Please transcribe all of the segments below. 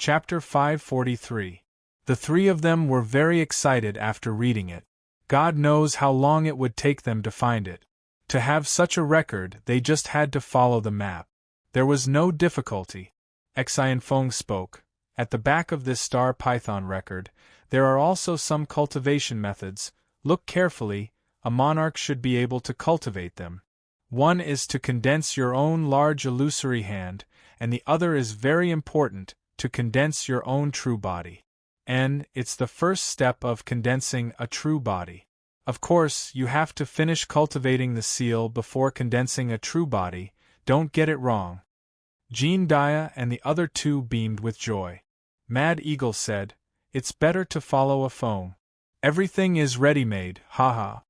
Chapter 543. The three of them were very excited after reading it. God knows how long it would take them to find it. To have such a record, they just had to follow the map. There was no difficulty. Exhilarating spoke. At the back of this star python record, there are also some cultivation methods. Look carefully, a monarch should be able to cultivate them. One is to condense your own large illusory hand, and the other is very important, to condense your own true body. And it's the first step of condensing a true body. Of course, you have to finish cultivating the seal before condensing a true body, don't get it wrong. Jean Dia and the other two beamed with joy. Mad Eagle said, "It's better to follow a phone. Everything is ready-made, haha."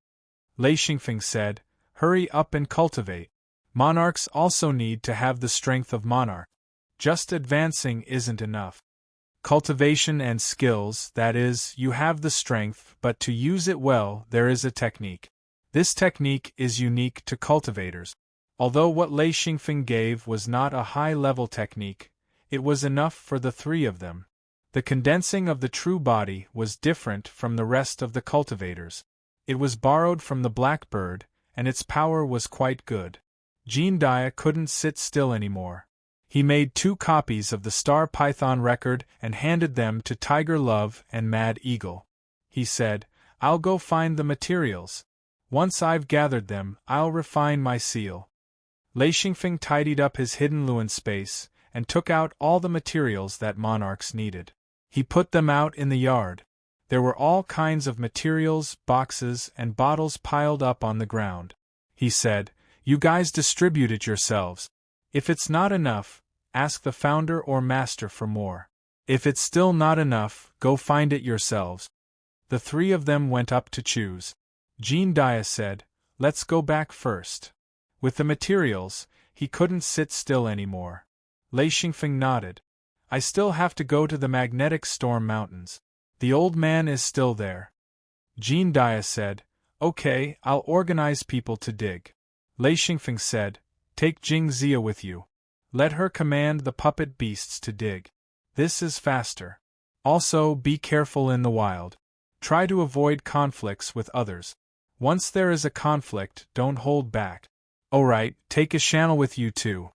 Lei Xingfeng said, "Hurry up and cultivate. Monarchs also need to have the strength of monarch. Just advancing isn't enough. Cultivation and skills, that is, you have the strength, but to use it well, there is a technique. This technique is unique to cultivators. Although what Lei Xingfeng gave was not a high-level technique, it was enough for the three of them. The condensing of the true body was different from the rest of the cultivators. It was borrowed from the blackbird, and its power was quite good. Jean Dia couldn't sit still anymore. He made 2 copies of the Star Python record and handed them to Tiger Love and Mad Eagle. He said, "I'll go find the materials. Once I've gathered them, I'll refine my seal." Lei Xingfeng tidied up his hidden Luan space and took out all the materials that monarchs needed. He put them out in the yard. There were all kinds of materials, boxes, and bottles piled up on the ground. He said, "You guys distribute it yourselves. If it's not enough, ask the founder or master for more. If it's still not enough, go find it yourselves." The three of them went up to choose. Jean Dia said, "Let's go back first." With the materials, he couldn't sit still anymore. Lei Xingfeng nodded. "I still have to go to the magnetic storm mountains. The old man is still there." Jean Dia said, "Okay, I'll organize people to dig." Lei Xingfeng said, "Take Jingxia with you. Let her command the puppet beasts to dig. This is faster. Also, be careful in the wild. Try to avoid conflicts with others. Once there is a conflict, don't hold back. Alright, take a channel with you too."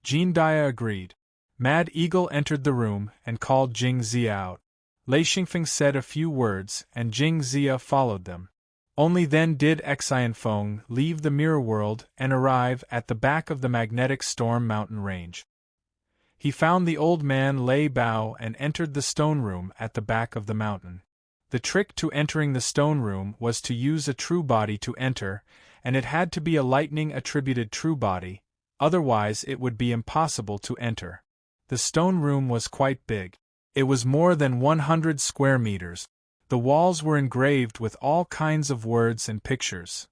Jean Dia agreed. Mad Eagle entered the room and called Jingxia out. Lei Xingfeng said a few words and Jingxia followed them. Only then did Exhilarating leave the mirror world and arrive at the back of the magnetic storm mountain range. He found the old man Lei Bao and entered the stone room at the back of the mountain. The trick to entering the stone room was to use a true body to enter, and it had to be a lightning-attributed true body, otherwise it would be impossible to enter. The stone room was quite big. It was more than 100 square meters. The walls were engraved with all kinds of words and pictures.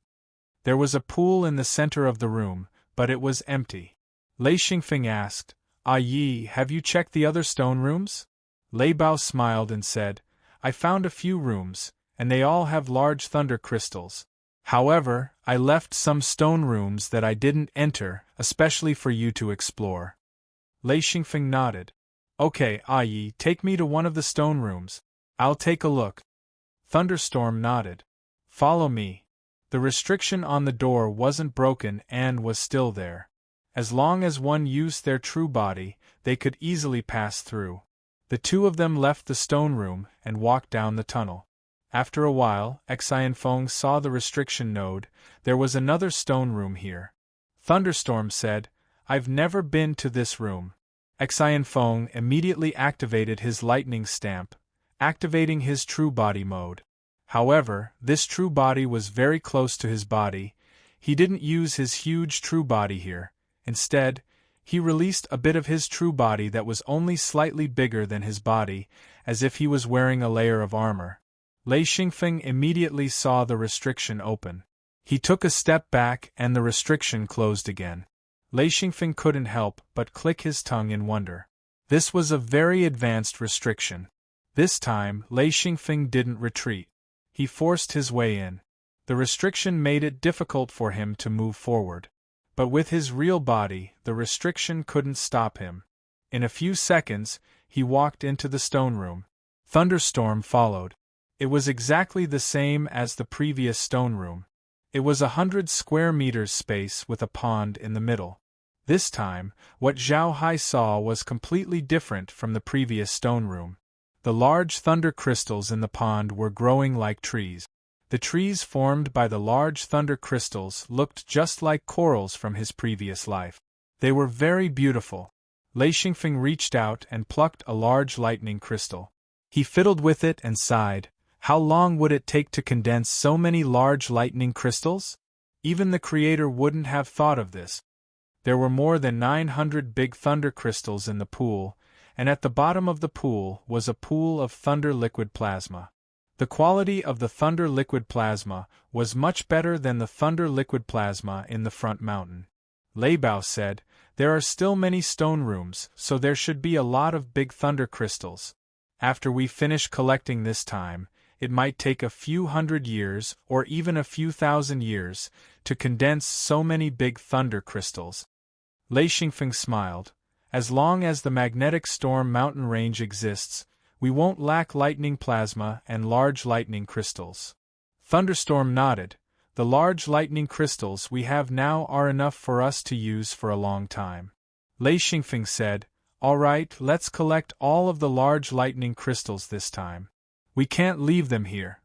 There was a pool in the center of the room, but it was empty. Lei Xingfeng asked, "Ah Yi, have you checked the other stone rooms?" Lei Bao smiled and said, "I found a few rooms, and they all have large thunder crystals. However, I left some stone rooms that I didn't enter, especially for you to explore." Lei Xingfeng nodded. "Okay, Ah Yi, take me to one of the stone rooms. I'll take a look." Thunderstorm nodded. "Follow me." The restriction on the door wasn't broken and was still there. As long as one used their true body, they could easily pass through. The two of them left the stone room and walked down the tunnel. After a while, Exhilarating saw the restriction node. There was another stone room here. Thunderstorm said, "I've never been to this room." Exhilarating immediately activated his lightning stamp, activating his true body mode. However, this true body was very close to his body. He didn't use his huge true body here. Instead, he released a bit of his true body that was only slightly bigger than his body, as if he was wearing a layer of armor. Lei Xingfeng immediately saw the restriction open. He took a step back and the restriction closed again. Lei Xingfeng couldn't help but click his tongue in wonder. This was a very advanced restriction. This time, Lei Xingfeng didn't retreat. He forced his way in. The restriction made it difficult for him to move forward. But with his real body, the restriction couldn't stop him. In a few seconds, he walked into the stone room. Thunderstorm followed. It was exactly the same as the previous stone room. It was 100 square meters space with a pond in the middle. This time, what Zhao Hai saw was completely different from the previous stone room. The large thunder crystals in the pond were growing like trees. The trees formed by the large thunder crystals looked just like corals from his previous life. They were very beautiful. Lei Xingfeng reached out and plucked a large lightning crystal. He fiddled with it and sighed. How long would it take to condense so many large lightning crystals? Even the creator wouldn't have thought of this. There were more than 900 big thunder crystals in the pool, and at the bottom of the pool was a pool of thunder liquid plasma. The quality of the thunder liquid plasma was much better than the thunder liquid plasma in the front mountain. Lei Bao said, "There are still many stone rooms, so there should be a lot of big thunder crystals. After we finish collecting this time, it might take a few hundred years or even a few thousand years to condense so many big thunder crystals." Lei Xingfeng smiled. As long as the magnetic storm mountain range exists, we won't lack lightning plasma and large lightning crystals. Thunderstorm nodded. The large lightning crystals we have now are enough for us to use for a long time. Lei Xingfeng said, "All right, let's collect all of the large lightning crystals this time. We can't leave them here.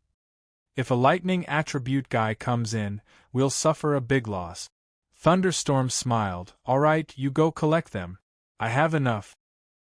If a lightning attribute guy comes in, we'll suffer a big loss." Thunderstorm smiled. "All right, you go collect them. I have enough."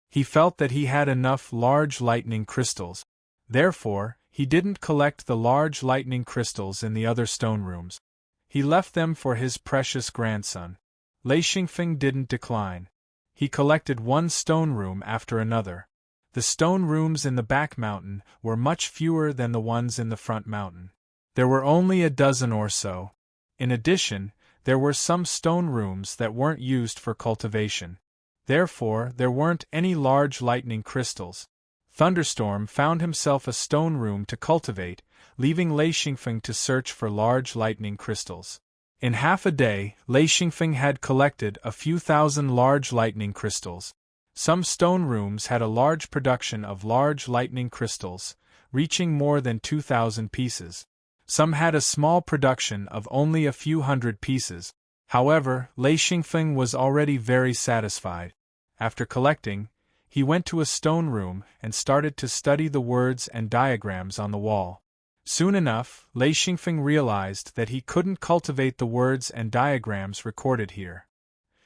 He felt that he had enough large lightning crystals. Therefore, he didn't collect the large lightning crystals in the other stone rooms. He left them for his precious grandson. Lei Xingfeng didn't decline. He collected one stone room after another. The stone rooms in the back mountain were much fewer than the ones in the front mountain. There were only a dozen or so. In addition, there were some stone rooms that weren't used for cultivation. Therefore, there weren't any large lightning crystals. Thunderstorm found himself a stone room to cultivate, leaving Lei Xingfeng to search for large lightning crystals. In half a day, Lei Xingfeng had collected a few thousand large lightning crystals. Some stone rooms had a large production of large lightning crystals, reaching more than 2,000 pieces. Some had a small production of only a few hundred pieces. However, Lei Xingfeng was already very satisfied. After collecting, he went to a stone room and started to study the words and diagrams on the wall. Soon enough, Lei Xingfeng realized that he couldn't cultivate the words and diagrams recorded here.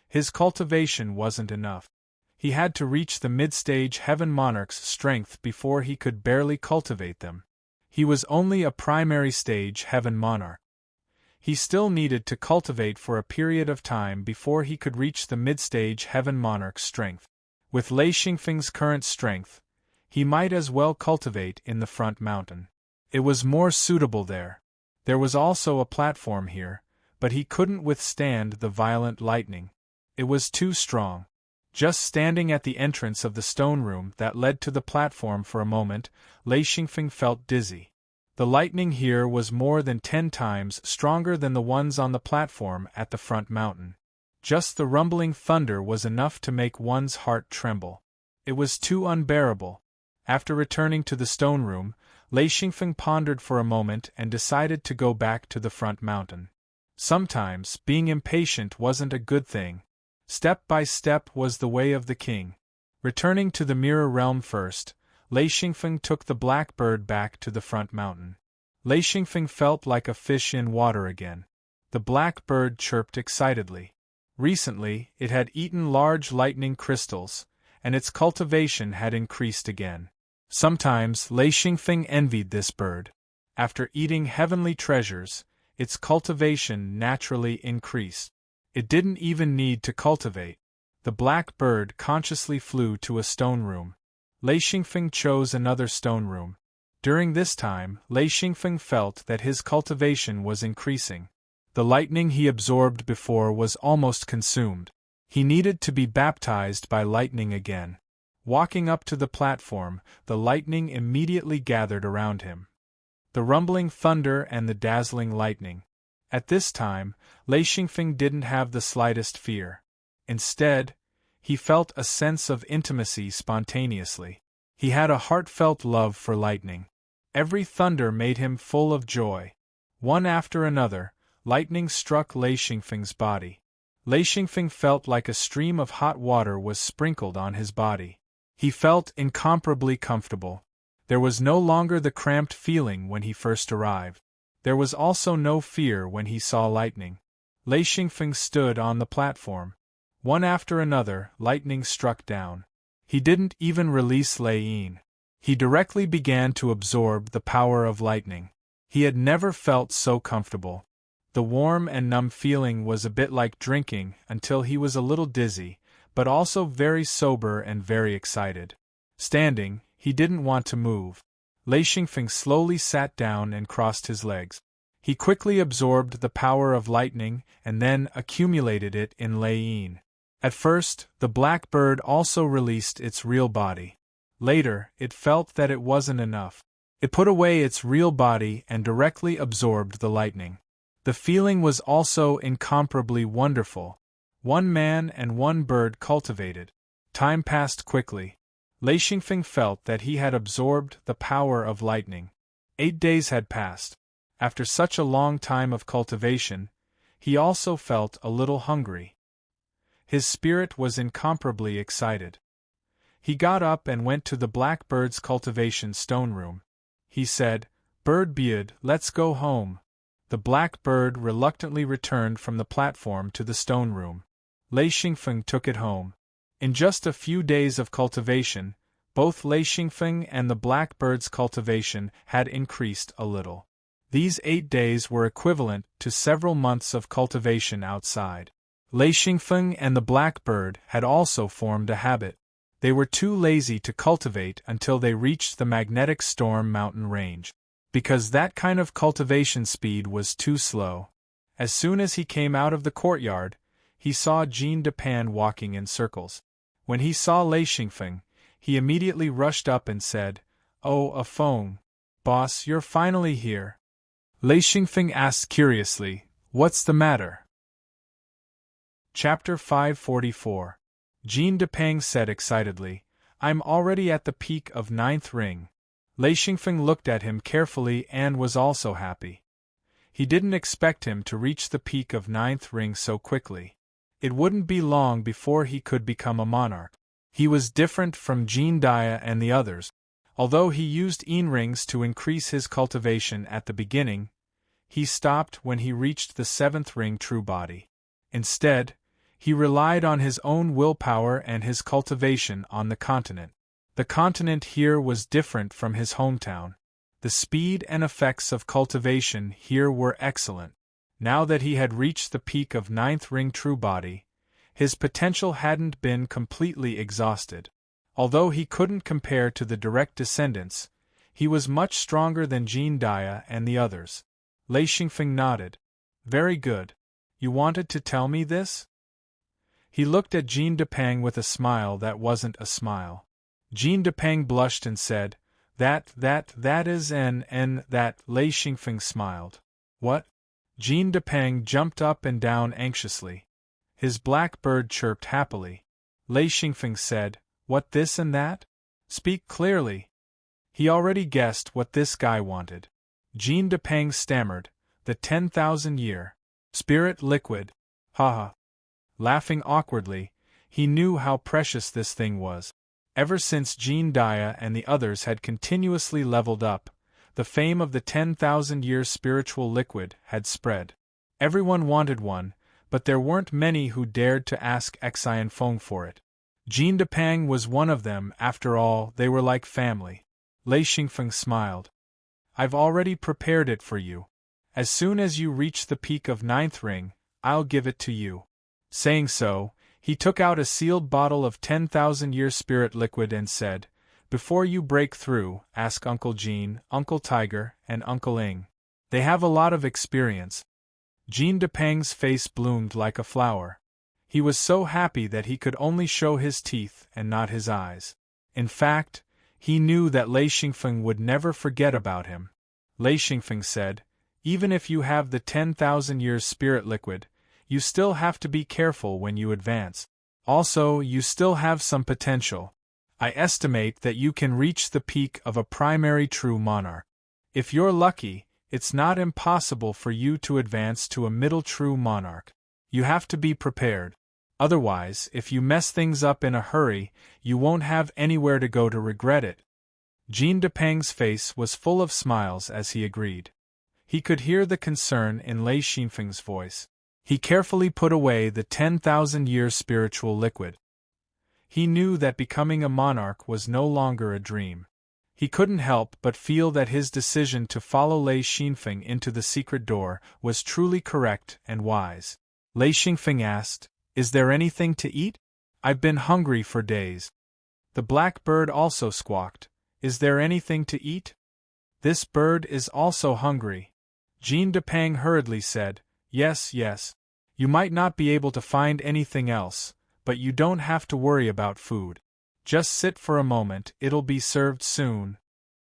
His cultivation wasn't enough. He had to reach the mid-stage Heaven Monarch's strength before he could barely cultivate them. He was only a primary stage Heaven Monarch. He still needed to cultivate for a period of time before he could reach the mid-stage Heaven Monarch's strength. With Lei Xingfeng's current strength, he might as well cultivate in the front mountain. It was more suitable there. There was also a platform here, but he couldn't withstand the violent lightning. It was too strong. Just standing at the entrance of the stone room that led to the platform for a moment, Lei Xingfeng felt dizzy. The lightning here was more than 10 times stronger than the ones on the platform at the front mountain. Just the rumbling thunder was enough to make one's heart tremble. It was too unbearable. After returning to the stone room, Lei Xingfeng pondered for a moment and decided to go back to the front mountain. Sometimes, being impatient wasn't a good thing. Step by step was the way of the king. Returning to the mirror realm first, Lei Xingfeng took the black bird back to the front mountain. Lei Xingfeng felt like a fish in water again. The black bird chirped excitedly. Recently, it had eaten large lightning crystals, and its cultivation had increased again. Sometimes Lei Xingfeng envied this bird. After eating heavenly treasures, its cultivation naturally increased. It didn't even need to cultivate. The black bird consciously flew to a stone room. Lei Xingfeng chose another stone room. During this time, Lei Xingfeng felt that his cultivation was increasing. The lightning he absorbed before was almost consumed. He needed to be baptized by lightning again. Walking up to the platform, the lightning immediately gathered around him. The rumbling thunder and the dazzling lightning. At this time, Lei Xingfeng didn't have the slightest fear. Instead, He felt a sense of intimacy spontaneously. He had a heartfelt love for lightning. Every thunder made him full of joy. One after another, lightning struck Lei Xingfeng's body. Lei Xingfeng felt like a stream of hot water was sprinkled on his body. He felt incomparably comfortable. There was no longer the cramped feeling when he first arrived. There was also no fear when he saw lightning. Lei Xingfeng stood on the platform. One after another, lightning struck down. He didn't even release Lei Yin. He directly began to absorb the power of lightning. He had never felt so comfortable. The warm and numb feeling was a bit like drinking until he was a little dizzy, but also very sober and very excited. Standing, he didn't want to move. Lei Xingfeng slowly sat down and crossed his legs. He quickly absorbed the power of lightning and then accumulated it in Lei Yin. At first, the black bird also released its real body. Later, it felt that it wasn't enough. It put away its real body and directly absorbed the lightning. The feeling was also incomparably wonderful. One man and one bird cultivated. Time passed quickly. Lei Xingfeng felt that he had absorbed the power of lightning. 8 days had passed. After such a long time of cultivation, he also felt a little hungry. His spirit was incomparably excited. He got up and went to the black bird's cultivation stone room. He said, "Bird Beard, let's go home." The black bird reluctantly returned from the platform to the stone room. Lei Xingfeng took it home. In just a few days of cultivation, both Lei Xingfeng and the black bird's cultivation had increased a little. These 8 days were equivalent to several months of cultivation outside. Lei Xingfeng and the black bird had also formed a habit. They were too lazy to cultivate until they reached the magnetic storm mountain range. Because that kind of cultivation speed was too slow. As soon as he came out of the courtyard, he saw Jean Depan walking in circles. When he saw Lei Xingfeng, he immediately rushed up and said, "Oh, a phone. Boss, you're finally here." Lei Xingfeng asked curiously, "What's the matter?" Chapter 544. Jean Depang said excitedly, "I'm already at the peak of 9th ring." Lei Xingfeng looked at him carefully and was also happy. He didn't expect him to reach the peak of 9th ring so quickly. It wouldn't be long before he could become a monarch. He was different from Jean Dia and the others. Although he used Yin rings to increase his cultivation at the beginning, he stopped when he reached the 7th ring true body. Instead, he relied on his own willpower and his cultivation on the continent. The continent here was different from his hometown. The speed and effects of cultivation here were excellent. Now that he had reached the peak of 9th ring true body, his potential hadn't been completely exhausted. Although he couldn't compare to the direct descendants, he was much stronger than Jean Dia and the others. Lei Xingfeng nodded. "Very good. You wanted to tell me this?" He looked at Jean Depang with a smile that wasn't a smile. Jean Depang blushed and said, That is that." Lei Xingfeng smiled. "What?" Jean Depang jumped up and down anxiously. His black bird chirped happily. Lei Xingfeng said, "What this and that? Speak clearly." He already guessed what this guy wanted. Jean Depang stammered, "The 10,000 year spirit liquid. Haha." Laughing awkwardly, he knew how precious this thing was. Ever since Jean Dia and the others had continuously leveled up, the fame of the 10,000 year spiritual liquid had spread. Everyone wanted one, but there weren't many who dared to ask Exhilarating for it. Jean Depang was one of them. After all, they were like family. Lei Xingfeng smiled. "I've already prepared it for you. As soon as you reach the peak of 9th ring, I'll give it to you." Saying so, he took out a sealed bottle of 10,000 year spirit liquid and said, "Before you break through, ask Uncle Jean, Uncle Tiger, and Uncle Ing. They have a lot of experience." Jean Depang's face bloomed like a flower. He was so happy that he could only show his teeth and not his eyes. In fact, he knew that Lei Xingfeng would never forget about him. Lei Xingfeng said, "Even if you have the 10,000 years spirit liquid, you still have to be careful when you advance. Also, you still have some potential. I estimate that you can reach the peak of a primary true monarch. If you're lucky, it's not impossible for you to advance to a middle true monarch. You have to be prepared. Otherwise, if you mess things up in a hurry, you won't have anywhere to go to regret it. Jean Depang's face was full of smiles as he agreed. He could hear the concern in Lei Xinfeng's voice. He carefully put away the 10,000-year spiritual liquid. He knew that becoming a monarch was no longer a dream. He couldn't help but feel that his decision to follow Lei Xinfeng into the secret door was truly correct and wise. Lei Xinfeng asked, "Is there anything to eat? I've been hungry for days." The black bird also squawked, "Is there anything to eat?" "This bird is also hungry." Jean Depang hurriedly said, "Yes, yes. You might not be able to find anything else, but you don't have to worry about food. Just sit for a moment, it'll be served soon."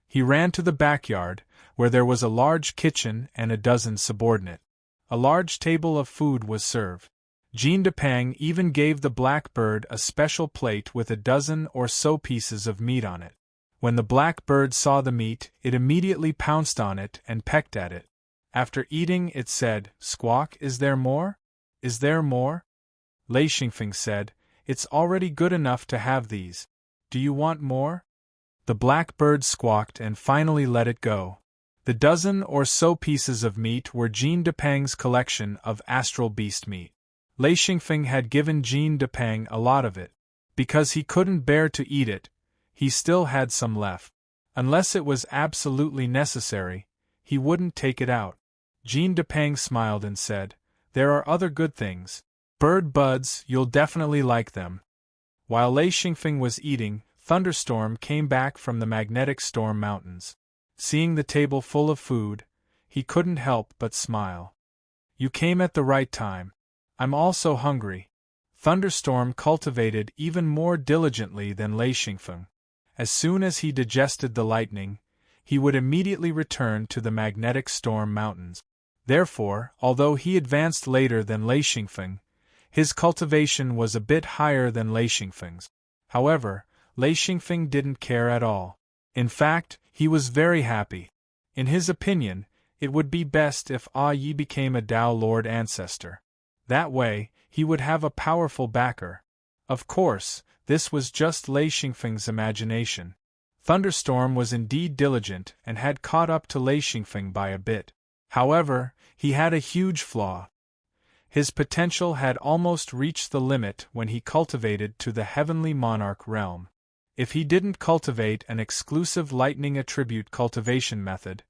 He ran to the backyard, where there was a large kitchen and a dozen subordinate. A large table of food was served. Jean Depang even gave the black bird a special plate with a dozen or so pieces of meat on it. When the black bird saw the meat, it immediately pounced on it and pecked at it. After eating, it said, "Squawk, is there more? Is there more?" Lei Xinfeng said, "It's already good enough to have these. Do you want more?" The black bird squawked and finally let it go. The dozen or so pieces of meat were Jean Depang's collection of astral beast meat. Lei Xinfeng had given Jean Depang a lot of it. Because he couldn't bear to eat it, he still had some left. Unless it was absolutely necessary, he wouldn't take it out. Jean Depang smiled and said, "There are other good things. Bird buds, you'll definitely like them." While Lei Xinfeng was eating, Thunderstorm came back from the magnetic storm mountains. Seeing the table full of food, he couldn't help but smile. "You came at the right time. I'm also hungry." Thunderstorm cultivated even more diligently than Lei Xinfeng. As soon as he digested the lightning, he would immediately return to the magnetic storm mountains. Therefore, although he advanced later than Lei Xinfeng, his cultivation was a bit higher than Lei Xinfeng's. However, Lei Xinfeng didn't care at all. In fact, he was very happy. In his opinion, it would be best if Yi became a Dao Lord ancestor. That way, he would have a powerful backer. Of course, this was just Lei Xinfeng's imagination. Thunderstorm was indeed diligent and had caught up to Lei Xinfeng by a bit. However, he had a huge flaw. His potential had almost reached the limit when he cultivated to the heavenly monarch realm. If he didn't cultivate an exclusive lightning attribute cultivation method,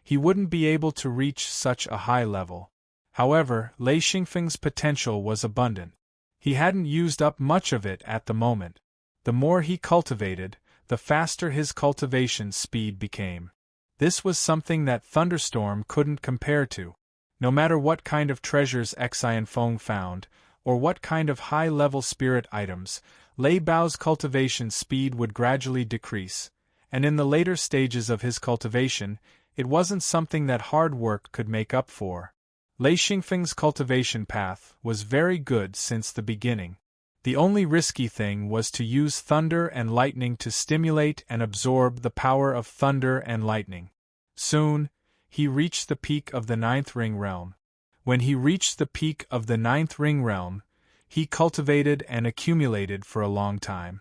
he wouldn't be able to reach such a high level. However, Lei Xinfeng's potential was abundant. He hadn't used up much of it at the moment. The more he cultivated, the faster his cultivation speed became. This was something that Thunderstorm couldn't compare to. No matter what kind of treasures Xianfeng found, or what kind of high-level spirit items, Lei Bao's cultivation speed would gradually decrease, and in the later stages of his cultivation, it wasn't something that hard work could make up for. Lei Xinfeng's cultivation path was very good since the beginning. The only risky thing was to use thunder and lightning to stimulate and absorb the power of thunder and lightning. Soon, he reached the peak of the 9th ring realm. When he reached the peak of the 9th ring realm, he cultivated and accumulated for a long time.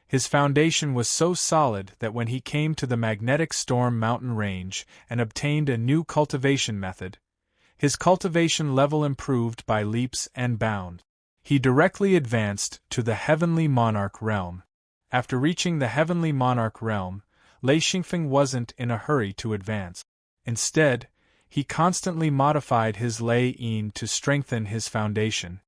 His foundation was so solid that when he came to the magnetic storm mountain range and obtained a new cultivation method, his cultivation level improved by leaps and bounds. He directly advanced to the heavenly monarch realm. After reaching the heavenly monarch realm, Lei Xinfeng wasn't in a hurry to advance. Instead, he constantly modified his Lei Yin to strengthen his foundation.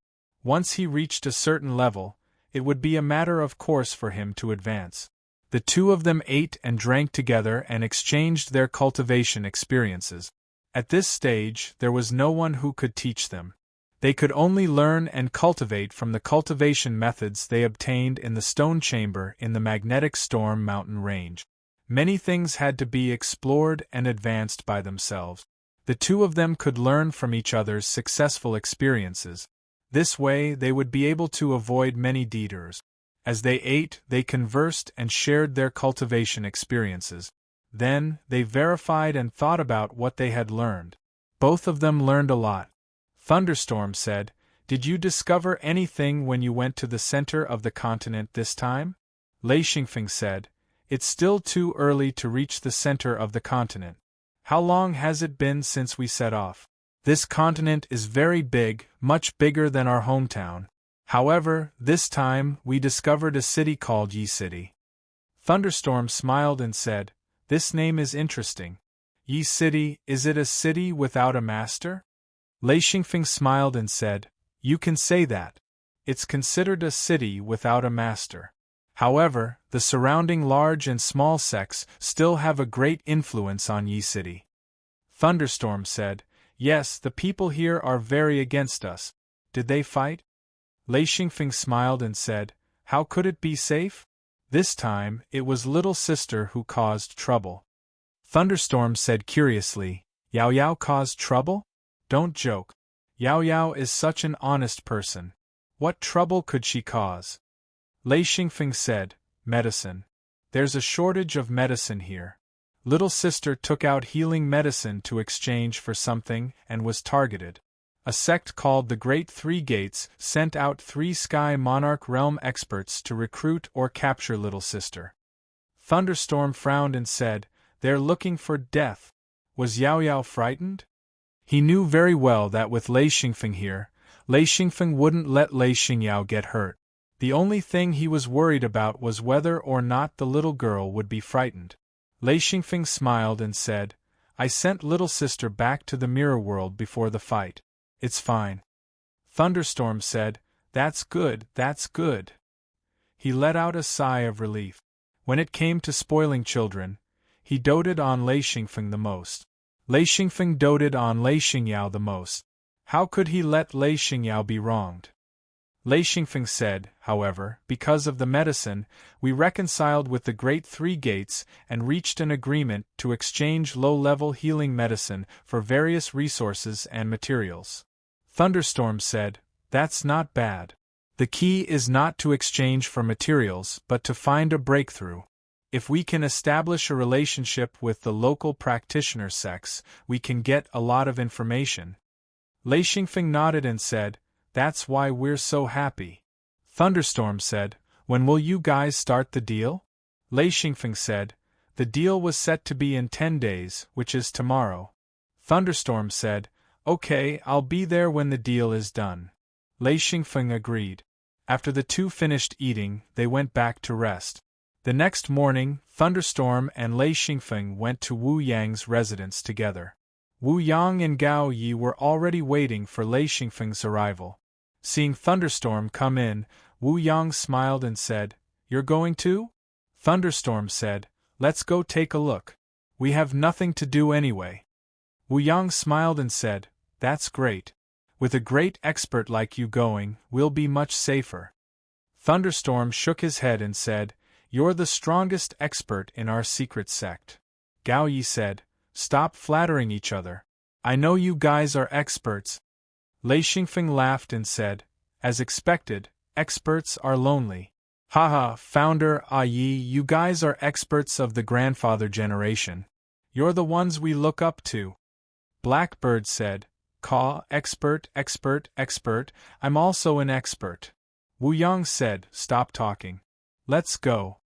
Once he reached a certain level, it would be a matter of course for him to advance. The two of them ate and drank together and exchanged their cultivation experiences. At this stage, there was no one who could teach them. They could only learn and cultivate from the cultivation methods they obtained in the stone chamber in the magnetic storm mountain range. Many things had to be explored and advanced by themselves. The two of them could learn from each other's successful experiences. This way they would be able to avoid many detours. As they ate, they conversed and shared their cultivation experiences. Then, they verified and thought about what they had learned. Both of them learned a lot. Thunderstorm said, "Did you discover anything when you went to the center of the continent this time?" Lei Xingfeng said, "It's still too early to reach the center of the continent. How long has it been since we set off? This continent is very big, much bigger than our hometown. However, this time, we discovered a city called Yi City." Thunderstorm smiled and said, "This name is interesting. Yi City, is it a city without a master?" Lei Xingfeng smiled and said, "You can say that. It's considered a city without a master. However, the surrounding large and small sects still have a great influence on Yi City." Thunderstorm said, "Yes, the people here are very against us. Did they fight?" Lei Xingfeng smiled and said, "How could it be safe? This time, it was little sister who caused trouble." Thunderstorm said curiously, "Yao Yao caused trouble? Don't joke. Yao Yao is such an honest person. What trouble could she cause?" Lei Xingfeng said, "Medicine. There's a shortage of medicine here. Little sister took out healing medicine to exchange for something and was targeted. A sect called the Great Three Gates sent out 3 Sky Monarch Realm experts to recruit or capture little sister." Thunderstorm frowned and said, "They're looking for death. Was Yao Yao frightened?" He knew very well that with Lei Xingfeng here, Lei Xingfeng wouldn't let Lei Xingyao get hurt. The only thing he was worried about was whether or not the little girl would be frightened. Lei Xingfeng smiled and said, "I sent little sister back to the mirror world before the fight. It's fine." Thunderstorm said, "That's good, that's good." He let out a sigh of relief. When it came to spoiling children, he doted on Lei Xingfeng the most. Lei Xingfeng doted on Lei Xingyao the most. How could he let Lei Xingyao be wronged? Lei Xingfeng said, however, because of the medicine, we reconciled with the Great Three Gates and reached an agreement to exchange low-level healing medicine for various resources and materials. Thunderstorm said, "That's not bad. The key is not to exchange for materials but to find a breakthrough. If we can establish a relationship with the local practitioner sects, we can get a lot of information." Lei Xingfeng nodded and said, "That's why we're so happy." Thunderstorm said, "When will you guys start the deal?" Lei Xingfeng said, "The deal was set to be in 10 days, which is tomorrow." Thunderstorm said, "Okay, I'll be there when the deal is done." Lei Xingfeng agreed. After the two finished eating, they went back to rest. The next morning, Thunderstorm and Lei Xingfeng went to Wu Yang's residence together. Wu Yang and Gao Yi were already waiting for Lei Xingfeng's arrival. Seeing Thunderstorm come in, Wu Yang smiled and said, "You're going too?" Thunderstorm said, "Let's go take a look. We have nothing to do anyway." Wu Yang smiled and said, "That's great. With a great expert like you going, we'll be much safer." Thunderstorm shook his head and said, "You're the strongest expert in our secret sect." Gao Yi said, "Stop flattering each other. I know you guys are experts." Lei Xingfeng laughed and said, "As expected, experts are lonely. Haha, Founder Yi, you guys are experts of the grandfather generation. You're the ones we look up to." Blackbird said, "Caw, expert, expert, expert, I'm also an expert." Wu Yang said, "Stop talking. Let's go."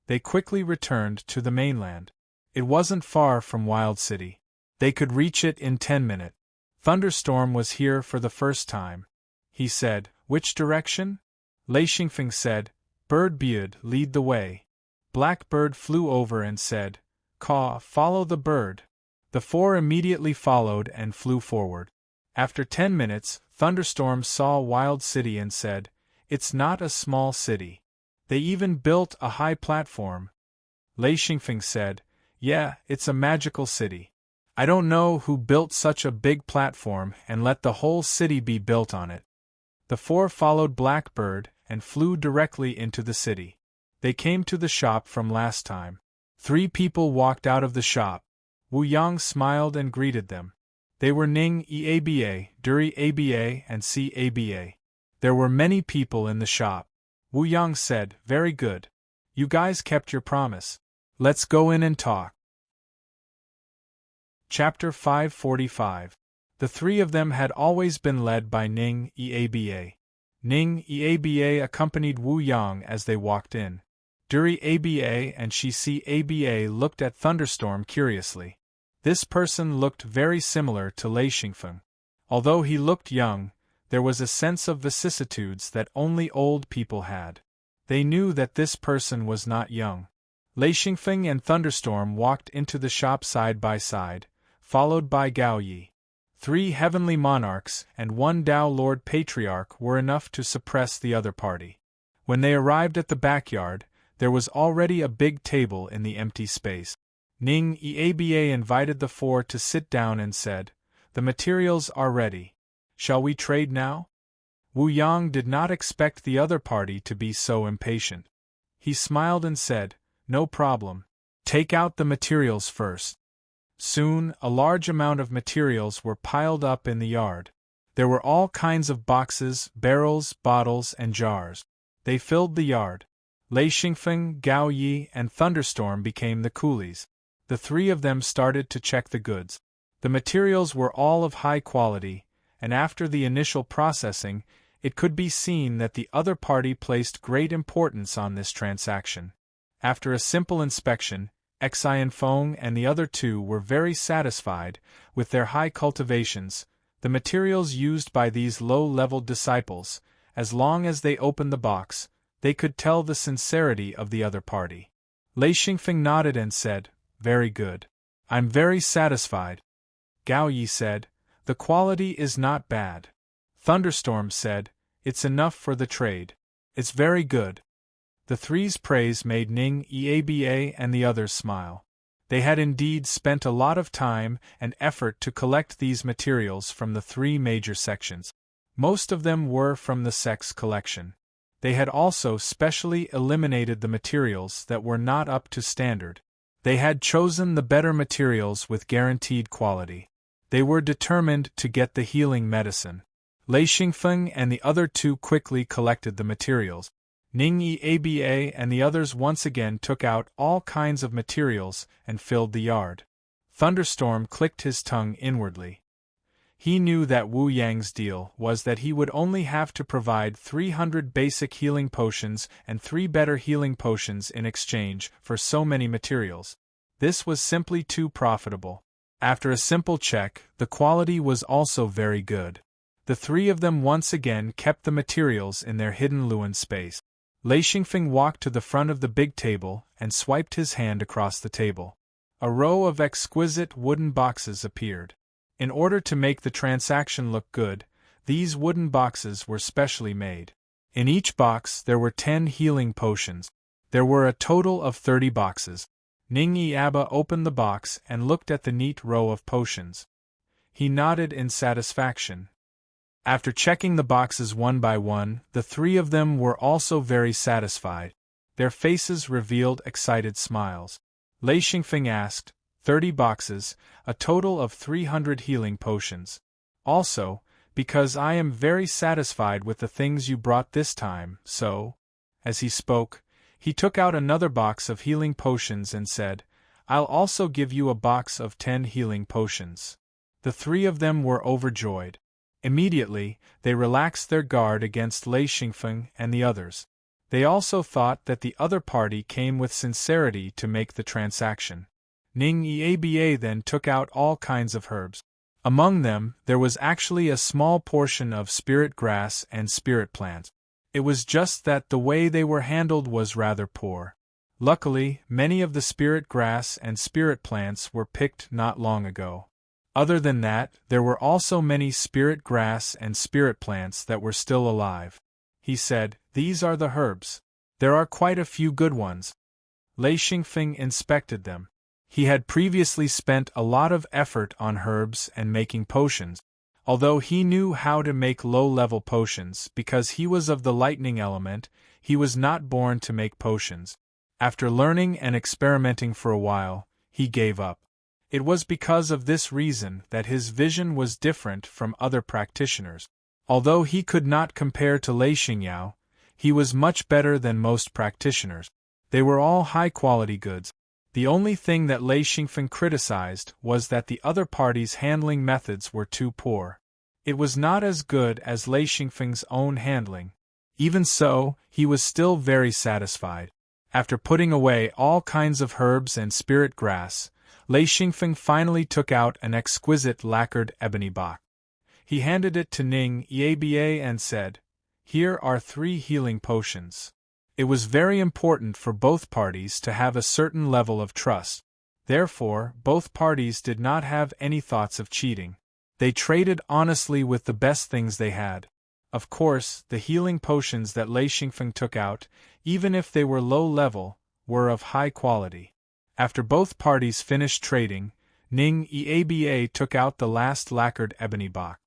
They quickly returned to the mainland. It wasn't far from Wild City. They could reach it in 10 minutes. Thunderstorm was here for the first time. He said, "Which direction?" Lei Xingfeng said, "Bird, lead the way." Blackbird flew over and said, "Caw, follow the bird." The 4 immediately followed and flew forward. After 10 minutes, Thunderstorm saw Wild City and said, "It's not a small city. They even built a high platform." Lei Xingfeng said, "Yeah, it's a magical city. I don't know who built such a big platform and let the whole city be built on it." The 4 followed Blackbird and flew directly into the city. They came to the shop from last time. 3 people walked out of the shop. Wu Yang smiled and greeted them. They were Ning Aba, Duri Aba, and Si Aba. There were many people in the shop. Wu Yang said, "Very good. You guys kept your promise. Let's go in and talk." Chapter 545. The three of them had always been led by Ning Eba. Ning Eba accompanied Wu Yang as they walked in. Duri Aba and Shi Aba looked at Thunderstorm curiously. This person looked very similar to Lei Xingfeng. Although he looked young, there was a sense of vicissitudes that only old people had. They knew that this person was not young. Lei Xingfeng and Thunderstorm walked into the shop side by side, followed by Gao Yi. 3 heavenly monarchs and 1 Dao Lord Patriarch were enough to suppress the other party. When they arrived at the backyard, there was already a big table in the empty space. Ning Eba invited the 4 to sit down and said, "The materials are ready. Shall we trade now?" Wu Yang did not expect the other party to be so impatient. He smiled and said, "No problem. Take out the materials first." Soon, a large amount of materials were piled up in the yard. There were all kinds of boxes, barrels, bottles, and jars. They filled the yard. Lei Xingfeng, Gao Yi, and Thunderstorm became the coolies. The 3 of them started to check the goods. The materials were all of high quality, and after the initial processing, it could be seen that the other party placed great importance on this transaction. After a simple inspection, Xianfeng and the other 2 were very satisfied with their high cultivations, the materials used by these low-level disciples. As long as they opened the box, they could tell the sincerity of the other party. Lei Xingfeng nodded and said, "Very good. I'm very satisfied." Gao Yi said, "The quality is not bad." Thunderstorm said, "It's enough for the trade. It's very good." The 3's praise made Ning Eba and the others smile. They had indeed spent a lot of time and effort to collect these materials from the 3 major sections. Most of them were from the sex collection. They had also specially eliminated the materials that were not up to standard. They had chosen the better materials with guaranteed quality. They were determined to get the healing medicine. Lei Xingfeng and the other 2 quickly collected the materials. Ning Eba and the others once again took out all kinds of materials and filled the yard. Thunderstorm clicked his tongue inwardly. He knew that Wu Yang's deal was that he would only have to provide 300 basic healing potions and 3 better healing potions in exchange for so many materials. This was simply too profitable. After a simple check, the quality was also very good. The 3 of them once again kept the materials in their hidden Luan space. Lei Xingfeng walked to the front of the big table and swiped his hand across the table. A row of exquisite wooden boxes appeared. In order to make the transaction look good, these wooden boxes were specially made. In each box there were 10 healing potions. There were a total of 30 boxes. Ning Eba opened the box and looked at the neat row of potions. He nodded in satisfaction. After checking the boxes one by one, the 3 of them were also very satisfied. Their faces revealed excited smiles. Lei Xingfeng asked, 30 boxes, a total of 300 healing potions. Also, because I am very satisfied with the things you brought this time, so... As he spoke, he took out another box of healing potions and said, "I'll also give you a box of 10 healing potions." The 3 of them were overjoyed. Immediately, they relaxed their guard against Lei Xingfeng and the others. They also thought that the other party came with sincerity to make the transaction. Ning Eba then took out all kinds of herbs. Among them, there was actually a small portion of spirit grass and spirit plants. It was just that the way they were handled was rather poor. Luckily, many of the spirit grass and spirit plants were picked not long ago. Other than that, there were also many spirit grass and spirit plants that were still alive. He said, "These are the herbs. There are quite a few good ones." Lei Xingfeng inspected them. He had previously spent a lot of effort on herbs and making potions. Although he knew how to make low-level potions because he was of the lightning element, he was not born to make potions. After learning and experimenting for a while, he gave up. It was because of this reason that his vision was different from other practitioners. Although he could not compare to Lei Xingyao, he was much better than most practitioners. They were all high-quality goods. The only thing that Lei Xingfeng criticized was that the other party's handling methods were too poor. It was not as good as Lei Xingfeng's own handling. Even so, he was still very satisfied. After putting away all kinds of herbs and spirit grass, Lei Xingfeng finally took out an exquisite lacquered ebony box. He handed it to Ning Yaba and said, "Here are 3 healing potions." It was very important for both parties to have a certain level of trust. Therefore, both parties did not have any thoughts of cheating. They traded honestly with the best things they had. Of course, the healing potions that Lei Xingfeng took out, even if they were low level, were of high quality. After both parties finished trading, Ning Yaba took out the last lacquered ebony box.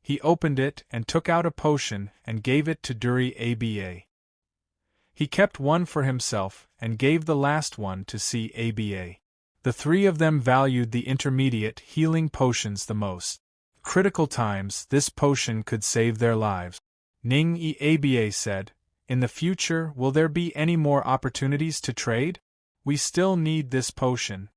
He opened it and took out a potion and gave it to Duri Aba. He kept one for himself and gave the last one to Si Aba. The 3 of them valued the intermediate healing potions the most. Critical times, this potion could save their lives. Ning Yaba said, "In the future, will there be any more opportunities to trade? We still need this potion."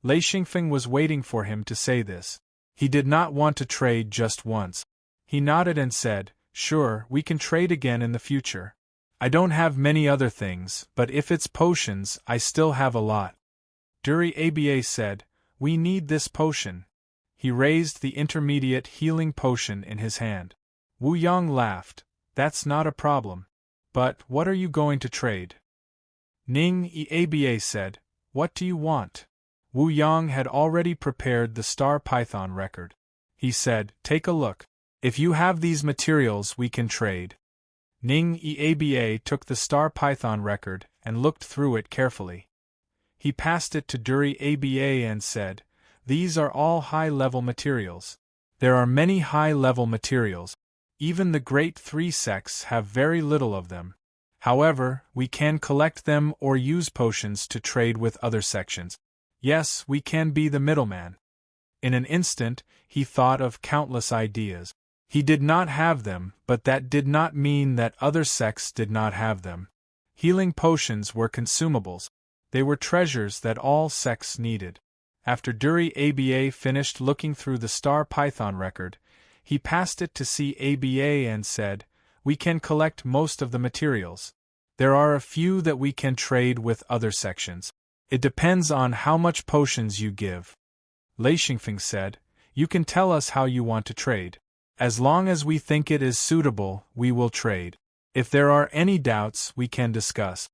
Lei Xingfeng was waiting for him to say this. He did not want to trade just once. He nodded and said, "Sure, we can trade again in the future. I don't have many other things, but if it's potions, I still have a lot." Duri Aba said, "We need this potion." He raised the intermediate healing potion in his hand. Wu Yang laughed. "That's not a problem. But what are you going to trade?" Ning Yaba said, "What do you want?" Wu Yang had already prepared the star python record. He said, "Take a look. If you have these materials, we can trade." Ning Yaba took the star python record and looked through it carefully. He passed it to Duri Aba and said, "These are all high-level materials. There are many high-level materials. Even the great 3 sects have very little of them. However, we can collect them or use potions to trade with other sections. Yes, we can be the middleman." In an instant, he thought of countless ideas. He did not have them, but that did not mean that other sects did not have them. Healing potions were consumables. They were treasures that all sects needed. After Duri Aba finished looking through the star python record, he passed it to Si Aba and said, "We can collect most of the materials. There are a few that we can trade with other sections. It depends on how much potions you give." Lei Xingfeng said, "You can tell us how you want to trade. As long as we think it is suitable, we will trade. If there are any doubts, we can discuss."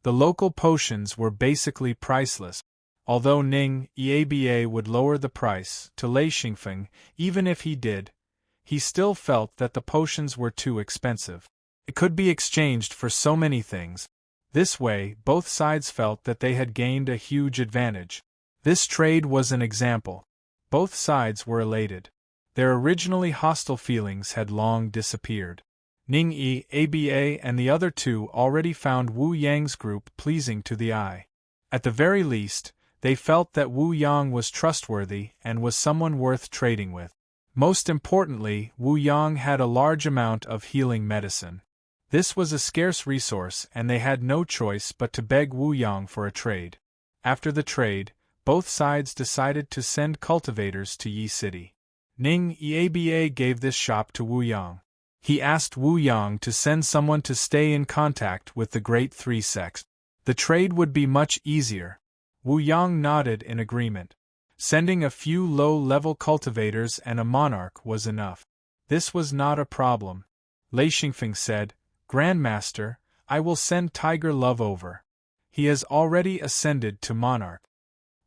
The local potions were basically priceless. Although Ning Yaba would lower the price to Lei Xingfeng, even if he did, he still felt that the potions were too expensive. It could be exchanged for so many things. This way, both sides felt that they had gained a huge advantage. This trade was an example. Both sides were elated. Their originally hostile feelings had long disappeared. Ning Yaba and the other 2 already found Wu Yang's group pleasing to the eye. At the very least, they felt that Wu Yang was trustworthy and was someone worth trading with. Most importantly, Wu Yang had a large amount of healing medicine. This was a scarce resource and they had no choice but to beg Wu Yang for a trade. After the trade, both sides decided to send cultivators to Yi City. Ning Yaba gave this shop to Wu Yang. He asked Wu Yang to send someone to stay in contact with the great 3 sects. The trade would be much easier. Wu Yang nodded in agreement. Sending a few low-level cultivators and a monarch was enough. This was not a problem. Lei Xingfeng said, "Grandmaster, I will send Tiger Love over. He has already ascended to monarch."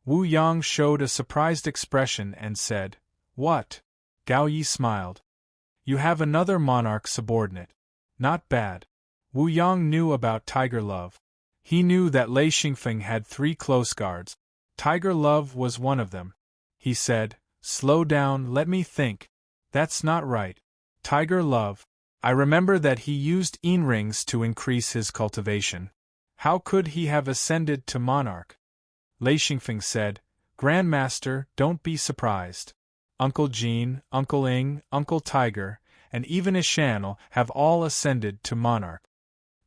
Wu Yang showed a surprised expression and said, "What?" Gao Yi smiled. "You have another monarch subordinate. Not bad." Wu Yang knew about Tiger Love. He knew that Lei Xingfeng had 3 close guards. Tiger Love was one of them. He said, "Slow down, let me think. That's not right. Tiger Love. I remember that he used rings to increase his cultivation. How could he have ascended to monarch?" Lei Xingfeng said, "Grandmaster, don't be surprised. Uncle Jean, Uncle Ing, Uncle Tiger, and even Ishan'll have all ascended to monarch.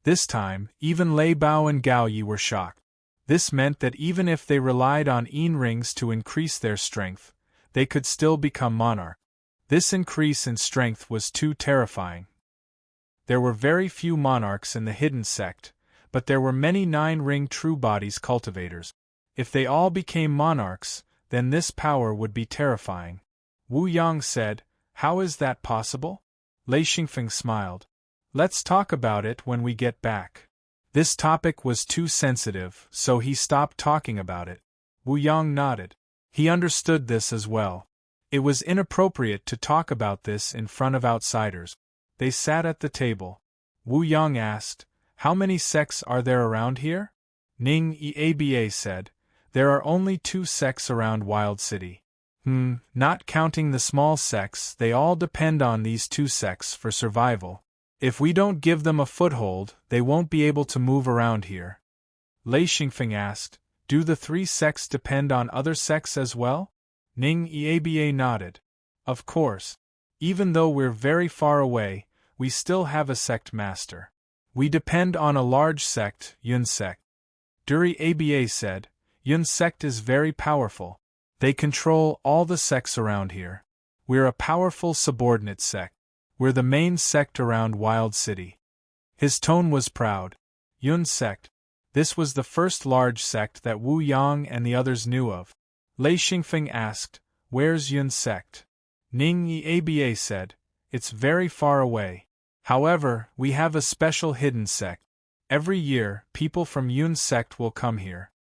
This time, even Lei Bao and Gao Yi were shocked. This meant that even if they relied on Yin rings to increase their strength, they could still become monarch. This increase in strength was too terrifying. There were very few monarchs in the hidden sect, but there were many 9-ring true bodies cultivators. If they all became monarchs, then this power would be terrifying. Wu Yang said, "How is that possible?" Lei Xingfeng smiled. "Let's talk about it when we get back." This topic was too sensitive, so he stopped talking about it. Wu Yang nodded. He understood this as well. It was inappropriate to talk about this in front of outsiders. They sat at the table. Wu Yang asked, "How many sects are there around here?" Ning Eba said, "There are only 2 sects around Wild City." Not counting the small sects, they all depend on these 2 sects for survival. If we don't give them a foothold, they won't be able to move around here. Lei Xingfeng asked, "Do the 3 sects depend on other sects as well?" Ning Eba nodded. "Of course. Even though we're very far away, we still have a sect master. We depend on a large sect, Yun sect." Duri Aba said, "Yun sect is very powerful. They control all the sects around here. We're a powerful subordinate sect. We're the main sect around Wild City." His tone was proud. Yun sect. This was the first large sect that Wu Yang and the others knew of. Lei Xingfeng asked, "Where's Yun sect?" Ning Aba said, "It's very far away. However, we have a special hidden sect. Every year, people from Yun sect will come here."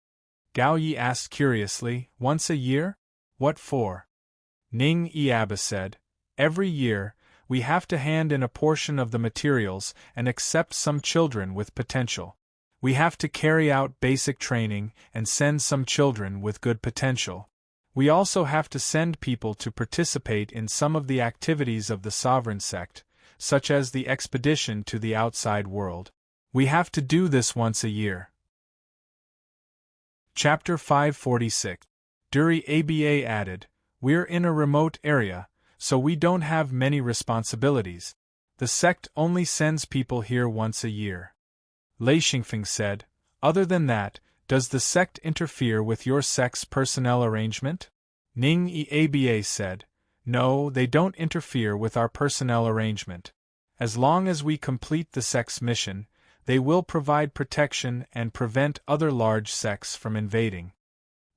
Gao Yi asked curiously, "Once a year? What for?" Ning Aba said, "Every year, we have to hand in a portion of the materials and accept some children with potential. We have to carry out basic training and send some children with good potential. We also have to send people to participate in some of the activities of the sovereign sect, such as the expedition to the outside world. We have to do this once a year." Chapter 546. Duri Aba added, "We're in a remote area, so we don't have many responsibilities. The sect only sends people here once a year." Lei Xingfeng said, "Other than that, does the sect interfere with your sect's personnel arrangement?" Ning Aba said, "No, they don't interfere with our personnel arrangement. As long as we complete the sect's mission, they will provide protection and prevent other large sects from invading."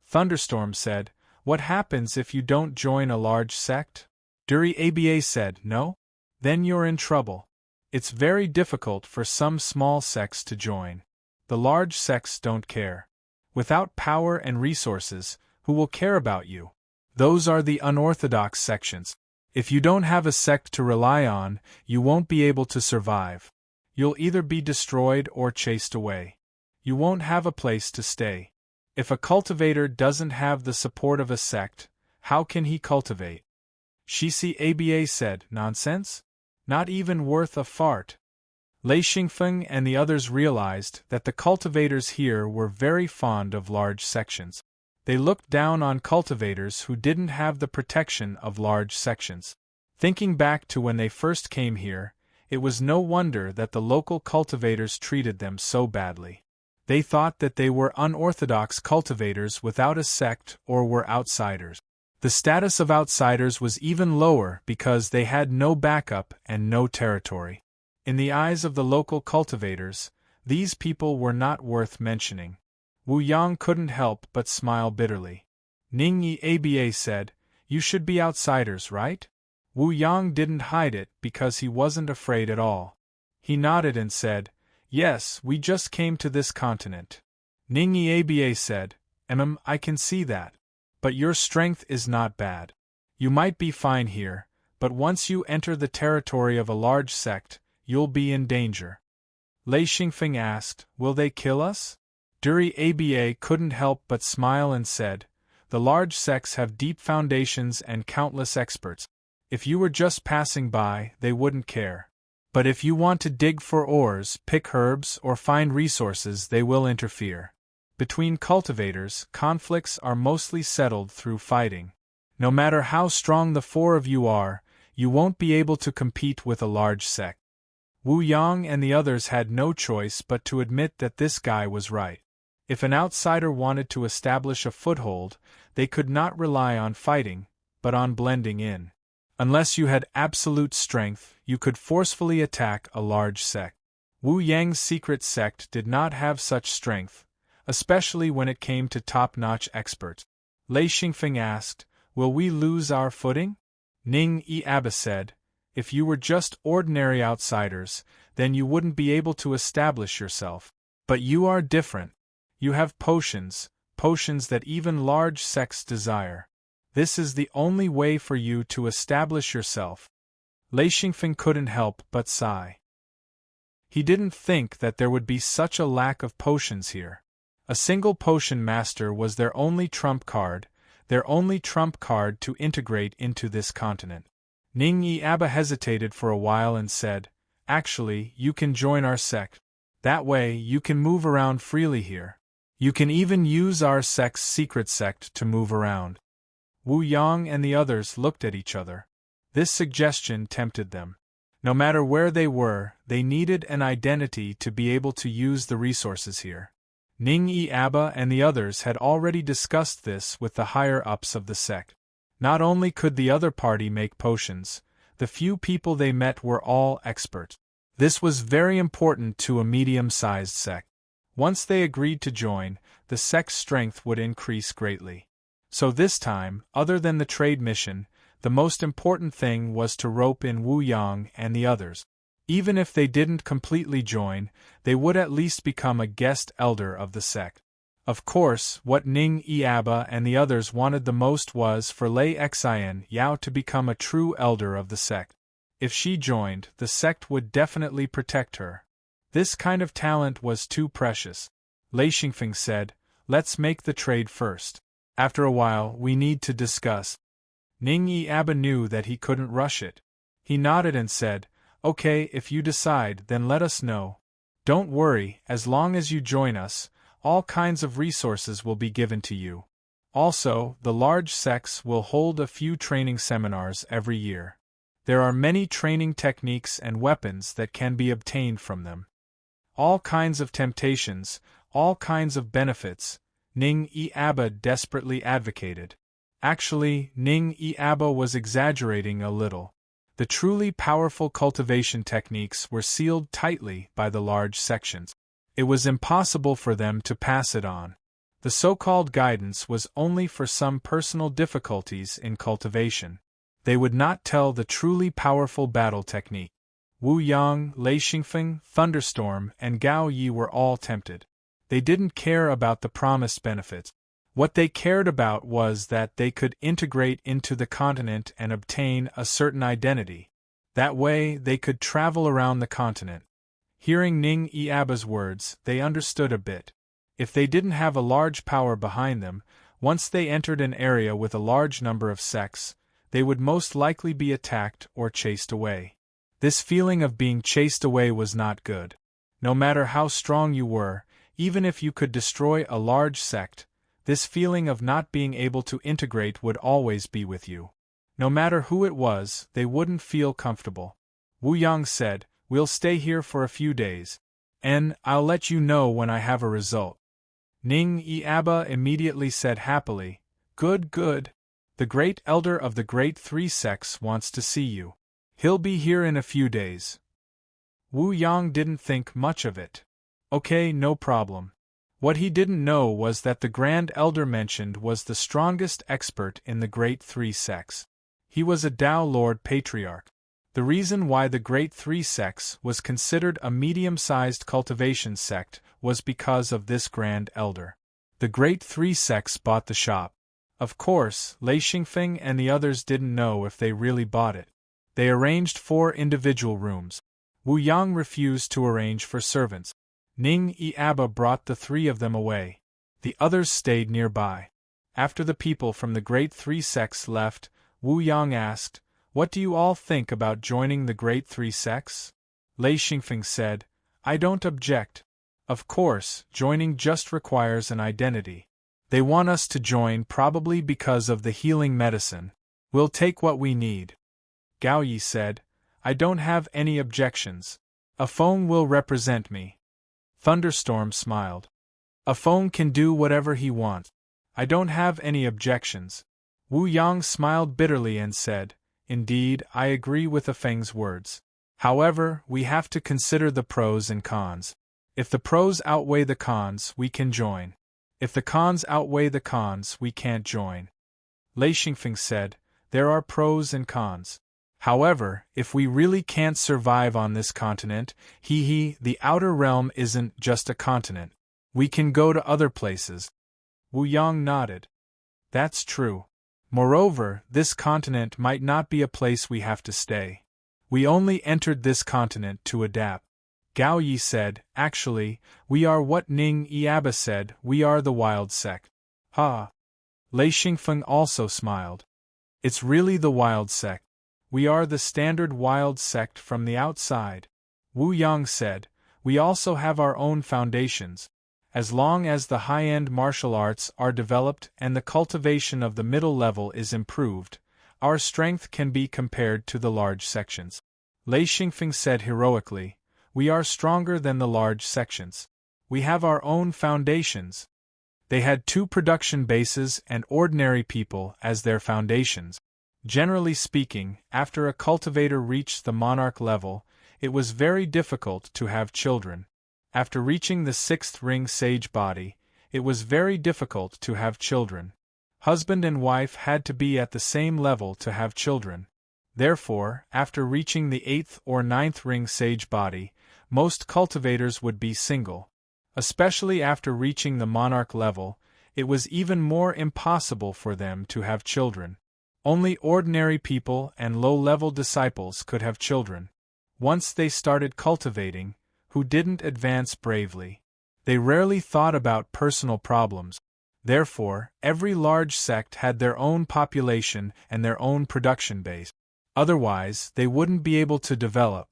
Thunderstorm said, "What happens if you don't join a large sect?" Duri Aba said, "No? Then you're in trouble. It's very difficult for some small sects to join. The large sects don't care. Without power and resources, who will care about you? Those are the unorthodox sections. If you don't have a sect to rely on, you won't be able to survive. You'll either be destroyed or chased away. You won't have a place to stay. If a cultivator doesn't have the support of a sect, how can he cultivate?" Shisi Aba said, "Nonsense? Not even worth a fart." Lei Xingfeng and the others realized that the cultivators here were very fond of large sections. They looked down on cultivators who didn't have the protection of large sections. Thinking back to when they first came here, it was no wonder that the local cultivators treated them so badly. They thought that they were unorthodox cultivators without a sect or were outsiders. The status of outsiders was even lower because they had no backup and no territory. In the eyes of the local cultivators, these people were not worth mentioning. Wu Yang couldn't help but smile bitterly. Ning Aba said, "You should be outsiders, right?" Wu Yang didn't hide it because he wasn't afraid at all. He nodded and said, "Yes, we just came to this continent." Ning Aba said, I can see that. But your strength is not bad. You might be fine here, but once you enter the territory of a large sect, you'll be in danger." Lei Xingfeng asked, "Will they kill us?" Duri Aba couldn't help but smile and said, "The large sects have deep foundations and countless experts. If you were just passing by, they wouldn't care. But if you want to dig for ores, pick herbs, or find resources, they will interfere. Between cultivators, conflicts are mostly settled through fighting. No matter how strong the 4 of you are, you won't be able to compete with a large sect. Wu Yang and the others had no choice but to admit that this guy was right. If an outsider wanted to establish a foothold, they could not rely on fighting, but on blending in. Unless you had absolute strength, you could forcefully attack a large sect. Wu Yang's secret sect did not have such strength, especially when it came to top-notch experts. Lei Xingfeng asked, "Will we lose our footing?" Ning Yi Aba said, "If you were just ordinary outsiders, then you wouldn't be able to establish yourself. But you are different. You have potions that even large sects desire. This is the only way for you to establish yourself." Lei Xingfeng couldn't help but sigh. He didn't think that there would be such a lack of potions here. A single potion master was their only trump card to integrate into this continent. Ning Yi Aba hesitated for a while and said, "Actually, you can join our sect. That way, you can move around freely here. You can even use our sect's secret sect to move around." Wu Yang and the others looked at each other. This suggestion tempted them. No matter where they were, they needed an identity to be able to use the resources here. Ning Yi Aba and the others had already discussed this with the higher-ups of the sect. Not only could the other party make potions, the few people they met were all experts. This was very important to a medium-sized sect. Once they agreed to join, the sect's strength would increase greatly. So this time, other than the trade mission, the most important thing was to rope in Wu Yang and the others. Even if they didn't completely join, they would at least become a guest elder of the sect. Of course, what Ning Yi Aba and the others wanted the most was for Lei Xin Yao to become a true elder of the sect. If she joined, the sect would definitely protect her. This kind of talent was too precious. Lei Xingfeng said, "Let's make the trade first. After a while, we need to discuss." Ning Yi Aba knew that he couldn't rush it. He nodded and said, "Okay, if you decide, then let us know. Don't worry, as long as you join us, all kinds of resources will be given to you. Also, the large sects will hold a few training seminars every year. There are many training techniques and weapons that can be obtained from them. All kinds of temptations, all kinds of benefits," Ning Yi Aba desperately advocated. Actually, Ning Yi Aba was exaggerating a little. The truly powerful cultivation techniques were sealed tightly by the large sections. It was impossible for them to pass it on. The so-called guidance was only for some personal difficulties in cultivation. They would not tell the truly powerful battle technique. Wu Yang, Lei Xingfeng, Thunderstorm, and Gao Yi were all tempted. They didn't care about the promised benefits. What they cared about was that they could integrate into the continent and obtain a certain identity. That way, they could travel around the continent. Hearing Ning Yi Aba's words, they understood a bit. If they didn't have a large power behind them, once they entered an area with a large number of sects, they would most likely be attacked or chased away. This feeling of being chased away was not good. No matter how strong you were, even if you could destroy a large sect, this feeling of not being able to integrate would always be with you. No matter who it was, they wouldn't feel comfortable. Wu Yang said, "We'll stay here for a few days. And I'll let you know when I have a result." Ning Yi Aba immediately said happily, "Good, good. The great elder of the great three sects wants to see you. He'll be here in a few days." Wu Yang didn't think much of it. Okay, no problem. What he didn't know was that the Grand Elder mentioned was the strongest expert in the Great Three Sects. He was a Tao Lord Patriarch. The reason why the Great Three Sects was considered a medium-sized cultivation sect was because of this Grand Elder. The Great Three Sects bought the shop. Of course, Lei Xingfeng and the others didn't know if they really bought it. They arranged 4 individual rooms. Wu Yang refused to arrange for servants. Ning Yi Aba brought the 3 of them away. The others stayed nearby. After the people from the Great Three Sects left, Wu Yang asked, "What do you all think about joining the Great Three Sects?" Lei Xingfeng said, "I don't object. Of course, joining just requires an identity. They want us to join probably because of the healing medicine. We'll take what we need." Gao Yi said, I don't have any objections. A phone will represent me. Thunderstorm smiled. A phone can do whatever he wants. I don't have any objections. Wu Yang smiled bitterly and said, Indeed, I agree with Afeng's words. However, we have to consider the pros and cons. If the pros outweigh the cons, we can join. If the cons outweigh the cons, we can't join. Lei Xingfeng said, There are pros and cons. However, if we really can't survive on this continent, the outer realm isn't just a continent. We can go to other places. Wu Yang nodded. That's true. Moreover, this continent might not be a place we have to stay. We only entered this continent to adapt. Gao Yi said, Actually, we are what Ning Yiaba said, we are the wild sect. Ha! Lei Xingfeng also smiled. It's really the wild sect. We are the standard wild sect from the outside. Wu Yang said, We also have our own foundations. As long as the high-end martial arts are developed and the cultivation of the middle level is improved, our strength can be compared to the large sections. Lei Xingfeng said heroically, We are stronger than the large sections. We have our own foundations. They had 2 production bases and ordinary people as their foundations. Generally speaking, after a cultivator reached the monarch level, it was very difficult to have children. After reaching the 6th ring sage body, it was very difficult to have children. Husband and wife had to be at the same level to have children. Therefore, after reaching the 8th or 9th ring sage body, most cultivators would be single. Especially after reaching the monarch level, it was even more impossible for them to have children. Only ordinary people and low-level disciples could have children. Once they started cultivating, who didn't advance bravely. They rarely thought about personal problems. Therefore, every large sect had their own population and their own production base. Otherwise, they wouldn't be able to develop.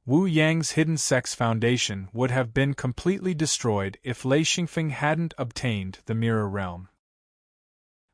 Wu Yang's hidden sect's foundation would have been completely destroyed if Lei Xingfeng hadn't obtained the mirror realm.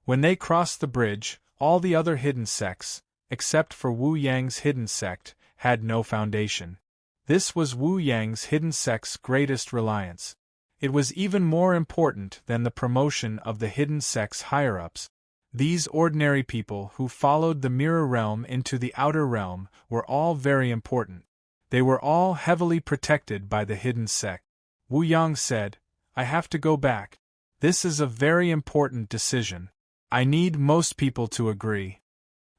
When they crossed the bridge, all the other hidden sects, except for Wu Yang's hidden sect, had no foundation. This was Wu Yang's hidden sect's greatest reliance. It was even more important than the promotion of the hidden sect's higher-ups. These ordinary people who followed the mirror realm into the outer realm were all very important. They were all heavily protected by the hidden sect. Wu Yang said, I have to go back. This is a very important decision. I need most people to agree.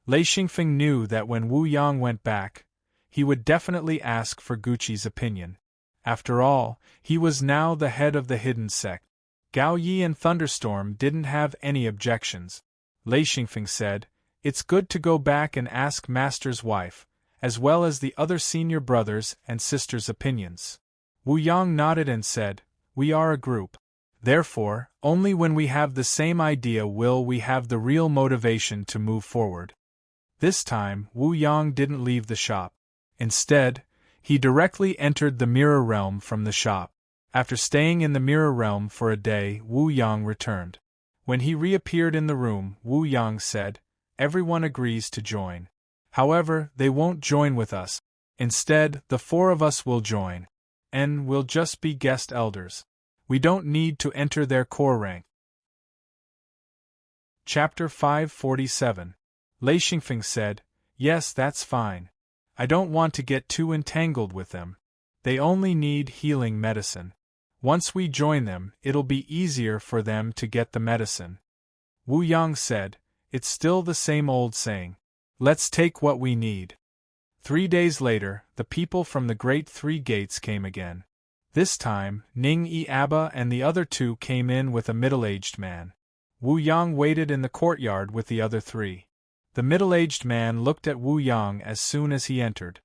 Lei Xingfeng knew that when Wu Yang went back, he would definitely ask for Guqi's opinion. After all, he was now the head of the hidden sect. Gao Yi and Thunderstorm didn't have any objections. Lei Xingfeng said, It's good to go back and ask Master's wife, as well as the other senior brothers and sisters' opinions. Wu Yang nodded and said, We are a group. Therefore, only when we have the same idea will we have the real motivation to move forward. This time, Wu Yang didn't leave the shop. Instead, he directly entered the mirror realm from the shop. After staying in the mirror realm for a day, Wu Yang returned. When he reappeared in the room, Wu Yang said, Everyone agrees to join. However, they won't join with us. Instead, the 4 of us will join. And we'll just be guest elders. We don't need to enter their core rank. Chapter 547. Lei Xingfeng said, Yes, that's fine. I don't want to get too entangled with them. They only need healing medicine. Once we join them, it'll be easier for them to get the medicine. Wu Yang said, It's still the same old saying. Let's take what we need. 3 days later, the people from the Great 3 Gates came again. This time, Ning Yiaba and the other 2 came in with a middle-aged man. Wu Yang waited in the courtyard with the other 3. The middle-aged man looked at Wu Yang as soon as he entered.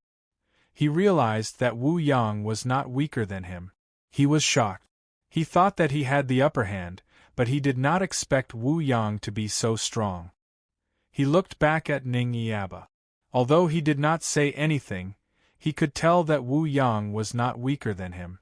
He realized that Wu Yang was not weaker than him. He was shocked. He thought that he had the upper hand, but he did not expect Wu Yang to be so strong. He looked back at Ning Yiaba. Although he did not say anything, he could tell that Wu Yang was not weaker than him.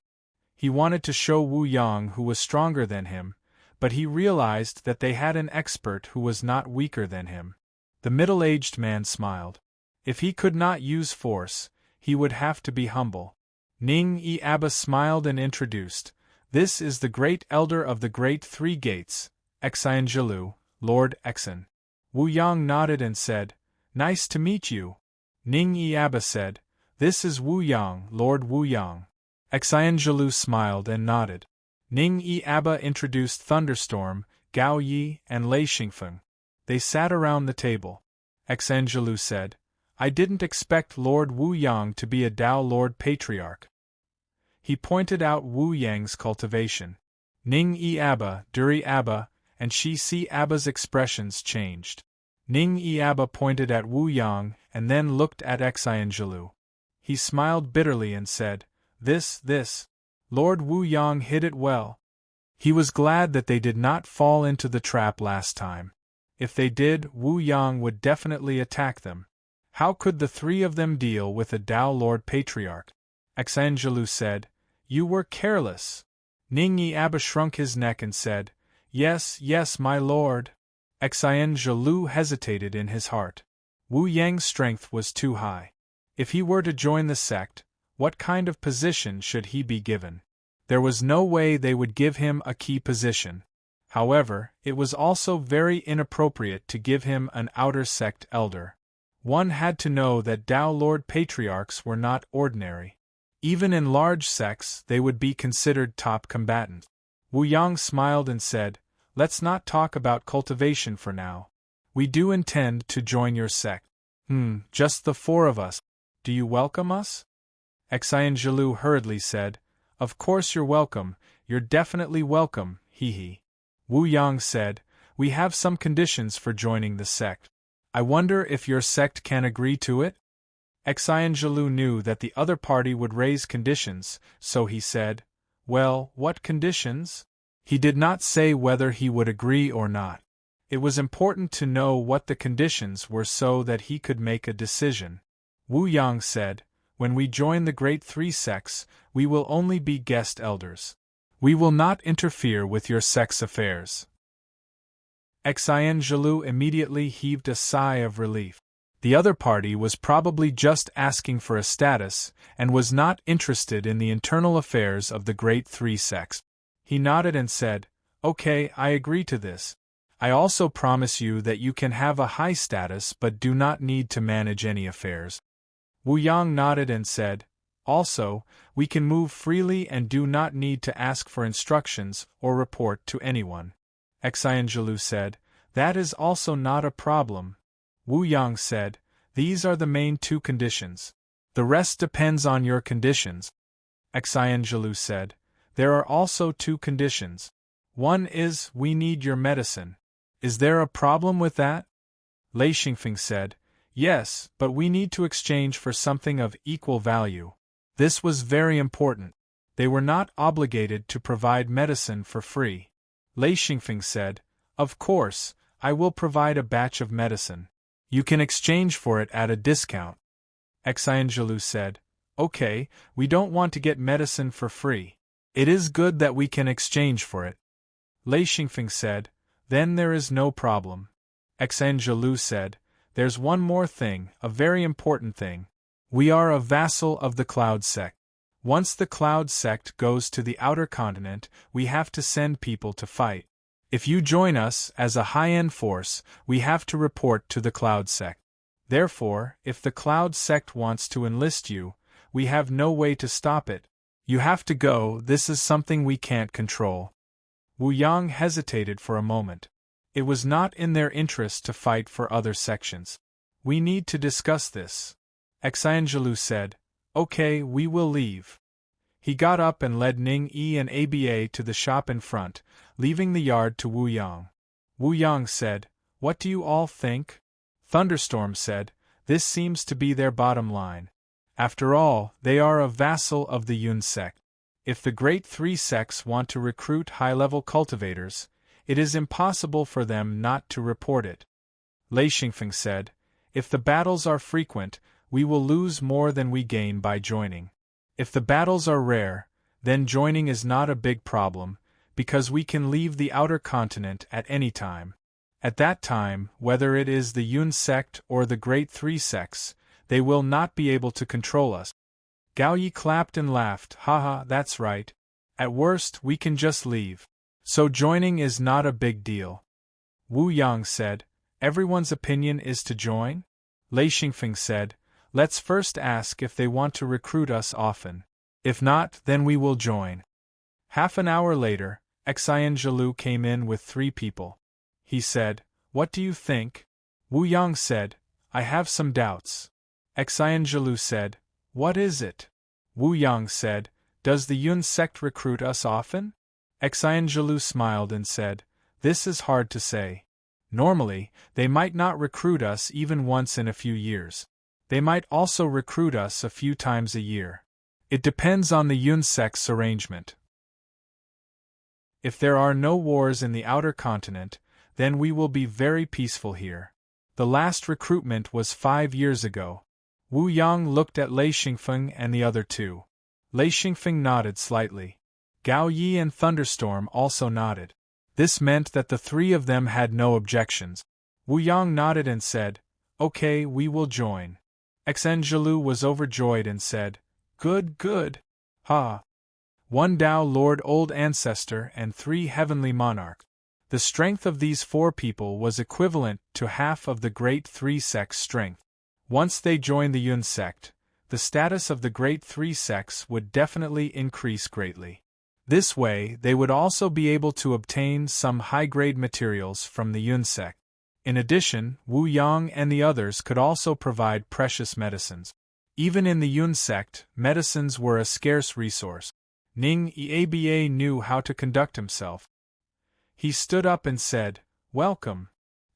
He wanted to show Wu Yang who was stronger than him, but he realized that they had an expert who was not weaker than him. The middle-aged man smiled. If he could not use force, he would have to be humble. Ning-e Abba smiled and introduced, "This is the great elder of the great three gates, Exhilarating, Lord Exon." Wu Yang nodded and said, "Nice to meet you." Ning-e Abba said, "This is Wu Yang, Lord Wu Yang." Exhilarating smiled and nodded. Ning-e Abba introduced Thunderstorm, Gao Yi, and Lei Xingfeng. They sat around the table. Exhilarating said, "I didn't expect Lord Wu Yang to be a Tao Lord Patriarch." He pointed out Wu Yang's cultivation. Ning-e Abba, Duri Abba, and Shi-si Abba's expressions changed. Ning-e Abba pointed at Wu Yang and then looked at Exhilarating. He smiled bitterly and said, This. Lord Wu Yang hid it well." He was glad that they did not fall into the trap last time. If they did, Wu Yang would definitely attack them. How could the three of them deal with a Tao Lord Patriarch? Exhilarating said, "You were careless." Ning-e Abba shrunk his neck and said, Yes, my lord." Exhilarating hesitated in his heart. Wu Yang's strength was too high. If he were to join the sect, what kind of position should he be given? There was no way they would give him a key position. However, it was also very inappropriate to give him an outer sect elder. One had to know that Tao Lord Patriarchs were not ordinary. Even in large sects, they would be considered top combatants. Wu Yang smiled and said, "Let's not talk about cultivation for now. We do intend to join your sect." Just the four of us. Do you welcome us?" Exhilarating hurriedly said, "Of course you're welcome, you're definitely welcome, he. Wu Yang said, "We have some conditions for joining the sect. I wonder if your sect can agree to it?" Exhilarating knew that the other party would raise conditions, so he said, "Well, what conditions?" He did not say whether he would agree or not. It was important to know what the conditions were so that he could make a decision. Wu Yang said, "When we join the Great Three Sects, we will only be guest elders. We will not interfere with your sect's affairs." Exhilarating immediately heaved a sigh of relief. The other party was probably just asking for a status and was not interested in the internal affairs of the Great Three Sects. He nodded and said, "Okay, I agree to this. I also promise you that you can have a high status but do not need to manage any affairs." Wu Yang nodded and said, "Also, we can move freely and do not need to ask for instructions or report to anyone." Exhilarating said, "That is also not a problem." Wu Yang said, "These are the main two conditions. The rest depends on your conditions." Exhilarating said, "There are also two conditions. One is, we need your medicine. Is there a problem with that?" Lei Xingfeng said, "Yes, but we need to exchange for something of equal value." This was very important. They were not obligated to provide medicine for free. Lei Xingfeng said, "Of course, I will provide a batch of medicine. You can exchange for it at a discount." Exhilarating said, "Okay, we don't want to get medicine for free. It is good that we can exchange for it." Lei Xingfeng said, "Then there is no problem." Exhilarating said, "There's one more thing, a very important thing. We are a vassal of the Cloud Sect. Once the Cloud Sect goes to the outer continent, we have to send people to fight. If you join us as a high-end force, we have to report to the Cloud Sect. Therefore, if the Cloud Sect wants to enlist you, we have no way to stop it. You have to go, this is something we can't control." Wu Yang hesitated for a moment. It was not in their interest to fight for other sections. "We need to discuss this." Exhilarating said, "Okay, we will leave." He got up and led Ning-e and Aba to the shop in front, leaving the yard to Wu Yang. Wu Yang said, "What do you all think?" Thunderstorm said, "This seems to be their bottom line. After all, they are a vassal of the Yun sect. If the Great Three Sects want to recruit high-level cultivators, it is impossible for them not to report it." Lei Xingfeng said, "If the battles are frequent, we will lose more than we gain by joining. If the battles are rare, then joining is not a big problem, because we can leave the outer continent at any time. At that time, whether it is the Yun sect or the Great Three Sects, They will not be able to control us. Gao Yi clapped and laughed. Haha, that's right. At worst, we can just leave. So joining is not a big deal. Wu Yang said, everyone's opinion is to join? Lei Xingfeng said, let's first ask if they want to recruit us often. If not, then we will join. Half an hour later, Xian Zhilu came in with 3 people. He said, what do you think? Wu Yang said, I have some doubts. Xian Zhilu said, what is it? Wu Yang said, does the Yun sect recruit us often? Xian Zhilu smiled and said, this is hard to say. Normally, they might not recruit us even once in a few years. They might also recruit us a few times a year. It depends on the Yun sect's arrangement. If there are no wars in the outer continent, then we will be very peaceful here. The last recruitment was 5 years ago. Wu Yang looked at Lei Xingfeng and the other 2. Lei Xingfeng nodded slightly. Gao Yi and Thunderstorm also nodded. This meant that the 3 of them had no objections. Wu Yang nodded and said, okay, we will join. Xian Zhilu was overjoyed and said, good, good. Ha! 1 Tao Lord Old Ancestor and 3 Heavenly Monarchs. The strength of these 4 people was equivalent to half of the Great 3 sect's strength. Once they joined the Yun sect, the status of the Great 3 sects would definitely increase greatly. This way, they would also be able to obtain some high-grade materials from the Yun sect. In addition, Wu Yang and the others could also provide precious medicines. Even in the Yun sect, medicines were a scarce resource. Ning Eba knew how to conduct himself. He stood up and said, welcome.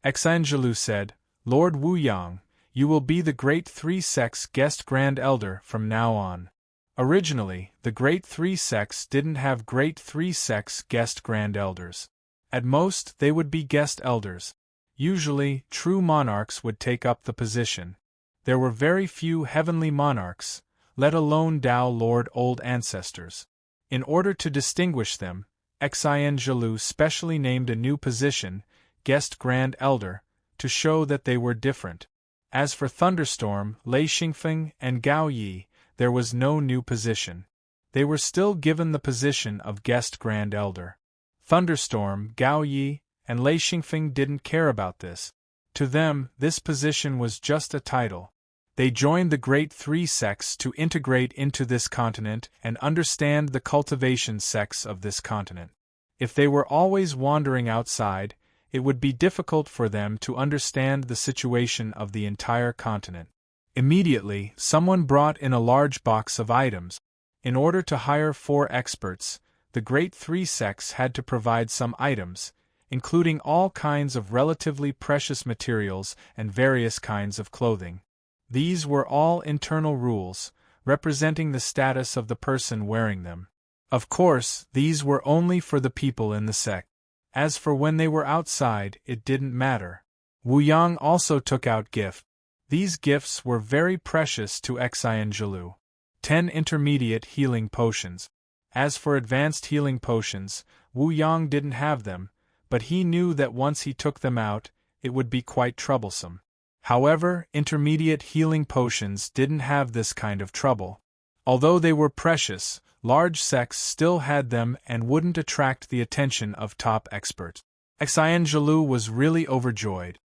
Xian Zhilu said, Lord Wu Yang, you will be the Great 3 sect's guest Grand Elder from now on. Originally, the Great 3 sects didn't have Great 3 sects guest Grand Elders. At most, they would be guest elders. Usually, true monarchs would take up the position. There were very few heavenly monarchs, let alone Tao Lord Old Ancestors. In order to distinguish them, Xian Zhilu specially named a new position, Guest Grand Elder, to show that they were different. As for Thunderstorm, Lei Xingfeng, and Gao Yi, there was no new position. They were still given the position of Guest Grand Elder. Thunderstorm, Gao Yi, and Lei Xingfeng didn't care about this. To them, this position was just a title. They joined the Great 3 sects to integrate into this continent and understand the cultivation sects of this continent. If they were always wandering outside, it would be difficult for them to understand the situation of the entire continent. Immediately, someone brought in a large box of items. In order to hire 4 experts, the Great 3 sects had to provide some items, including all kinds of relatively precious materials and various kinds of clothing. These were all internal rules, representing the status of the person wearing them. Of course, these were only for the people in the sect. As for when they were outside, it didn't matter. Wu Yang also took out gifts. These gifts were very precious to Xian Zhilu. 10 intermediate healing potions. As for advanced healing potions, Wu Yang didn't have them, but he knew that once he took them out, it would be quite troublesome. However, intermediate healing potions didn't have this kind of trouble. Although they were precious, large sects still had them and wouldn't attract the attention of top experts. Xian Zhilu was really overjoyed.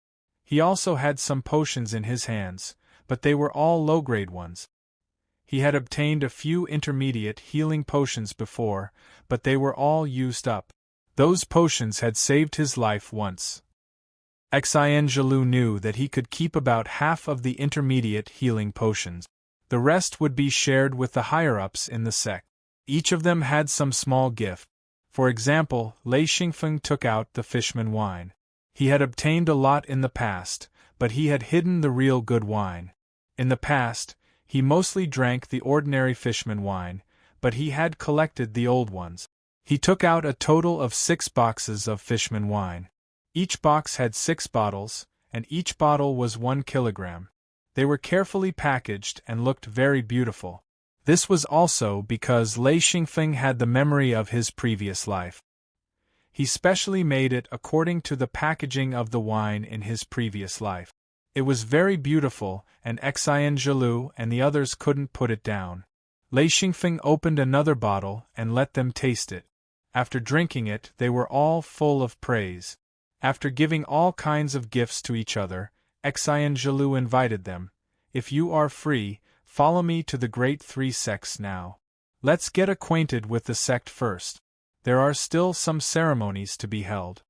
He also had some potions in his hands, but they were all low-grade ones. He had obtained a few intermediate healing potions before, but they were all used up. Those potions had saved his life once. Xian Zhilu knew that he could keep about half of the intermediate healing potions. The rest would be shared with the higher-ups in the sect. Each of them had some small gift. For example, Lei Xingfeng took out the fishman wine. He had obtained a lot in the past, but he had hidden the real good wine. In the past, he mostly drank the ordinary fishman wine, but he had collected the old ones. He took out a total of 6 boxes of fishman wine. Each box had 6 bottles, and each bottle was 1 kilogram. They were carefully packaged and looked very beautiful. This was also because Lei Xingfeng had the memory of his previous life. He specially made it according to the packaging of the wine in his previous life. It was very beautiful, and Xian Zhilu and the others couldn't put it down. Lei Xingfeng opened another bottle and let them taste it. After drinking it, they were all full of praise. After giving all kinds of gifts to each other, Xian Zhilu invited them, "If you are free, follow me to the great three sects now. Let's get acquainted with the sect first. There are still some ceremonies to be held."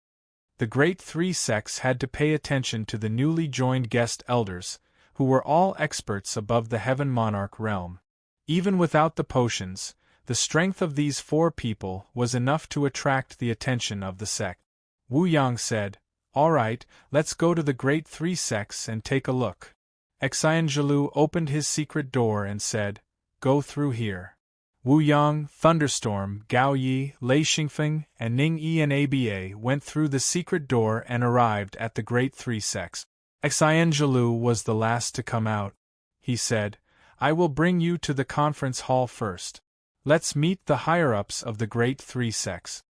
The great three sects had to pay attention to the newly joined guest elders, who were all experts above the Heaven Monarch realm. Even without the potions, the strength of these 4 people was enough to attract the attention of the sect. Wu Yang said, "All right, let's go to the great three sects and take a look." Xian Zhilu opened his secret door and said, "Go through here." Wu Yang, Thunderstorm, Gao Yi, Lei Xingfeng, and Ning Yi and Aba went through the secret door and arrived at the great three sects. Xian Zhilu was the last to come out. He said, "I will bring you to the conference hall first. Let's meet the higher-ups of the great three sects."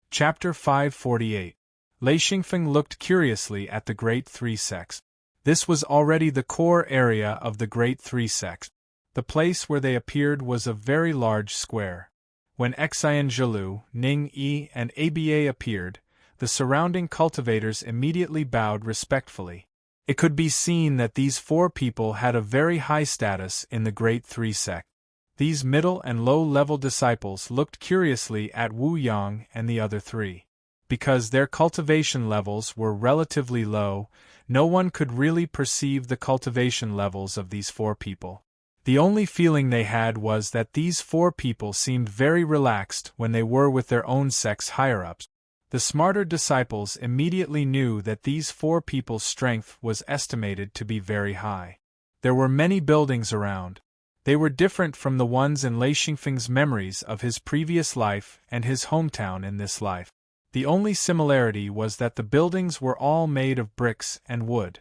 Chapter 548. Lei Xingfeng looked curiously at the great three sects. This was already the core area of the great three sects. The place where they appeared was a very large square. When Xian Zhilu, Ning Yi, and Aba appeared, the surrounding cultivators immediately bowed respectfully. It could be seen that these 4 people had a very high status in the great three sect. These middle and low-level disciples looked curiously at Wu Yang and the other 3. Because their cultivation levels were relatively low, no one could really perceive the cultivation levels of these 4 people. The only feeling they had was that these 4 people seemed very relaxed when they were with their own sect's higher-ups. The smarter disciples immediately knew that these 4 people's strength was estimated to be very high. There were many buildings around. They were different from the ones in Lei Xingfeng's memories of his previous life and his hometown in this life. The only similarity was that the buildings were all made of bricks and wood.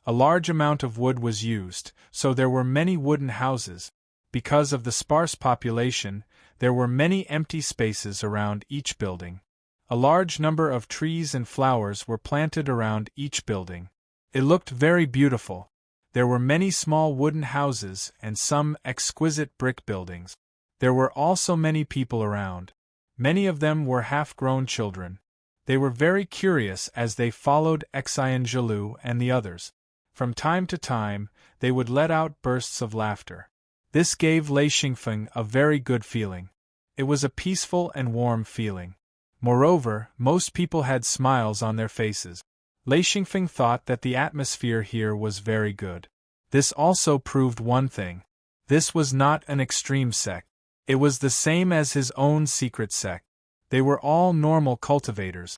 A large amount of wood was used, so there were many wooden houses. Because of the sparse population, there were many empty spaces around each building. A large number of trees and flowers were planted around each building. It looked very beautiful. There were many small wooden houses and some exquisite brick buildings. There were also many people around. Many of them were half-grown children. They were very curious as they followed Xian Zhilu and the others. From time to time, they would let out bursts of laughter. This gave Lei Xingfeng a very good feeling. It was a peaceful and warm feeling. Moreover, most people had smiles on their faces. Lei Xingfeng thought that the atmosphere here was very good. This also proved one thing. This was not an extreme sect. It was the same as his own secret sect. They were all normal cultivators.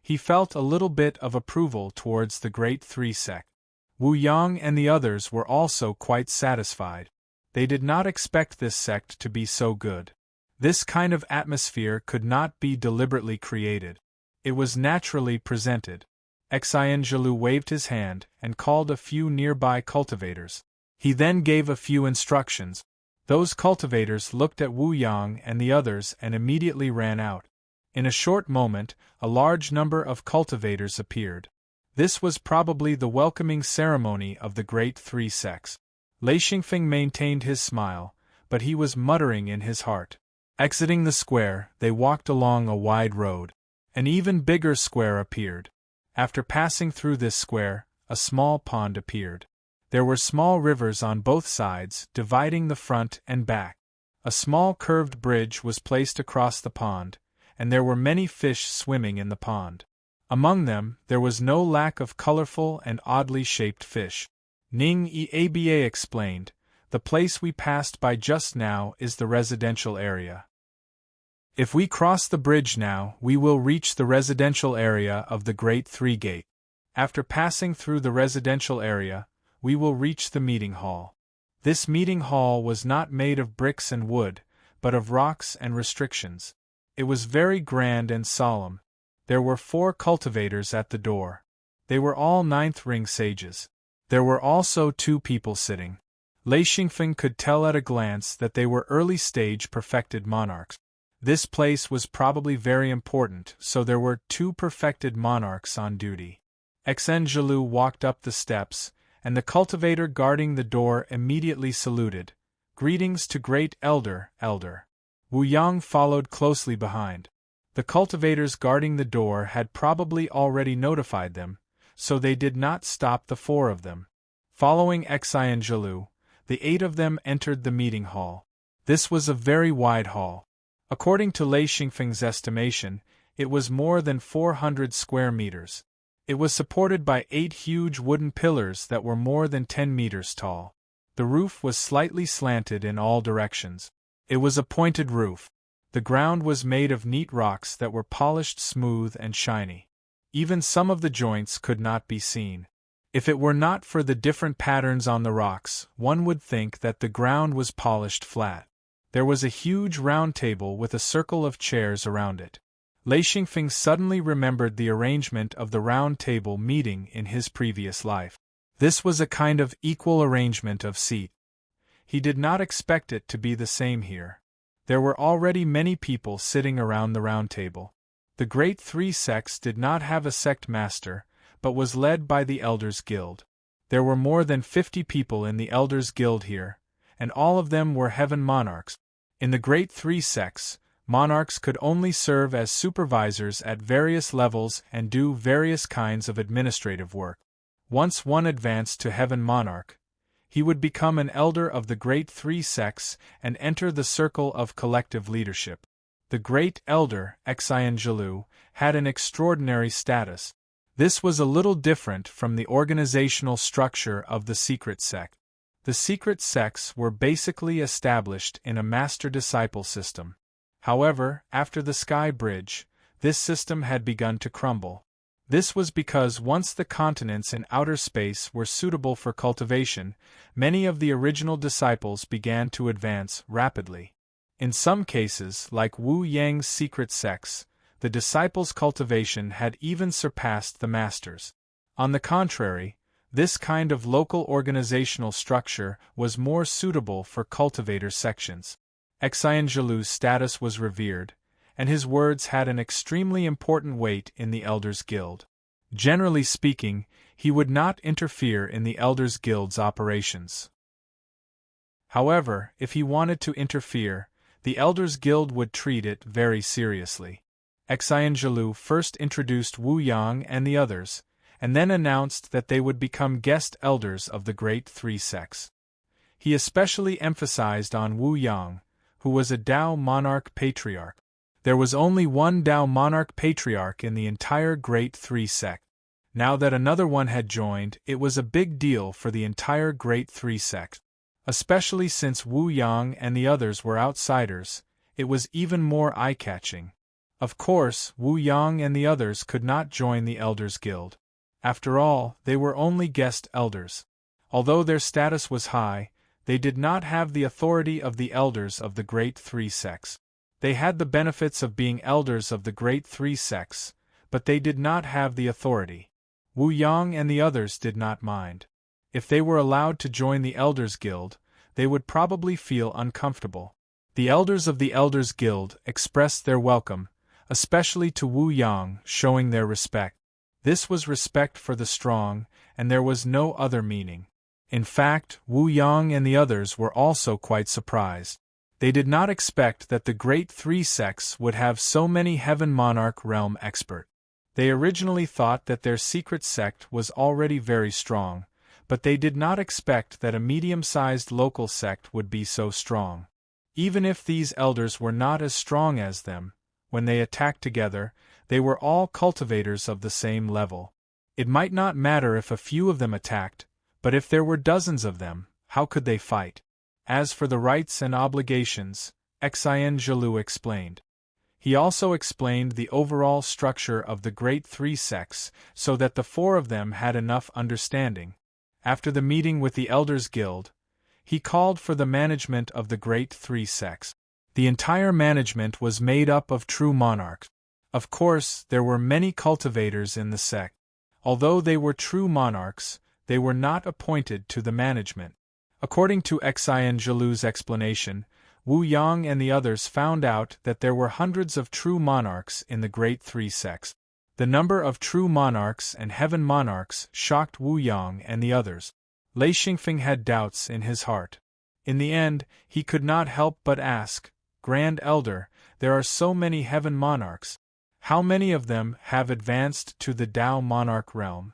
He felt a little bit of approval towards the great three sect. Wu Yang and the others were also quite satisfied. They did not expect this sect to be so good. This kind of atmosphere could not be deliberately created. It was naturally presented. Xian Zhilu waved his hand and called a few nearby cultivators. He then gave a few instructions. Those cultivators looked at Wu Yang and the others and immediately ran out. In a short moment, a large number of cultivators appeared. This was probably the welcoming ceremony of the great three sects. Lei Xingfeng maintained his smile, but he was muttering in his heart. Exiting the square, they walked along a wide road. An even bigger square appeared. After passing through this square, a small pond appeared. There were small rivers on both sides, dividing the front and back. A small curved bridge was placed across the pond, and there were many fish swimming in the pond. Among them, there was no lack of colorful and oddly shaped fish. Ning Aba explained, "The place we passed by just now is the residential area. If we cross the bridge now, we will reach the residential area of the Great Three Gate. After passing through the residential area, we will reach the meeting hall." This meeting hall was not made of bricks and wood, but of rocks and restrictions. It was very grand and solemn. There were 4 cultivators at the door. They were all 9th ring sages. There were also 2 people sitting. Lei Xingfeng could tell at a glance that they were early-stage perfected monarchs. This place was probably very important, so there were 2 perfected monarchs on duty. Exhilarating walked up the steps, and the cultivator guarding the door immediately saluted. "Greetings to great elder, elder." Wu Yang followed closely behind. The cultivators guarding the door had probably already notified them, so they did not stop the four of them. Following Exhilarating, the 8 of them entered the meeting hall. This was a very wide hall. According to Lei Xingfeng's estimation, it was more than 400 square meters. It was supported by 8 huge wooden pillars that were more than 10 meters tall. The roof was slightly slanted in all directions. It was a pointed roof. The ground was made of neat rocks that were polished smooth and shiny. Even some of the joints could not be seen. If it were not for the different patterns on the rocks, one would think that the ground was polished flat. There was a huge round table with a circle of chairs around it. Lei Xingfeng suddenly remembered the arrangement of the round table meeting in his previous life. This was a kind of equal arrangement of seats. He did not expect it to be the same here. There were already many people sitting around the round table. The great 3 sects did not have a sect master, but was led by the Elders Guild. There were more than 50 people in the Elders Guild here, and all of them were heaven monarchs. In the great 3 sects, monarchs could only serve as supervisors at various levels and do various kinds of administrative work. Once one advanced to heaven monarch, he would become an elder of the great 3 sects and enter the circle of collective leadership. The great elder, Exhilarating, had an extraordinary status. This was a little different from the organizational structure of the secret sect. The secret sects were basically established in a master-disciple system. However, after the Sky Bridge, this system had begun to crumble. This was because once the continents in outer space were suitable for cultivation, many of the original disciples began to advance rapidly. In some cases, like Wu Yang's secret sects, the disciples' cultivation had even surpassed the masters. On the contrary, this kind of local organizational structure was more suitable for cultivator sections. Exhilarating's status was revered, and his words had an extremely important weight in the Elders Guild. Generally speaking, he would not interfere in the Elders Guild's operations. However, if he wanted to interfere, the Elders Guild would treat it very seriously. Exhilarating first introduced Wu Yang and the others, and then announced that they would become guest elders of the great 3 sects. He especially emphasized on Wu Yang, who was a Dao monarch patriarch. There was only one Dao monarch patriarch in the entire great 3 sect. Now that another one had joined, it was a big deal for the entire great 3 sect. Especially since Wu Yang and the others were outsiders, it was even more eye-catching. Of course, Wu Yang and the others could not join the Elders Guild. After all, they were only guest elders. Although their status was high, they did not have the authority of the elders of the great 3 sects. They had the benefits of being elders of the great 3 sects, but they did not have the authority. Wu Yang and the others did not mind. If they were allowed to join the Elders Guild, they would probably feel uncomfortable. The elders of the Elders Guild expressed their welcome, especially to Wu Yang, showing their respect. This was respect for the strong, and there was no other meaning. In fact, Wu Yang and the others were also quite surprised. They did not expect that the great 3 sects would have so many heaven monarch realm experts. They originally thought that their secret sect was already very strong, but they did not expect that a medium-sized local sect would be so strong. Even if these elders were not as strong as them, when they attacked together, they were all cultivators of the same level. It might not matter if a few of them attacked, but if there were dozens of them, how could they fight? As for the rights and obligations, Exhilarating explained. He also explained the overall structure of the great 3 sects so that the 4 of them had enough understanding. After the meeting with the Elders Guild, he called for the management of the great 3 sects. The entire management was made up of true monarchs. Of course, there were many cultivators in the sect. Although they were true monarchs, they were not appointed to the management. According to Exhilarating's explanation, Wu Yang and the others found out that there were hundreds of true monarchs in the great 3 sects. The number of true monarchs and heaven monarchs shocked Wu Yang and the others. Lei Xingfeng had doubts in his heart. In the end, he could not help but ask, Grand Elder, there are so many heaven monarchs. How many of them have advanced to the Tao monarch realm?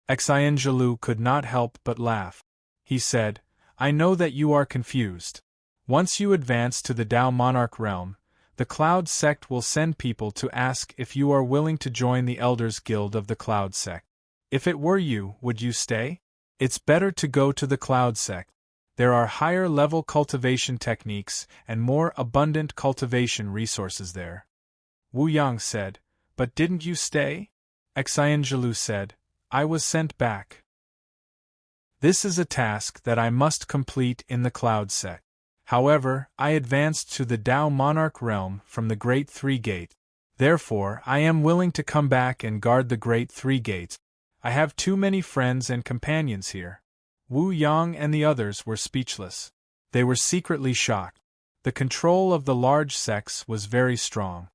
Exhilarating could not help but laugh. He said, I know that you are confused. Once you advance to the Tao monarch realm, the Cloud sect will send people to ask if you are willing to join the Elders Guild of the Cloud sect. If it were you, would you stay? It's better to go to the Cloud sect. There are higher-level cultivation techniques and more abundant cultivation resources there. Wu Yang said, But didn't you stay? Exhilarating said, I was sent back. This is a task that I must complete in the Cloud sect. However, I advanced to the Tao monarch realm from the Great Three Gate. Therefore, I am willing to come back and guard the Great Three Gates. I have too many friends and companions here. Wu Yang and the others were speechless. They were secretly shocked. The control of the large sects was very strong.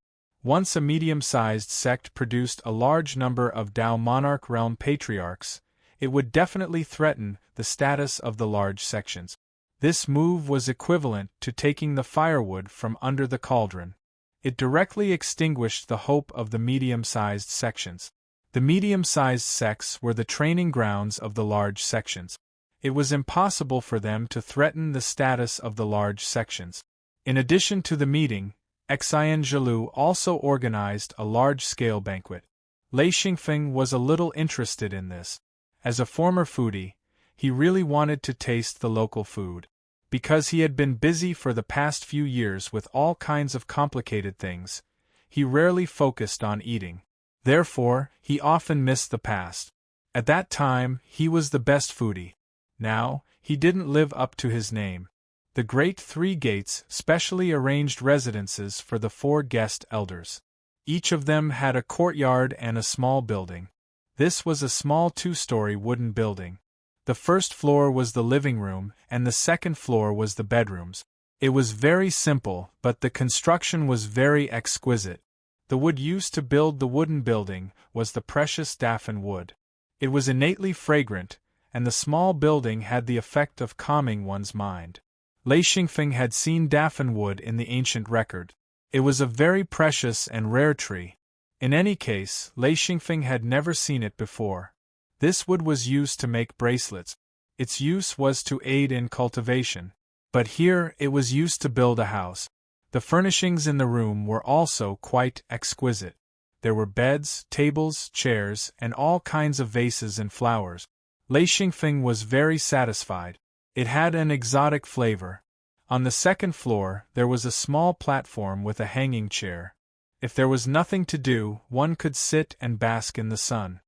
Once a medium-sized sect produced a large number of Tao monarch realm patriarchs, it would definitely threaten the status of the large sections. This move was equivalent to taking the firewood from under the cauldron. It directly extinguished the hope of the medium-sized sections. The medium-sized sects were the training grounds of the large sections. It was impossible for them to threaten the status of the large sections. In addition to the meeting, Exhilarating also organized a large-scale banquet. Lei Xingfeng was a little interested in this. As a former foodie, he really wanted to taste the local food. Because he had been busy for the past few years with all kinds of complicated things, he rarely focused on eating. Therefore, he often missed the past. At that time, he was the best foodie. Now, he didn't live up to his name. The Great Three Gates specially arranged residences for the 4 guest elders. Each of them had a courtyard and a small building. This was a small 2-story wooden building. The first floor was the living room, and the second floor was the bedrooms. It was very simple, but the construction was very exquisite. The wood used to build the wooden building was the precious daffin wood. It was innately fragrant, and the small building had the effect of calming one's mind. Lei Xingfeng had seen daffin wood in the ancient record. It was a very precious and rare tree. In any case, Lei Xingfeng had never seen it before. This wood was used to make bracelets. Its use was to aid in cultivation. But here it was used to build a house. The furnishings in the room were also quite exquisite. There were beds, tables, chairs, and all kinds of vases and flowers. Lei Xingfeng was very satisfied. It had an exotic flavor. On the second floor, there was a small platform with a hanging chair. If there was nothing to do, one could sit and bask in the sun.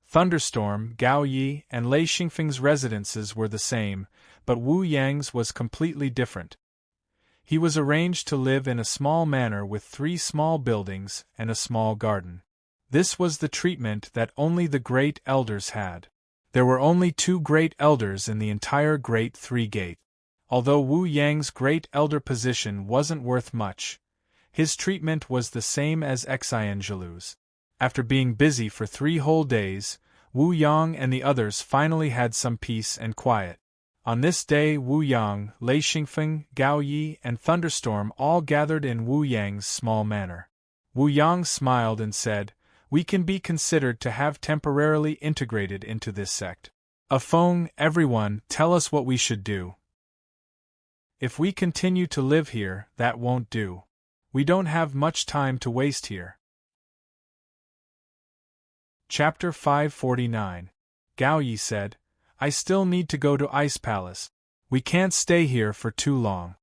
Thunderstorm, Gao Yi, and Lei Xingfeng's residences were the same, but Wu Yang's was completely different. He was arranged to live in a small manor with 3 small buildings and a small garden. This was the treatment that only the great elders had. There were only 2 great elders in the entire Great Three Gate. Although Wu Yang's great elder position wasn't worth much, his treatment was the same as Exhilarating's. After being busy for 3 whole days, Wu Yang and the others finally had some peace and quiet. On this day, Wu Yang, Lei Xingfeng, Gao Yi, and Thunderstorm all gathered in Wu Yang's small manor. Wu Yang smiled and said, "We can be considered to have temporarily integrated into this sect. Afeng, everyone, tell us what we should do. If we continue to live here, that won't do. We don't have much time to waste here." Chapter 549. Gao Yi said, "I still need to go to Ice Palace. We can't stay here for too long."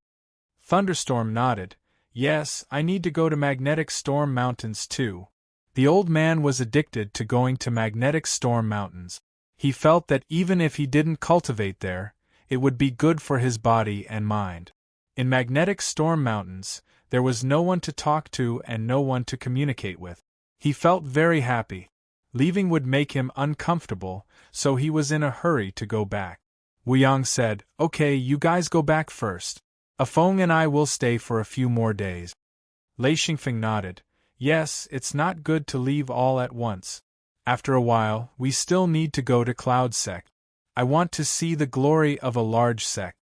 Thunderstorm nodded. "Yes, I need to go to Magnetic Storm Mountains too." The old man was addicted to going to Magnetic Storm Mountains. He felt that even if he didn't cultivate there, it would be good for his body and mind. In Magnetic Storm Mountains, there was no one to talk to and no one to communicate with. He felt very happy. Leaving would make him uncomfortable, so he was in a hurry to go back. Wu Yang said, "Okay, you guys go back first. Afeng and I will stay for a few more days." Lei Xingfeng nodded. Yes, it's not good to leave all at once. After a while, we still need to go to Cloud Sect. I want to see the glory of a large sect.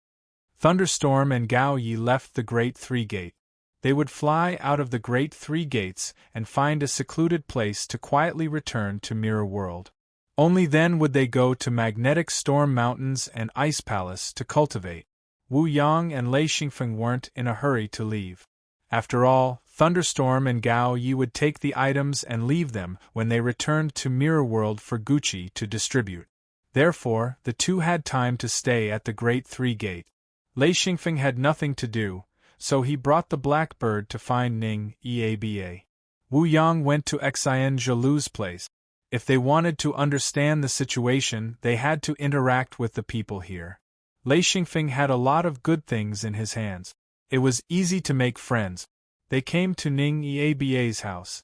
Thunderstorm and Gao Yi left the Great Three Gate. They would fly out of the Great Three Gates and find a secluded place to quietly return to Mirror World. Only then would they go to Magnetic Storm Mountains and Ice Palace to cultivate. Wu Yang and Lei Xingfeng weren't in a hurry to leave. After all, Thunderstorm and Gao Yi would take the items and leave them when they returned to Mirror World for Gucci to distribute. Therefore, the two had time to stay at the Great Three Gate. Lei Xingfeng had nothing to do, so he brought the Blackbird to find Ning Eba. Wu Yang went to Xian Zhelu's place. If they wanted to understand the situation, they had to interact with the people here. Lei Xingfeng had a lot of good things in his hands. It was easy to make friends. They came to Ning Eba's house.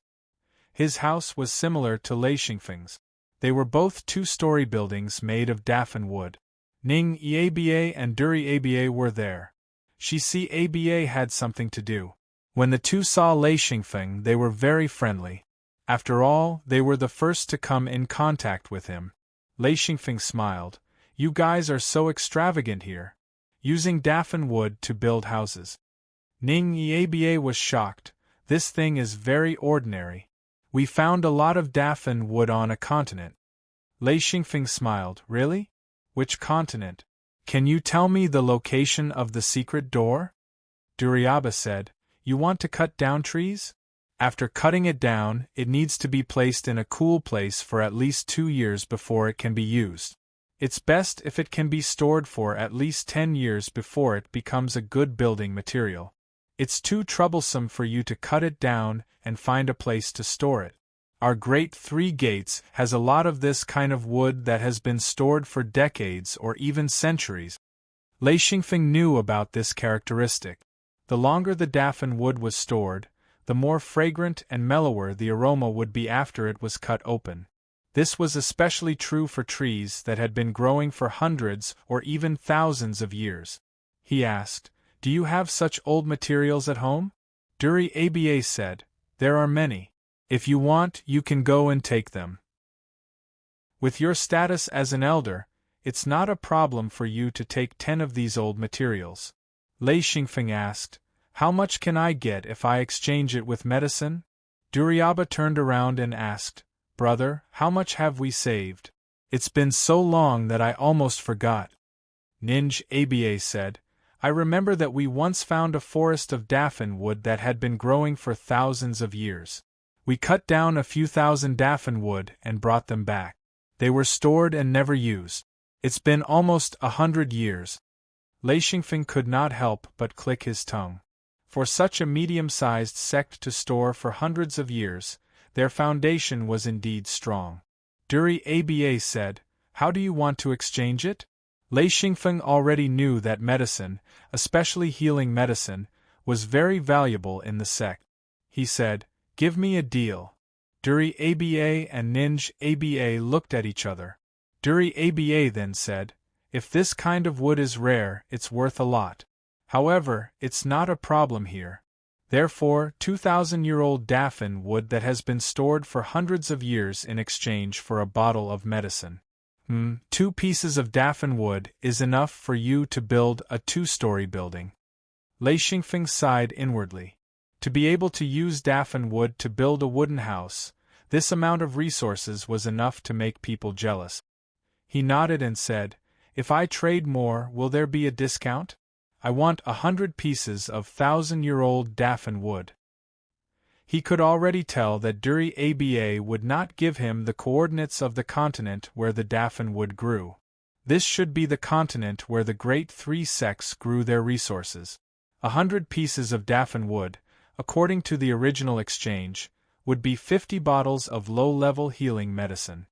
His house was similar to Lei Xingfeng's. They were both two-story buildings made of daffin wood. Ning Eba and Duri Aba were there. She see Aba had something to do. When the two saw Lei Xingfeng, they were very friendly. After all, they were the first to come in contact with him. Lei Xingfeng smiled. You guys are so extravagant here. Using daffin wood to build houses. Ning Eba was shocked. This thing is very ordinary. We found a lot of daffin wood on a continent. Lei Xingfeng smiled. Really? Which continent? Can you tell me the location of the secret door? Duriaba said, You want to cut down trees? After cutting it down, it needs to be placed in a cool place for at least 2 years before it can be used. It's best if it can be stored for at least 10 years before it becomes a good building material. It's too troublesome for you to cut it down and find a place to store it. Our Great Three Gates has a lot of this kind of wood that has been stored for decades or even centuries. Lei Xingfeng knew about this characteristic. The longer the daffin wood was stored, the more fragrant and mellower the aroma would be after it was cut open. This was especially true for trees that had been growing for hundreds or even thousands of years. He asked, Do you have such old materials at home? Duri Aba said, There are many. If you want, you can go and take them. With your status as an elder, it's not a problem for you to take 10 of these old materials. Lei Xingfeng asked, How much can I get if I exchange it with medicine? Duriaba turned around and asked, Brother, how much have we saved? It's been so long that I almost forgot. Ninj Aba said, I remember that we once found a forest of daffin wood that had been growing for thousands of years. We cut down a few thousand daffin wood and brought them back. They were stored and never used. It's been almost 100 years. Lei Xingfeng could not help but click his tongue. For such a medium-sized sect to store for hundreds of years, their foundation was indeed strong. Duri Aba said, How do you want to exchange it? Lei Xingfeng already knew that medicine, especially healing medicine, was very valuable in the sect. He said, Give me a deal. Duri Aba and Ninj Aba looked at each other. Duri Aba then said, If this kind of wood is rare, it's worth a lot. However, it's not a problem here. Therefore, 2,000-year-old daffin wood that has been stored for hundreds of years in exchange for a bottle of medicine. 2 pieces of daffin wood is enough for you to build a 2-story building. Lei Xingfeng sighed inwardly. To be able to use daffin wood to build a wooden house, this amount of resources was enough to make people jealous. He nodded and said, If I trade more, will there be a discount? I want 100 pieces of 1,000-year-old daffin wood. He could already tell that Duri Aba would not give him the coordinates of the continent where the daffin wood grew. This should be the continent where the Great Three Sects grew their resources. 100 pieces of daffin wood, according to the original exchange, would be 50 bottles of low-level healing medicine.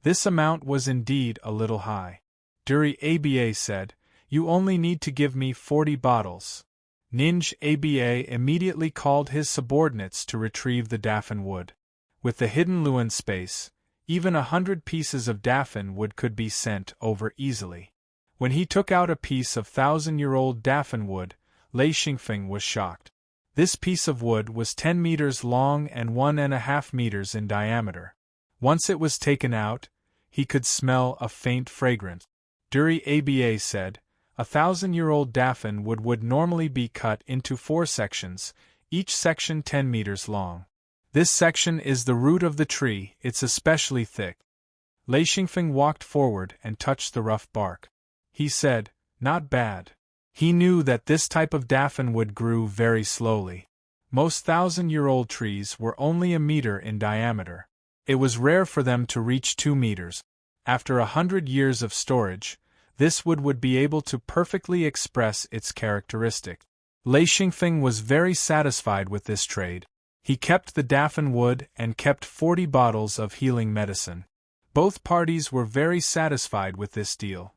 This amount was indeed a little high. Duri Aba said, You only need to give me 40 bottles. Ninj Aba immediately called his subordinates to retrieve the daffin wood. With the hidden Luan space, even 100 pieces of daffin wood could be sent over easily. When he took out a piece of 1,000-year-old daffin wood, Lei Xingfeng was shocked. This piece of wood was 10 meters long and 1.5 meters in diameter. Once it was taken out, he could smell a faint fragrance. Duri Aba said, 1,000-year-old daffin wood would normally be cut into 4 sections, each section 10 meters long. This section is the root of the tree, it's especially thick. Lei Xingfeng walked forward and touched the rough bark. He said, not bad. He knew that this type of daffin wood grew very slowly. Most 1,000-year-old trees were only a meter in diameter. It was rare for them to reach 2 meters. After 100 years of storage, this wood would be able to perfectly express its characteristic. Lei Xingfeng was very satisfied with this trade. He kept the daffin wood and kept 40 bottles of healing medicine. Both parties were very satisfied with this deal.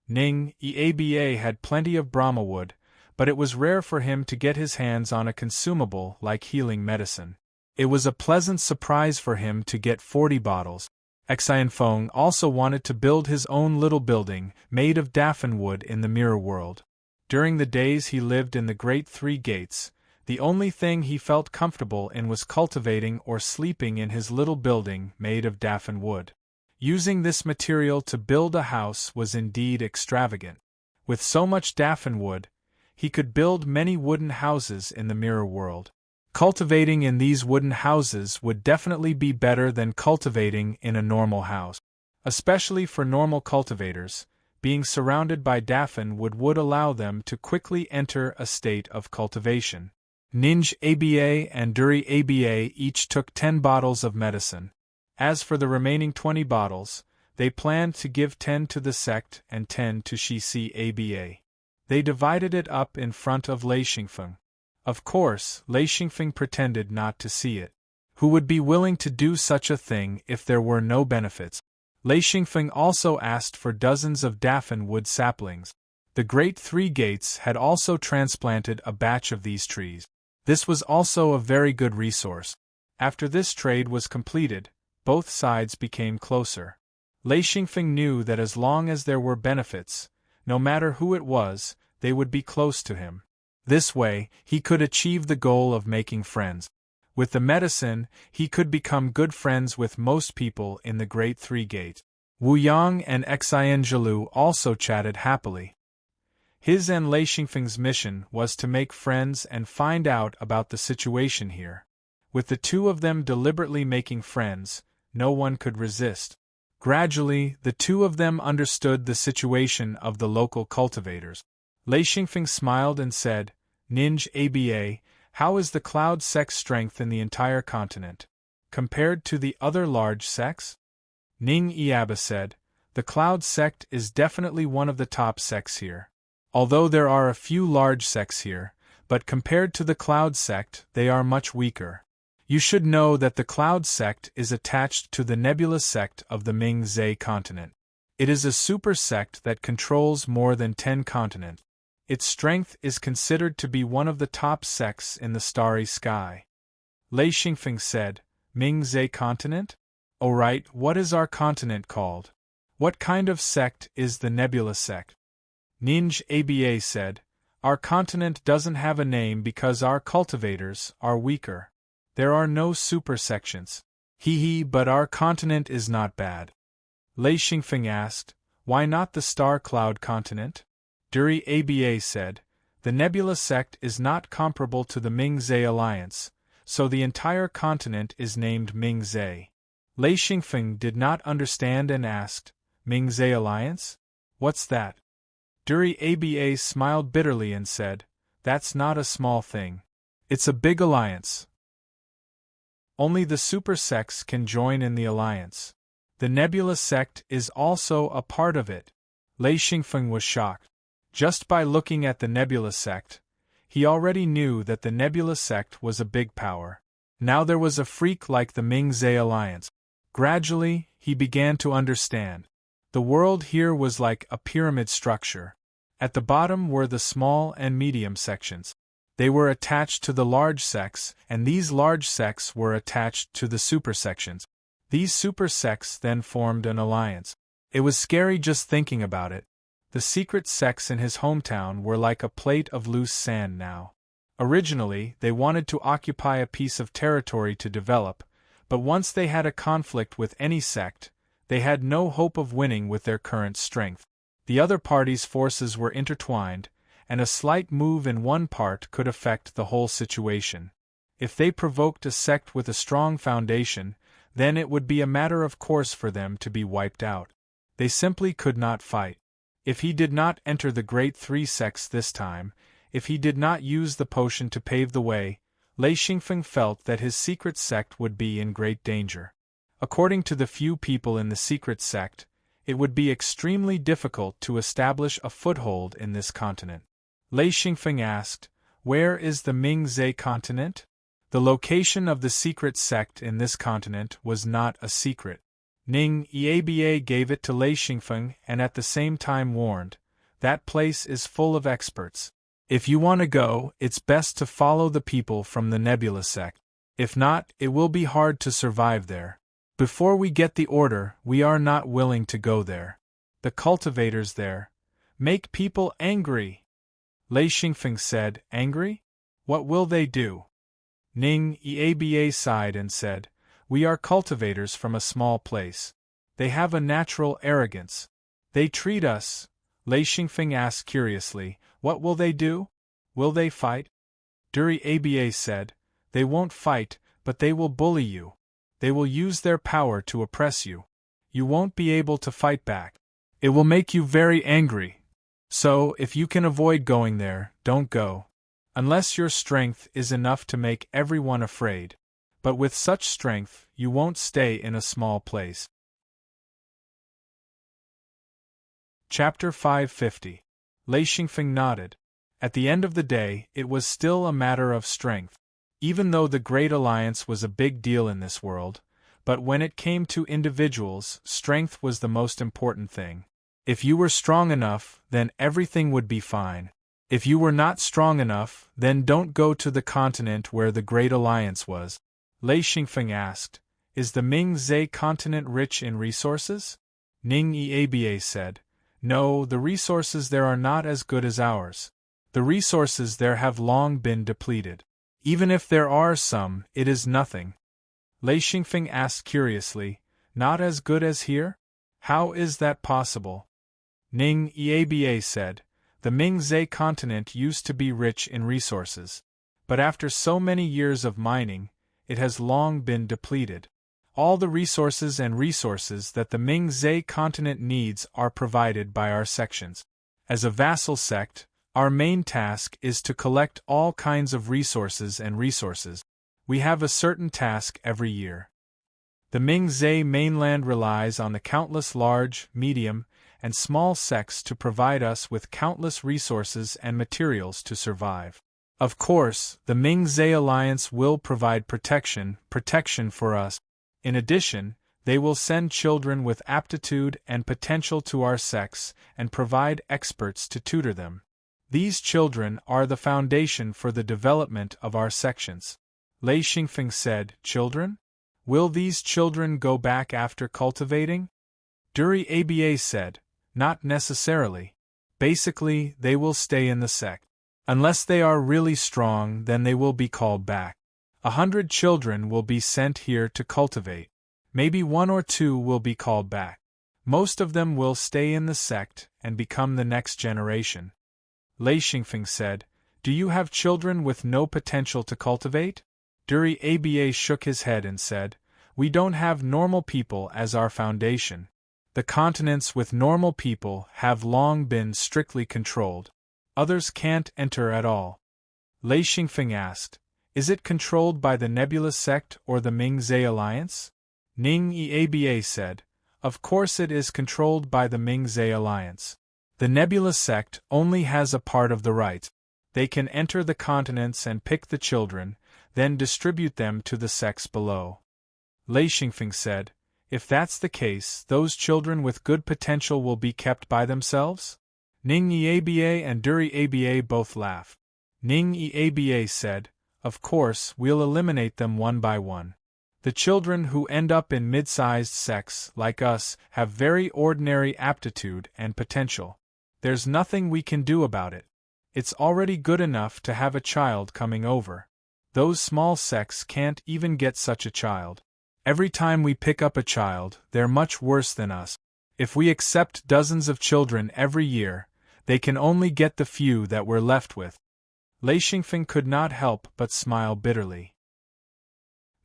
Ning Aba had plenty of Brahma wood, but it was rare for him to get his hands on a consumable like healing medicine. It was a pleasant surprise for him to get 40 bottles. Xianfeng also wanted to build his own little building, made of daffin wood in the mirror world. During the days he lived in the Great Three Gates, the only thing he felt comfortable in was cultivating or sleeping in his little building made of daffin wood. Using this material to build a house was indeed extravagant. With so much daffin wood, he could build many wooden houses in the mirror world. Cultivating in these wooden houses would definitely be better than cultivating in a normal house. Especially for normal cultivators, being surrounded by daffin wood would allow them to quickly enter a state of cultivation. Ninj Aba and Duri Aba each took 10 bottles of medicine. As for the remaining 20 bottles, they planned to give 10 to the sect and 10 to Shisi Aba. They divided it up in front of Lei Xingfeng. Of course, Lei Xingfeng pretended not to see it. Who would be willing to do such a thing if there were no benefits? Lei Xingfeng also asked for dozens of daffin wood saplings. The Great Three Gates had also transplanted a batch of these trees. This was also a very good resource. After this trade was completed, both sides became closer. Lei Xingfeng knew that as long as there were benefits, no matter who it was, they would be close to him. This way, he could achieve the goal of making friends. With the medicine, he could become good friends with most people in the Great Three Gate. Wu Yang and Xian Zhilu also chatted happily. His and Lei Xingfeng's mission was to make friends and find out about the situation here. With the two of them deliberately making friends, no one could resist. Gradually, the two of them understood the situation of the local cultivators. Lei Xingfeng smiled and said, Ninj Aba, how is the cloud sect's strength in the entire continent, compared to the other large sects? Ning Iaba said, the cloud sect is definitely one of the top sects here. Although there are a few large sects here, but compared to the cloud sect, they are much weaker. You should know that the cloud sect is attached to the nebula sect of the Ming-Zhe continent. It is a super sect that controls more than 10 continents. Its strength is considered to be one of the top sects in the starry sky. Lei Xingfeng said, Ming-Zhe continent? Oh right, what is our continent called? What kind of sect is the nebula sect? Ninj Aba said, our continent doesn't have a name because our cultivators are weaker. There are no super sections. But our continent is not bad. Lei Xingfeng asked, why not the star cloud continent? Duri Aba said, the nebula sect is not comparable to the Ming-Zhe alliance, so the entire continent is named Ming-Zhe. Lei Xingfeng did not understand and asked, Ming-Zhe alliance? What's that? Duri Aba smiled bitterly and said, that's not a small thing. It's a big alliance. Only the super sects can join in the alliance. The nebula sect is also a part of it. Lei Xingfeng was shocked. Just by looking at the nebula sect, he already knew that the nebula sect was a big power. Now there was a freak like the Ming-Zhe alliance. Gradually, he began to understand. The world here was like a pyramid structure. At the bottom were the small and medium sections. They were attached to the large sects, and these large sects were attached to the super sections. These super sects then formed an alliance. It was scary just thinking about it. The secret sects in his hometown were like a plate of loose sand now. Originally, they wanted to occupy a piece of territory to develop, but once they had a conflict with any sect, they had no hope of winning with their current strength. The other party's forces were intertwined, and a slight move in one part could affect the whole situation. If they provoked a sect with a strong foundation, then it would be a matter of course for them to be wiped out. They simply could not fight. If he did not enter the great three sects this time, if he did not use the potion to pave the way, Lei Xingfeng felt that his secret sect would be in great danger. According to the few people in the secret sect, it would be extremely difficult to establish a foothold in this continent. Lei Xingfeng asked, "Where is the Mingzhe continent?" The location of the secret sect in this continent was not a secret. Ning Yiaba gave it to Lei Xingfeng and at the same time warned, "That place is full of experts. If you want to go, it's best to follow the people from the Nebula sect. If not, it will be hard to survive there. Before we get the order, we are not willing to go there. The cultivators there make people angry." Lei Xingfeng said, "Angry? What will they do?" Ning Yiaba sighed and said, "We are cultivators from a small place. They have a natural arrogance. They treat us." Lei Xingfeng asked curiously, "What will they do? Will they fight?" Duri Aba said, "They won't fight, but they will bully you. They will use their power to oppress you. You won't be able to fight back. It will make you very angry. So, if you can avoid going there, don't go. Unless your strength is enough to make everyone afraid. But with such strength, you won't stay in a small place." Chapter 550. Lei Xingfeng nodded. At the end of the day, it was still a matter of strength. Even though the Great Alliance was a big deal in this world, but when it came to individuals, strength was the most important thing. If you were strong enough, then everything would be fine. If you were not strong enough, then don't go to the continent where the Great Alliance was. Lei Xingfeng asked, "Is the Mingzhe continent rich in resources?" Ning Yiaba said, "No, the resources there are not as good as ours. The resources there have long been depleted. Even if there are some, it is nothing." Lei Xingfeng asked curiously, "Not as good as here? How is that possible?" Ning Yiaba said, "The Mingzhe continent used to be rich in resources. But after so many years of mining, it has long been depleted. All the resources that the Mingzhe continent needs are provided by our sections. As a vassal sect, our main task is to collect all kinds of resources. We have a certain task every year. The Mingzhe mainland relies on the countless large, medium, and small sects to provide us with countless resources and materials to survive. Of course, the Mingzhe Alliance will provide protection for us. In addition, they will send children with aptitude and potential to our sects and provide experts to tutor them. These children are the foundation for the development of our sections." Lei Xingfeng said, "Children? Will these children go back after cultivating?" Duri Aba said, "Not necessarily. Basically, they will stay in the sect. Unless they are really strong, then they will be called back. 100 children will be sent here to cultivate. Maybe 1 or 2 will be called back. Most of them will stay in the sect and become the next generation." Lei Xingfeng said, "Do you have children with no potential to cultivate?" Duri Aba shook his head and said, "We don't have normal people as our foundation. The continents with normal people have long been strictly controlled. Others can't enter at all." Lei Xingfeng asked, "Is it controlled by the Nebula sect or the Mingzhe Alliance?" Ning Yiaba said, "Of course it is controlled by the Mingzhe Alliance. The Nebula sect only has a part of the rights. They can enter the continents and pick the children, then distribute them to the sects below." Lei Xingfeng said, "If that's the case, those children with good potential will be kept by themselves?" Ning Yiaba and Duri Aba both laughed. Ning Yiaba said, "Of course, we'll eliminate them one by one. The children who end up in mid-sized sects like us have very ordinary aptitude and potential. There's nothing we can do about it. It's already good enough to have a child coming over. Those small sects can't even get such a child. Every time we pick up a child, they're much worse than us. If we accept dozens of children every year, they can only get the few that we're left with. Lei Xingfeng could not help but smile bitterly.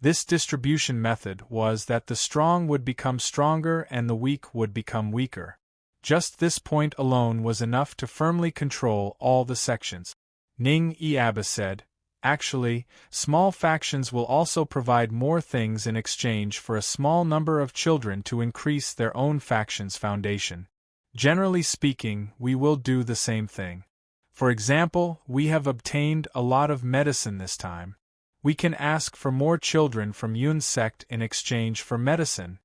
This distribution method was that the strong would become stronger and the weak would become weaker. Just this point alone was enough to firmly control all the sections. Ning Yiaba said, "Actually, small factions will also provide more things in exchange for a small number of children to increase their own faction's foundation. Generally speaking, we will do the same thing. For example, we have obtained a lot of medicine this time. We can ask for more children from Yun's sect in exchange for medicine."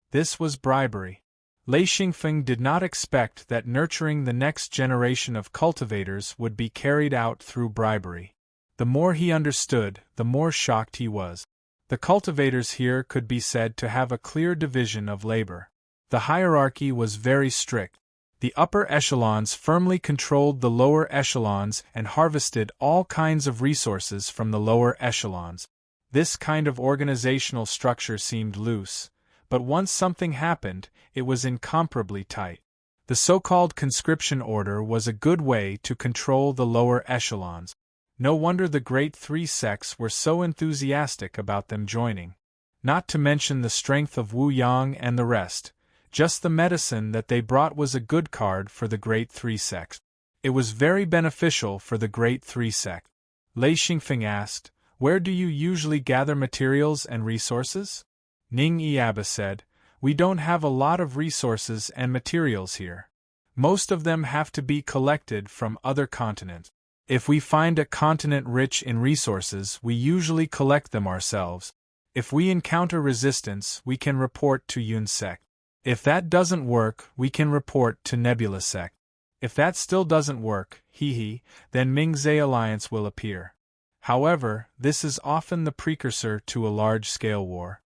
This was bribery. Lei Xingfeng did not expect that nurturing the next generation of cultivators would be carried out through bribery. The more he understood, the more shocked he was. The cultivators here could be said to have a clear division of labor. The hierarchy was very strict. The upper echelons firmly controlled the lower echelons and harvested all kinds of resources from the lower echelons. This kind of organizational structure seemed loose, but once something happened, it was incomparably tight. The so-called conscription order was a good way to control the lower echelons. No wonder the great three sects were so enthusiastic about them joining. Not to mention the strength of Wu Yang and the rest. Just the medicine that they brought was a good card for the great three sects. It was very beneficial for the great three sect. Lei Xingfeng asked, "Where do you usually gather materials and resources?" Ning Yiaba said, "We don't have a lot of resources and materials here. Most of them have to be collected from other continents. If we find a continent rich in resources, we usually collect them ourselves. If we encounter resistance, we can report to Yun sect. If that doesn't work, we can report to Nebula sect. If that still doesn't work, then Mingzai alliance will appear. However, this is often the precursor to a large-scale war."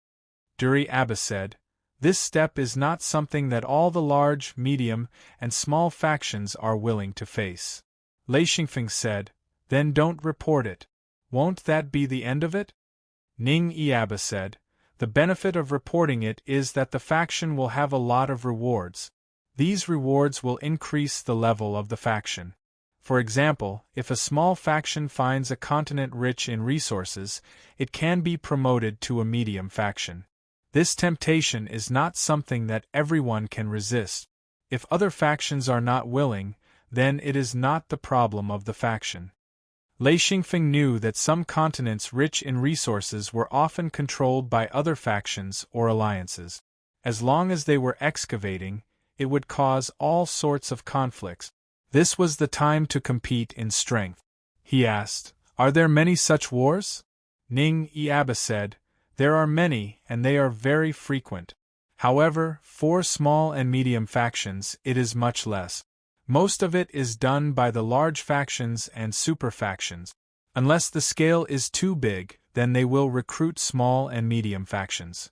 Duri Abba said, "This step is not something that all the large, medium, and small factions are willing to face." Lei Xingfeng said, "Then don't report it. Won't that be the end of it?" Ning Yiaba said, "The benefit of reporting it is that the faction will have a lot of rewards. These rewards will increase the level of the faction. For example, if a small faction finds a continent rich in resources, it can be promoted to a medium faction. This temptation is not something that everyone can resist. If other factions are not willing, then it is not the problem of the faction." Lei Xingfeng knew that some continents rich in resources were often controlled by other factions or alliances. As long as they were excavating, it would cause all sorts of conflicts. This was the time to compete in strength. He asked, "Are there many such wars?" Ning Yiaba said, "There are many, and they are very frequent. However, for small and medium factions, it is much less. Most of it is done by the large factions and super factions. Unless the scale is too big, then they will recruit small and medium factions."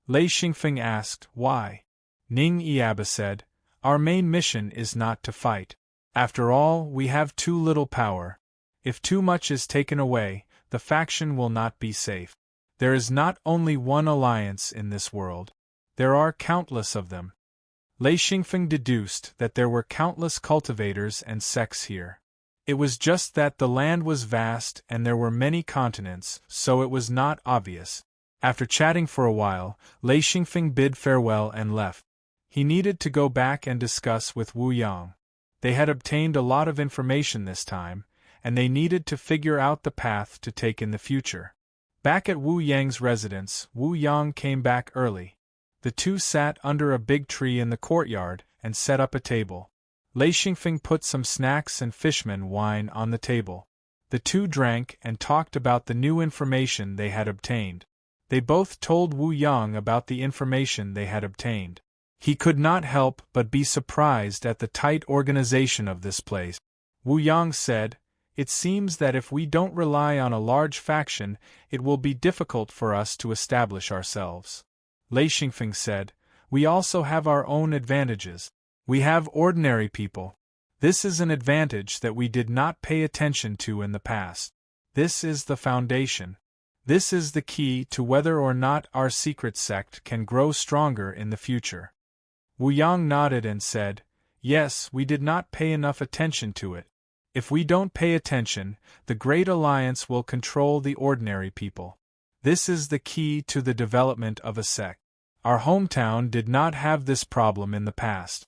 Lei Xingfeng asked, "Why?" Ning Yiaba said, "Our main mission is not to fight. After all, we have too little power. If too much is taken away, the faction will not be safe. There is not only one alliance in this world. There are countless of them." Lei Xingfeng deduced that there were countless cultivators and sects here. It was just that the land was vast and there were many continents, so it was not obvious. After chatting for a while, Lei Xingfeng bid farewell and left. He needed to go back and discuss with Wu Yang. They had obtained a lot of information this time, and they needed to figure out the path to take in the future. Back at Wu Yang's residence, Wu Yang came back early. The two sat under a big tree in the courtyard and set up a table. Lei Xingfeng put some snacks and fishman wine on the table. The two drank and talked about the new information they had obtained. They both told Wu Yang about the information they had obtained. He could not help but be surprised at the tight organization of this place. Wu Yang said, "It seems that if we don't rely on a large faction, it will be difficult for us to establish ourselves." Lei Xingfeng said, "We also have our own advantages. We have ordinary people. This is an advantage that we did not pay attention to in the past. This is the foundation. This is the key to whether or not our secret sect can grow stronger in the future. Wu Yang nodded and said, "Yes, we did not pay enough attention to it. If we don't pay attention, the Great Alliance will control the ordinary people. This is the key to the development of a sect. Our hometown did not have this problem in the past."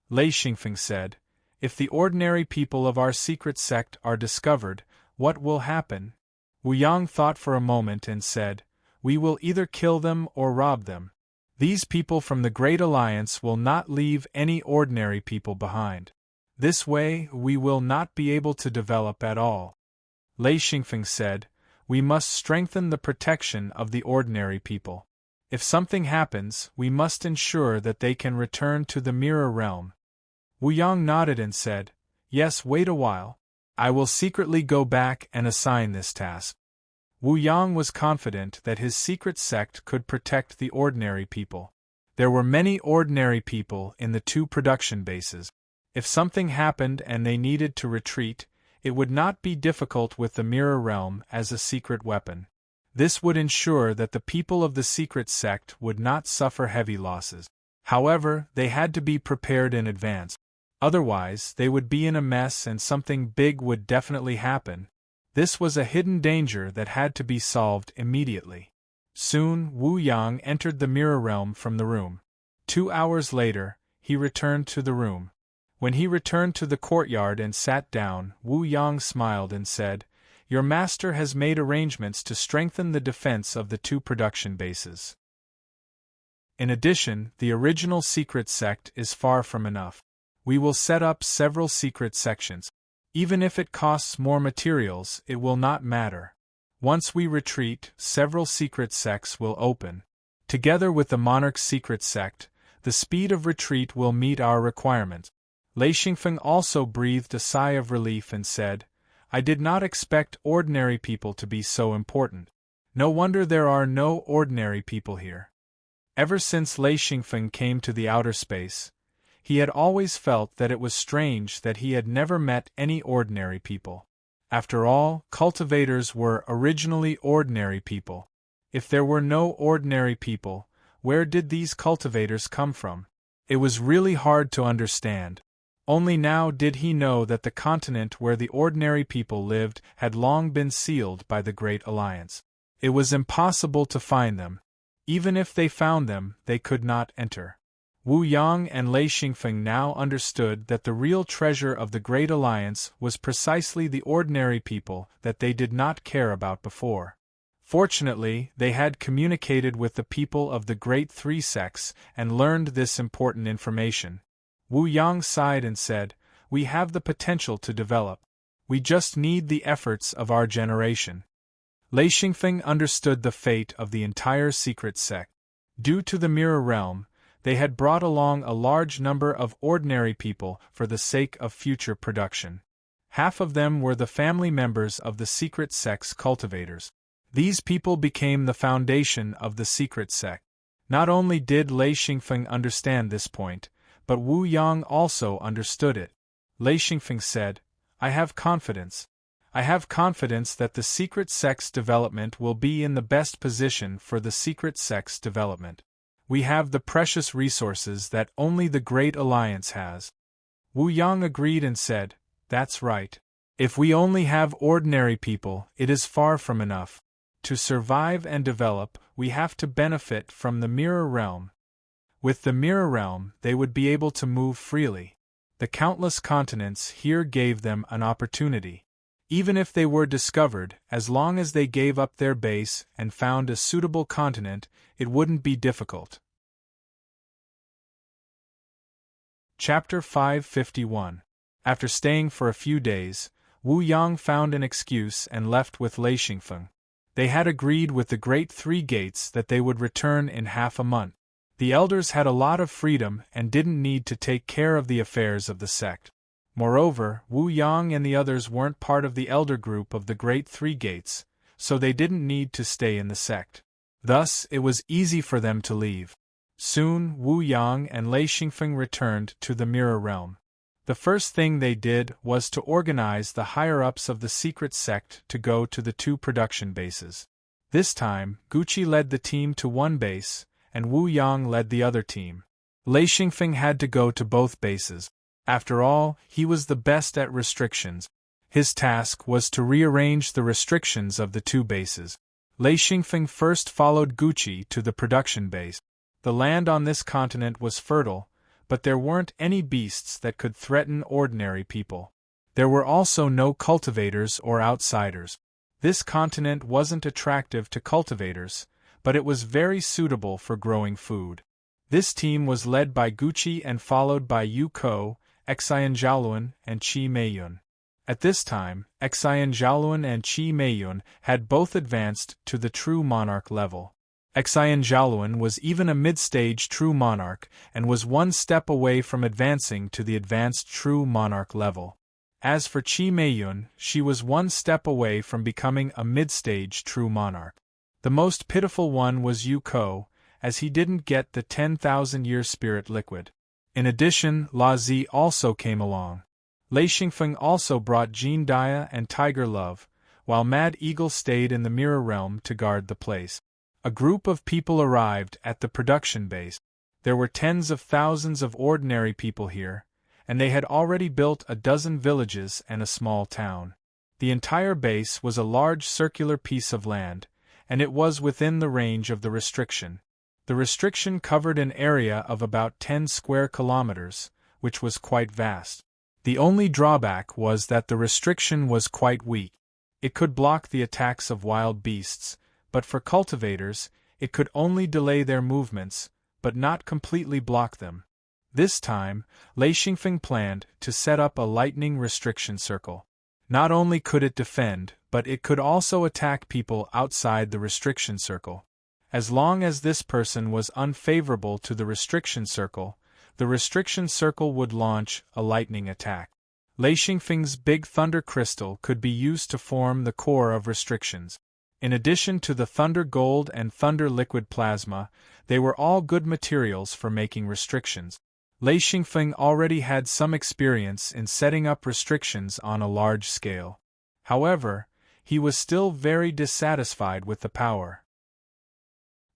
Lei Xingfeng said, "If the ordinary people of our secret sect are discovered, what will happen?" Wu Yang thought for a moment and said, "We will either kill them or rob them. These people from the Great Alliance will not leave any ordinary people behind. This way, we will not be able to develop at all." Lei Xingfeng said, "We must strengthen the protection of the ordinary people. If something happens, we must ensure that they can return to the mirror realm." Wu Yang nodded and said, "Yes, wait a while. I will secretly go back and assign this task." Wu Yang was confident that his secret sect could protect the ordinary people. There were many ordinary people in the 2 production bases. If something happened and they needed to retreat, it would not be difficult with the mirror realm as a secret weapon. This would ensure that the people of the secret sect would not suffer heavy losses. However, they had to be prepared in advance. Otherwise, they would be in a mess and something big would definitely happen. This was a hidden danger that had to be solved immediately. Soon, Wu Yang entered the mirror realm from the room. 2 hours later, he returned to the room. When he returned to the courtyard and sat down, Wu Yang smiled and said, "Your master has made arrangements to strengthen the defense of the 2 production bases. In addition, the original secret sect is far from enough. We will set up several secret sections. Even if it costs more materials, it will not matter. Once we retreat, several secret sects will open. Together with the monarch's secret sect, the speed of retreat will meet our requirements." Lei Xingfeng also breathed a sigh of relief and said, "I did not expect ordinary people to be so important. No wonder there are no ordinary people here." Ever since Lei Xingfeng came to the outer space, he had always felt that it was strange that he had never met any ordinary people. After all, cultivators were originally ordinary people. If there were no ordinary people, where did these cultivators come from? It was really hard to understand. Only now did he know that the continent where the ordinary people lived had long been sealed by the Great Alliance. It was impossible to find them. Even if they found them, they could not enter. Wu Yang and Lei Xingfeng now understood that the real treasure of the Great Alliance was precisely the ordinary people that they did not care about before. Fortunately, they had communicated with the people of the Great 3 sects and learned this important information. Wu Yang sighed and said, "We have the potential to develop. We just need the efforts of our generation." Lei Xingfeng understood the fate of the entire secret sect. Due to the mirror realm, they had brought along a large number of ordinary people for the sake of future production. Half of them were the family members of the secret sect's cultivators. These people became the foundation of the secret sect. Not only did Lei Xingfeng understand this point, but Wu Yang also understood it. Lei Xingfeng said, "I have confidence. I have confidence that the secret sect's development will be in the best position for the secret sect's development. We have the precious resources that only the Great Alliance has." Wu Yang agreed and said, "That's right. If we only have ordinary people, it is far from enough. To survive and develop, we have to benefit from the mirror realm. With the mirror realm, they would be able to move freely. The countless continents here gave them an opportunity. Even if they were discovered, as long as they gave up their base and found a suitable continent, it wouldn't be difficult." Chapter 551. After staying for a few days, Wu Yang found an excuse and left with Lei Xingfeng. They had agreed with the Great 3 Gates that they would return in half a month. The elders had a lot of freedom and didn't need to take care of the affairs of the sect. Moreover, Wu Yang and the others weren't part of the elder group of the Great 3 Gates, so they didn't need to stay in the sect. Thus, it was easy for them to leave. Soon, Wu Yang and Lei Xingfeng returned to the mirror realm. The first thing they did was to organize the higher-ups of the secret sect to go to the 2 production bases. This time, Gucci led the team to one base, and Wu Yang led the other team. Lei Xingfeng had to go to both bases. After all, he was the best at restrictions. His task was to rearrange the restrictions of the 2 bases. Lei Xingfeng first followed Gucci to the production base. The land on this continent was fertile, but there weren't any beasts that could threaten ordinary people. There were also no cultivators or outsiders. This continent wasn't attractive to cultivators, but it was very suitable for growing food. This team was led by Gucci and followed by Yu Ko, Xian Zhaoluan, and Qi Meiyun. At this time, Xian Zhaoluan and Qi Meiyun had both advanced to the true monarch level. Xian Zhaoluan was even a mid-stage true monarch and was one step away from advancing to the advanced true monarch level. As for Qi Meiyun, she was one step away from becoming a mid-stage true monarch. The most pitiful one was Yu Ko, as he didn't get the 10,000-year spirit liquid. In addition, La Zi also came along. Lei Xingfeng also brought Jean Dia and Tiger Love, while Mad Eagle stayed in the Mirror Realm to guard the place. A group of people arrived at the production base. There were tens of thousands of ordinary people here, and they had already built a dozen villages and a small town. The entire base was a large circular piece of land, and it was within the range of the restriction. The restriction covered an area of about 10 square kilometers, which was quite vast. The only drawback was that the restriction was quite weak. It could block the attacks of wild beasts, but for cultivators, it could only delay their movements, but not completely block them. This time, Lei Xingfeng planned to set up a lightning restriction circle. Not only could it defend, but it could also attack people outside the restriction circle. As long as this person was unfavorable to the restriction circle would launch a lightning attack. Lei Xingfeng's big thunder crystal could be used to form the core of restrictions. In addition to the thunder gold and thunder liquid plasma, they were all good materials for making restrictions. Lei Xingfeng already had some experience in setting up restrictions on a large scale. However, he was still very dissatisfied with the power.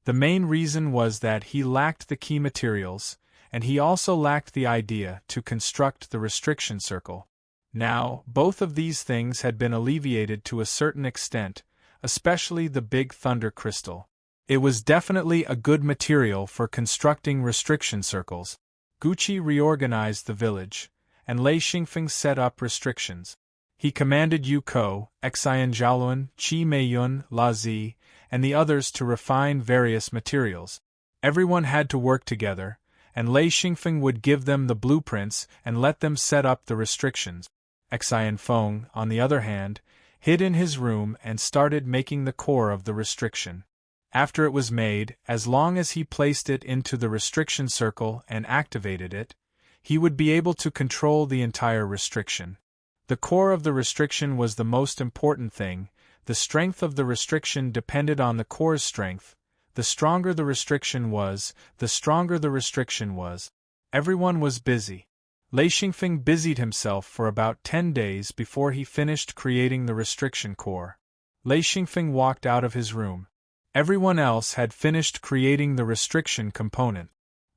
The main reason was that he lacked the key materials, and he also lacked the idea to construct the restriction circle. Now, both of these things had been alleviated to a certain extent, especially the big thunder crystal. It was definitely a good material for constructing restriction circles. Gucci reorganized the village, and Lei Xingfeng set up restrictions. He commanded Yu Ko, Xian Zhaoluan, Qi Meiyun, La Zi, and the others to refine various materials. Everyone had to work together, and Lei Xingfeng would give them the blueprints and let them set up the restrictions. Xian Feng, on the other hand, hid in his room and started making the core of the restriction. After it was made, as long as he placed it into the restriction circle and activated it, he would be able to control the entire restriction. The core of the restriction was the most important thing. The strength of the restriction depended on the core's strength. The stronger the restriction was, the stronger the restriction was. Everyone was busy. Lei Xingfeng busied himself for about 10 days before he finished creating the restriction core. Lei Xingfeng walked out of his room. Everyone else had finished creating the restriction component.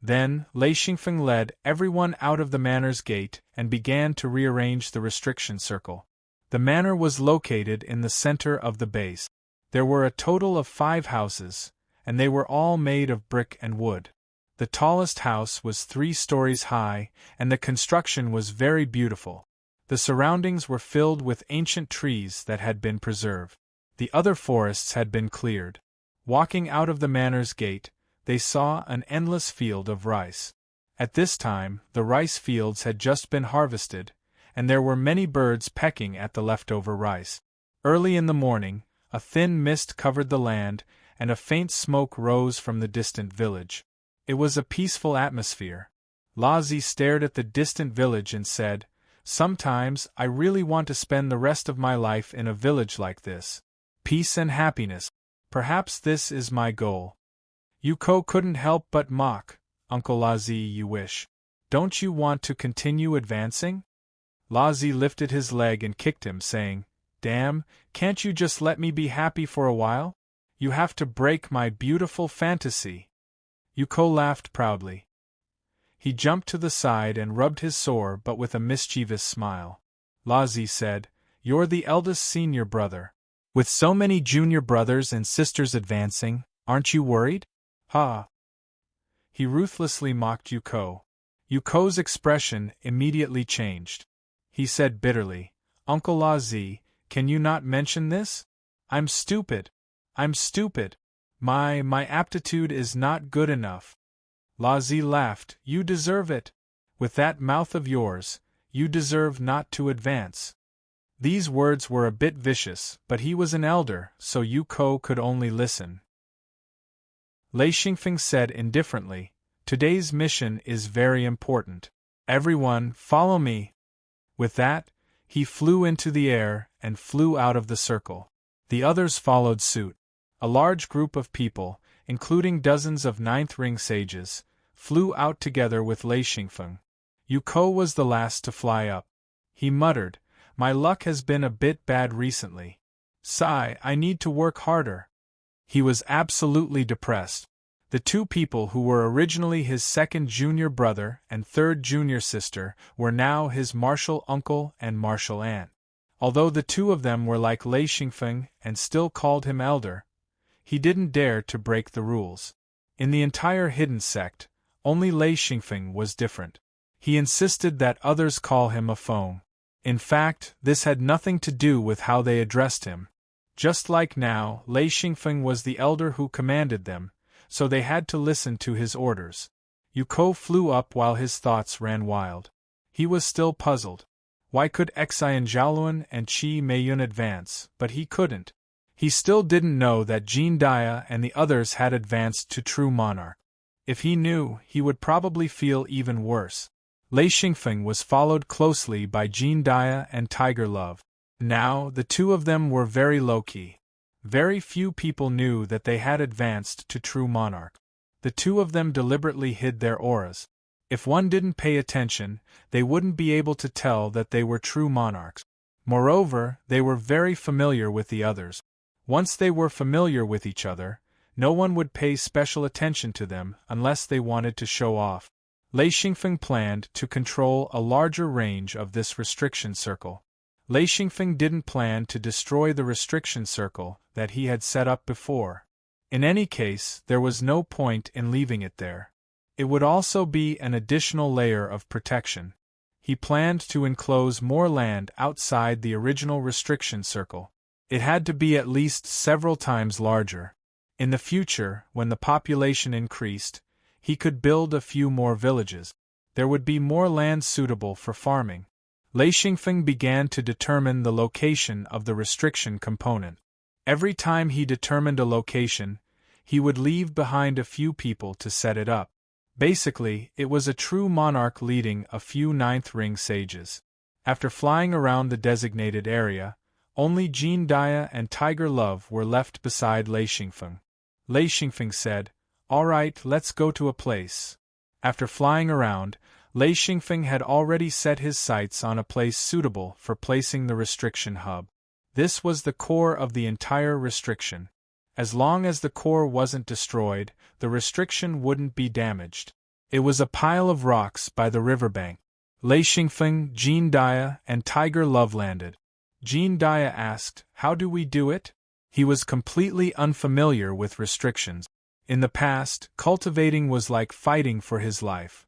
Then, Lei Xingfeng led everyone out of the manor's gate and began to rearrange the restriction circle. The manor was located in the center of the base. There were a total of 5 houses, and they were all made of brick and wood. The tallest house was 3 stories high, and the construction was very beautiful. The surroundings were filled with ancient trees that had been preserved. The other forests had been cleared. Walking out of the manor's gate, they saw an endless field of rice. At this time, the rice fields had just been harvested, and there were many birds pecking at the leftover rice. Early in the morning, a thin mist covered the land, and a faint smoke rose from the distant village. It was a peaceful atmosphere. La Zi stared at the distant village and said, "Sometimes I really want to spend the rest of my life in a village like this. Peace and happiness. Perhaps this is my goal." Yu Ko couldn't help but mock, "Uncle La Zi, you wish. Don't you want to continue advancing? Lazi lifted his leg and kicked him, saying, Damn, can't you just let me be happy for a while? You have to break my beautiful fantasy. Yuko laughed proudly. He jumped to the side and rubbed his sore but with a mischievous smile. Lazi said, You're the eldest senior brother. With so many junior brothers and sisters advancing, aren't you worried? Ha! He ruthlessly mocked Yuko. Yuko's expression immediately changed. He said bitterly, Uncle Lazi, can you not mention this? I'm stupid. I'm stupid. My aptitude is not good enough. Lazi laughed. You deserve it. With that mouth of yours, you deserve not to advance. These words were a bit vicious, but he was an elder, so Yuko could only listen. Lei Xingfeng said indifferently, Today's mission is very important. Everyone, follow me. With that, he flew into the air and flew out of the circle. The others followed suit. A large group of people, including dozens of ninth ring sages, flew out together with Lei Xingfeng. Yuko was the last to fly up. He muttered, My luck has been a bit bad recently. Sigh, I need to work harder. He was absolutely depressed. The two people who were originally his second junior brother and third junior sister were now his martial uncle and martial aunt. Although the two of them were like Lei Xingfeng and still called him elder, he didn't dare to break the rules. In the entire hidden sect, only Lei Xingfeng was different. He insisted that others call him a Feng. In fact, this had nothing to do with how they addressed him. Just like now, Lei Xingfeng was the elder who commanded them, so they had to listen to his orders. Yuko flew up while his thoughts ran wild. He was still puzzled. Why could Xian Zhaoluan and Qi Meiyun advance, but he couldn't? He still didn't know that Jin Dia and the others had advanced to true monarch. If he knew, he would probably feel even worse. Lei Xingfeng was followed closely by Jin Dia and Tiger Love. Now, the two of them were very low-key. Very few people knew that they had advanced to true monarch. The two of them deliberately hid their auras. If one didn't pay attention, they wouldn't be able to tell that they were true monarchs. Moreover, they were very familiar with the others. Once they were familiar with each other, no one would pay special attention to them unless they wanted to show off. Lei Xingfeng planned to control a larger range of this restriction circle. Lei Xingfeng didn't plan to destroy the restriction circle that he had set up before. In any case, there was no point in leaving it there. It would also be an additional layer of protection. He planned to enclose more land outside the original restriction circle. It had to be at least several times larger. In the future, when the population increased, he could build a few more villages. There would be more land suitable for farming. Lei Xingfeng began to determine the location of the restriction component. Every time he determined a location, he would leave behind a few people to set it up. Basically, it was a true monarch leading a few ninth ring sages. After flying around the designated area, only Jin Dia and Tiger Love were left beside Lei Xingfeng. Lei Xingfeng said, All right, let's go to a place. After flying around, Lei Xingfeng had already set his sights on a place suitable for placing the restriction hub. This was the core of the entire restriction. As long as the core wasn't destroyed, the restriction wouldn't be damaged. It was a pile of rocks by the riverbank. Lei Xingfeng, Jin Dia, and Tiger Love landed. Jin Dia asked, How do we do it? He was completely unfamiliar with restrictions. In the past, cultivating was like fighting for his life.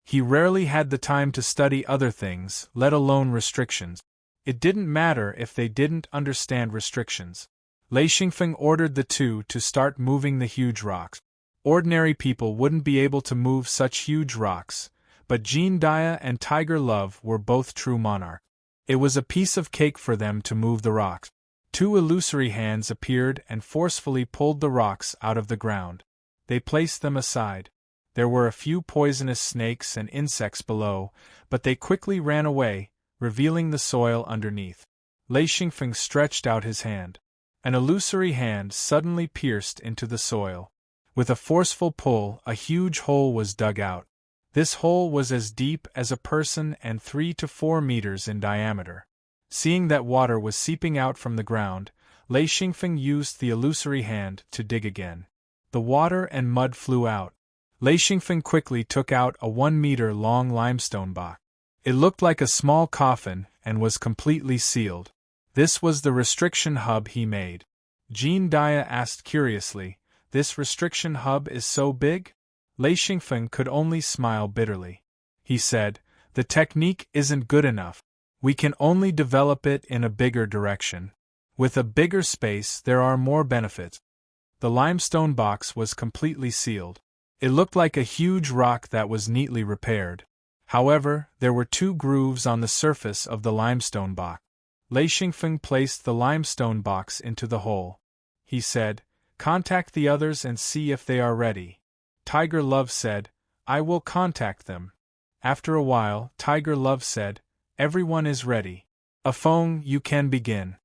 He rarely had the time to study other things, let alone restrictions. It didn't matter if they didn't understand restrictions. Lei Xingfeng ordered the two to start moving the huge rocks. Ordinary people wouldn't be able to move such huge rocks, but Jin Dia and Tiger Love were both true monarchs. It was a piece of cake for them to move the rocks. Two illusory hands appeared and forcefully pulled the rocks out of the ground. They placed them aside. There were a few poisonous snakes and insects below, but they quickly ran away, revealing the soil underneath. Lei Xingfeng stretched out his hand. An illusory hand suddenly pierced into the soil. With a forceful pull, a huge hole was dug out. This hole was as deep as a person and 3 to 4 meters in diameter. Seeing that water was seeping out from the ground, Lei Xingfeng used the illusory hand to dig again. The water and mud flew out. Lei Xingfeng quickly took out a 1-meter-long limestone box. It looked like a small coffin and was completely sealed. This was the restriction hub he made. Jean Dia asked curiously, "This restriction hub is so big?" Lei Xingfeng could only smile bitterly. He said, "The technique isn't good enough. We can only develop it in a bigger direction. With a bigger space there are more benefits." The limestone box was completely sealed. It looked like a huge rock that was neatly repaired. However, there were 2 grooves on the surface of the limestone box. Lei Xingfeng placed the limestone box into the hole. He said, "Contact the others and see if they are ready." Tiger Love said, "I will contact them." After a while, Tiger Love said, "Everyone is ready. Afeng, you can begin."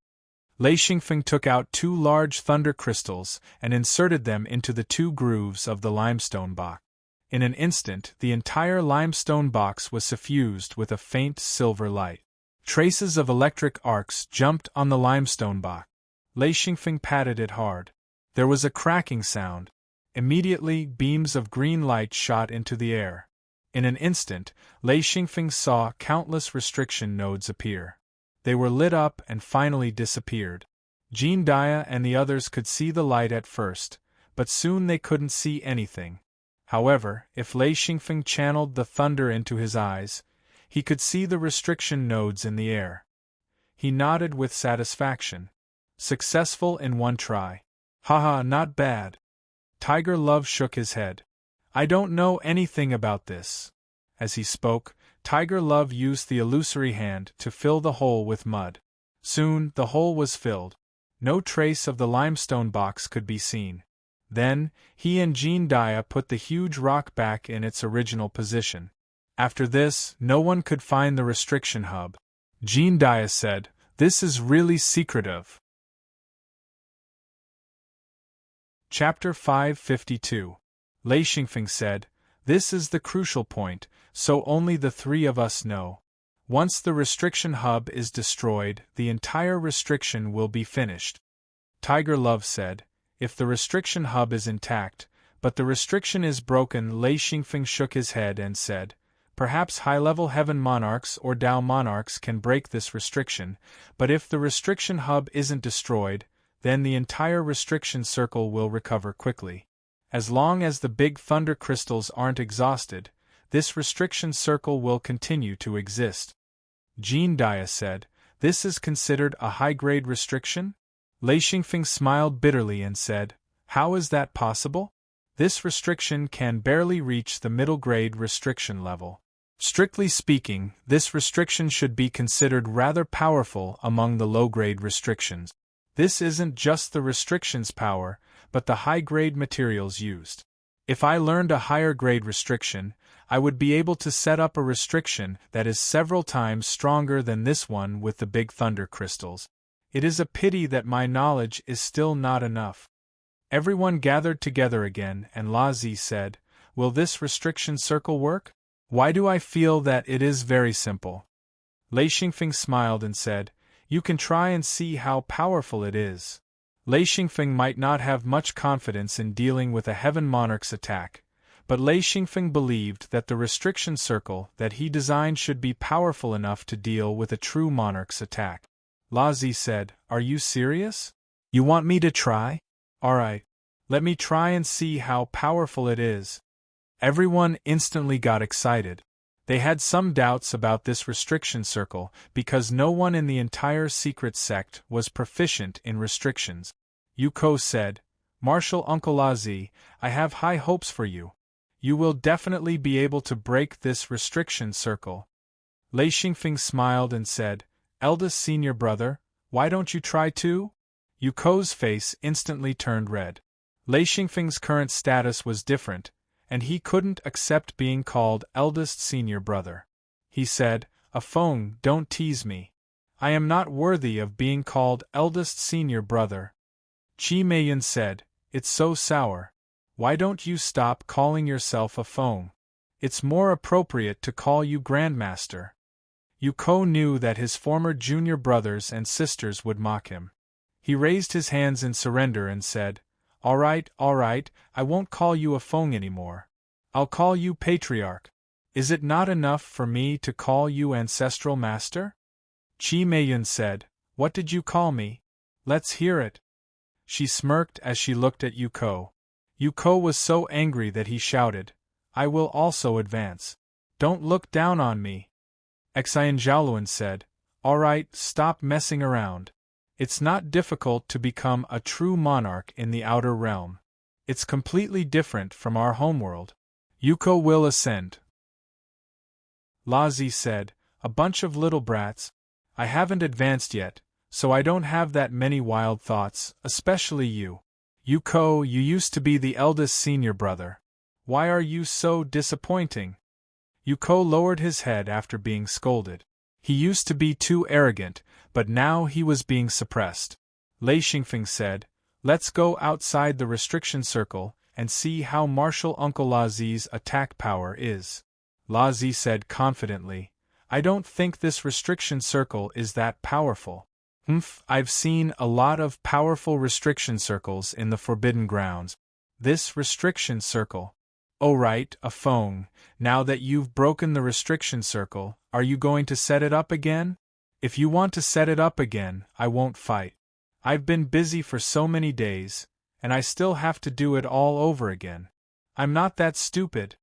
Lei Xingfeng took out 2 large thunder crystals and inserted them into the 2 grooves of the limestone box. In an instant, the entire limestone box was suffused with a faint silver light. Traces of electric arcs jumped on the limestone box. Lei Xingfeng patted it hard. There was a cracking sound. Immediately, beams of green light shot into the air. In an instant, Lei Xingfeng saw countless restriction nodes appear. They were lit up and finally disappeared. Jean Dia and the others could see the light at first, but soon they couldn't see anything. However, if Lei Xingfeng channeled the thunder into his eyes, he could see the restriction nodes in the air. He nodded with satisfaction. Successful in 1 try. Haha, not bad. Tiger Love shook his head. "I don't know anything about this." As he spoke, Tiger Love used the illusory hand to fill the hole with mud. Soon, the hole was filled. No trace of the limestone box could be seen. Then, he and Jean Dia put the huge rock back in its original position. After this, no one could find the restriction hub. Jean Dia said, "This is really secretive." Chapter 552. Lei Xingfeng said, "This is the crucial point, so only the 3 of us know. Once the restriction hub is destroyed, the entire restriction will be finished." Tiger Love said, "If the restriction hub is intact, but the restriction is broken," Lei Xingfeng shook his head and said, "Perhaps high-level heaven monarchs or Dao monarchs can break this restriction, but if the restriction hub isn't destroyed, then the entire restriction circle will recover quickly. As long as the big thunder crystals aren't exhausted, this restriction circle will continue to exist." Jean Dia said, "This is considered a high-grade restriction?" Lei Xingfeng smiled bitterly and said, "How is that possible? This restriction can barely reach the middle-grade restriction level. Strictly speaking, this restriction should be considered rather powerful among the low-grade restrictions. This isn't just the restriction's power, but the high-grade materials used. If I learned a higher-grade restriction, I would be able to set up a restriction that is several times stronger than this one with the big thunder crystals. It is a pity that my knowledge is still not enough." Everyone gathered together again, and Lazi said, "Will this restriction circle work? Why do I feel that it is very simple?" Lei Xingfeng smiled and said, "You can try and see how powerful it is." Lei Xingfeng might not have much confidence in dealing with a heaven monarch's attack, but Lei Xingfeng believed that the restriction circle that he designed should be powerful enough to deal with a true monarch's attack. Lazi said, "Are you serious? You want me to try? Alright. Let me try and see how powerful it is." Everyone instantly got excited. They had some doubts about this restriction circle because no one in the entire secret sect was proficient in restrictions. Yuko said, "Marshal Uncle Lazi, I have high hopes for you. You will definitely be able to break this restriction circle." Lei Xingfeng smiled and said, "Eldest senior brother, why don't you try too?" Yuko's face instantly turned red. Lei Xingfeng's current status was different, and he couldn't accept being called eldest senior brother. He said, "Afeng, don't tease me. I am not worthy of being called eldest senior brother." Qi Meiyan said, "It's so sour. Why don't you stop calling yourself Afeng? It's more appropriate to call you Grandmaster. Yuko knew that his former junior brothers and sisters would mock him. He raised his hands in surrender and said, all right, I won't call you a Feng anymore. I'll call you Patriarch. Is it not enough for me to call you Ancestral Master? Chi Meiyun said, what did you call me? Let's hear it. She smirked as she looked at Yuko. Yuko was so angry that he shouted, I will also advance. Don't look down on me. Xian Zhaoluan said, all right, stop messing around. It's not difficult to become a true monarch in the outer realm. It's completely different from our homeworld. Yuko will ascend. Lazi said, a bunch of little brats. I haven't advanced yet, so I don't have that many wild thoughts, especially you. Yuko, you used to be the eldest senior brother. Why are you so disappointing? Yuko lowered his head after being scolded. He used to be too arrogant, but now he was being suppressed. Lei Xingfeng said, let's go outside the restriction circle and see how martial Uncle Lazi's attack power is. Lazi said confidently, I don't think this restriction circle is that powerful. I've seen a lot of powerful restriction circles in the Forbidden Grounds. This restriction circle. Oh right, a Feng. Now that you've broken the restriction circle, are you going to set it up again? If you want to set it up again, I won't fight. I've been busy for so many days, and I still have to do it all over again. I'm not that stupid.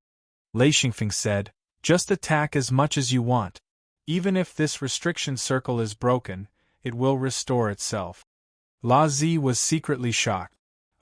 Lei Xingfeng said, just attack as much as you want. Even if this restriction circle is broken, it will restore itself. Lazi was secretly shocked.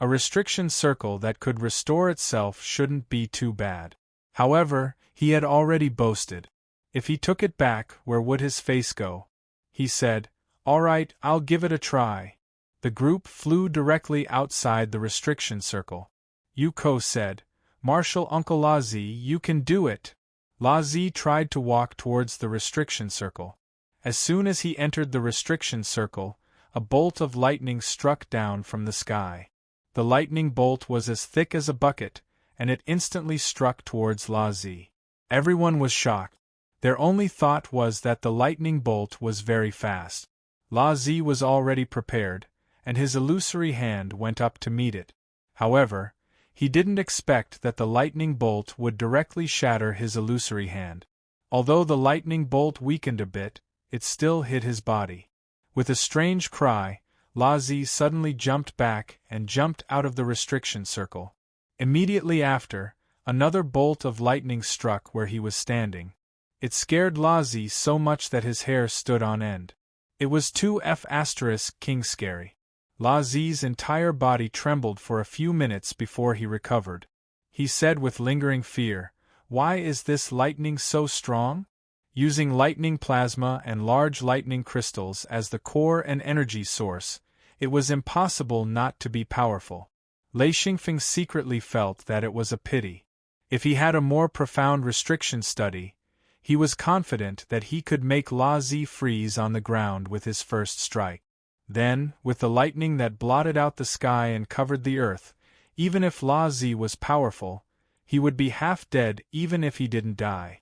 A restriction circle that could restore itself shouldn't be too bad. However, he had already boasted. If he took it back, where would his face go? He said, all right, I'll give it a try. The group flew directly outside the restriction circle. Yuko said, Martial Uncle Lazi, you can do it. Lazi tried to walk towards the restriction circle. As soon as he entered the restriction circle, a bolt of lightning struck down from the sky. The lightning bolt was as thick as a bucket, and it instantly struck towards Lazi. Everyone was shocked. Their only thought was that the lightning bolt was very fast. Lazi was already prepared, and his illusory hand went up to meet it. However, he didn't expect that the lightning bolt would directly shatter his illusory hand. Although the lightning bolt weakened a bit, it still hit his body. With a strange cry, Lazi suddenly jumped back and jumped out of the restriction circle. Immediately after, another bolt of lightning struck where he was standing. It scared Lazi so much that his hair stood on end. It was 2F** king scary. Lazi's entire body trembled for a few minutes before he recovered. He said with lingering fear, why is this lightning so strong? Using lightning plasma and large lightning crystals as the core and energy source, it was impossible not to be powerful. Lei Xingfeng secretly felt that it was a pity. If he had a more profound restriction study, he was confident that he could make Lazi freeze on the ground with his first strike. Then, with the lightning that blotted out the sky and covered the earth, even if Lazi was powerful, he would be half dead even if he didn't die.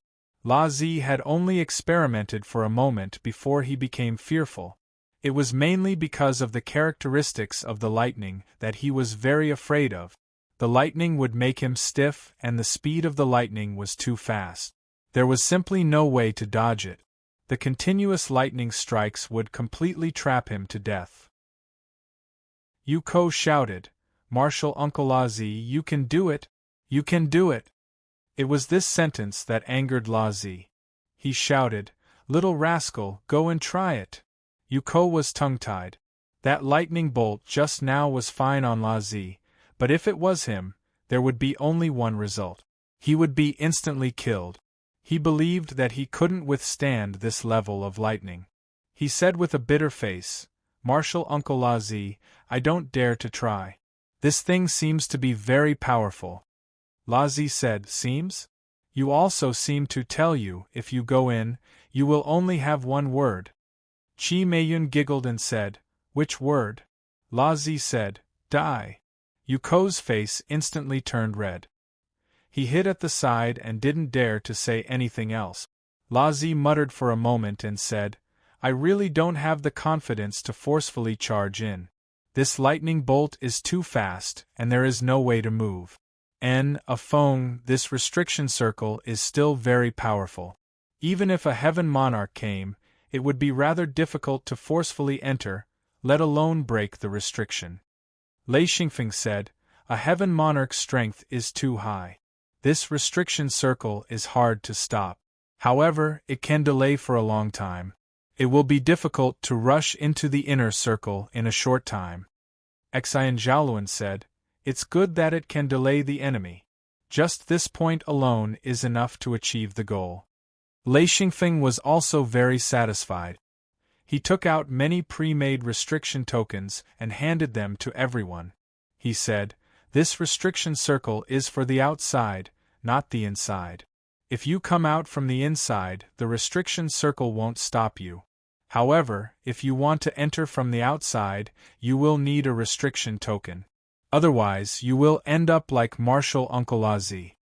Lazi had only experimented for a moment before he became fearful. It was mainly because of the characteristics of the lightning that he was very afraid of. The lightning would make him stiff, and the speed of the lightning was too fast. There was simply no way to dodge it. The continuous lightning strikes would completely trap him to death. Yuko shouted, Martial Uncle Lazi, you can do it! You can do it! It was this sentence that angered Lazi. He shouted, Little rascal, go and try it! Yuko was tongue-tied. That lightning bolt just now was fine on Lazi, but if it was him, there would be only one result. He would be instantly killed. He believed that he couldn't withstand this level of lightning. He said with a bitter face, Martial Uncle Lazi, I don't dare to try. This thing seems to be very powerful. Lazi said, Seems? You also seem to tell you, if you go in, you will only have one word. Chi Meiyun giggled and said, Which word? Lazi said, Die. Yuko's face instantly turned red. He hid at the side and didn't dare to say anything else. Lazi muttered for a moment and said, I really don't have the confidence to forcefully charge in. This lightning bolt is too fast, and there is no way to move. A phone, this restriction circle is still very powerful. Even if a heaven monarch came, it would be rather difficult to forcefully enter, let alone break the restriction. Lei Xingfeng said, a heaven monarch's strength is too high. This restriction circle is hard to stop. However, it can delay for a long time. It will be difficult to rush into the inner circle in a short time. Xian Zhaoluan said, it's good that it can delay the enemy. Just this point alone is enough to achieve the goal. Lei Xingfeng was also very satisfied. He took out many pre-made restriction tokens and handed them to everyone. He said, this restriction circle is for the outside, not the inside. If you come out from the inside, the restriction circle won't stop you. However, if you want to enter from the outside, you will need a restriction token. Otherwise, you will end up like Martial Uncle Lazi.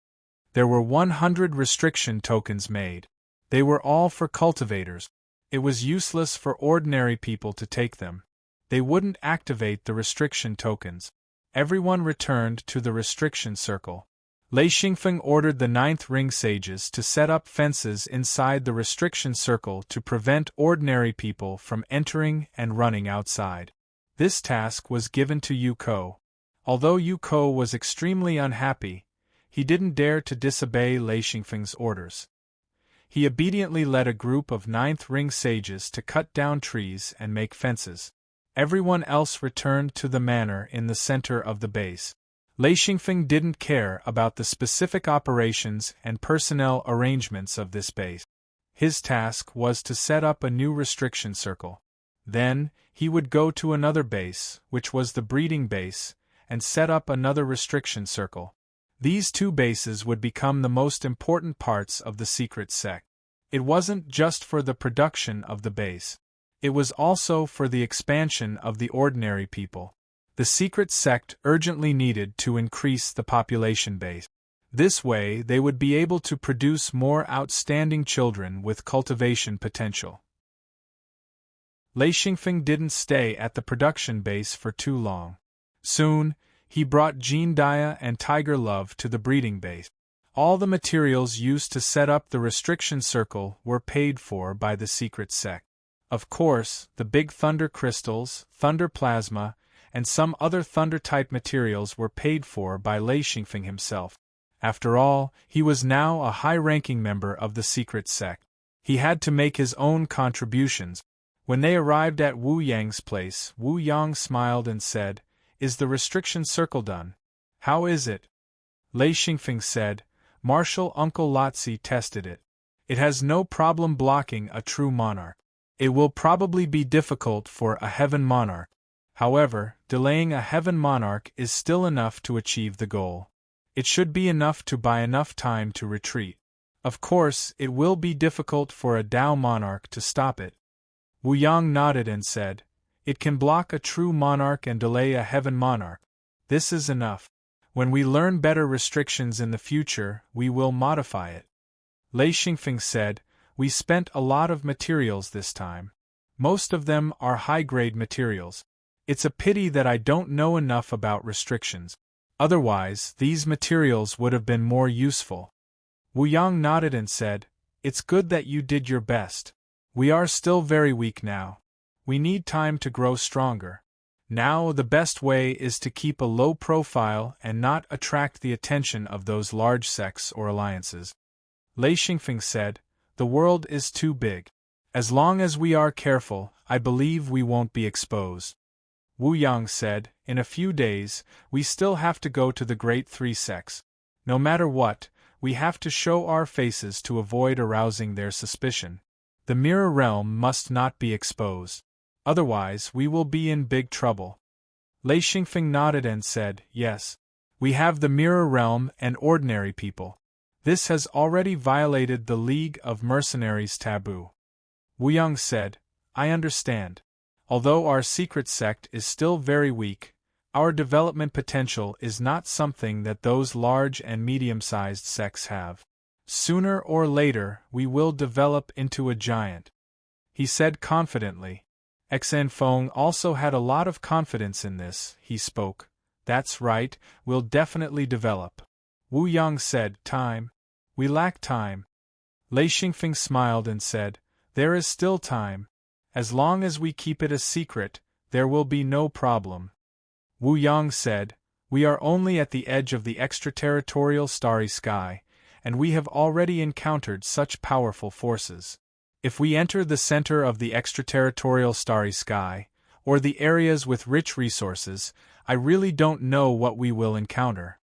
There were 100 restriction tokens made. They were all for cultivators. It was useless for ordinary people to take them. They wouldn't activate the restriction tokens. Everyone returned to the restriction circle. Lei Xingfeng ordered the 9th ring sages to set up fences inside the restriction circle to prevent ordinary people from entering and running outside. This task was given to Yu Ko. Although Yu Ko was extremely unhappy, he didn't dare to disobey Lei Xingfeng's orders. He obediently led a group of 9th ring sages to cut down trees and make fences. Everyone else returned to the manor in the center of the base. Lei Xingfeng didn't care about the specific operations and personnel arrangements of this base. His task was to set up a new restriction circle. Then, he would go to another base, which was the breeding base, and set up another restriction circle. These two bases would become the most important parts of the secret sect. It wasn't just for the production of the base. It was also for the expansion of the ordinary people. The secret sect urgently needed to increase the population base. This way they would be able to produce more outstanding children with cultivation potential. Lei Xingfeng didn't stay at the production base for too long. Soon, he brought Jean Dia and Tiger Love to the breeding base. All the materials used to set up the restriction circle were paid for by the secret sect. Of course, the big thunder crystals, thunder plasma, and some other thunder-type materials were paid for by Lei Xingfeng himself. After all, he was now a high-ranking member of the secret sect. He had to make his own contributions. When they arrived at Wu Yang's place, Wu Yang smiled and said, "Is the restriction circle done?" "How is it?" Lei Xingfeng said, "Martial Uncle Lotzi tested it. It has no problem blocking a true monarch. It will probably be difficult for a heaven monarch. However, delaying a heaven monarch is still enough to achieve the goal. It should be enough to buy enough time to retreat. Of course, it will be difficult for a Dao monarch to stop it." Wu Yang nodded and said, "It can block a true monarch and delay a heaven monarch. This is enough. When we learn better restrictions in the future, we will modify it." Lei Xingfeng said, "We spent a lot of materials this time. Most of them are high-grade materials. It's a pity that I don't know enough about restrictions. Otherwise, these materials would have been more useful." Wu Yang nodded and said, "It's good that you did your best. We are still very weak now. We need time to grow stronger. Now the best way is to keep a low profile and not attract the attention of those large sects or alliances." Lei Xingfeng said, "The world is too big. As long as we are careful, I believe we won't be exposed." Wu Yang said, "In a few days, we still have to go to the Great Three Sects. No matter what, we have to show our faces to avoid arousing their suspicion. The mirror realm must not be exposed. Otherwise, we will be in big trouble." Lei Xingfeng nodded and said, "Yes. We have the mirror realm and ordinary people. This has already violated the League of Mercenaries taboo." Wu Yang said, "I understand. Although our secret sect is still very weak, Our development potential is not something that those large and medium-sized sects have. Sooner or later, we will develop into a giant," he said confidently. Exhilarating also had a lot of confidence in this. He spoke. "That's right, we'll definitely develop." Wu Yang said, "Time? We lack time." Lei Xingfeng smiled and said, "There is still time. As long as we keep it a secret, there will be no problem." Wu Yang said, "We are only at the edge of the extraterritorial starry sky, and we have already encountered such powerful forces. If we enter the center of the extraterritorial starry sky, or the areas with rich resources, I really don't know what we will encounter."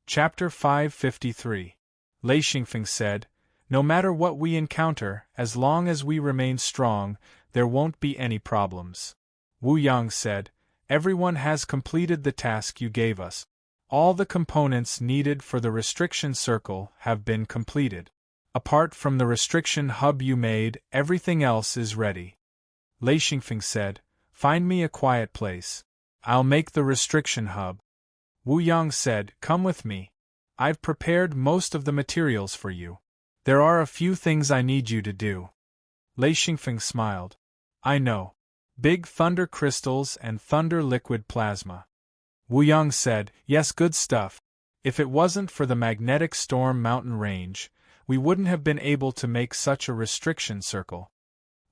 Chapter 553. Lei Xingfeng said, "No matter what we encounter, as long as we remain strong, there won't be any problems." Wu Yang said, "Everyone has completed the task you gave us. All the components needed for the restriction circle have been completed. Apart from the restriction hub you made, everything else is ready." Lei Xingfeng said, "Find me a quiet place. I'll make the restriction hub." Wu Yang said, "Come with me. I've prepared most of the materials for you. There are a few things I need you to do." Lei Xingfeng smiled. "I know. Big thunder crystals and thunder liquid plasma." Wu Yang said, "Yes, good stuff. If it wasn't for the magnetic storm mountain range, we wouldn't have been able to make such a restriction circle."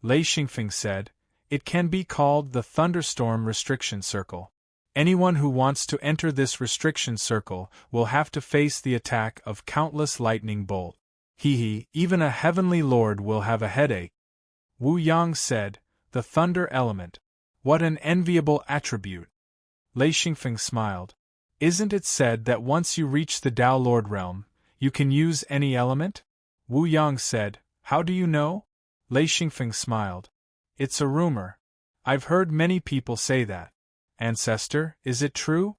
Lei Xingfeng said, "It can be called the thunderstorm restriction circle. Anyone who wants to enter this restriction circle will have to face the attack of countless lightning bolts. Even a heavenly lord will have a headache." Wu Yang said, "The thunder element. What an enviable attribute." Lei Xingfeng smiled. "Isn't it said that once you reach the Tao Lord realm, you can use any element?" Wu Yang said, "How do you know?" Lei Xingfeng smiled. "It's a rumor. I've heard many people say that. Ancestor, is it true?"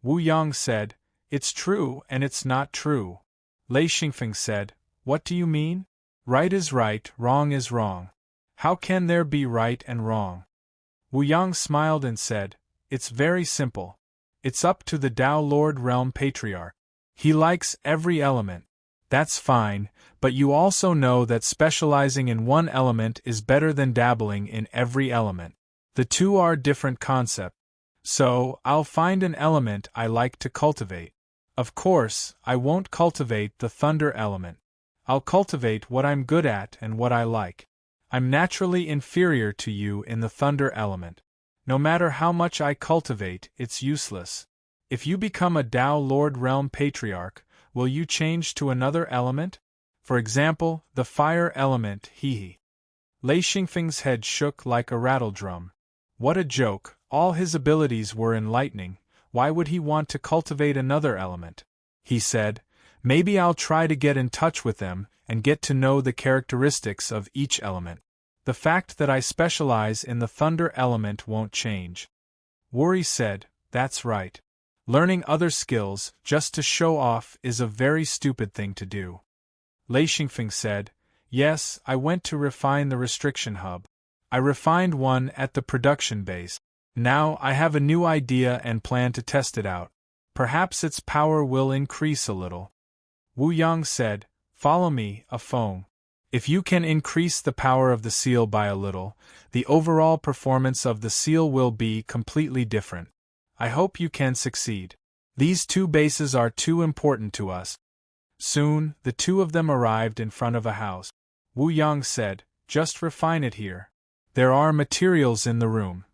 Wu Yang said, "It's true and it's not true." Lei Xingfeng said, "What do you mean?" "Right is right, wrong is wrong. How can there be right and wrong?" Wu Yang smiled and said, "It's very simple. It's up to the Tao Lord Realm Patriarch. He likes every element. That's fine, but you also know that specializing in one element is better than dabbling in every element. The two are different concepts. So, I'll find an element I like to cultivate. Of course, I won't cultivate the thunder element. I'll cultivate what I'm good at and what I like. I'm naturally inferior to you in the thunder element. No matter how much I cultivate, it's useless. If you become a Tao Lord Realm Patriarch, will you change to another element? For example, the fire element, Lei Xingfeng's head shook like a rattledrum. What a joke, all his abilities were in lightning, why would he want to cultivate another element? He said, "Maybe I'll try to get in touch with them and get to know the characteristics of each element. The fact that I specialize in the thunder element won't change." Wuri said, "That's right. Learning other skills just to show off is a very stupid thing to do." Lei Xingfeng said, "Yes, I went to refine the restriction hub. I refined one at the production base. Now I have a new idea and plan to test it out. Perhaps its power will increase a little." Wu Yang said, "Follow me, Afeng. If you can increase the power of the seal by a little, the overall performance of the seal will be completely different. I hope you can succeed. These two bases are too important to us." Soon, the two of them arrived in front of a house. Wu Yang said, "Just refine it here. There are materials in the room.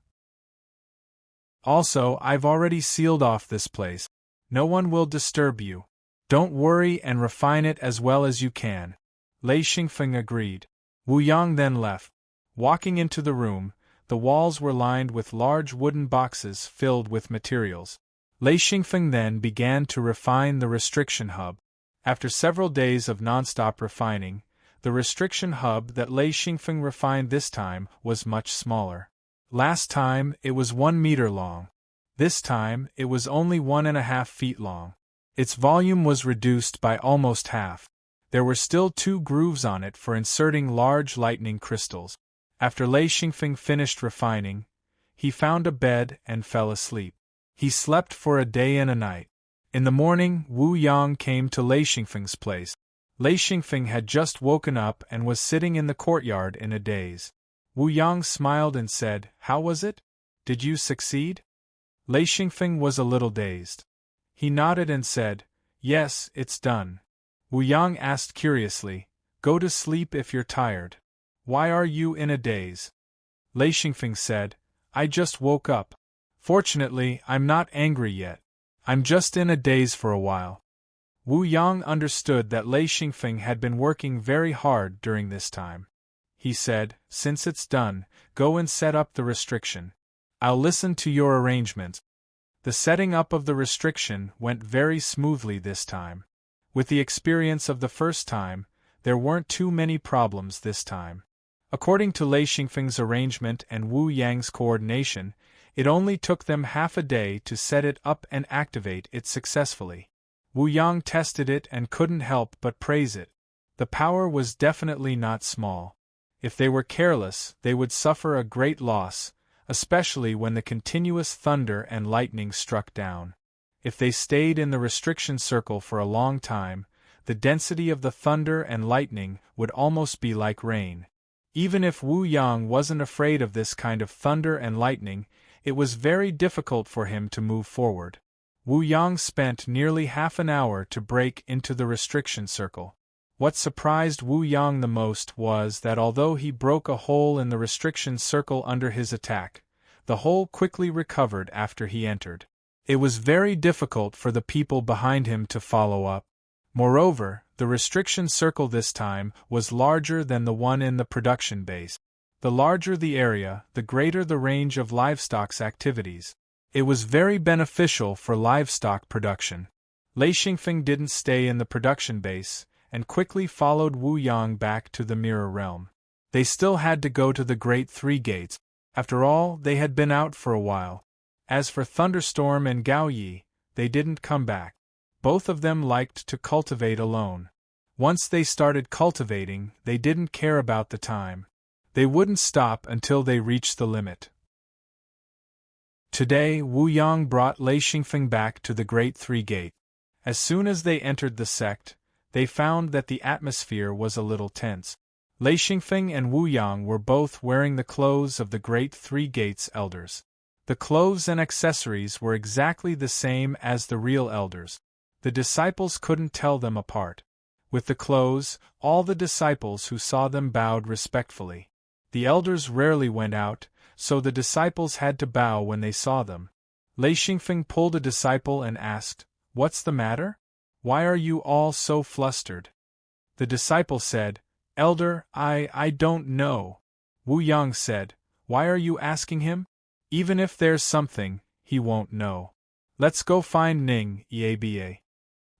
Also, I've already sealed off this place. No one will disturb you. Don't worry and refine it as well as you can." Lei Xingfeng agreed. Wu Yang then left. Walking into the room, the walls were lined with large wooden boxes filled with materials. Lei Xingfeng then began to refine the restriction hub. After several days of non-stop refining, the restriction hub that Lei Xingfeng refined this time was much smaller. Last time, it was 1 meter long. This time, it was only 1.5 feet long. Its volume was reduced by almost half. There were still 2 grooves on it for inserting large lightning crystals. After Lei Xingfeng finished refining, he found a bed and fell asleep. He slept for a day and a night. In the morning, Wu Yang came to Lei Xingfeng's place. Lei Xingfeng had just woken up and was sitting in the courtyard in a daze. Wu Yang smiled and said, "How was it? Did you succeed?" Lei Xingfeng was a little dazed. He nodded and said, "Yes, it's done." Wu Yang asked curiously, "Go to sleep if you're tired. Why are you in a daze?" Lei Xingfeng said, "I just woke up. Fortunately, I'm not angry yet. I'm just in a daze for a while." Wu Yang understood that Lei Xingfeng had been working very hard during this time. He said, "Since it's done, go and set up the restriction. I'll listen to your arrangements." The setting up of the restriction went very smoothly this time. With the experience of the first time, there weren't too many problems this time. According to Lei Xingfeng's arrangement and Wu Yang's coordination, it only took them half a day to set it up and activate it successfully. Wu Yang tested it and couldn't help but praise it. The power was definitely not small. If they were careless, they would suffer a great loss, especially when the continuous thunder and lightning struck down. If they stayed in the restriction circle for a long time, the density of the thunder and lightning would almost be like rain. Even if Wu Yang wasn't afraid of this kind of thunder and lightning, it was very difficult for him to move forward. Wu Yang spent nearly half an hour to break into the restriction circle. What surprised Wu Yang the most was that although he broke a hole in the restriction circle under his attack, the hole quickly recovered after he entered. It was very difficult for the people behind him to follow up. Moreover, the restriction circle this time was larger than the one in the production base. The larger the area, the greater the range of livestock's activities. It was very beneficial for livestock production. Lei Xingfeng didn't stay in the production base, and quickly followed Wu Yang back to the mirror realm. They still had to go to the Great Three Gates. After all, they had been out for a while. As for Thunderstorm and Gao Yi, they didn't come back. Both of them liked to cultivate alone. Once they started cultivating, they didn't care about the time. They wouldn't stop until they reached the limit. Today, Wu Yang brought Lei Xingfeng back to the Great Three Gate. As soon as they entered the sect, they found that the atmosphere was a little tense. Lei Xingfeng and Wu Yang were both wearing the clothes of the Great Three Gates elders. The clothes and accessories were exactly the same as the real elders. The disciples couldn't tell them apart. With the clothes, all the disciples who saw them bowed respectfully. The elders rarely went out, so the disciples had to bow when they saw them. Lei Xingfeng pulled a disciple and asked, "What's the matter? Why are you all so flustered?" The disciple said, "Elder, I don't know." Wu Yang said, "Why are you asking him? Even if there's something, he won't know. Let's go find Ning Eba."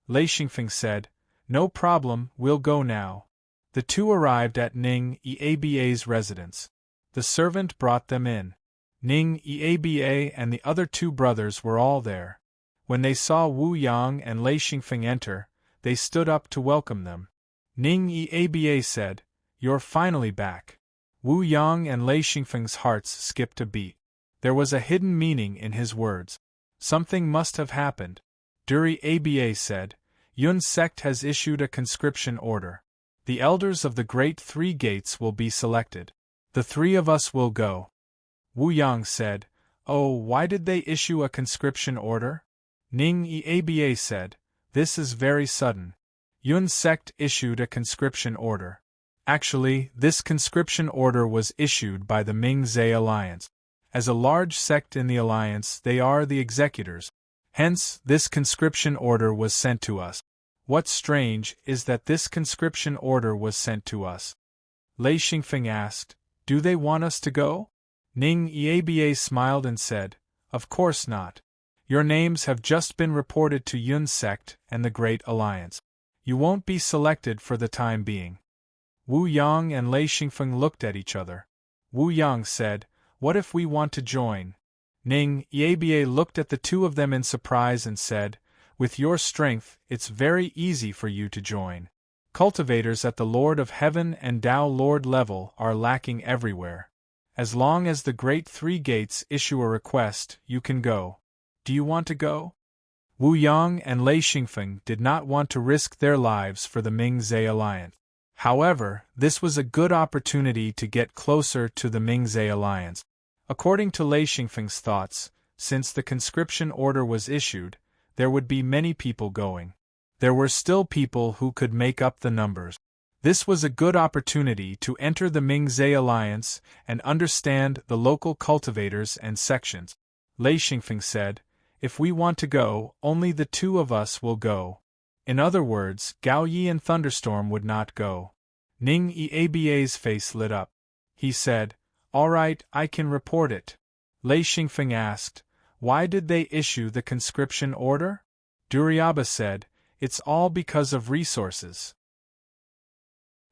Lei Xingfeng said, "No problem, we'll go now." The two arrived at Ning Eba's residence. The servant brought them in. Ning Eba and the other two brothers were all there. When they saw Wu Yang and Lei Xingfeng enter, they stood up to welcome them. Ning Eba said, "You're finally back." Wu Yang and Lei Xingfeng's hearts skipped a beat. There was a hidden meaning in his words. Something must have happened. Duri Aba said, "Yun's sect has issued a conscription order. The elders of the Great Three Gates will be selected. The three of us will go." Wu Yang said, "Oh, why did they issue a conscription order?" Ning Eba said, "This is very sudden. Yun's sect issued a conscription order. Actually, this conscription order was issued by the Ming-Zhe Alliance. As a large sect in the alliance, they are the executors. Hence, this conscription order was sent to us. What's strange is that this conscription order was sent to us." Lei Xingfeng asked, "Do they want us to go?" Ning Eba smiled and said, "Of course not. Your names have just been reported to Yun's sect and the Great Alliance. You won't be selected for the time being." Wu Yang and Lei Xingfeng looked at each other. Wu Yang said, "What if we want to join?" Ning Eba looked at the two of them in surprise and said, "With your strength, it's very easy for you to join. Cultivators at the Lord of Heaven and Tao Lord level are lacking everywhere. As long as the Great Three Gates issue a request, you can go. Do you want to go? Wu Yang and Lei Xingfeng did not want to risk their lives for the Ming-Zhe Alliance. However, this was a good opportunity to get closer to the Ming-Zhe Alliance. According to Lei Xingfeng's thoughts, since the conscription order was issued, there would be many people going. There were still people who could make up the numbers. This was a good opportunity to enter the Ming-Zhe Alliance and understand the local cultivators and sections. Lei Xingfeng said, "If we want to go, only the two of us will go." In other words, Gao Yi and Thunderstorm would not go. Ning Yiaba's face lit up. He said, "All right, I can report it." Lei Xingfeng asked, "Why did they issue the conscription order?" Duryaba said, "It's all because of resources.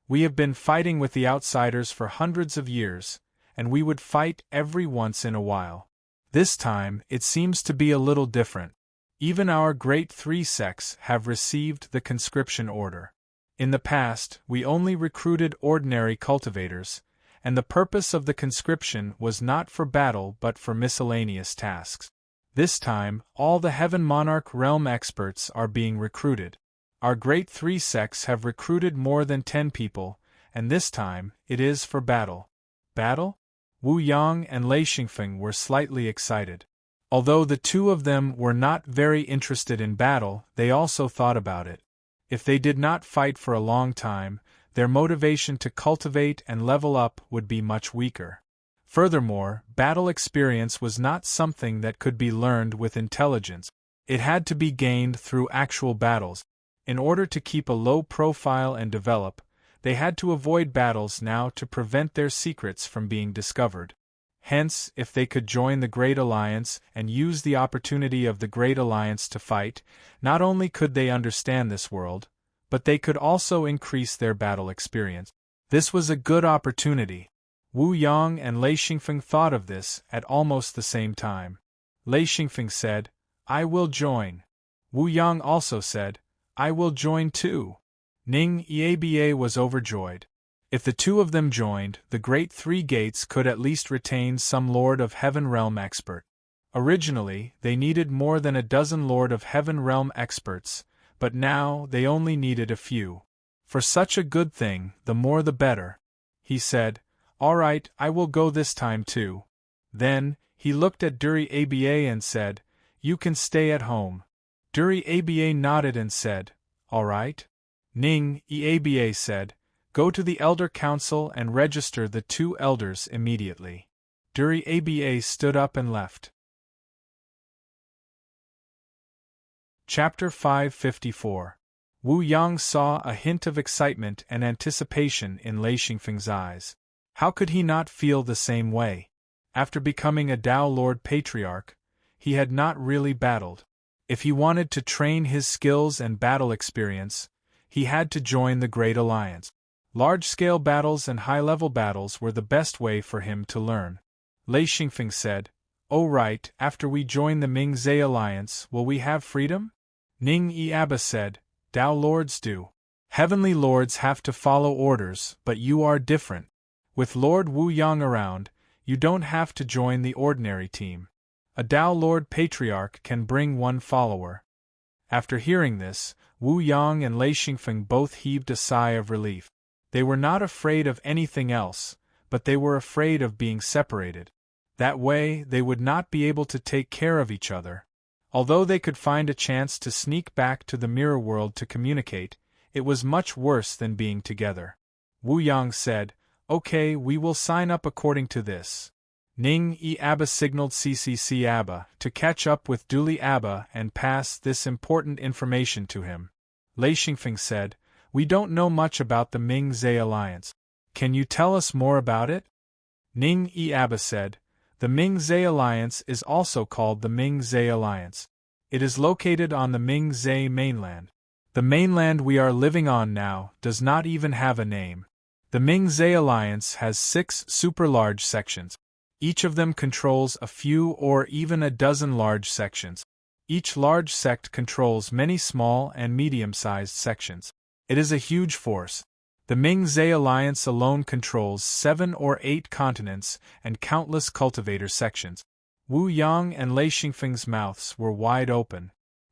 We have been fighting with the outsiders for hundreds of years, and we would fight every once in a while. This time, it seems to be a little different. Even our great three sects have received the conscription order. In the past, we only recruited ordinary cultivators, and the purpose of the conscription was not for battle but for miscellaneous tasks. This time, all the Heaven Monarch realm experts are being recruited. Our great three sects have recruited more than 10 people, and this time, it is for battle." Battle? Wu Yang and Lei Xingfeng were slightly excited. Although the two of them were not very interested in battle, they also thought about it. If they did not fight for a long time, their motivation to cultivate and level up would be much weaker. Furthermore, battle experience was not something that could be learned with intelligence. It had to be gained through actual battles. In order to keep a low profile and develop, they had to avoid battles now to prevent their secrets from being discovered. Hence, if they could join the Great Alliance and use the opportunity of the Great Alliance to fight, not only could they understand this world, but they could also increase their battle experience. This was a good opportunity. Wu Yang and Lei Xingfeng thought of this at almost the same time. Lei Xingfeng said, "I will join." Wu Yang also said, "I will join too." Ning Yiaba was overjoyed. If the two of them joined, the Great Three Gates could at least retain some Lord of Heaven Realm expert. Originally, they needed more than a dozen Lord of Heaven Realm experts, but now they only needed a few. For such a good thing, the more the better. He said, "All right, I will go this time too." Then, he looked at Duryaba and said, "You can stay at home." Duryaba nodded and said, "All right." Ning Yiaba said, "Go to the Elder Council and register the 2 elders immediately." Duryaba stood up and left. Chapter 554. Wu Yang saw a hint of excitement and anticipation in Lei Xingfeng's eyes. How could he not feel the same way? After becoming a Tao Lord Patriarch, he had not really battled. If he wanted to train his skills and battle experience, he had to join the Great Alliance. Large-scale battles and high-level battles were the best way for him to learn. Lei Xingfeng said, "Oh right, after we join the Ming-Zhe Alliance, will we have freedom?" Ning Yiaba said, "Tao Lords do. Heavenly Lords have to follow orders, but you are different. With Lord Wu Yang around, you don't have to join the ordinary team. A Tao Lord Patriarch can bring 1 follower." After hearing this, Wu Yang and Lei Xingfeng both heaved a sigh of relief. They were not afraid of anything else, but they were afraid of being separated. That way, they would not be able to take care of each other. Although they could find a chance to sneak back to the mirror world to communicate, it was much worse than being together. Wu Yang said, "Okay, we will sign up according to this." Ning Yiaba signaled CCC Abba to catch up with Duli Abba and pass this important information to him. Lei Xingfeng said, "We don't know much about the Ming-Zhe Alliance. Can you tell us more about it?" Ning Yiaba said, "The Ming-Zhe Alliance is also called the Ming-Zhe Alliance. It is located on the Ming-Zhe mainland. The mainland we are living on now does not even have a name. The Ming-Zhe Alliance has 6 super-large sections. Each of them controls a few or even a dozen large sections. Each large sect controls many small and medium-sized sections. It is a huge force. The Ming-Zhe alliance alone controls 7 or 8 continents and countless cultivator sections. Wu Yang and Lei Xingfeng's mouths were wide open.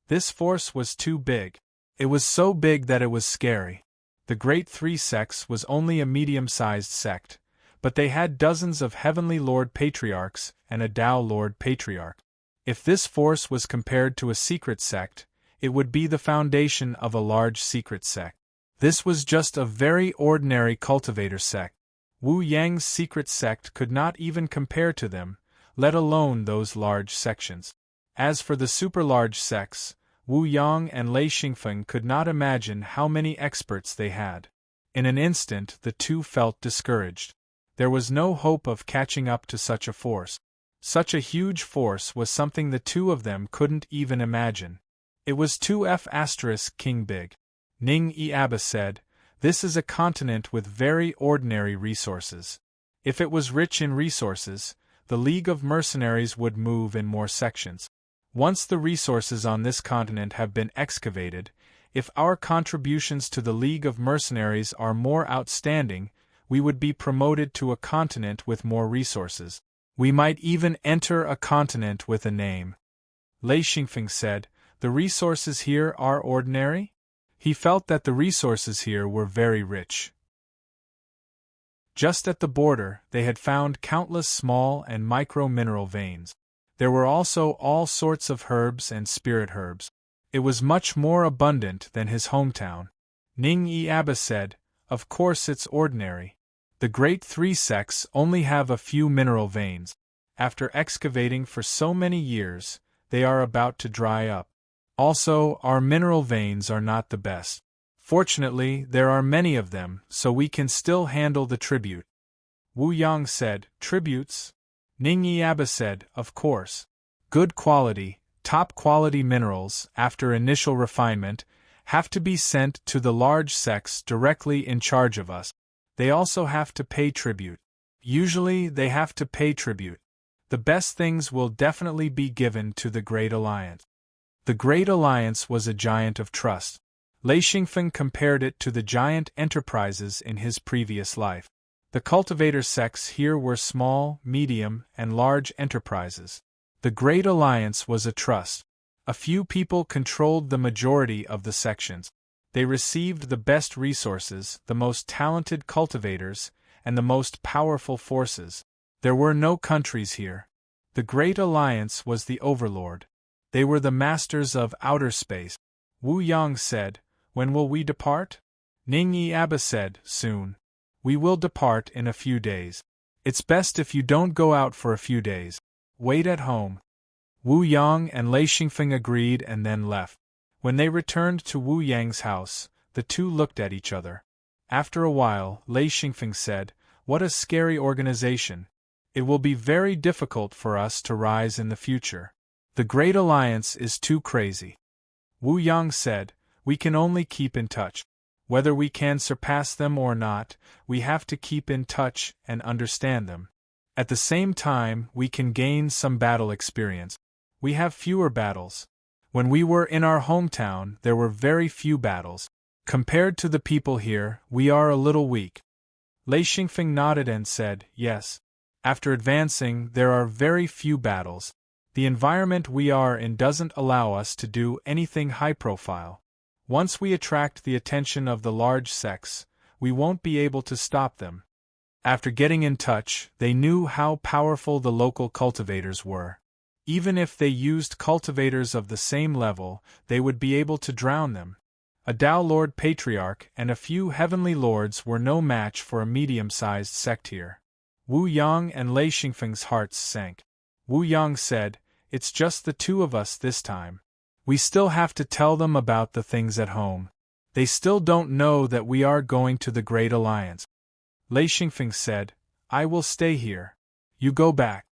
This force was too big. It was so big that it was scary. The Great Three Sects was only a medium-sized sect, but they had dozens of Heavenly Lord Patriarchs and a Tao Lord Patriarch. If this force was compared to a secret sect, it would be the foundation of a large secret sect. This was just a very ordinary cultivator sect. Wu Yang's secret sect could not even compare to them, let alone those large sections. As for the super-large sects, Wu Yang and Lei Xingfeng could not imagine how many experts they had. In an instant the two felt discouraged. There was no hope of catching up to such a force. Such a huge force was something the two of them couldn't even imagine. It was 2F** King Big. Ning Yiaba said, "This is a continent with very ordinary resources. If it was rich in resources, the League of Mercenaries would move in more sections. Once the resources on this continent have been excavated, if our contributions to the League of Mercenaries are more outstanding, we would be promoted to a continent with more resources. We might even enter a continent with a name." Lei Xingfeng said, "The resources here are ordinary?" He felt that the resources here were very rich. Just at the border, they had found countless small and micro-mineral veins. There were also all sorts of herbs and spirit herbs. It was much more abundant than his hometown. Ning Yiaba said, "Of course it's ordinary. The Great Three Sects only have a few mineral veins. After excavating for so many years, they are about to dry up. Also, our mineral veins are not the best. Fortunately, there are many of them, so we can still handle the tribute." Wu Yang said, "Tributes?" Ning Yiaba said, "Of course. Good quality, top-quality minerals, after initial refinement, have to be sent to the large sects directly in charge of us. They also have to pay tribute. Usually, they have to pay tribute. The best things will definitely be given to the Great Alliance." The Great Alliance was a giant of trust. Lei Xingfeng compared it to the giant enterprises in his previous life. The cultivator sects here were small, medium, and large enterprises. The Great Alliance was a trust. A few people controlled the majority of the sections. They received the best resources, the most talented cultivators, and the most powerful forces. There were no countries here. The Great Alliance was the overlord. They were the masters of outer space. Wu Yang said, "When will we depart?" Ning Yiaba said, "Soon. We will depart in a few days. It's best if you don't go out for a few days. Wait at home." Wu Yang and Lei Xingfeng agreed and then left. When they returned to Wu Yang's house, the two looked at each other. After a while, Lei Xingfeng said, "What a scary organization. It will be very difficult for us to rise in the future. The Great Alliance is too crazy." Wu Yang said, "We can only keep in touch. Whether we can surpass them or not, we have to keep in touch and understand them. At the same time, we can gain some battle experience. We have fewer battles. When we were in our hometown, there were very few battles. Compared to the people here, we are a little weak." Lei Xingfeng nodded and said, "Yes. After advancing, there are very few battles. The environment we are in doesn't allow us to do anything high-profile. Once we attract the attention of the large sects, we won't be able to stop them." After getting in touch, they knew how powerful the local cultivators were. Even if they used cultivators of the same level, they would be able to drown them. A Tao Lord Patriarch and a few Heavenly Lords were no match for a medium-sized sect here. Wu Yang and Lei Xingfeng's hearts sank. Wu Yang said, "It's just the two of us this time. We still have to tell them about the things at home. They still don't know that we are going to the Great Alliance." Lei Xingfeng said, "I will stay here. You go back."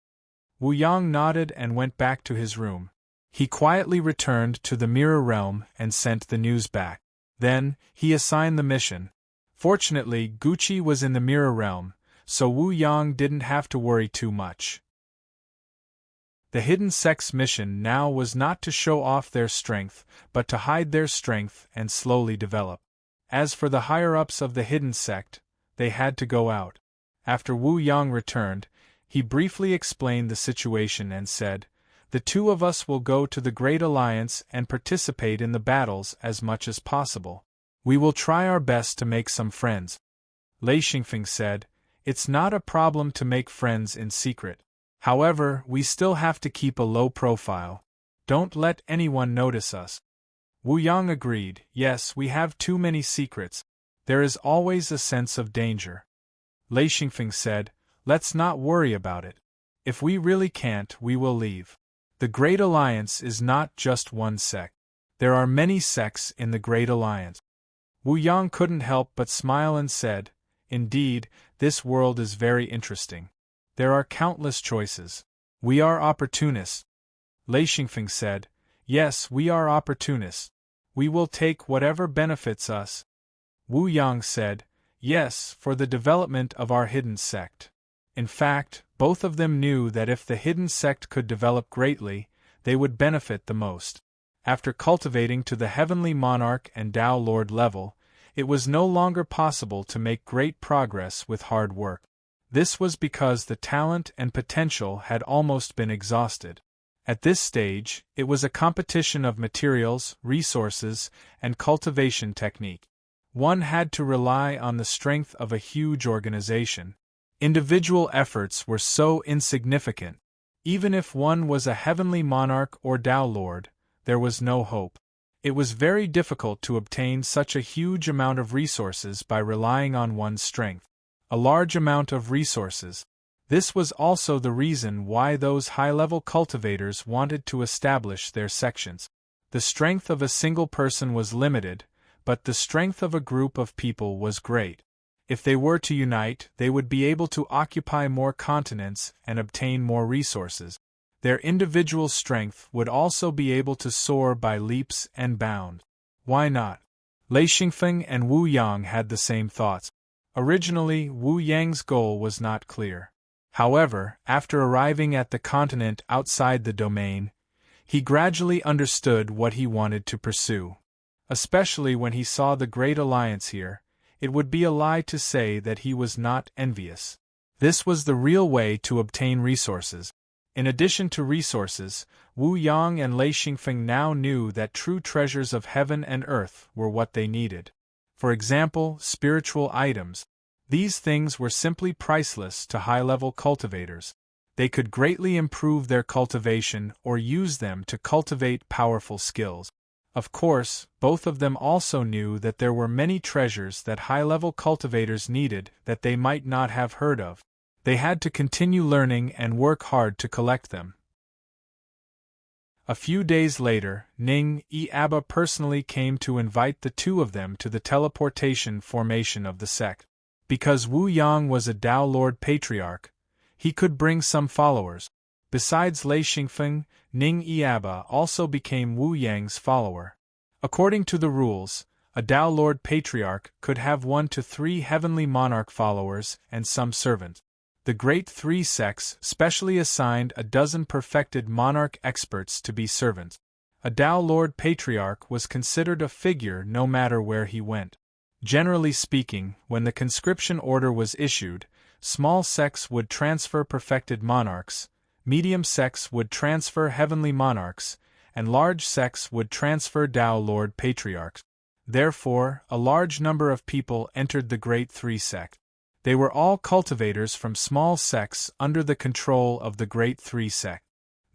Wu Yang nodded and went back to his room. He quietly returned to the Mirror Realm and sent the news back. Then, he assigned the mission. Fortunately, Gucci was in the Mirror Realm, so Wu Yang didn't have to worry too much. The Hidden Sect's mission now was not to show off their strength, but to hide their strength and slowly develop. As for the higher-ups of the hidden sect, they had to go out. After Wu Yang returned, he briefly explained the situation and said, "The two of us will go to the Great Alliance and participate in the battles as much as possible. We will try our best to make some friends." Lei Xingfeng said, "It's not a problem to make friends in secret. However, we still have to keep a low profile. Don't let anyone notice us." Wu Yang agreed, "Yes, we have too many secrets. There is always a sense of danger." Lei Xingfeng said, "Let's not worry about it. If we really can't, we will leave. The Great Alliance is not just one sect. There are many sects in the Great Alliance." Wu Yang couldn't help but smile and said, "Indeed, this world is very interesting. There are countless choices. We are opportunists." Lei Xingfeng said, "Yes, we are opportunists. We will take whatever benefits us." Wu Yang said, "Yes, for the development of our hidden sect." In fact, both of them knew that if the hidden sect could develop greatly, they would benefit the most. After cultivating to the Heavenly Monarch and Tao Lord level, it was no longer possible to make great progress with hard work. This was because the talent and potential had almost been exhausted. At this stage, it was a competition of materials, resources, and cultivation technique. One had to rely on the strength of a huge organization. Individual efforts were so insignificant. Even if one was a Heavenly Monarch or Tao Lord, there was no hope. It was very difficult to obtain such a huge amount of resources by relying on one's strength. A large amount of resources. This was also the reason why those high-level cultivators wanted to establish their sections. The strength of a single person was limited, but the strength of a group of people was great. If they were to unite, they would be able to occupy more continents and obtain more resources. Their individual strength would also be able to soar by leaps and bounds. Why not? Lei Xingfeng and Wu Yang had the same thoughts. Originally, Wu Yang's goal was not clear. However, after arriving at the continent outside the domain, he gradually understood what he wanted to pursue. Especially when he saw the Great Alliance here, it would be a lie to say that he was not envious. This was the real way to obtain resources. In addition to resources, Wu Yang and Lei Xingfeng now knew that true treasures of heaven and earth were what they needed. For example, spiritual items. These things were simply priceless to high-level cultivators. They could greatly improve their cultivation or use them to cultivate powerful skills. Of course, both of them also knew that there were many treasures that high-level cultivators needed that they might not have heard of. They had to continue learning and work hard to collect them. A few days later, Ning E Abba personally came to invite the two of them to the teleportation formation of the sect. Because Wu Yang was a Tao Lord Patriarch, he could bring some followers. Besides Lei Xingfeng, Ning E Abba also became Wu Yang's follower. According to the rules, a Tao Lord Patriarch could have 1 to 3 Heavenly Monarch followers and some servants. The Great Three sects specially assigned a dozen perfected monarch experts to be servants. A Tao Lord Patriarch was considered a figure no matter where he went. Generally speaking, when the conscription order was issued, small sects would transfer perfected monarchs, medium sects would transfer heavenly monarchs, and large sects would transfer Tao Lord Patriarchs. Therefore, a large number of people entered the Great Three sect. They were all cultivators from small sects under the control of the Great Three sect.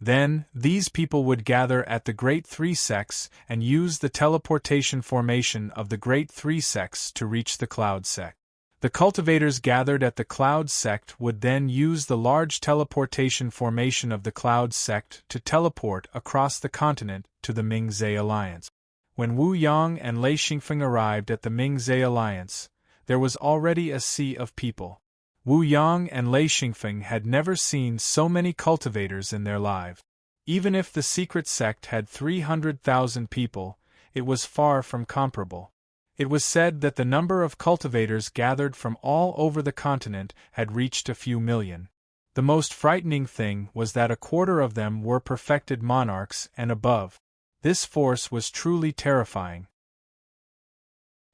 Then, these people would gather at the Great Three sects and use the teleportation formation of the Great Three sects to reach the Cloud sect. The cultivators gathered at the Cloud sect would then use the large teleportation formation of the Cloud sect to teleport across the continent to the Ming-Zhe Alliance. When Wu Yang and Lei Xingfeng arrived at the Ming-Zhe Alliance, there was already a sea of people. Wu Yang and Lei Xingfeng had never seen so many cultivators in their lives. Even if the secret sect had 300,000 people, it was far from comparable. It was said that the number of cultivators gathered from all over the continent had reached a few million. The most frightening thing was that a quarter of them were perfected monarchs and above. This force was truly terrifying.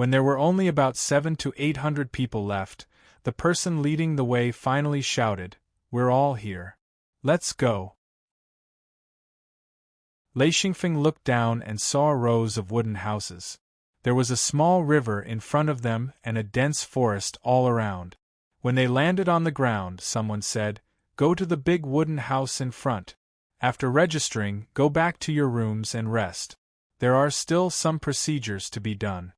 When there were only about 700 to 800 people left, the person leading the way finally shouted, "We're all here. Let's go." Lei Xingfeng looked down and saw rows of wooden houses. There was a small river in front of them and a dense forest all around. When they landed on the ground, someone said, "Go to the big wooden house in front. After registering, go back to your rooms and rest. There are still some procedures to be done."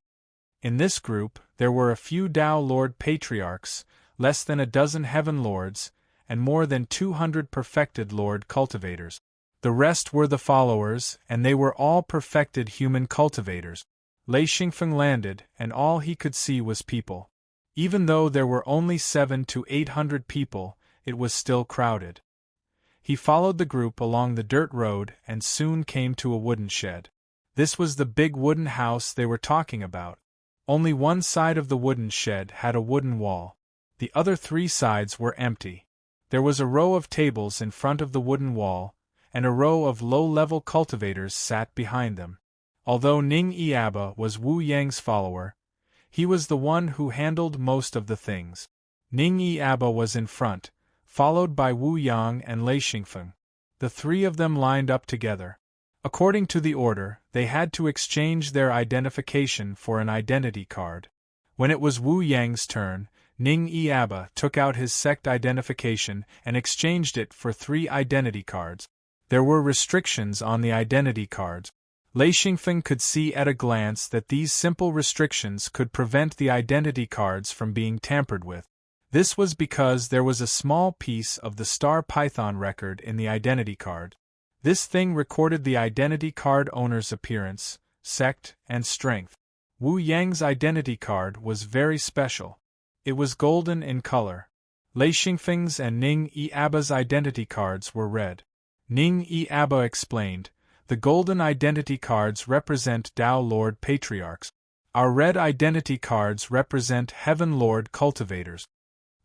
In this group, there were a few Tao Lord Patriarchs, less than a dozen Heaven Lords, and more than 200 perfected Lord Cultivators. The rest were the followers, and they were all perfected human cultivators. Lei Xingfeng landed, and all he could see was people. Even though there were only 700 to 800 people, it was still crowded. He followed the group along the dirt road and soon came to a wooden shed. This was the big wooden house they were talking about. Only one side of the wooden shed had a wooden wall. The other 3 sides were empty. There was a row of tables in front of the wooden wall, and a row of low-level cultivators sat behind them. Although Ning Yiaba was Wu Yang's follower, he was the one who handled most of the things. Ning Yiaba was in front, followed by Wu Yang and Lei Xingfeng. The 3 of them lined up together. According to the order, they had to exchange their identification for an identity card. When it was Wu Yang's turn, Ning Yiaba took out his sect identification and exchanged it for 3 identity cards. There were restrictions on the identity cards. Lei Xingfeng could see at a glance that these simple restrictions could prevent the identity cards from being tampered with. This was because there was a small piece of the star python record in the identity card. This thing recorded the identity card owner's appearance, sect, and strength. Wu Yang's identity card was very special. It was golden in color. Lei Xingfeng's and Ning Yiaba's identity cards were red. Ning Yiaba explained, "The golden identity cards represent Tao Lord Patriarchs. Our red identity cards represent Heaven Lord Cultivators."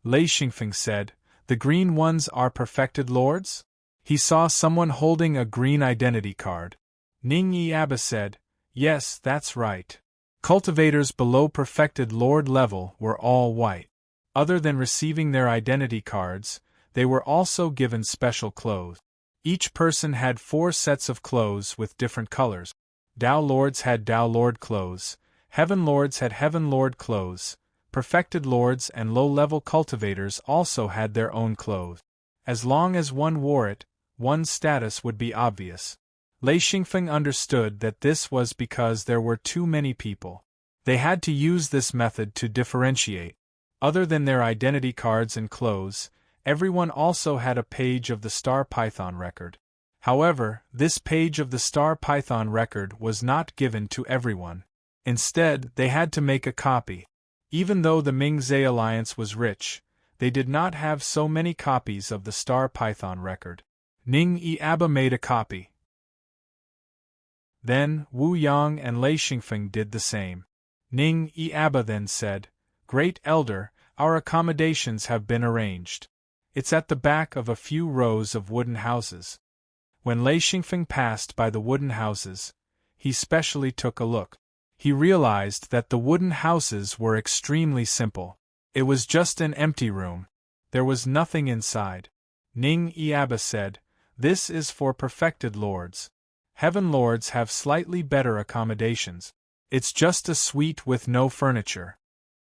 Lei Xingfeng said, "The green ones are perfected lords?" He saw someone holding a green identity card. Ning Yiaba said, "Yes, that's right. Cultivators below perfected lord level were all white. Other than receiving their identity cards, they were also given special clothes. Each person had 4 sets of clothes with different colors. Tao Lords had Tao Lord clothes, Heaven Lords had Heaven Lord clothes, perfected lords and low-level cultivators also had their own clothes. As long as one wore it, one's status would be obvious. Lei Xingfeng understood that this was because there were too many people. They had to use this method to differentiate. Other than their identity cards and clothes, everyone also had a page of the Star Python record. However, this page of the Star Python record was not given to everyone. Instead, they had to make a copy. Even though the Ming-Zhe Alliance was rich, they did not have so many copies of the Star Python record. Ning Yiaba made a copy. Then, Wu Yang and Lei Xingfeng did the same. Ning Yiaba then said, "Great Elder, our accommodations have been arranged. It's at the back of a few rows of wooden houses." When Lei Xingfeng passed by the wooden houses, he specially took a look. He realized that the wooden houses were extremely simple. It was just an empty room. There was nothing inside. Ning Yiaba said, "This is for perfected lords. Heaven Lords have slightly better accommodations. It's just a suite with no furniture."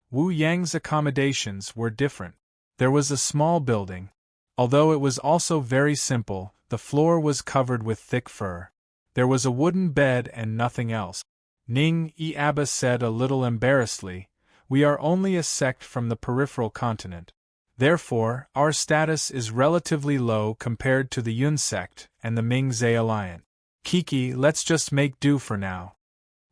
Wu Yang's accommodations were different. There was a small building. Although it was also very simple, the floor was covered with thick fur. There was a wooden bed and nothing else. Ning Yiaba said a little embarrassedly, "We are only a sect from the peripheral continent. Therefore, our status is relatively low compared to the Yun sect and the Ming-Zhe Alliance. Kiki, let's just make do for now."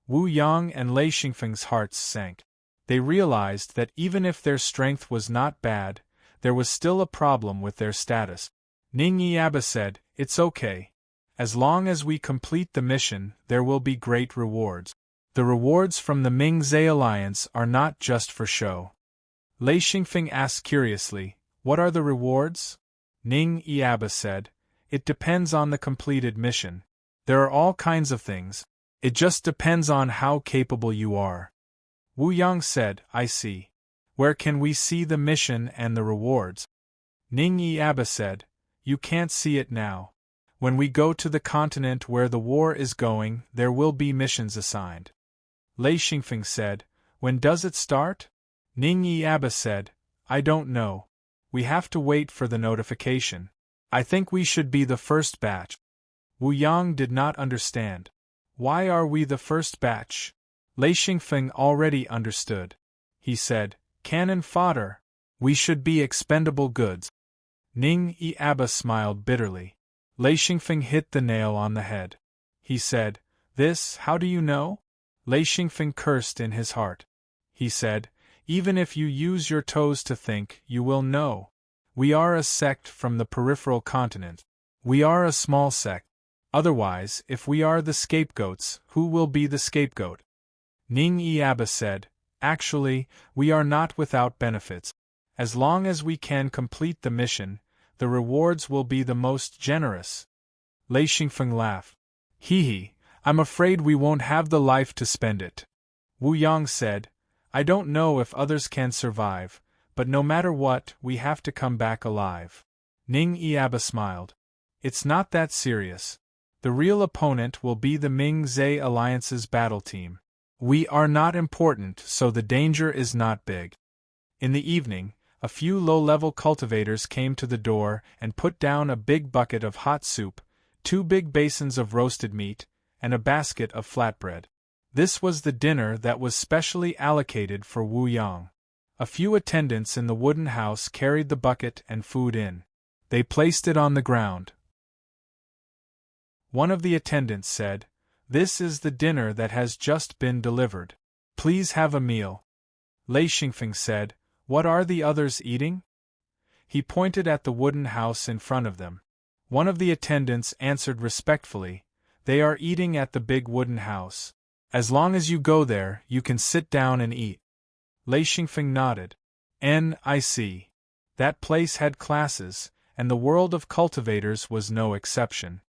Wu Yang and Lei Xingfeng's hearts sank. They realized that even if their strength was not bad, there was still a problem with their status. Ning Yiaba said, "It's okay. As long as we complete the mission, there will be great rewards. The rewards from the Ming-Zhe Alliance are not just for show." Lei Xingfeng asked curiously, "What are the rewards?" Ning Yiaba said, "It depends on the completed mission. There are all kinds of things. It just depends on how capable you are." Wu Yang said, I see. Where can we see the mission and the rewards? Ning Yiaba said, You can't see it now. When we go to the continent where the war is going, there will be missions assigned. Lei Xingfeng said, When does it start? Ning Yiaba said, I don't know. We have to wait for the notification. I think we should be the first batch. Wu Yang did not understand. Why are we the first batch? Lei Xingfeng already understood. He said, Cannon fodder. We should be expendable goods. Ning Yiaba smiled bitterly. Lei Xingfeng hit the nail on the head. He said, This, how do you know? Lei Xingfeng cursed in his heart. He said, Even if you use your toes to think, you will know. We are a sect from the peripheral continent. We are a small sect. Otherwise, if we are the scapegoats, who will be the scapegoat? Ning Yiaba said, Actually, we are not without benefits. As long as we can complete the mission, the rewards will be the most generous. Lei Xingfeng laughed. Hee, I'm afraid we won't have the life to spend it. Wu Yang said, I don't know if others can survive, but no matter what, we have to come back alive. Ning Yiaba smiled. It's not that serious. The real opponent will be the Ming-Zhe Alliance's battle team. We are not important, so the danger is not big. In the evening, a few low-level cultivators came to the door and put down a big bucket of hot soup, 2 big basins of roasted meat, and a basket of flatbread. This was the dinner that was specially allocated for Wu Yang. A few attendants in the wooden house carried the bucket and food in. They placed it on the ground. One of the attendants said, This is the dinner that has just been delivered. Please have a meal. Lei Xingfeng said, What are the others eating? He pointed at the wooden house in front of them. One of the attendants answered respectfully, They are eating at the big wooden house. As long as you go there, you can sit down and eat. Lei Xingfeng nodded. I see. That place had classes, and the world of cultivators was no exception.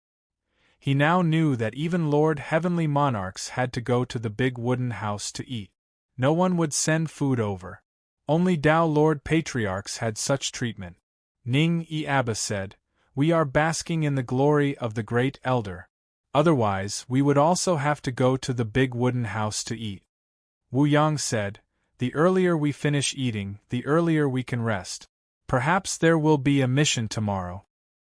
He now knew that even Lord Heavenly Monarchs had to go to the big wooden house to eat. No one would send food over. Only Tao Lord Patriarchs had such treatment. Ning Yiaba said, We are basking in the glory of the Great Elder. Otherwise, we would also have to go to the big wooden house to eat. Wu Yang said, The earlier we finish eating, the earlier we can rest. Perhaps there will be a mission tomorrow.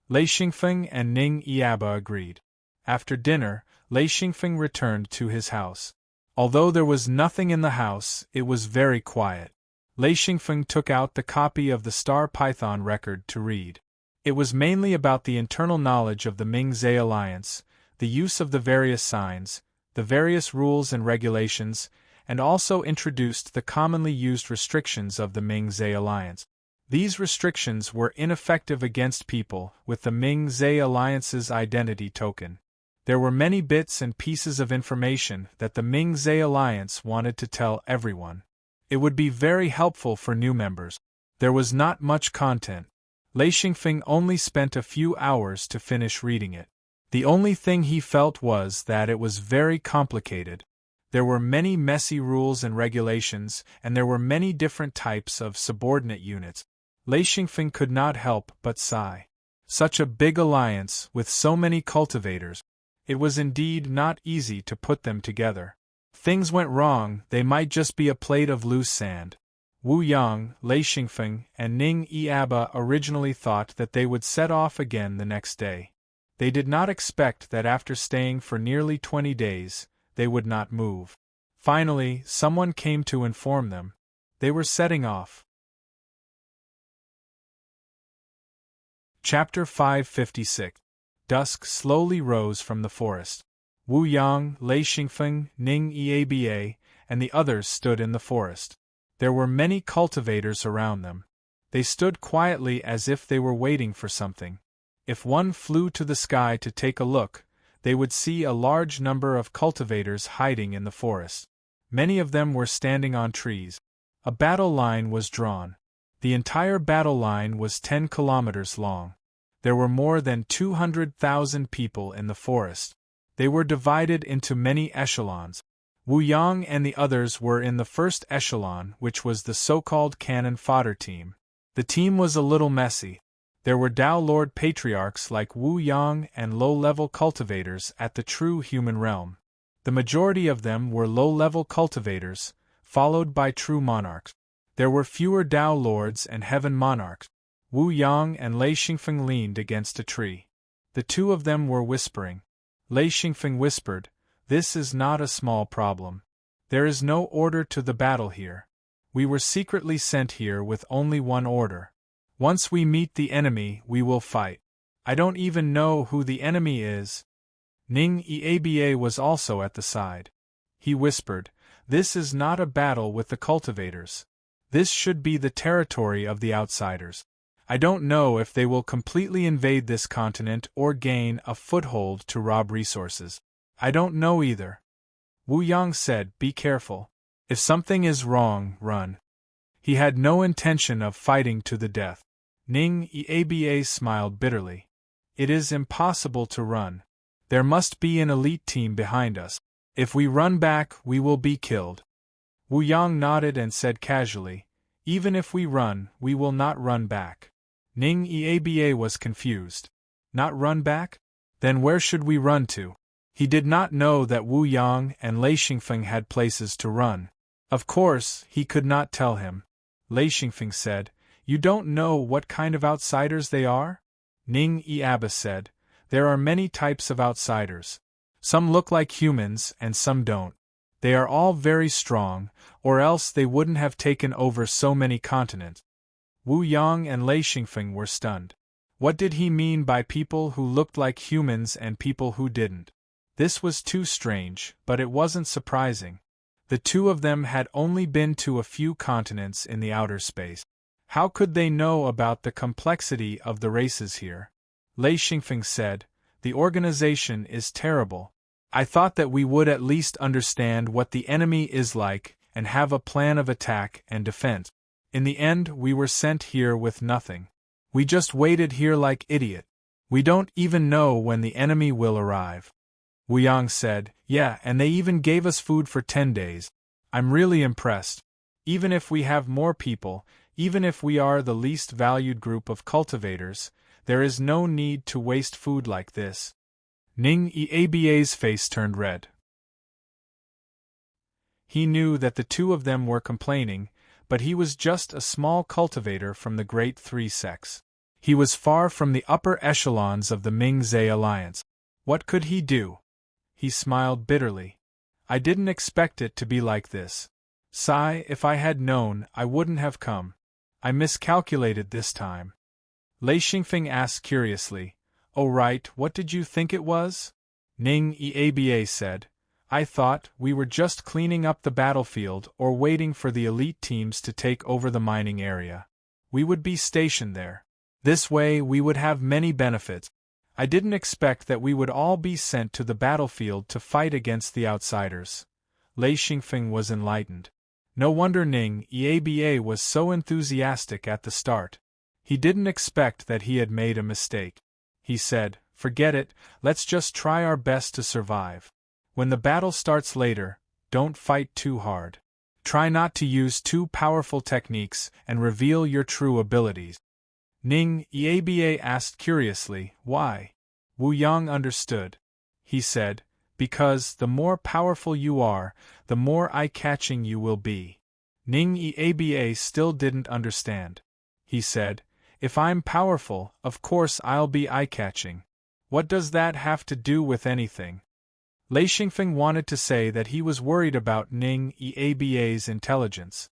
Lei Xingfeng and Ning Yiaba agreed. After dinner, Lei Xingfeng returned to his house. Although there was nothing in the house, it was very quiet. Lei Xingfeng took out the copy of the Star Python record to read. It was mainly about the internal knowledge of the Ming-Zhe Alliance, the use of the various signs, the various rules and regulations, and also introduced the commonly used restrictions of the Ming-Zhe Alliance. These restrictions were ineffective against people with the Ming-Zhe Alliance's identity token. There were many bits and pieces of information that the Ming-Zhe Alliance wanted to tell everyone. It would be very helpful for new members. There was not much content. Lei Xingfeng only spent a few hours to finish reading it. The only thing he felt was that it was very complicated. There were many messy rules and regulations, and there were many different types of subordinate units. Lei Xingfeng could not help but sigh. Such a big alliance, with so many cultivators. It was indeed not easy to put them together. Things went wrong, they might just be a plate of loose sand. Wu Yang, Lei Xingfeng, and Ning Yiaba originally thought that they would set off again the next day. They did not expect that after staying for nearly 20 days, they would not move. Finally, someone came to inform them. They were setting off. Chapter 556. Dusk slowly rose from the forest. Wu Yang, Lei Xingfeng, Ning Yiaba, and the others stood in the forest. There were many cultivators around them. They stood quietly as if they were waiting for something. If one flew to the sky to take a look, they would see a large number of cultivators hiding in the forest. Many of them were standing on trees. A battle line was drawn. The entire battle line was 10 kilometers long. There were more than 200,000 people in the forest. They were divided into many echelons. Wu Yang and the others were in the first echelon, which was the so-called cannon fodder team. The team was a little messy. There were Tao Lord patriarchs like Wu Yang and low-level cultivators at the true human realm. The majority of them were low-level cultivators, followed by true monarchs. There were fewer Tao Lords and heaven monarchs. Wu Yang and Lei Xingfeng leaned against a tree. The two of them were whispering. Lei Xingfeng whispered, "This is not a small problem. There is no order to the battle here. We were secretly sent here with only one order. Once we meet the enemy, we will fight. I don't even know who the enemy is." Ning Eba was also at the side. He whispered, "This is not a battle with the cultivators. This should be the territory of the outsiders. I don't know if they will completely invade this continent or gain a foothold to rob resources. I don't know either." Wu Yang said, "Be careful. If something is wrong, run." He had no intention of fighting to the death. Ning Eba smiled bitterly. "It is impossible to run. There must be an elite team behind us. If we run back, we will be killed." Wu Yang nodded and said casually, "Even if we run, we will not run back." Ning Eba was confused. Not run back? Then where should we run to? He did not know that Wu Yang and Lei Xingfeng had places to run. Of course, he could not tell him. Lei Xingfeng said, "You don't know what kind of outsiders they are?" Ning Eba said, "There are many types of outsiders. Some look like humans and some don't. They are all very strong, or else they wouldn't have taken over so many continents." Wu Yang and Lei Xingfeng were stunned. What did he mean by people who looked like humans and people who didn't? This was too strange, but it wasn't surprising. The two of them had only been to a few continents in the outer space. How could they know about the complexity of the races here? Lei Xingfeng said, "The organization is terrible. I thought that we would at least understand what the enemy is like and have a plan of attack and defense. In the end, we were sent here with nothing. We just waited here like idiot. We don't even know when the enemy will arrive." Wu Yang said, "Yeah, and they even gave us food for 10 days. I'm really impressed. Even if we have more people, even if we are the least valued group of cultivators, there is no need to waste food like this." Ning Eba's face turned red. He knew that the two of them were complaining, but he was just a small cultivator from the Great Three Sects. He was far from the upper echelons of the Ming-Zhe alliance. What could he do? He smiled bitterly. "I didn't expect it to be like this. Sigh, if I had known, I wouldn't have come. I miscalculated this time." Lei Xingfeng asked curiously, "Oh right, what did you think it was?" Ning Eba said, "I thought we were just cleaning up the battlefield or waiting for the elite teams to take over the mining area. We would be stationed there. This way we would have many benefits. I didn't expect that we would all be sent to the battlefield to fight against the outsiders." Lei Xingfeng was enlightened. No wonder Ning Eba was so enthusiastic at the start. He didn't expect that he had made a mistake. He said, "Forget it, let's just try our best to survive. When the battle starts later, don't fight too hard. Try not to use too powerful techniques and reveal your true abilities." Ning Eba asked curiously, "Why?" Wu Yang understood. He said, "Because the more powerful you are, the more eye-catching you will be." Ning Eba still didn't understand. He said, "If I'm powerful, of course I'll be eye-catching. What does that have to do with anything?" Lei Xingfeng wanted to say that he was worried about Ning Eba's intelligence.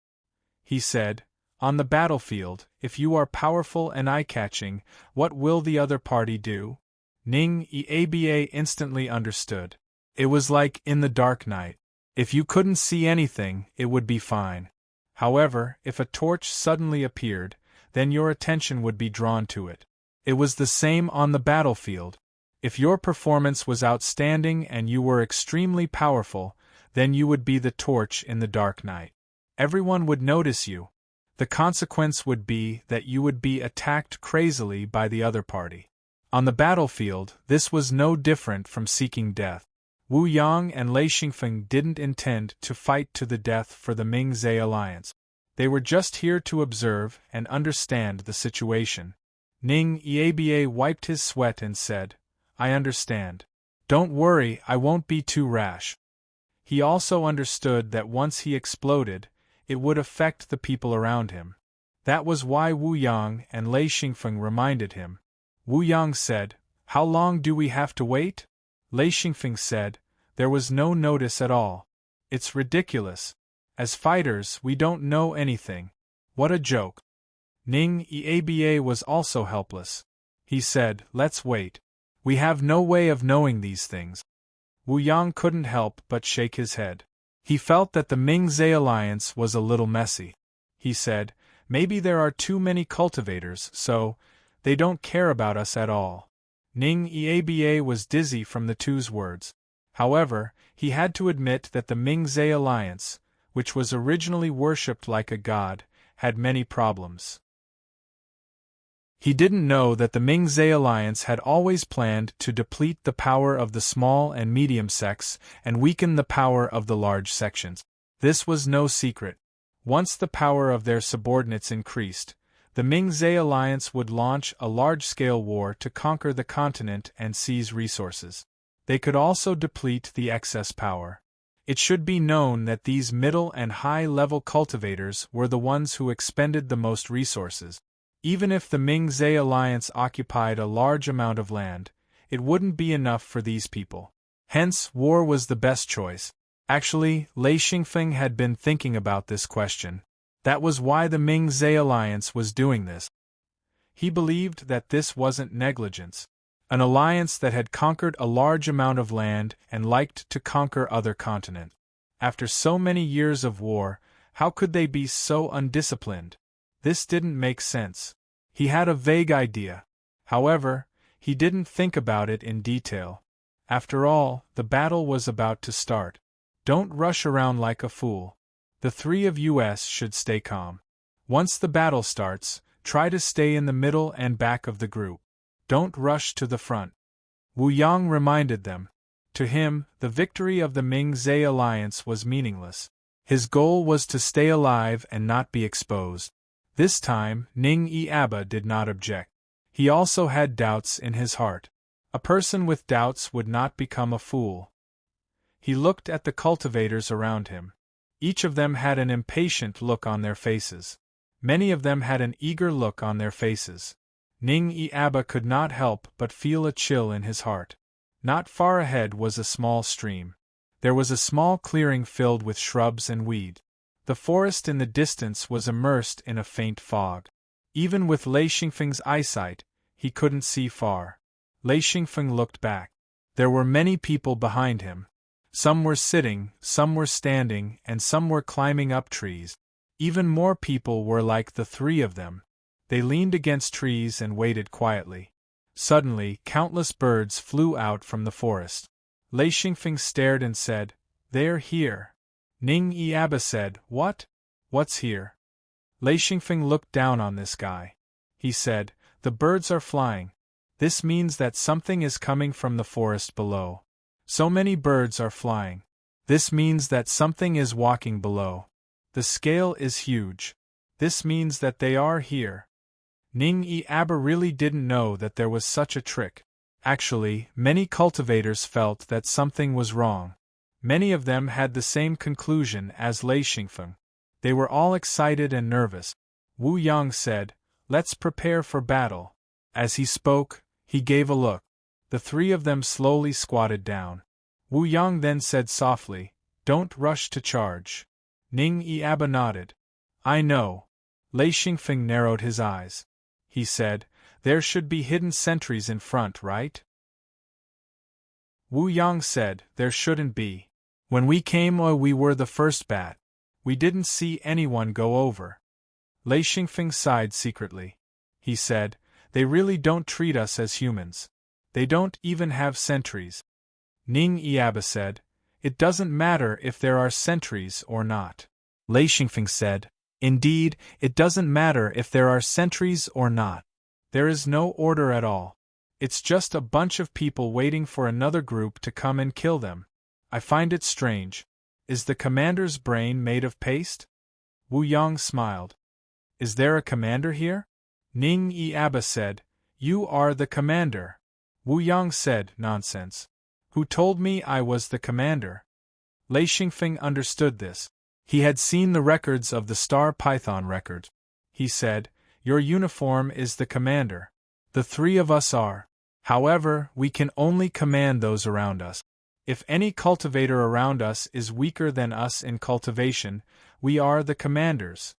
He said, "On the battlefield, if you are powerful and eye-catching, what will the other party do?" Ning Eba instantly understood. It was like in the dark night. If you couldn't see anything, it would be fine. However, if a torch suddenly appeared, then your attention would be drawn to it. It was the same on the battlefield. If your performance was outstanding and you were extremely powerful, then you would be the torch in the dark night. Everyone would notice you. The consequence would be that you would be attacked crazily by the other party. On the battlefield, this was no different from seeking death. Wu Yang and Lei Xingfeng didn't intend to fight to the death for the Ming-Zhe alliance. They were just here to observe and understand the situation. Ning Yaba wiped his sweat and said, "I understand. Don't worry, I won't be too rash." He also understood that once he exploded, it would affect the people around him. That was why Wu Yang and Lei Xingfeng reminded him. Wu Yang said, "How long do we have to wait?" Lei Xingfeng said, "There was no notice at all. It's ridiculous. As fighters, we don't know anything. What a joke." Ning Yaba was also helpless. He said, "Let's wait. We have no way of knowing these things." Wu Yang couldn't help but shake his head. He felt that the Ming-Zhe alliance was a little messy. He said, "Maybe there are too many cultivators, so they don't care about us at all." Ning Yaba was dizzy from the two's words. However, he had to admit that the Ming-Zhe alliance, which was originally worshipped like a god, had many problems. He didn't know that the Ming-Zhe alliance had always planned to deplete the power of the small and medium sects and weaken the power of the large sections. This was no secret. Once the power of their subordinates increased, the Ming-Zhe alliance would launch a large-scale war to conquer the continent and seize resources. They could also deplete the excess power. It should be known that these middle and high-level cultivators were the ones who expended the most resources. Even if the Ming-Zhe alliance occupied a large amount of land, it wouldn't be enough for these people. Hence, war was the best choice. Actually, Lei Xingfeng had been thinking about this question. That was why the Ming-Zhe alliance was doing this. He believed that this wasn't negligence. An alliance that had conquered a large amount of land and liked to conquer other continents. After so many years of war, how could they be so undisciplined? This didn't make sense. He had a vague idea. However, he didn't think about it in detail. After all, the battle was about to start. Don't rush around like a fool. The three of us should stay calm. Once the battle starts, try to stay in the middle and back of the group. Don't rush to the front. Wu Yang reminded them. To him, the victory of the Ming-Zhe alliance was meaningless. His goal was to stay alive and not be exposed. This time, Ning Yaba did not object. He also had doubts in his heart. A person with doubts would not become a fool. He looked at the cultivators around him. Each of them had an impatient look on their faces. Many of them had an eager look on their faces. Ning Yaba could not help but feel a chill in his heart. Not far ahead was a small stream. There was a small clearing filled with shrubs and weed. The forest in the distance was immersed in a faint fog. Even with Lei Xingfeng's eyesight, he couldn't see far. Lei Xingfeng looked back. There were many people behind him. Some were sitting, some were standing, and some were climbing up trees. Even more people were like the three of them. They leaned against trees and waited quietly. Suddenly, countless birds flew out from the forest. Lei Xingfeng stared and said, "They're here." Ning Yaba said, "What? What's here?" Lei Xingfeng looked down on this guy. He said, "The birds are flying. This means that something is coming from the forest below. So many birds are flying. This means that something is walking below. The scale is huge. This means that they are here." Ning Yaba really didn't know that there was such a trick. Actually, many cultivators felt that something was wrong. Many of them had the same conclusion as Lei Xingfeng. They were all excited and nervous. Wu Yang said, "Let's prepare for battle." As he spoke, he gave a look. The three of them slowly squatted down. Wu Yang then said softly, "Don't rush to charge." Ning Yaba nodded. "I know." Lei Xingfeng narrowed his eyes. He said, "There should be hidden sentries in front, right?" Wu Yang said, "There shouldn't be. When we came, we were the first bat. We didn't see anyone go over." Lei Xingfeng sighed secretly. He said, "They really don't treat us as humans. They don't even have sentries." Ning Yaba said, "It doesn't matter if there are sentries or not." Lei Xingfeng said, "Indeed, it doesn't matter if there are sentries or not. There is no order at all. It's just a bunch of people waiting for another group to come and kill them." I find it strange. Is the commander's brain made of paste? Wu Yang smiled. Is there a commander here? Ning Yi Abba said, You are the commander. Wu Yang said, Nonsense. Who told me I was the commander? Lei Xingfeng understood this. He had seen the records of the Star Python record. He said, Your uniform is the commander. The three of us are. However, we can only command those around us. If any cultivator around us is weaker than us in cultivation, we are the commanders.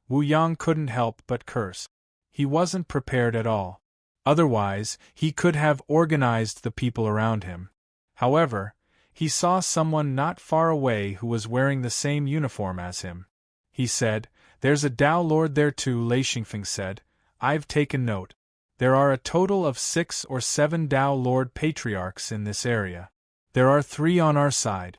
Wu Yang couldn't help but curse. He wasn't prepared at all. Otherwise, he could have organized the people around him. However, he saw someone not far away who was wearing the same uniform as him. He said, There's a Tao Lord there too. Lei Xingfeng said, I've taken note. There are a total of 6 or 7 Tao Lord patriarchs in this area. There are 3 on our side.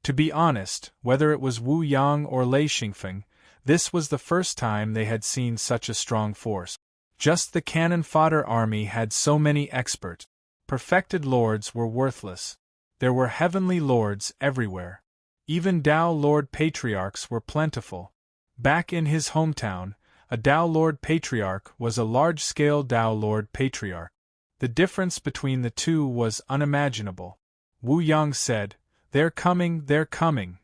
To be honest, whether it was Wu Yang or Lei Xingfeng, this was the first time they had seen such a strong force. Just the cannon fodder army had so many expert, perfected lords were worthless. There were heavenly lords everywhere. Even Tao Lord patriarchs were plentiful. Back in his hometown, a Tao Lord patriarch was a large-scale Tao Lord patriarch. The difference between the two was unimaginable. Wu Yang said, They're coming, they're coming.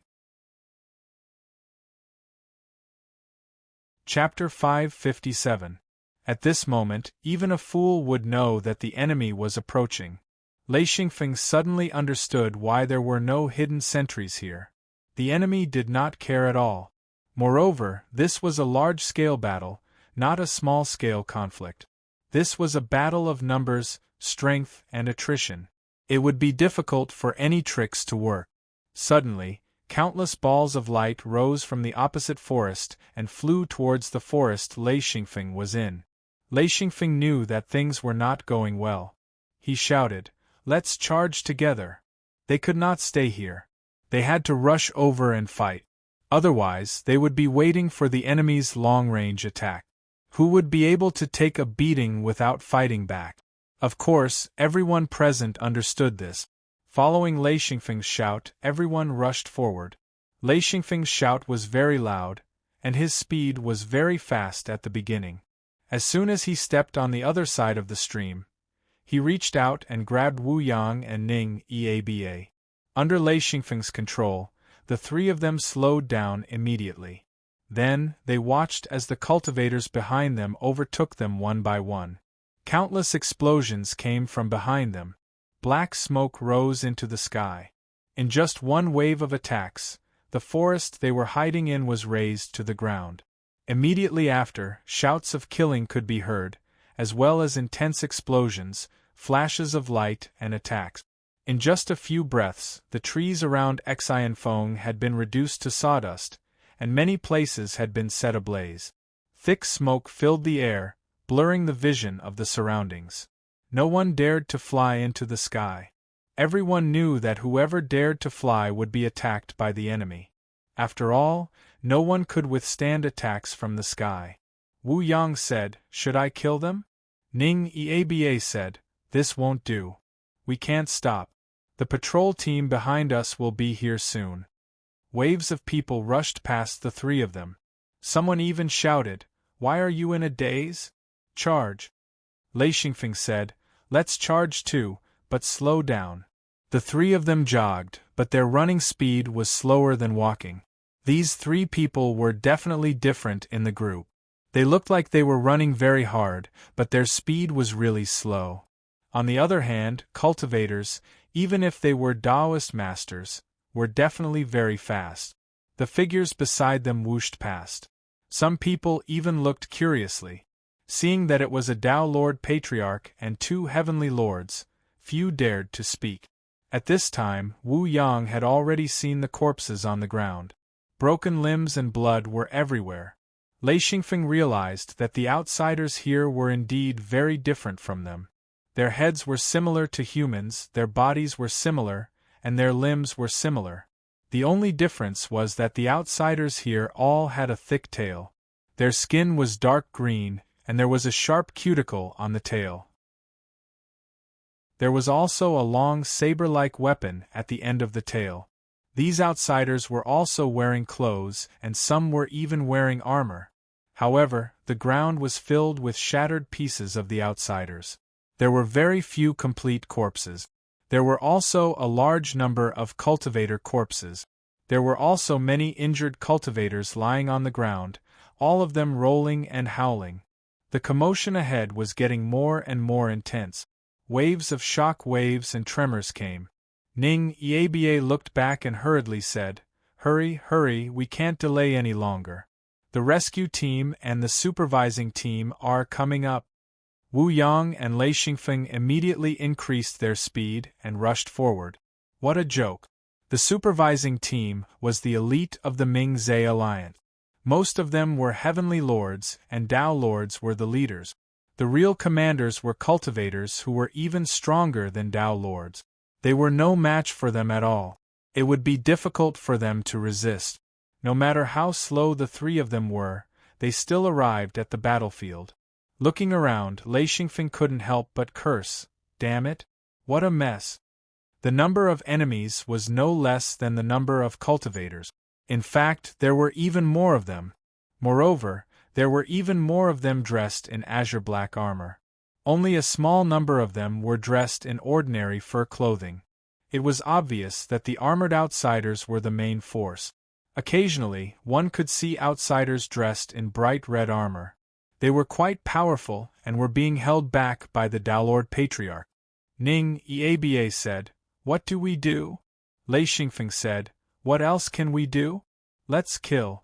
Chapter 557. At this moment, even a fool would know that the enemy was approaching. Lei Xingfeng suddenly understood why there were no hidden sentries here. The enemy did not care at all. Moreover, this was a large-scale battle, not a small-scale conflict. This was a battle of numbers, strength, and attrition. It would be difficult for any tricks to work. Suddenly, countless balls of light rose from the opposite forest and flew towards the forest Lei Xingfeng was in. Lei Xingfeng knew that things were not going well. He shouted, Let's charge together. They could not stay here. They had to rush over and fight. Otherwise, they would be waiting for the enemy's long-range attack. Who would be able to take a beating without fighting back? Of course, everyone present understood this. Following Lei Xingfeng's shout, everyone rushed forward. Lei Xingfeng's shout was very loud, and his speed was very fast at the beginning. As soon as he stepped on the other side of the stream, he reached out and grabbed Wu Yang and Ning Eba. Under Lei Xingfeng's control, the 3 of them slowed down immediately. Then, they watched as the cultivators behind them overtook them one by one. Countless explosions came from behind them. Black smoke rose into the sky. In just one wave of attacks, the forest they were hiding in was razed to the ground. Immediately after, shouts of killing could be heard, as well as intense explosions, flashes of light, and attacks. In just a few breaths, the trees around Xianfeng had been reduced to sawdust, and many places had been set ablaze. Thick smoke filled the air, blurring the vision of the surroundings. No one dared to fly into the sky. Everyone knew that whoever dared to fly would be attacked by the enemy. After all, no one could withstand attacks from the sky. Wu Yang said, Should I kill them? Ning Eba said, This won't do. We can't stop. The patrol team behind us will be here soon. Waves of people rushed past the 3 of them. Someone even shouted, Why are you in a daze? Charge. Lei Xingfeng said, Let's charge too, but slow down. The 3 of them jogged, but their running speed was slower than walking. These 3 people were definitely different in the group. They looked like they were running very hard, but their speed was really slow. On the other hand, cultivators, even if they were Taoist masters, were definitely very fast. The figures beside them whooshed past. Some people even looked curiously. Seeing that it was a Tao Lord Patriarch and 2 heavenly lords, few dared to speak. At this time, Wu Yang had already seen the corpses on the ground. Broken limbs and blood were everywhere. Lei Xingfeng realized that the outsiders here were indeed very different from them. Their heads were similar to humans, their bodies were similar, and their limbs were similar. The only difference was that the outsiders here all had a thick tail. Their skin was dark green, and there was a sharp cuticle on the tail. There was also a long saber-like weapon at the end of the tail. These outsiders were also wearing clothes, and some were even wearing armor. However, the ground was filled with shattered pieces of the outsiders. There were very few complete corpses. There were also a large number of cultivator corpses. There were also many injured cultivators lying on the ground, all of them rolling and howling. The commotion ahead was getting more and more intense. Waves of shock waves and tremors came. Ning Eba looked back and hurriedly said, "Hurry, hurry, we can't delay any longer. The rescue team and the supervising team are coming up." Wu Yang and Lei Xingfeng immediately increased their speed and rushed forward. What a joke! The supervising team was the elite of the Ming-Zhe alliance. Most of them were heavenly lords, and Dao lords were the leaders. The real commanders were cultivators who were even stronger than Dao lords. They were no match for them at all. It would be difficult for them to resist. No matter how slow the three of them were, they still arrived at the battlefield. Looking around, Lei Xingfeng couldn't help but curse. Damn it! What a mess! The number of enemies was no less than the number of cultivators. In fact, there were even more of them. Moreover, there were even more of them dressed in azure black armor. Only a small number of them were dressed in ordinary fur clothing. It was obvious that the armored outsiders were the main force. Occasionally, one could see outsiders dressed in bright red armor. They were quite powerful and were being held back by the Dao Lord Patriarch. Ning Eba said, "What do we do?" Lei Xingfeng said, "What else can we do? Let's kill."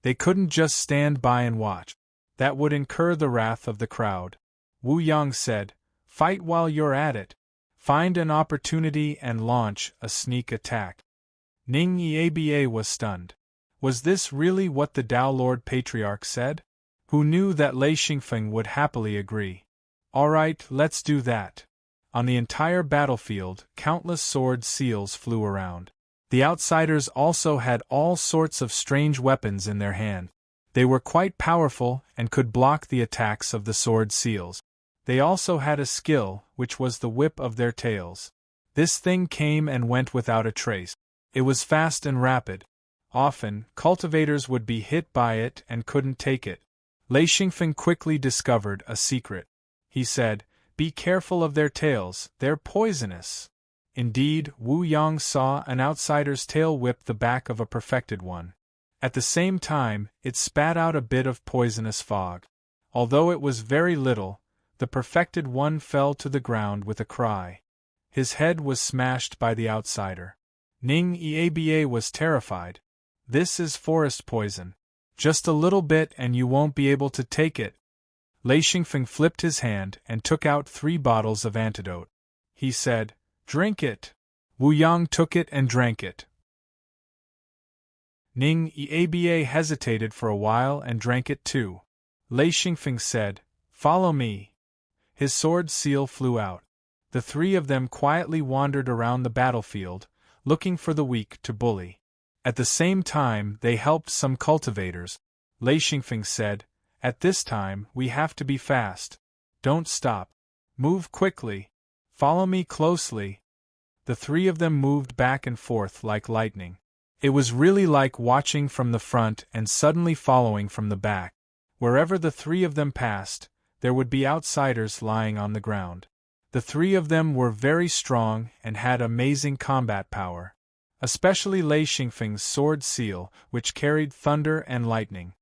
They couldn't just stand by and watch. That would incur the wrath of the crowd. Wu Yang said, "Fight while you're at it. Find an opportunity and launch a sneak attack." Ning Eba was stunned. Was this really what the Dao Lord Patriarch said? Who knew that Lei Xingfeng would happily agree? All right, let's do that. On the entire battlefield, countless sword seals flew around. The outsiders also had all sorts of strange weapons in their hand. They were quite powerful and could block the attacks of the sword seals. They also had a skill, which was the whip of their tails. This thing came and went without a trace. It was fast and rapid. Often, cultivators would be hit by it and couldn't take it. Lei Xingfeng quickly discovered a secret. He said, "Be careful of their tails, they're poisonous." Indeed, Wu Yang saw an outsider's tail whip the back of a perfected one. At the same time, it spat out a bit of poisonous fog. Although it was very little, the perfected one fell to the ground with a cry. His head was smashed by the outsider. Ning Eba was terrified. "This is forest poison. Just a little bit and you won't be able to take it." Lei Xingfeng flipped his hand and took out 3 bottles of antidote. He said, "Drink it." Wu Yang took it and drank it. Ning Eba hesitated for a while and drank it too. Lei Xingfeng said, "Follow me." His sword seal flew out. The 3 of them quietly wandered around the battlefield, looking for the weak to bully. At the same time, they helped some cultivators. Lei Xingfeng said, "At this time, we have to be fast. Don't stop. Move quickly. Follow me closely." The 3 of them moved back and forth like lightning. It was really like watching from the front and suddenly following from the back. Wherever the 3 of them passed, there would be outsiders lying on the ground. The 3 of them were very strong and had amazing combat power. Especially Lei Xingfeng's sword seal, which carried thunder and lightning.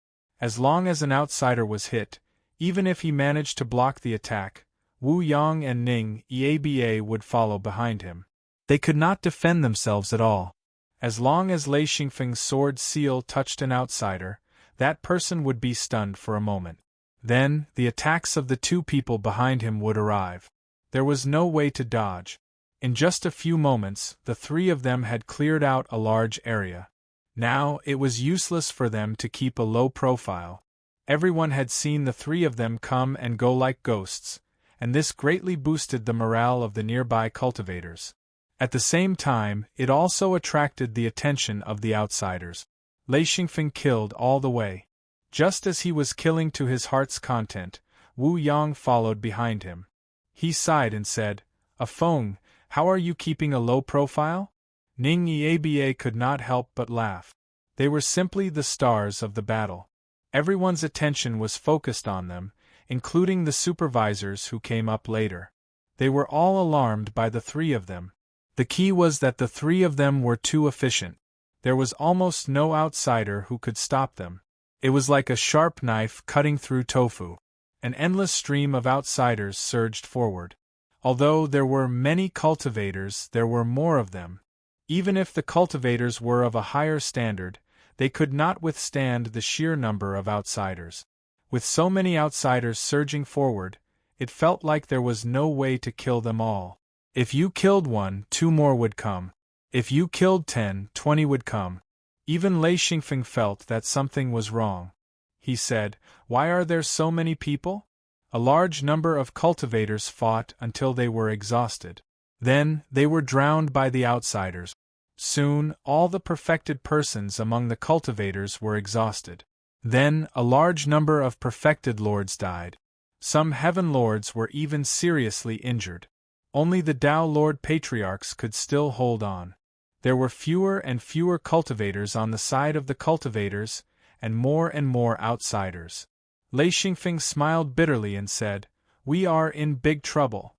As long as an outsider was hit, even if he managed to block the attack, Wu Yang and Ning Eba would follow behind him. They could not defend themselves at all. As long as Lei Xingfeng's sword seal touched an outsider, that person would be stunned for a moment. Then, the attacks of the 2 people behind him would arrive. There was no way to dodge. In just a few moments, the 3 of them had cleared out a large area. Now, it was useless for them to keep a low profile. Everyone had seen the 3 of them come and go like ghosts, and this greatly boosted the morale of the nearby cultivators. At the same time, it also attracted the attention of the outsiders. Lei Xingfeng killed all the way. Just as he was killing to his heart's content, Wu Yang followed behind him. He sighed and said, Afong, how are you keeping a low profile? Ning Eba could not help but laugh. They were simply the stars of the battle. Everyone's attention was focused on them, including the supervisors who came up later. They were all alarmed by the three of them. The key was that the three of them were too efficient. There was almost no outsider who could stop them. It was like a sharp knife cutting through tofu. An endless stream of outsiders surged forward. Although there were many cultivators, there were more of them. Even if the cultivators were of a higher standard, they could not withstand the sheer number of outsiders. With so many outsiders surging forward, it felt like there was no way to kill them all. If you killed one, 2 more would come. If you killed 10, 20 would come. Even Lei Xingfeng felt that something was wrong. He said, "Why are there so many people?" A large number of cultivators fought until they were exhausted. Then, they were drowned by the outsiders. Soon, all the perfected persons among the cultivators were exhausted. Then, a large number of perfected lords died. Some heaven lords were even seriously injured. Only the Tao Lord Patriarchs could still hold on. There were fewer and fewer cultivators on the side of the cultivators, and more outsiders. Lei Xingfeng smiled bitterly and said, "We are in big trouble."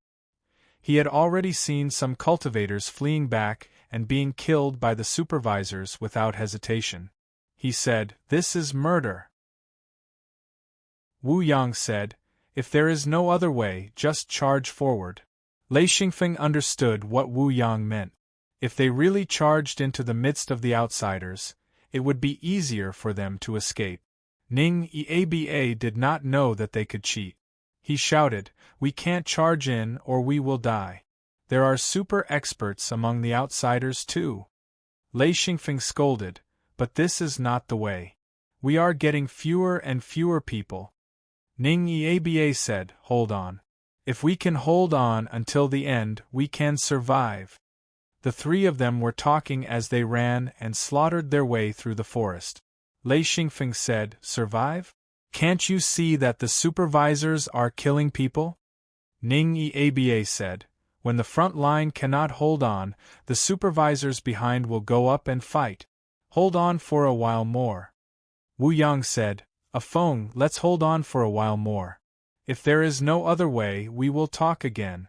He had already seen some cultivators fleeing back and being killed by the supervisors without hesitation. He said, "This is murder." Wu Yang said, "If there is no other way, just charge forward." Lei Xingfeng understood what Wu Yang meant. If they really charged into the midst of the outsiders, it would be easier for them to escape. Ning Eba did not know that they could cheat. He shouted, "We can't charge in or we will die. There are super experts among the outsiders too." Lei Xingfeng scolded, "But this is not the way. We are getting fewer and fewer people." Ning Eba said, "Hold on. If we can hold on until the end, we can survive." The three of them were talking as they ran and slaughtered their way through the forest. Lei Xingfeng said, "Survive? Can't you see that the supervisors are killing people?" Ning Eba said, "When the front line cannot hold on, the supervisors behind will go up and fight. Hold on for a while more." Wu Yang said, "Afong, let's hold on for a while more. If there is no other way, we will talk again."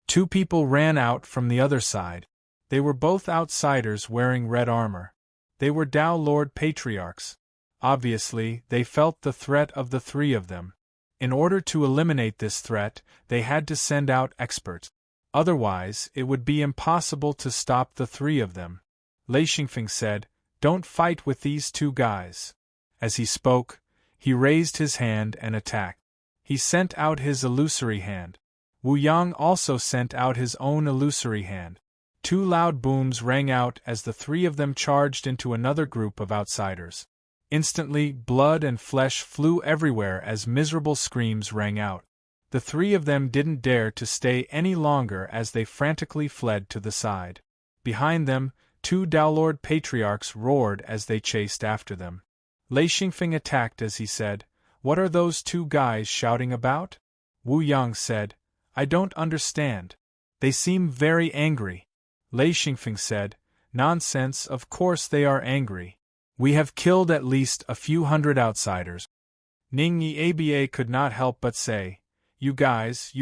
2 people ran out from the other side. They were both outsiders wearing red armor. They were Tao Lord Patriarchs. Obviously, they felt the threat of the three of them. In order to eliminate this threat, they had to send out experts. Otherwise, it would be impossible to stop the three of them. Lei Xingfeng said, "Don't fight with these 2 guys." As he spoke, he raised his hand and attacked. He sent out his illusory hand. Wu Yang also sent out his own illusory hand. 2 loud booms rang out as the three of them charged into another group of outsiders. Instantly, blood and flesh flew everywhere as miserable screams rang out. The three of them didn't dare to stay any longer as they frantically fled to the side. Behind them, 2 Tao Lord Patriarchs roared as they chased after them. Lei Xingfeng attacked as he said, "What are those 2 guys shouting about?" Wu Yang said, "I don't understand. They seem very angry." Lei Xingfeng said, "Nonsense, of course they are angry. We have killed at least a few hundred outsiders." Ning Eba could not help but say, you guys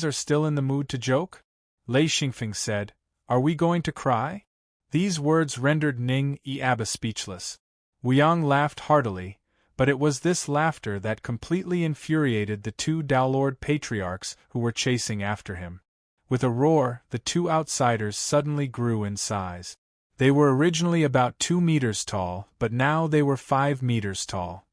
are still in the mood to joke?" Lei Xingfeng said, "Are we going to cry?" These words rendered Ning Eba speechless. Wu Yang laughed heartily, but it was this laughter that completely infuriated the 2 Tao Lord Patriarchs who were chasing after him. With a roar, the 2 outsiders suddenly grew in size. They were originally about 2 meters tall, but now they were 5 meters tall.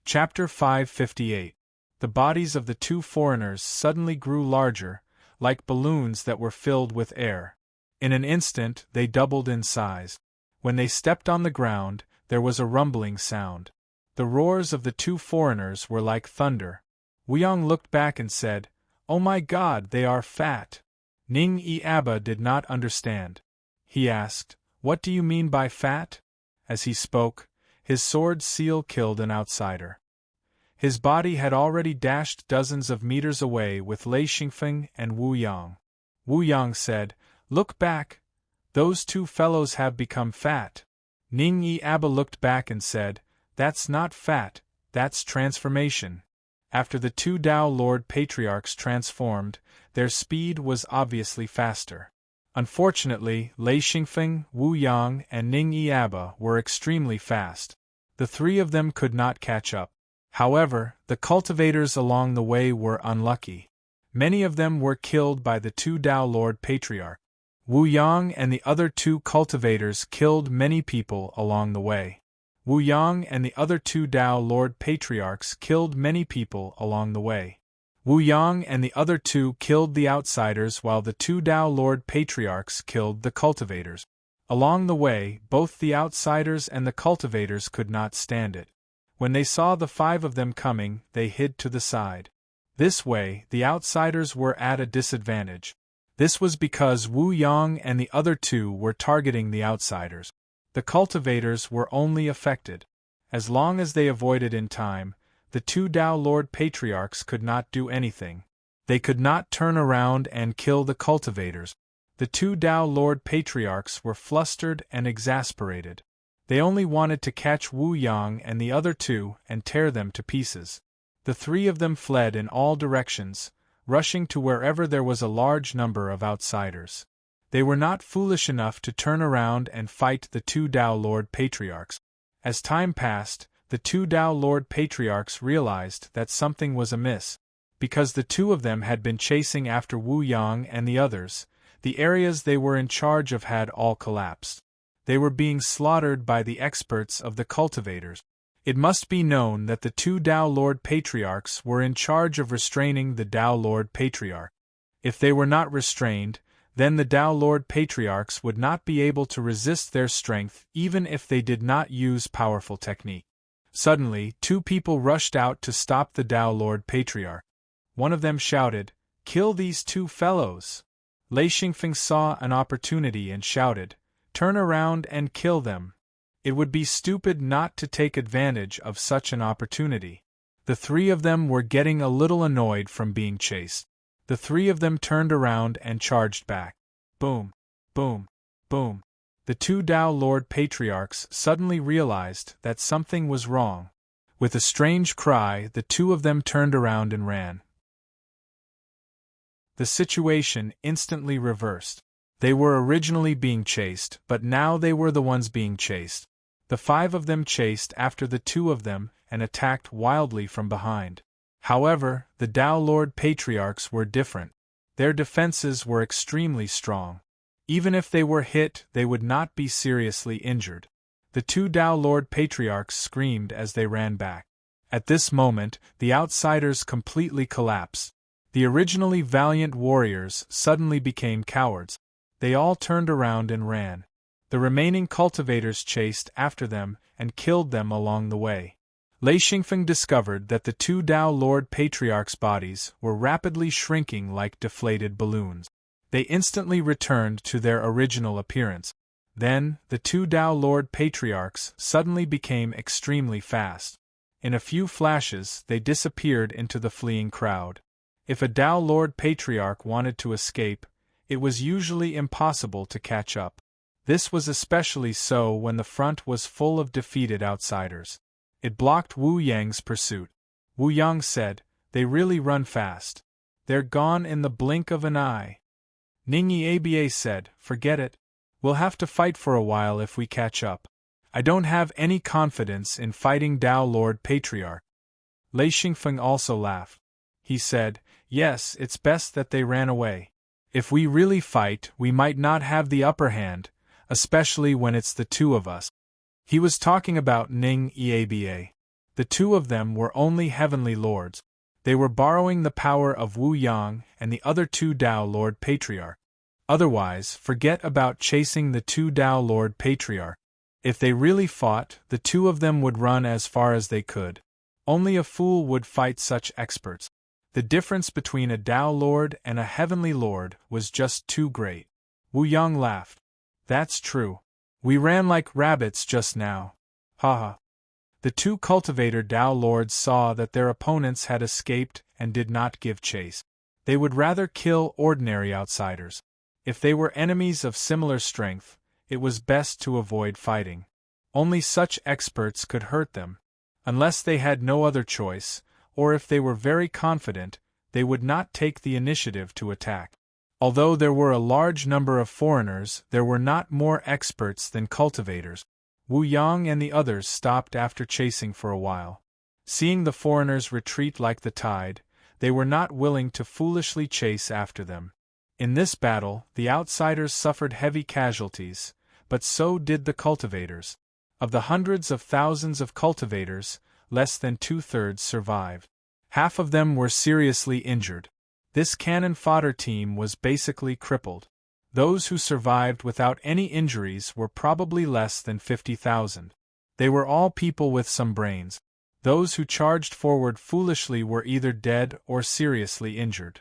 Chapter 558. The bodies of the 2 foreigners suddenly grew larger, like balloons that were filled with air. In an instant, they doubled in size. When they stepped on the ground, there was a rumbling sound. The roars of the 2 foreigners were like thunder. Wu Yang looked back and said, "Oh my God, they are fat." Ning Eba did not understand. He asked, "What do you mean by fat?" As he spoke, his sword seal killed an outsider. His body had already dashed dozens of meters away with Lei Xingfeng and Wu Yang. Wu Yang said, "Look back! Those two fellows have become fat." Ning Yi Abba looked back and said, "That's not fat, that's transformation." After the two Tao Lord Patriarchs transformed, their speed was obviously faster. Unfortunately, Lei Xingfeng, Wu Yang, and Ning Yi Abba were extremely fast. The three of them could not catch up. However, the cultivators along the way were unlucky. Many of them were killed by the two Tao Lord Patriarch. Wu Yang and the other two cultivators killed many people along the way. Wu Yang and the other two Tao Lord Patriarchs killed many people along the way. Wu Yang and the other two killed the outsiders while the two Tao Lord Patriarchs killed the cultivators. Along the way, both the outsiders and the cultivators could not stand it. When they saw the five of them coming, they hid to the side. This way, the outsiders were at a disadvantage. This was because Wu Yang and the other two were targeting the outsiders. The cultivators were only affected. As long as they avoided in time, the two Tao Lord Patriarchs could not do anything. They could not turn around and kill the cultivators. The two Tao Lord Patriarchs were flustered and exasperated. They only wanted to catch Wu Yang and the other two and tear them to pieces. The three of them fled in all directions, rushing to wherever there was a large number of outsiders. They were not foolish enough to turn around and fight the two Tao Lord Patriarchs. As time passed, the two Tao Lord Patriarchs realized that something was amiss. Because the two of them had been chasing after Wu Yang and the others, the areas they were in charge of had all collapsed. They were being slaughtered by the experts of the cultivators. It must be known that the two Tao Lord Patriarchs were in charge of restraining the Tao Lord Patriarch. If they were not restrained, then the Tao Lord Patriarchs would not be able to resist their strength even if they did not use powerful technique. Suddenly, two people rushed out to stop the Tao Lord Patriarch. One of them shouted, "Kill these two fellows!" Lei Xingfeng saw an opportunity and shouted, "Turn around and kill them." It would be stupid not to take advantage of such an opportunity. The three of them were getting a little annoyed from being chased. The three of them turned around and charged back. Boom! Boom! Boom! The two Tao Lord Patriarchs suddenly realized that something was wrong. With a strange cry, the two of them turned around and ran. The situation instantly reversed. They were originally being chased, but now they were the ones being chased. The five of them chased after the two of them and attacked wildly from behind. However, the Tao Lord Patriarchs were different. Their defenses were extremely strong. Even if they were hit, they would not be seriously injured. The two Tao Lord Patriarchs screamed as they ran back. At this moment, the outsiders completely collapsed. The originally valiant warriors suddenly became cowards. They all turned around and ran. The remaining cultivators chased after them and killed them along the way. Lei Xingfeng discovered that the two Tao Lord Patriarchs' bodies were rapidly shrinking like deflated balloons. They instantly returned to their original appearance. Then, the two Tao Lord Patriarchs suddenly became extremely fast. In a few flashes, they disappeared into the fleeing crowd. If a Tao Lord Patriarch wanted to escape, it was usually impossible to catch up. This was especially so when the front was full of defeated outsiders. It blocked Wu Yang's pursuit. Wu Yang said, "They really run fast. They're gone in the blink of an eye." Ning Yi Aba said, "Forget it. We'll have to fight for a while if we catch up. I don't have any confidence in fighting Tao Lord Patriarch." Lei Xingfeng also laughed. He said, "Yes, it's best that they ran away. If we really fight, we might not have the upper hand, especially when it's the two of us." He was talking about Ning Aba. The two of them were only heavenly lords. They were borrowing the power of Wu Yang and the other two Tao Lord Patriarch. Otherwise, forget about chasing the two Tao Lord Patriarch. If they really fought, the two of them would run as far as they could. Only a fool would fight such experts. The difference between a Tao Lord and a heavenly lord was just too great. Wu Yang laughed. "That's true. We ran like rabbits just now. Ha ha." The two cultivator Tao lords saw that their opponents had escaped and did not give chase. They would rather kill ordinary outsiders. If they were enemies of similar strength, it was best to avoid fighting. Only such experts could hurt them. Unless they had no other choice, or if they were very confident, they would not take the initiative to attack. Although there were a large number of foreigners, there were not more experts than cultivators. Wu Yang and the others stopped after chasing for a while. Seeing the foreigners retreat like the tide, they were not willing to foolishly chase after them. In this battle, the outsiders suffered heavy casualties, but so did the cultivators. Of the hundreds of thousands of cultivators, less than 2/3 survived. Half of them were seriously injured. This cannon fodder team was basically crippled. Those who survived without any injuries were probably less than 50,000. They were all people with some brains. Those who charged forward foolishly were either dead or seriously injured.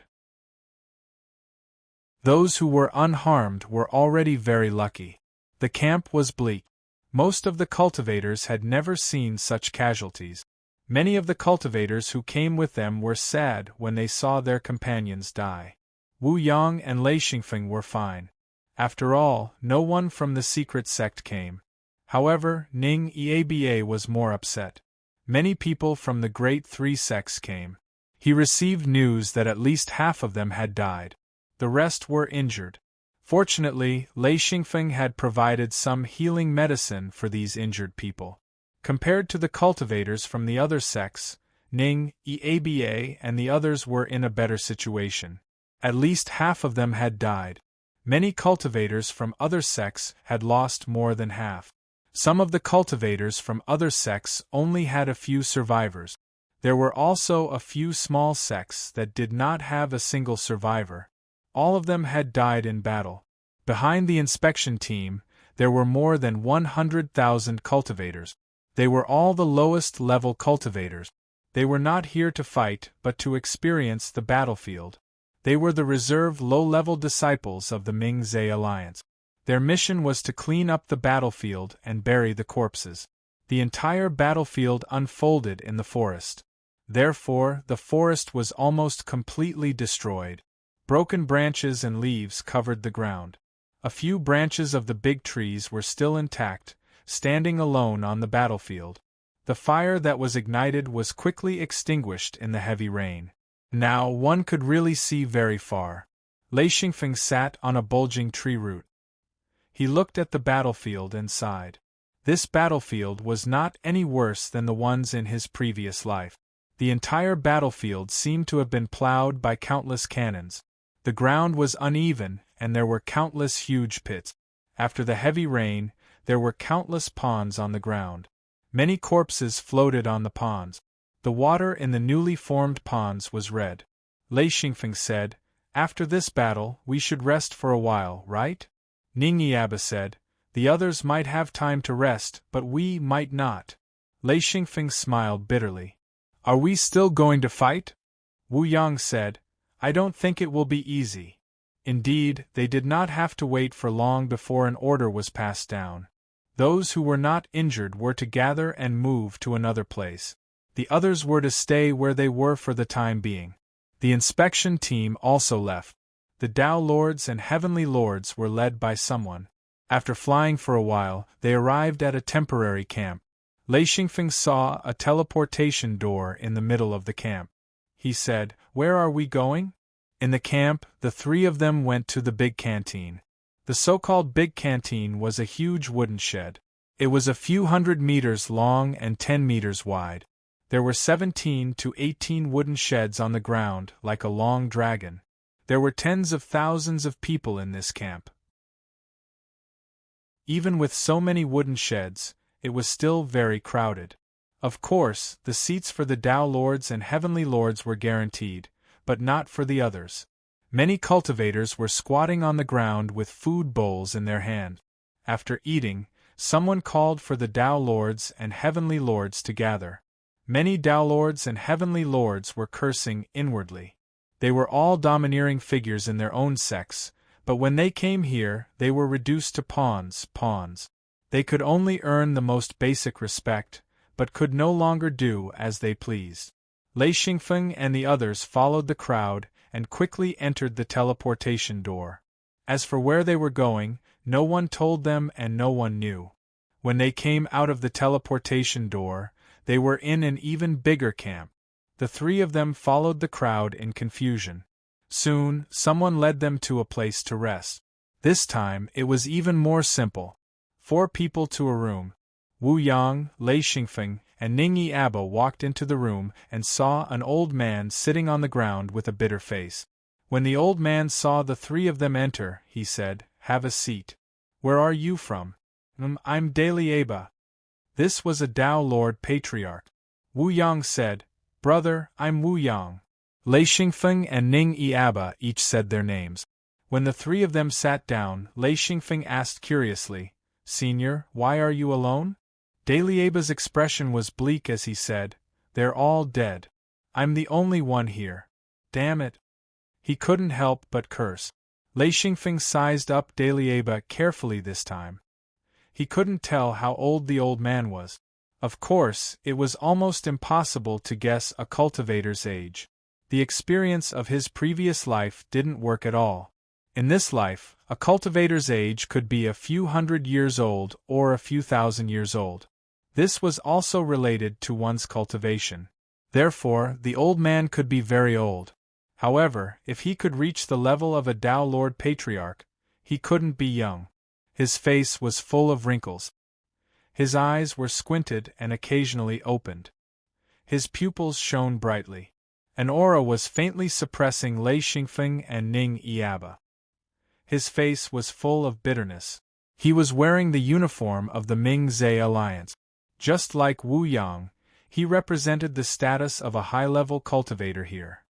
Those who were unharmed were already very lucky. The camp was bleak. Most of the cultivators had never seen such casualties. Many of the cultivators who came with them were sad when they saw their companions die. Wu Yang and Lei Xingfeng were fine. After all, no one from the secret sect came. However, Ning Eaba was more upset. Many people from the great three sects came. He received news that at least half of them had died. The rest were injured. Fortunately, Lei Xingfeng had provided some healing medicine for these injured people. Compared to the cultivators from the other sects, Ning, Eaba and the others were in a better situation. At least half of them had died. Many cultivators from other sects had lost more than half. Some of the cultivators from other sects only had a few survivors. There were also a few small sects that did not have a single survivor. All of them had died in battle. Behind the inspection team, there were more than 100,000 cultivators. They were all the lowest level cultivators. They were not here to fight but to experience the battlefield. They were the reserve low-level disciples of the Ming-Zhe Alliance. Their mission was to clean up the battlefield and bury the corpses. The entire battlefield unfolded in the forest. Therefore, the forest was almost completely destroyed. Broken branches and leaves covered the ground. A few branches of the big trees were still intact, standing alone on the battlefield. The fire that was ignited was quickly extinguished in the heavy rain. Now one could really see very far. Lei Xingfeng sat on a bulging tree root. He looked at the battlefield and sighed. This battlefield was not any worse than the ones in his previous life. The entire battlefield seemed to have been plowed by countless cannons. The ground was uneven, and there were countless huge pits. After the heavy rain, there were countless ponds on the ground. Many corpses floated on the ponds. The water in the newly formed ponds was red. Lei Xingfeng said, "After this battle, we should rest for a while, right?" Ning Eaba said, "The others might have time to rest, but we might not." Lei Xingfeng smiled bitterly. "Are we still going to fight?" Wu Yang said, "I don't think it will be easy." Indeed, they did not have to wait for long before an order was passed down. Those who were not injured were to gather and move to another place. The others were to stay where they were for the time being. The inspection team also left. The Tao Lords and Heavenly Lords were led by someone. After flying for a while, they arrived at a temporary camp. Lei Xingfeng saw a teleportation door in the middle of the camp. He said, "Where are we going?" In the camp, the three of them went to the big canteen. The so-called big canteen was a huge wooden shed. It was a few hundred meters long and 10 meters wide. There were 17 to 18 wooden sheds on the ground, like a long dragon. There were tens of thousands of people in this camp. Even with so many wooden sheds, it was still very crowded. Of course, the seats for the Tao Lords and Heavenly Lords were guaranteed, but not for the others. Many cultivators were squatting on the ground with food bowls in their hand. After eating, someone called for the Tao Lords and Heavenly Lords to gather. Many Tao Lords and Heavenly Lords were cursing inwardly. They were all domineering figures in their own sects, but when they came here, they were reduced to pawns. They could only earn the most basic respect, but could no longer do as they pleased. Lei Xingfeng and the others followed the crowd and quickly entered the teleportation door. As for where they were going, no one told them and no one knew. When they came out of the teleportation door, they were in an even bigger camp. The three of them followed the crowd in confusion. Soon, someone led them to a place to rest. This time, it was even more simple. 4 people to a room. Wu Yang, Lei Xingfeng, and Ning Yi Aba walked into the room and saw an old man sitting on the ground with a bitter face. When the old man saw the 3 of them enter, he said, "Have a seat. Where are you from?" "I'm Dalai Aba." This was a Tao Lord Patriarch. Wu Yang said, "Brother, I'm Wu Yang." Lei Xingfeng and Ning Yi Aba each said their names. When the 3 of them sat down, Lei Xingfeng asked curiously, "Senior, why are you alone?" Dalai Aba's expression was bleak as he said, "They're all dead. I'm the only one here. Damn it." He couldn't help but curse. Lei Xingfeng sized up Dalai Aba carefully this time. He couldn't tell how old the old man was. Of course, it was almost impossible to guess a cultivator's age. The experience of his previous life didn't work at all. In this life, a cultivator's age could be a few hundred years old or a few thousand years old. This was also related to one's cultivation. Therefore, the old man could be very old. However, if he could reach the level of a Tao Lord Patriarch, he couldn't be young. His face was full of wrinkles. His eyes were squinted and occasionally opened. His pupils shone brightly. An aura was faintly suppressing Lei Xingfeng and Ning Yi Aba. His face was full of bitterness. He was wearing the uniform of the Ming-Zhe Alliance. Just like Wu Yang, he represented the status of a high-level cultivator here.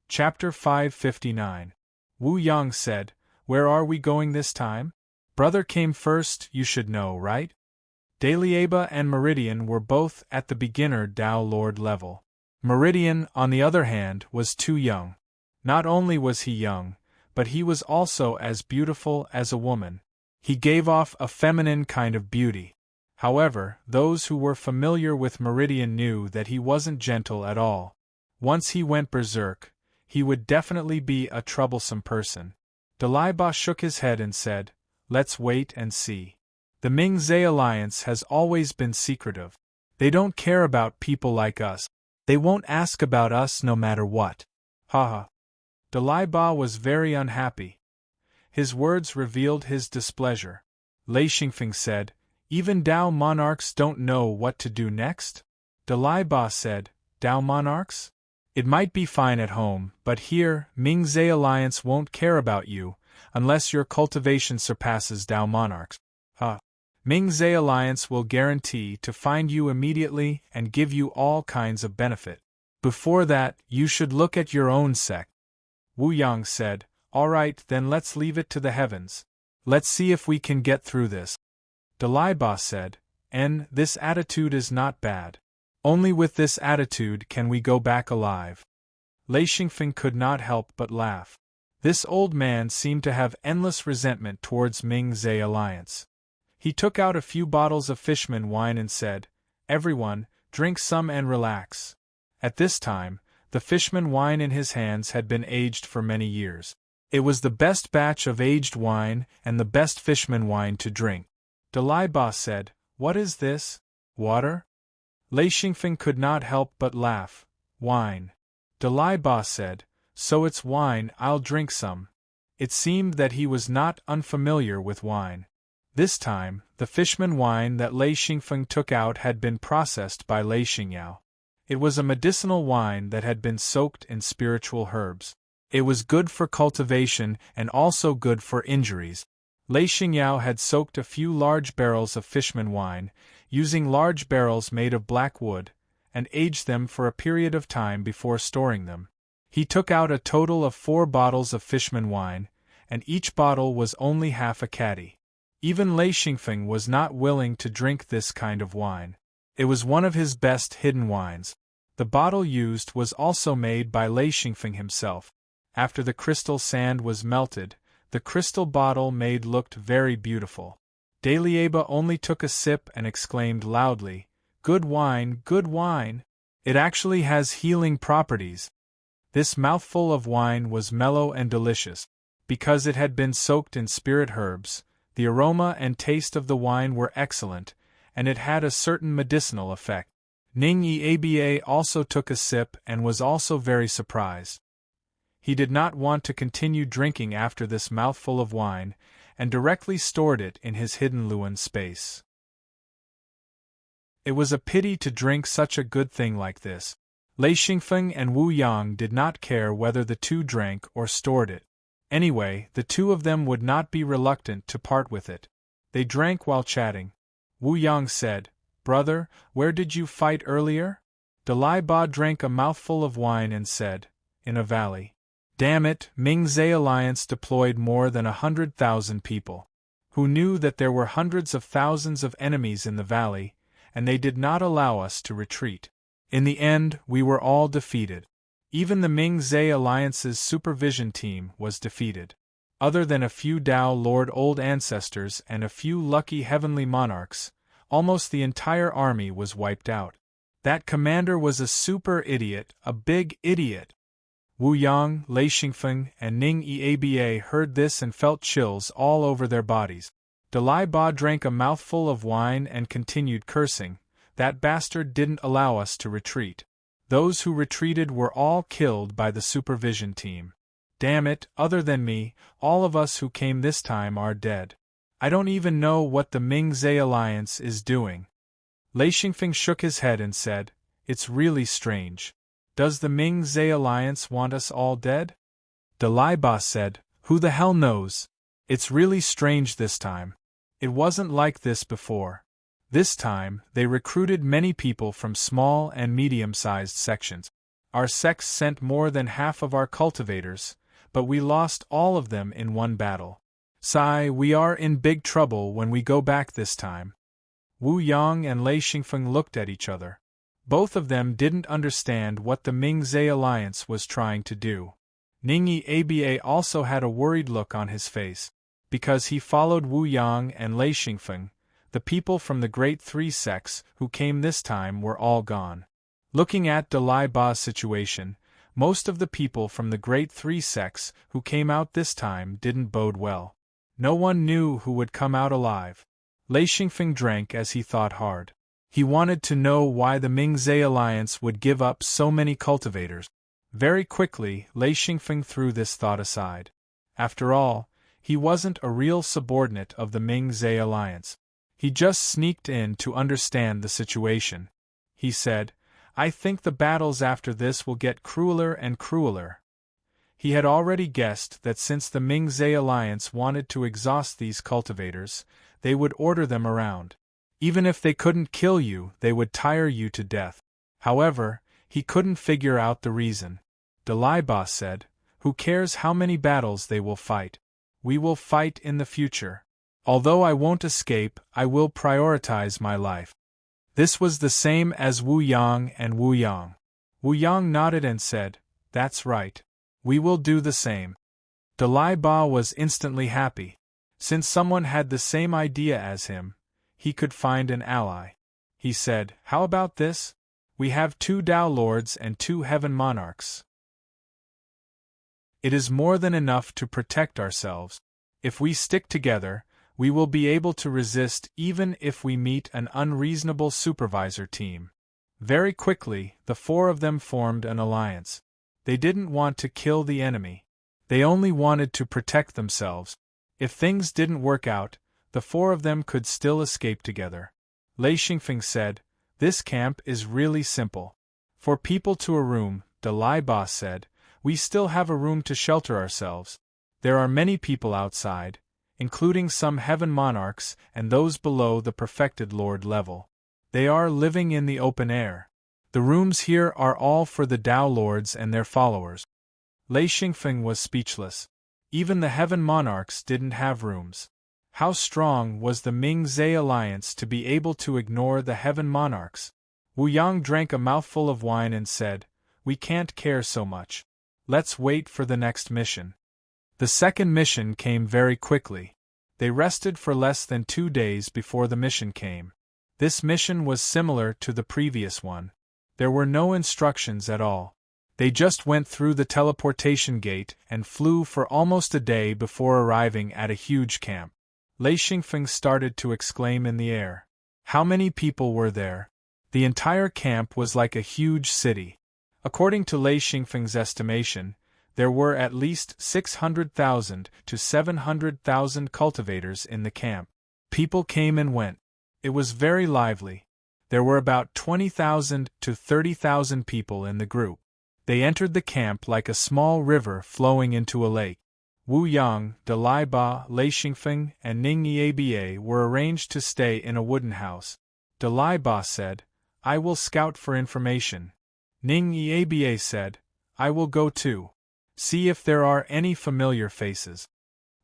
Chapter 559. Wu Yang said, "Where are we going this time? Brother came first, you should know, right?" Dalai Aba and Meridian were both at the beginner Tao Lord level. Meridian, on the other hand, was too young. Not only was he young, but he was also as beautiful as a woman. He gave off a feminine kind of beauty. However, those who were familiar with Meridian knew that he wasn't gentle at all. Once he went berserk, he would definitely be a troublesome person. Dalai Ba shook his head and said, "Let's wait and see. The Ming-Zhe Alliance has always been secretive. They don't care about people like us. They won't ask about us no matter what." Haha. Dalai Ba was very unhappy. His words revealed his displeasure. Lei Xingfeng said, "Even Tao monarchs don't know what to do next?" Dalai Ba said, "Tao monarchs? It might be fine at home, but here, Ming-Zhe Alliance won't care about you, unless your cultivation surpasses Tao monarchs. Ming-Zhe Alliance will guarantee to find you immediately and give you all kinds of benefit. Before that, you should look at your own sect." Wu Yang said, "All right, then let's leave it to the heavens. Let's see if we can get through this." Dalai Ba said, "This attitude is not bad. Only with this attitude can we go back alive." Lei Xingfeng could not help but laugh. This old man seemed to have endless resentment towards Ming-Zhe Alliance. He took out a few bottles of fishman wine and said, "Everyone, drink some and relax." At this time, the fishman wine in his hands had been aged for many years. It was the best batch of aged wine and the best fishman wine to drink. Dalai Ba said, "What is this? Water?" Lei Xingfeng could not help but laugh. "Wine." Dalai Ba said, "So it's wine, I'll drink some." It seemed that he was not unfamiliar with wine. This time, the fishman wine that Lei Xingfeng took out had been processed by Lei Xingyao. It was a medicinal wine that had been soaked in spiritual herbs. It was good for cultivation and also good for injuries. Lei Xingyao had soaked a few large barrels of fishman wine, using large barrels made of black wood, and aged them for a period of time before storing them. He took out a total of 4 bottles of fishman wine, and each bottle was only half a caddy. Even Lei Xingfeng was not willing to drink this kind of wine. It was one of his best hidden wines. The bottle used was also made by Lei Xingfeng himself. After the crystal sand was melted, the crystal bottle made looked very beautiful. Dalieba only took a sip and exclaimed loudly, "Good wine, good wine! It actually has healing properties." This mouthful of wine was mellow and delicious. Because it had been soaked in spirit herbs, the aroma and taste of the wine were excellent, and it had a certain medicinal effect. Ning Eba also took a sip and was also very surprised. He did not want to continue drinking after this mouthful of wine, and directly stored it in his hidden Luan space. It was a pity to drink such a good thing like this. Lei Xingfeng and Wu Yang did not care whether the two drank or stored it. Anyway, the two of them would not be reluctant to part with it. They drank while chatting. Wu Yang said, "Brother, where did you fight earlier?" Dalieba drank a mouthful of wine and said, "In a valley." Damn it, Ming-Zhe Alliance deployed more than 100,000 people. Who knew that there were hundreds of thousands of enemies in the valley, and they did not allow us to retreat. In the end, we were all defeated. Even the Ming-Zhe Alliance's supervision team was defeated. Other than a few Dao Lord Old Ancestors and a few lucky heavenly monarchs, almost the entire army was wiped out. That commander was a super idiot, a big idiot. Wu Yang, Lei Xingfeng, and Ning Eba heard this and felt chills all over their bodies. Dalieba drank a mouthful of wine and continued cursing. "That bastard didn't allow us to retreat. Those who retreated were all killed by the supervision team. Damn it, other than me, all of us who came this time are dead. I don't even know what the Ming-Zhe Alliance is doing." Lei Xingfeng shook his head and said, "It's really strange. Does the Ming-Zhe Alliance want us all dead?" Dalieba said, "Who the hell knows? It's really strange this time. It wasn't like this before. This time, they recruited many people from small and medium-sized sections. Our sects sent more than half of our cultivators, but we lost all of them in one battle. Sigh, we are in big trouble when we go back this time." Wu Yang and Lei Xingfeng looked at each other. Both of them didn't understand what the Ming-Zhe Alliance was trying to do. Ning Aba also had a worried look on his face. Because he followed Wu Yang and Lei Xingfeng, the people from the Great Three sects who came this time were all gone. Looking at Dalaiba's situation, most of the people from the Great Three sects who came out this time didn't bode well. No one knew who would come out alive. Lei Xingfeng drank as he thought hard. He wanted to know why the Ming-Zhe Alliance would give up so many cultivators. Very quickly, Lei Xingfeng threw this thought aside. After all, he wasn't a real subordinate of the Ming-Zhe Alliance. He just sneaked in to understand the situation. He said, "I think the battles after this will get crueler and crueler." He had already guessed that since the Ming-Zhe Alliance wanted to exhaust these cultivators, they would order them around. Even if they couldn't kill you, they would tire you to death. However, he couldn't figure out the reason. Dalieba said, "Who cares how many battles they will fight? We will fight in the future. Although I won't escape, I will prioritize my life." This was the same as Wu Yang and Wu Yang. Wu Yang nodded and said, "That's right. We will do the same." Dalieba was instantly happy. Since someone had the same idea as him, he could find an ally. He said, "How about this? We have 2 Dao Lords and 2 Heaven Monarchs. It is more than enough to protect ourselves. If we stick together, we will be able to resist even if we meet an unreasonable supervisor team." Very quickly, the 4 of them formed an alliance. They didn't want to kill the enemy. They only wanted to protect themselves. If things didn't work out, the 4 of them could still escape together. Lei Xingfeng said, "This camp is really simple. For people to a room," Dalieba said, "we still have a room to shelter ourselves. There are many people outside, including some heaven monarchs and those below the perfected lord level. They are living in the open air. The rooms here are all for the Dao Lords and their followers." Lei Xingfeng was speechless. Even the heaven monarchs didn't have rooms. How strong was the Ming-Zhe Alliance to be able to ignore the heaven monarchs? Wu Yang drank a mouthful of wine and said, "We can't care so much. Let's wait for the next mission." The second mission came very quickly. They rested for less than 2 days before the mission came. This mission was similar to the previous one. There were no instructions at all. They just went through the teleportation gate and flew for almost a day before arriving at a huge camp. Lei Xingfeng started to exclaim in the air. How many people were there? The entire camp was like a huge city. According to Lei Xingfeng's estimation, there were at least 600,000 to 700,000 cultivators in the camp. People came and went. It was very lively. There were about 20,000 to 30,000 people in the group. They entered the camp like a small river flowing into a lake. Wu Yang, Dalai Ba, Lei Xingfeng, and Ning Yiaba were arranged to stay in a wooden house. Dalai Ba said, "I will scout for information." Ning Yiaba said, "I will go too. See if there are any familiar faces."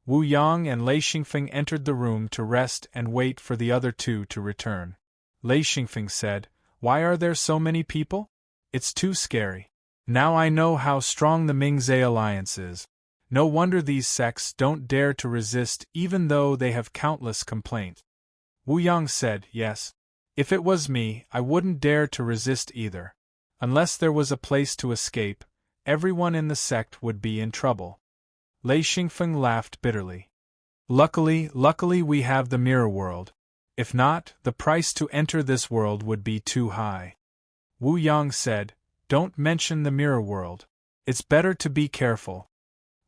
Wu Yang and Lei Xingfeng entered the room to rest and wait for the other two to return. Lei Xingfeng said, "Why are there so many people? It's too scary. Now I know how strong the Mingzai alliance is. No wonder these sects don't dare to resist even though they have countless complaints." Wu Yang said, "Yes. If it was me, I wouldn't dare to resist either. Unless there was a place to escape, everyone in the sect would be in trouble." Lei Xingfeng laughed bitterly. Luckily we have the mirror world. If not, the price to enter this world would be too high. Wu Yang said, "Don't mention the mirror world. It's better to be careful."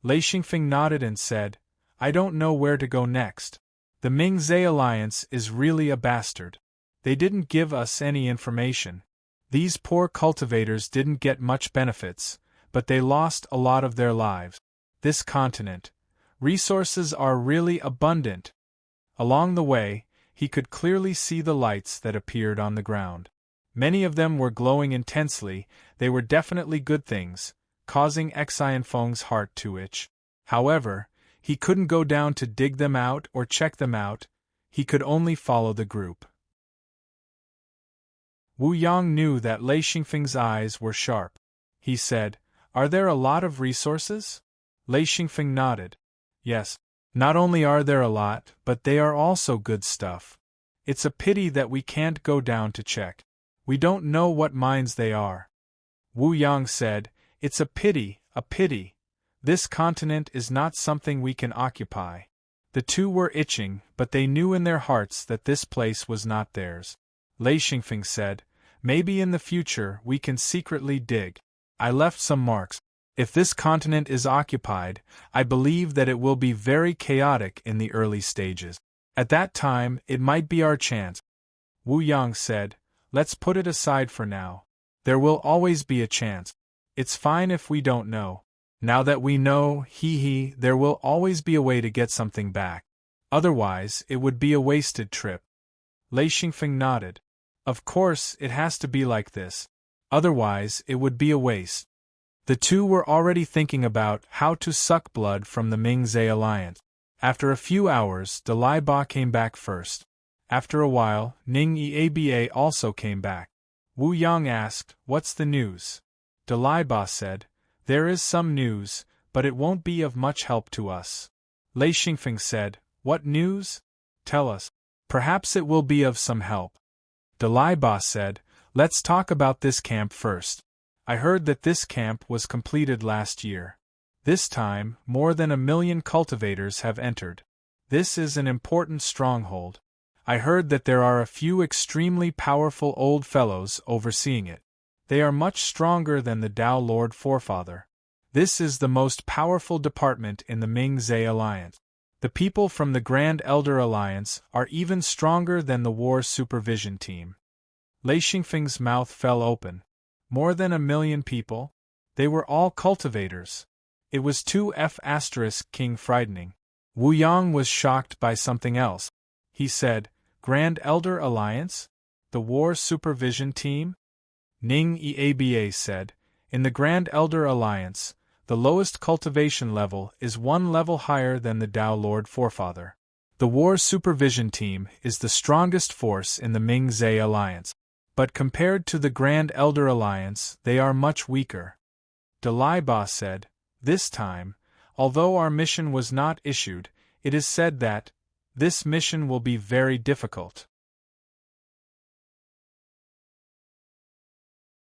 Lei Xingfeng nodded and said, "I don't know where to go next. The Mingzai alliance is really a bastard. They didn't give us any information. These poor cultivators didn't get much benefits, but they lost a lot of their lives. This continent, resources are really abundant." Along the way, he could clearly see the lights that appeared on the ground. Many of them were glowing intensely. They were definitely good things, causing Xianfeng's heart to itch. However, he couldn't go down to dig them out or check them out. He could only follow the group. Wu Yang knew that Lei Xingfeng's eyes were sharp. He said, "Are there a lot of resources?" Lei Xingfeng nodded. "Yes. Not only are there a lot, but they are also good stuff. It's a pity that we can't go down to check. We don't know what mines they are." Wu Yang said, "It's a pity, a pity. This continent is not something we can occupy." The two were itching, but they knew in their hearts that this place was not theirs. Lei Xingfeng said, "Maybe in the future we can secretly dig. I left some marks. If this continent is occupied, I believe that it will be very chaotic in the early stages. At that time, it might be our chance." Wu Yang said, "Let's put it aside for now. There will always be a chance. It's fine if we don't know. Now that we know, there will always be a way to get something back. Otherwise, it would be a wasted trip." Lei Xingfeng nodded. "Of course, it has to be like this. Otherwise, it would be a waste." The two were already thinking about how to suck blood from the Mingzai alliance. After a few hours, Dalai Ba came back first. After a while, Ning Yiaba also came back. Wu Yang asked, "What's the news?" Dalai Ba said, "There is some news, but it won't be of much help to us." Lei Xingfeng said, "What news? Tell us. Perhaps it will be of some help." Dalai Ba said, "Let's talk about this camp first. I heard that this camp was completed last year. This time, more than 1 million cultivators have entered. This is an important stronghold. I heard that there are a few extremely powerful old fellows overseeing it. They are much stronger than the Tao Lord Forefather. This is the most powerful department in the Mingzai Alliance. The people from the Grand Elder Alliance are even stronger than the War Supervision Team." Lei Xingfeng's mouth fell open. More than 1 million people? They were all cultivators. It was too King frightening. Wu Yang was shocked by something else. He said, "Grand Elder Alliance? The War Supervision Team?" Ning Yiaba said, "In the Grand Elder Alliance, the lowest cultivation level is 1 level higher than the Tao Lord Forefather. The War Supervision Team is the strongest force in the Mingzai Alliance. But compared to the Grand Elder Alliance, they are much weaker." Dalai Ba said, "This time, although our mission was not issued, it is said that, This mission will be very difficult.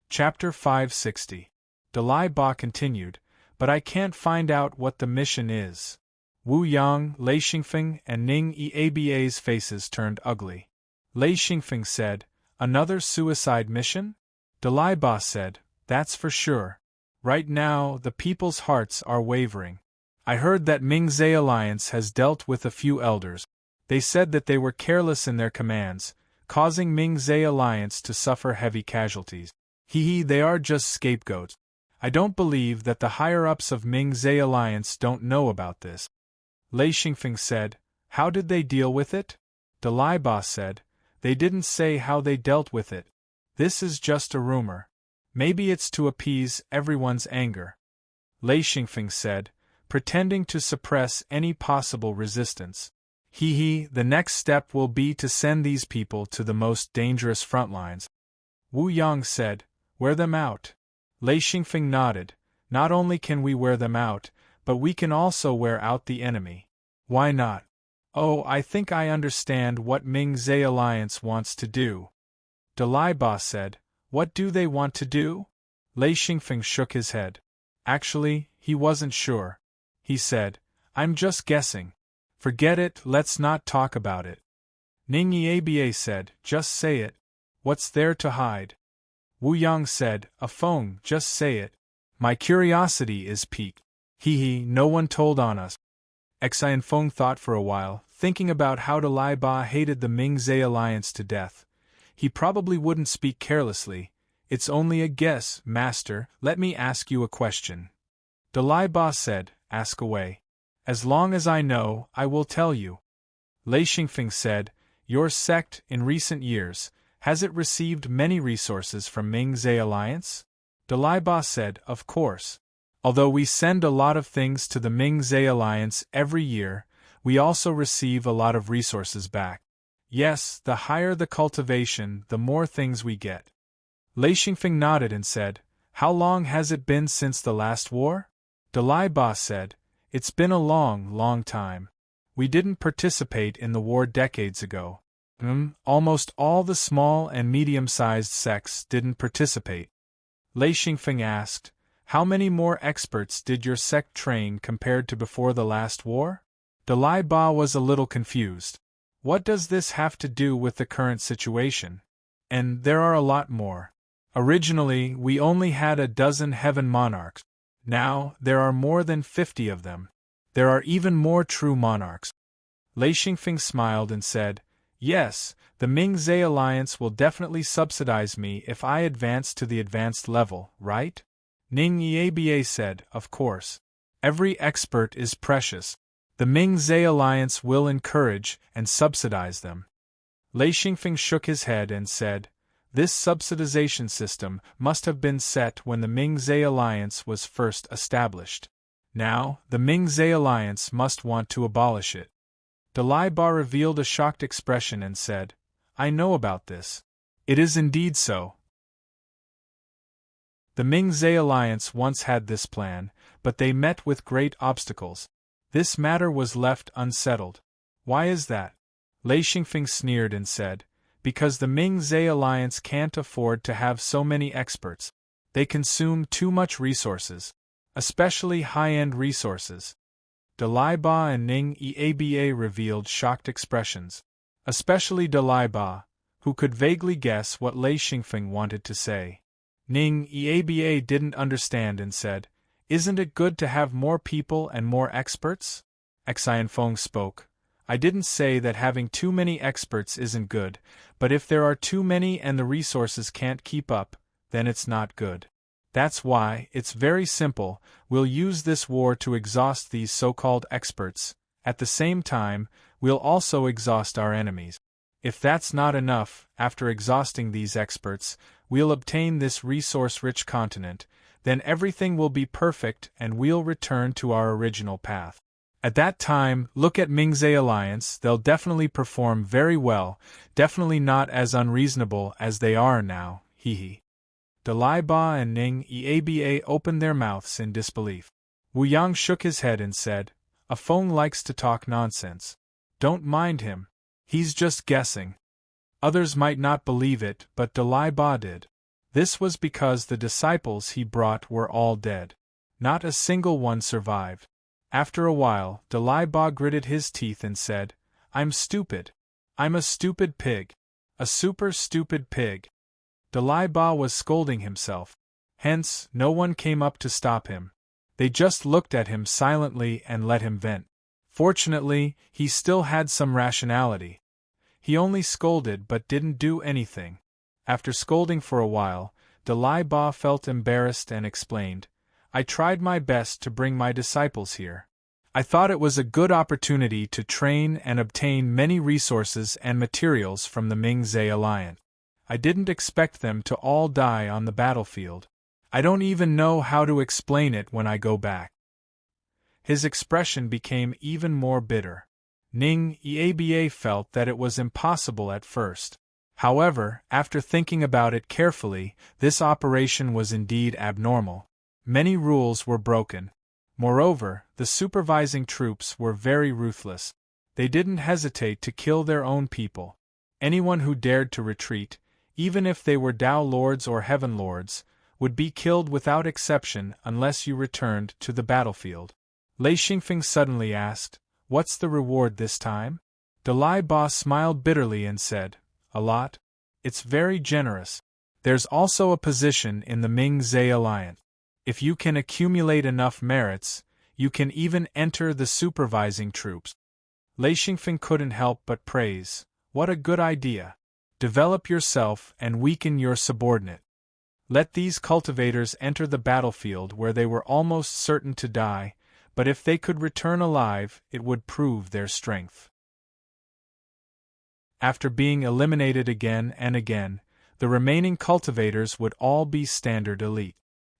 Chapter 560. Dalai Ba continued, but I can't find out what the mission is. Wu Yang, Lei Xingfeng, and Ning Eaba's faces turned ugly. Lei Xingfeng said, another suicide mission? Dalai Ba said, that's for sure. Right now, the people's hearts are wavering. I heard that Ming-Zhe Alliance has dealt with a few elders. They said that they were careless in their commands, causing Ming-Zhe Alliance to suffer heavy casualties. They are just scapegoats. I don't believe that the higher-ups of Ming-Zhe Alliance don't know about this. Lei Xingfeng said, how did they deal with it? Dalai Ba said, they didn't say how they dealt with it. This is just a rumor. Maybe it's to appease everyone's anger. Lei Xingfeng said, pretending to suppress any possible resistance. The next step will be to send these people to the most dangerous front lines. Wu Yang said, wear them out. Lei Xingfeng nodded, not only can we wear them out, but we can also wear out the enemy. Why not? Oh, I think I understand what Ming-Zhe Alliance wants to do. Dalai Ba said, what do they want to do? Lei Xingfeng shook his head. Actually, he wasn't sure. He said, I'm just guessing. Forget it, let's not talk about it. Ning Eaba said, just say it. What's there to hide? Wu Yang said, a phone, just say it. My curiosity is piqued. No one told on us. Exhilarating thought for a while, thinking about how Dalai Ba hated the Ming-Zhe Alliance to death. He probably wouldn't speak carelessly. It's only a guess, master, let me ask you a question. Dalai Ba said, ask away. As long as I know, I will tell you. Lei Xingfeng said, your sect, in recent years, has it received many resources from Ming-Zhe Alliance? Dalai Ba said, of course. Although we send a lot of things to the Ming-Zhe Alliance every year, we also receive a lot of resources back. Yes, the higher the cultivation, the more things we get. Lei Xingfeng nodded and said, how long has it been since the last war? Dalai Ba said, it's been a long, long time. We didn't participate in the war decades ago. Almost all the small and medium-sized sects didn't participate. Lei Xingfeng asked, how many more experts did your sect train compared to before the last war? Dalai Ba was a little confused. What does this have to do with the current situation? And there are a lot more. Originally, we only had a dozen heaven monarchs. Now, there are more than 50 of them. There are even more true monarchs. Lei Xingfeng smiled and said, yes, the Ming-Zhe Alliance will definitely subsidize me if I advance to the advanced level, right? Ning Eaba said, of course. Every expert is precious. The Ming-Zhe Alliance will encourage and subsidize them. Lei Xingfeng shook his head and said, this subsidization system must have been set when the Ming-Zhe Alliance was first established. Now, the Ming-Zhe Alliance must want to abolish it. Dalai Ba revealed a shocked expression and said, I know about this. It is indeed so. The Ming-Zhe Alliance once had this plan, but they met with great obstacles. This matter was left unsettled. Why is that? Lei Xingfeng sneered and said, because the Ming-Zhe Alliance can't afford to have so many experts. They consume too much resources, especially high-end resources. Dalai Ba and Ning Eaba revealed shocked expressions, especially Dalai Ba, who could vaguely guess what Lei Xingfeng wanted to say. Ning Eaba didn't understand and said, isn't it good to have more people and more experts? Exhilarating spoke. I didn't say that having too many experts isn't good, but if there are too many and the resources can't keep up, then it's not good. That's why, it's very simple, we'll use this war to exhaust these so-called experts. At the same time, we'll also exhaust our enemies. If that's not enough, after exhausting these experts, we'll obtain this resource-rich continent, then everything will be perfect and we'll return to our original path. At that time, look at Ming-Zhe Alliance, they'll definitely perform very well, definitely not as unreasonable as they are now, Dalai Ba and Ning Eaba opened their mouths in disbelief. Wu Yang shook his head and said, a phone likes to talk nonsense. Don't mind him. He's just guessing. Others might not believe it, but Dalai Ba did. This was because the disciples he brought were all dead. Not a single one survived. After a while, Dalai Ba gritted his teeth and said, "I'm stupid. I'm a stupid pig. A super stupid pig." Dalai Ba was scolding himself. Hence, no one came up to stop him. They just looked at him silently and let him vent. Fortunately, he still had some rationality. He only scolded but didn't do anything. After scolding for a while, Dalai Ba felt embarrassed and explained, "I tried my best to bring my disciples here. I thought it was a good opportunity to train and obtain many resources and materials from the Ming-Zhe Alliance. I didn't expect them to all die on the battlefield. I don't even know how to explain it when I go back." His expression became even more bitter. Ning Eba felt that it was impossible at first. However, after thinking about it carefully, this operation was indeed abnormal. Many rules were broken. Moreover, the supervising troops were very ruthless. They didn't hesitate to kill their own people. Anyone who dared to retreat, even if they were Tao Lords or Heaven Lords, would be killed without exception unless you returned to the battlefield. Lei Xingfeng suddenly asked, "What's the reward this time?" Dalai Ba smiled bitterly and said, "A lot. It's very generous. There's also a position in the Ming-Zhe Alliance. If you can accumulate enough merits, you can even enter the supervising troops." Lei Xingfeng couldn't help but praise. What a good idea. Develop yourself and weaken your subordinate. Let these cultivators enter the battlefield where they were almost certain to die, but if they could return alive, it would prove their strength. After being eliminated again and again, the remaining cultivators would all be standard elite.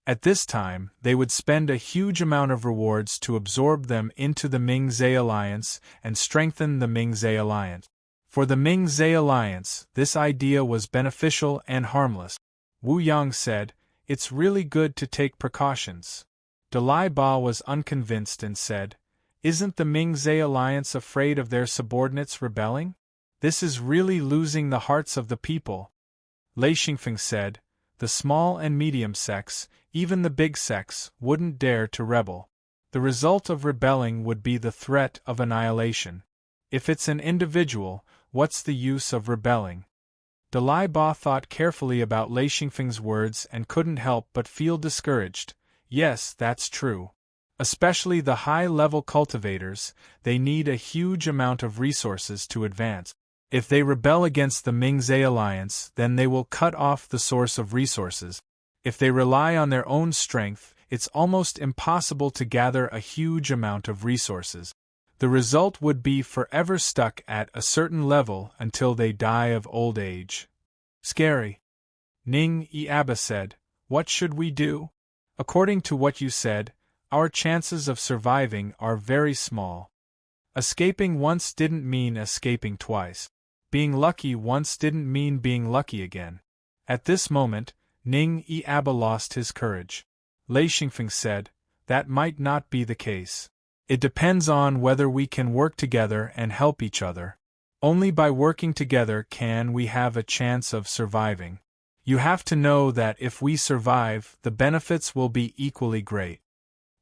At this time, they would spend a huge amount of rewards to absorb them into the Ming-Zhe Alliance and strengthen the Ming-Zhe Alliance. For the Ming-Zhe Alliance, this idea was beneficial and harmless. Wu Yang said, "It's really good to take precautions." Dalai Ba was unconvinced and said, "Isn't the Ming-Zhe Alliance afraid of their subordinates rebelling? This is really losing the hearts of the people." Lei Xingfeng said, "The small and medium sects, even the big sects, wouldn't dare to rebel. The result of rebelling would be the threat of annihilation. If it's an individual, what's the use of rebelling?" Dalai Ba thought carefully about Lei Xingfeng's words and couldn't help but feel discouraged. Yes, that's true. Especially the high-level cultivators, they need a huge amount of resources to advance. If they rebel against the Ming-Zhe Alliance, then they will cut off the source of resources. If they rely on their own strength, it's almost impossible to gather a huge amount of resources. The result would be forever stuck at a certain level until they die of old age. Scary. Ning Eba said, "What should we do?" "According to what you said, our chances of surviving are very small. Escaping once didn't mean escaping twice. Being lucky once didn't mean being lucky again." At this moment, Ning Eba lost his courage. Lei Xingfeng said, "That might not be the case. It depends on whether we can work together and help each other. Only by working together can we have a chance of surviving. You have to know that if we survive, the benefits will be equally great."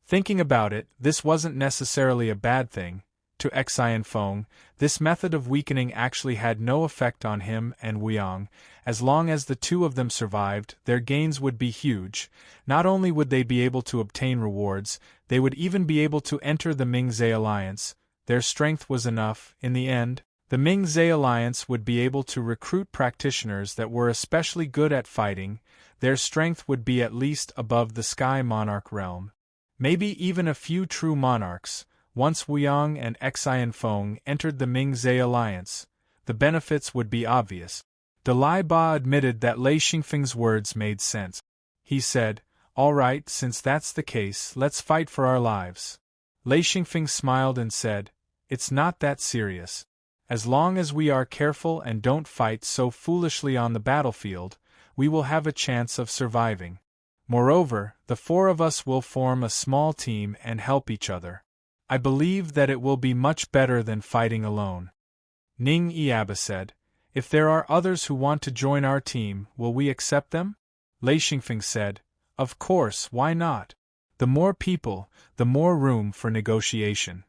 Thinking about it, this wasn't necessarily a bad thing. To Exhilarating, this method of weakening actually had no effect on him and Wuyang. As long as the two of them survived, their gains would be huge. Not only would they be able to obtain rewards, they would even be able to enter the Ming-Zhe Alliance. Their strength was enough. In the end, the Ming-Zhe Alliance would be able to recruit practitioners that were especially good at fighting. Their strength would be at least above the Sky Monarch realm. Maybe even a few true monarchs. Once Wuyang and Exhilarating entered the Ming-Zhe Alliance, the benefits would be obvious. Dalai Ba admitted that Lei Xingfeng's words made sense. He said, "All right, since that's the case, let's fight for our lives." Lei Xingfeng smiled and said, "It's not that serious. As long as we are careful and don't fight so foolishly on the battlefield, we will have a chance of surviving. Moreover, the four of us will form a small team and help each other." I believe that it will be much better than fighting alone. Ning Yiaba said, If there are others who want to join our team, will we accept them? Lei Xingfeng said, Of course, why not? The more people, the more room for negotiation.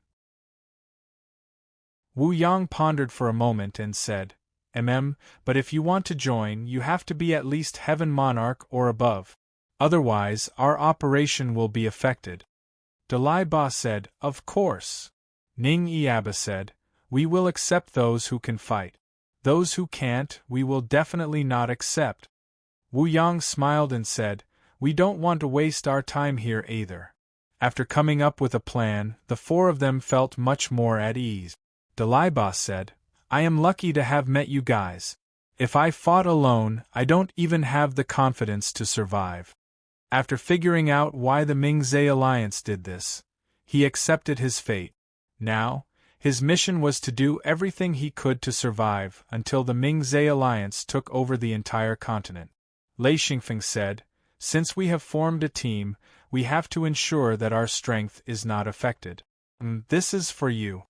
Wu Yang pondered for a moment and said, But if you want to join, you have to be at least Heaven Monarch or above. Otherwise, our operation will be affected. Dalai Ba said, Of course. Ning Yiaba said, We will accept those who can fight. Those who can't, we will definitely not accept. Wu Yang smiled and said, We don't want to waste our time here either. After coming up with a plan, the four of them felt much more at ease. Dalai Ba said, I am lucky to have met you guys. If I fought alone, I don't even have the confidence to survive. After figuring out why the Mingzhe Alliance did this, he accepted his fate. Now, his mission was to do everything he could to survive until the Mingzhe Alliance took over the entire continent. Lei Xingfeng said, Since we have formed a team, we have to ensure that our strength is not affected. This is for you.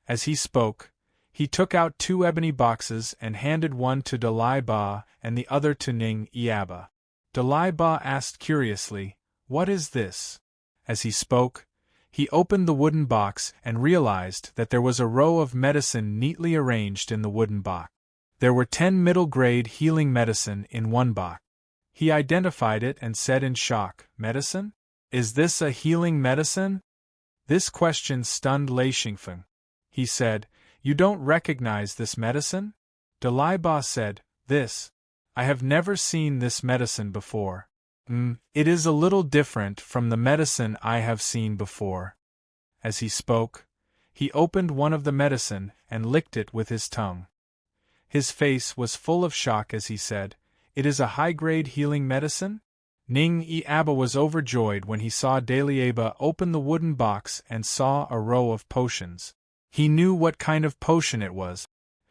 As he spoke, he took out 2 ebony boxes and handed one to Dalai Ba and the other to Ning Yiaba. Dalai Ba asked curiously, What is this? As he spoke, he opened the wooden box and realized that there was a row of medicine neatly arranged in the wooden box. There were 10 middle-grade healing medicine in one box. He identified it and said in shock, Medicine? Is this a healing medicine? This question stunned Lei Xingfeng. He said, You don't recognize this medicine? Dalai Ba said, This. I have never seen this medicine before. It is a little different from the medicine I have seen before. As he spoke, he opened one of the medicine and licked it with his tongue. His face was full of shock as he said, It is a high-grade healing medicine? Ning Yiaba was overjoyed when he saw Dalieba open the wooden box and saw a row of potions. He knew what kind of potion it was.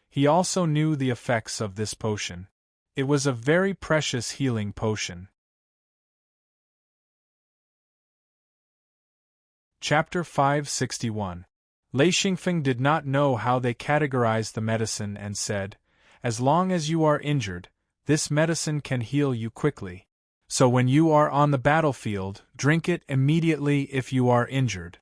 He also knew the effects of this potion. It was a very precious healing potion. Chapter 561. Lei Xingfeng did not know how they categorized the medicine and said, As long as you are injured, this medicine can heal you quickly. So when you are on the battlefield, drink it immediately if you are injured.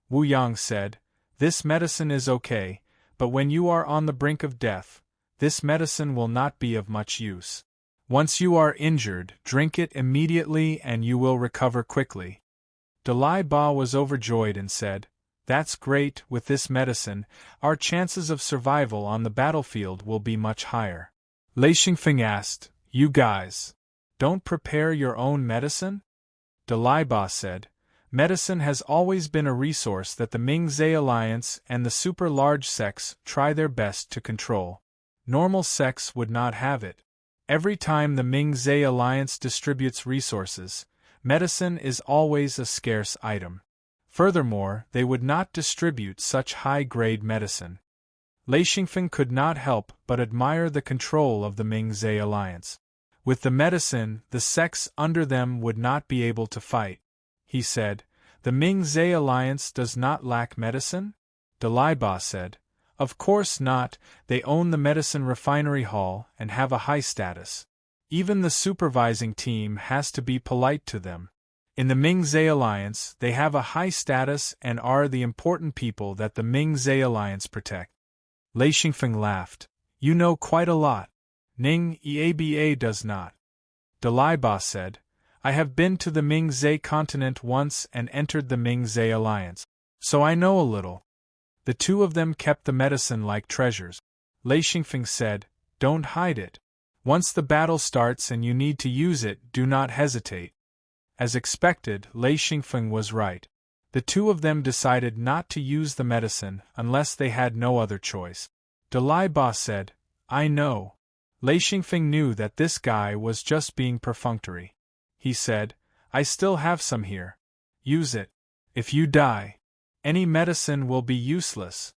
Wu Yang said, This medicine is okay, but when you are on the brink of death, this medicine will not be of much use. Once you are injured, drink it immediately and you will recover quickly. Dalai Ba was overjoyed and said, That's great, with this medicine, our chances of survival on the battlefield will be much higher. Lei Xingfeng asked, You guys, don't prepare your own medicine? Dalai Ba said, Medicine has always been a resource that the Mingzhe Alliance and the super-large sects try their best to control. Normal sects would not have it. Every time the Mingzhe Alliance distributes resources, medicine is always a scarce item. Furthermore, they would not distribute such high-grade medicine. Lei Xingfeng could not help but admire the control of the Mingzhe Alliance. With the medicine, the sects under them would not be able to fight. He said, The Mingzhe Alliance does not lack medicine? Dalai Ba said, Of course not, they own the medicine refinery hall and have a high status. Even the supervising team has to be polite to them. In the Mingzhe Alliance, they have a high status and are the important people that the Mingzhe Alliance protect. Lei Xingfeng laughed. You know quite a lot. Ning Yiaba does not. Dalai Ba said, I have been to the Mingzhe continent once and entered the Mingzhe Alliance, so I know a little. The two of them kept the medicine like treasures. Lei Xingfeng said, Don't hide it. Once the battle starts and you need to use it, do not hesitate. As expected, Lei Xingfeng was right. The two of them decided not to use the medicine unless they had no other choice. Dalai Ba said, I know. Lei Xingfeng knew that this guy was just being perfunctory. He said, I still have some here. Use it. If you die, any medicine will be useless.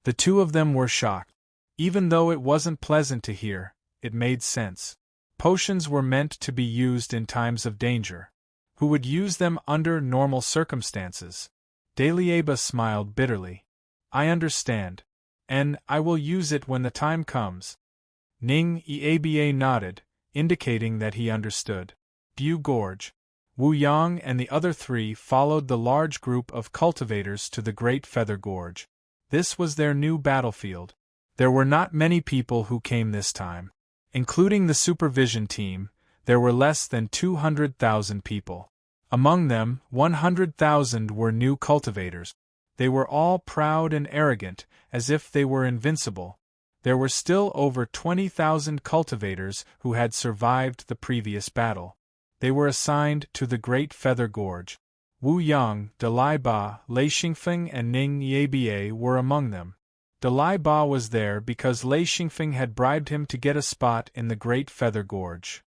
The two of them were shocked. Even though it wasn't pleasant to hear, it made sense. Potions were meant to be used in times of danger. Who would use them under normal circumstances? Dalieba smiled bitterly. I understand. And I will use it when the time comes. Ning Eba nodded, indicating that he understood. Bu Gorge. Wu Yang and the other three followed the large group of cultivators to the Great Feather Gorge. This was their new battlefield. There were not many people who came this time. Including the supervision team, there were less than 200,000 people. Among them, 100,000 were new cultivators. They were all proud and arrogant, as if they were invincible. There were still over 20,000 cultivators who had survived the previous battle. They were assigned to the Great Feather Gorge. Wu Yang, Dalieba, Lei Xingfeng and Ning Yeba were among them. Dalieba was there because Lei Xingfeng had bribed him to get a spot in the Great Feather Gorge.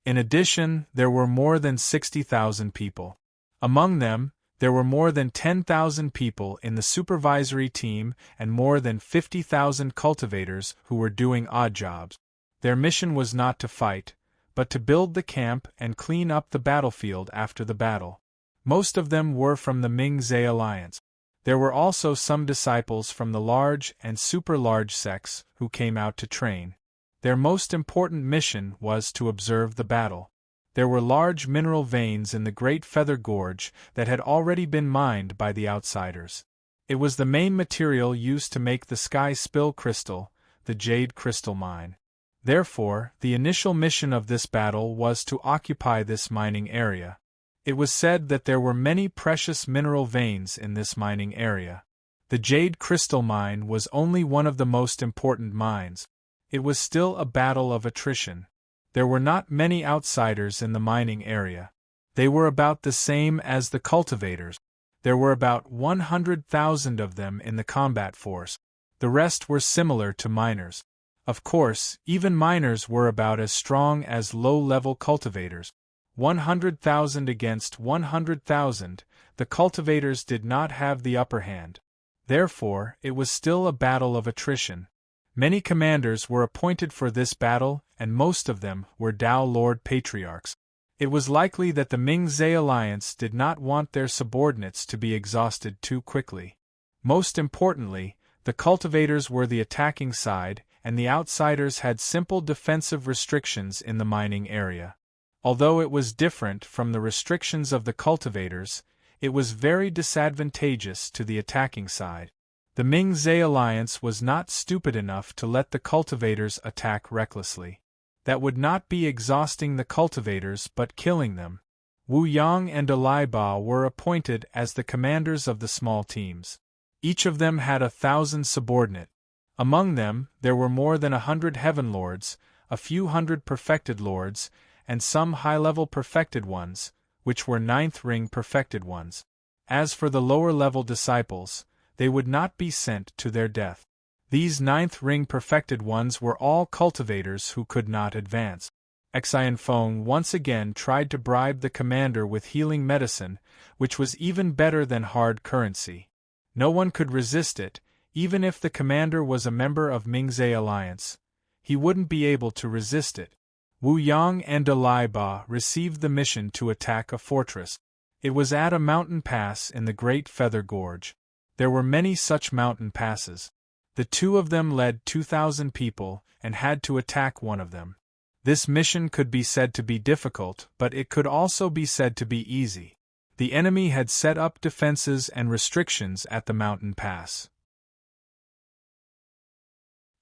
In addition, there were more than 60,000 people. Among them, there were more than 10,000 people in the supervisory team and more than 50,000 cultivators who were doing odd jobs. Their mission was not to fight, but to build the camp and clean up the battlefield after the battle. Most of them were from the Ming-Zhe Alliance. There were also some disciples from the large and super-large sects who came out to train. Their most important mission was to observe the battle. There were large mineral veins in the Great Feather Gorge that had already been mined by the outsiders. It was the main material used to make the Sky Spill Crystal, the Jade Crystal Mine. Therefore, the initial mission of this battle was to occupy this mining area. It was said that there were many precious mineral veins in this mining area. The Jade Crystal Mine was only one of the most important mines. It was still a battle of attrition. There were not many outsiders in the mining area. They were about the same as the cultivators. There were about 100,000 of them in the combat force. The rest were similar to miners. Of course, even miners were about as strong as low-level cultivators. 100,000 against 100,000, the cultivators did not have the upper hand. Therefore, it was still a battle of attrition. Many commanders were appointed for this battle, and most of them were Dao Lord Patriarchs. It was likely that the Ming-Zhe Alliance did not want their subordinates to be exhausted too quickly. Most importantly, the cultivators were the attacking side, and the outsiders had simple defensive restrictions in the mining area. Although it was different from the restrictions of the cultivators, it was very disadvantageous to the attacking side. The Ming-Zhe Alliance was not stupid enough to let the cultivators attack recklessly. That would not be exhausting the cultivators but killing them. Wu Yang and Dalieba were appointed as the commanders of the small teams. Each of them had 1,000 subordinate. Among them, there were more than 100 Heaven Lords, a few hundred perfected lords, and some high-level perfected ones, which were ninth-ring perfected ones. As for the lower-level disciples, they would not be sent to their death. These ninth-ring perfected ones were all cultivators who could not advance. Xianfeng once again tried to bribe the commander with healing medicine, which was even better than hard currency. No one could resist it, even if the commander was a member of Ming-Zhe Alliance. He wouldn't be able to resist it. Wu Yang and Dalieba received the mission to attack a fortress. It was at a mountain pass in the Great Feather Gorge. There were many such mountain passes. The two of them led 2,000 people and had to attack one of them. This mission could be said to be difficult, but it could also be said to be easy. The enemy had set up defenses and restrictions at the mountain pass.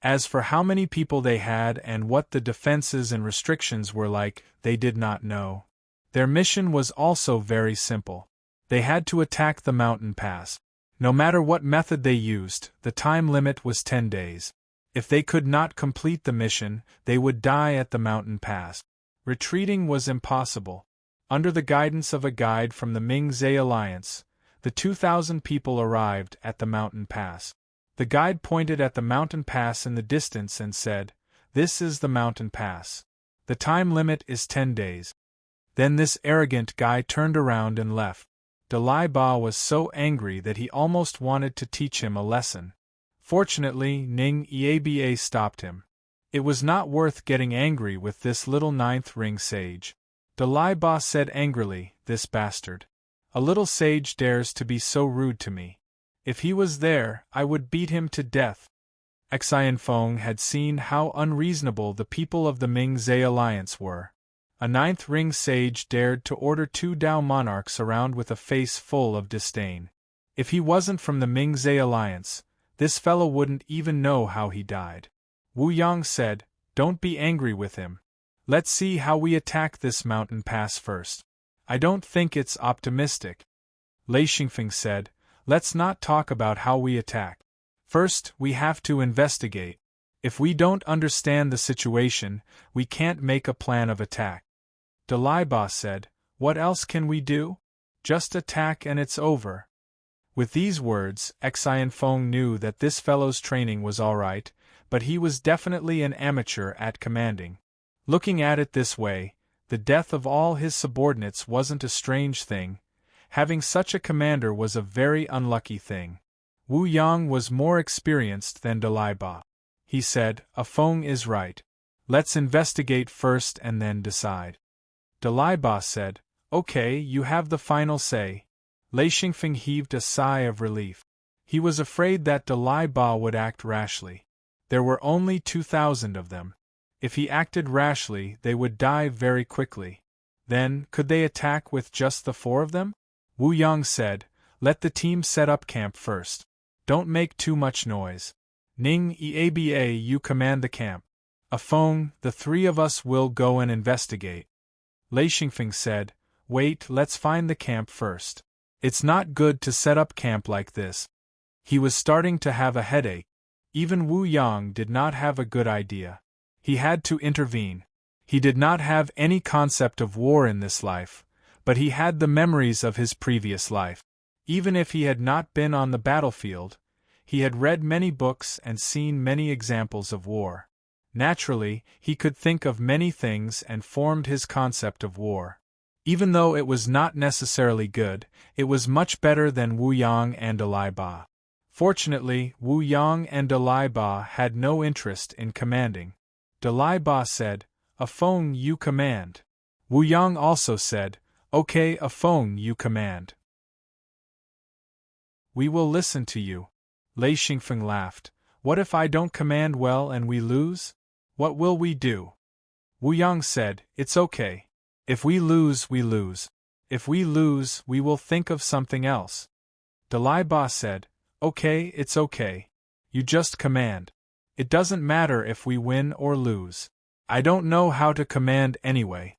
As for how many people they had and what the defenses and restrictions were like, they did not know. Their mission was also very simple. They had to attack the mountain pass. No matter what method they used, the time limit was 10 days. If they could not complete the mission, they would die at the mountain pass. Retreating was impossible. Under the guidance of a guide from the Ming-Zhe Alliance, the 2,000 people arrived at the mountain pass. The guide pointed at the mountain pass in the distance and said, "This is the mountain pass. The time limit is 10 days. Then this arrogant guy turned around and left. Dalieba was so angry that he almost wanted to teach him a lesson. Fortunately, Ning Eba stopped him. It was not worth getting angry with this little ninth ring sage. Dalieba said angrily, "This bastard. A little sage dares to be so rude to me. If he was there, I would beat him to death. Exhilarating had seen how unreasonable the people of the Ming-Zhe alliance were. A ninth ring sage dared to order 2 Dao monarchs around with a face full of disdain. If he wasn't from the Ming-Zhe alliance, this fellow wouldn't even know how he died. Wu Yang said, "Don't be angry with him. Let's see how we attack this mountain pass first. I don't think it's optimistic." Lei Xingfeng said, "Let's not talk about how we attack. First, we have to investigate. If we don't understand the situation, we can't make a plan of attack." Dalai Ba said, "What else can we do? Just attack and it's over." With these words, Exhilarating knew that this fellow's training was alright, but he was definitely an amateur at commanding. Looking at it this way, the death of all his subordinates wasn't a strange thing. Having such a commander was a very unlucky thing. Wu Yang was more experienced than Dalai Ba. He said, "Feng is right. Let's investigate first and then decide." Dalai Ba said, "Okay, you have the final say." Lei Xingfeng heaved a sigh of relief. He was afraid that Dalai Ba would act rashly. There were only 2,000 of them. If he acted rashly, they would die very quickly. Then, could they attack with just the 4 of them? Wu Yang said, "Let the team set up camp first. Don't make too much noise. Ning Eaba, you command the camp. Feng, the 3 of us will go and investigate." Lei Xingfeng said, "Wait, let's find the camp first. It's not good to set up camp like this." He was starting to have a headache. Even Wu Yang did not have a good idea. He had to intervene. He did not have any concept of war in this life, but he had the memories of his previous life. Even if he had not been on the battlefield, he had read many books and seen many examples of war. Naturally, he could think of many things and formed his concept of war. Even though it was not necessarily good, it was much better than Wu Yang and Dalai Ba. Fortunately, Wu Yang and Dalai Ba had no interest in commanding. Dalai Ba said, "Feng, you command." Wu Yang also said, "Okay, Feng, you command." "We will listen to you." Lei Xingfeng laughed. "What if I don't command well and we lose? What will we do?" Wu Yang said, "It's okay. If we lose, we lose. If we lose, we will think of something else." Dalai Ba said, "Okay, it's okay. You just command. It doesn't matter if we win or lose. I don't know how to command anyway."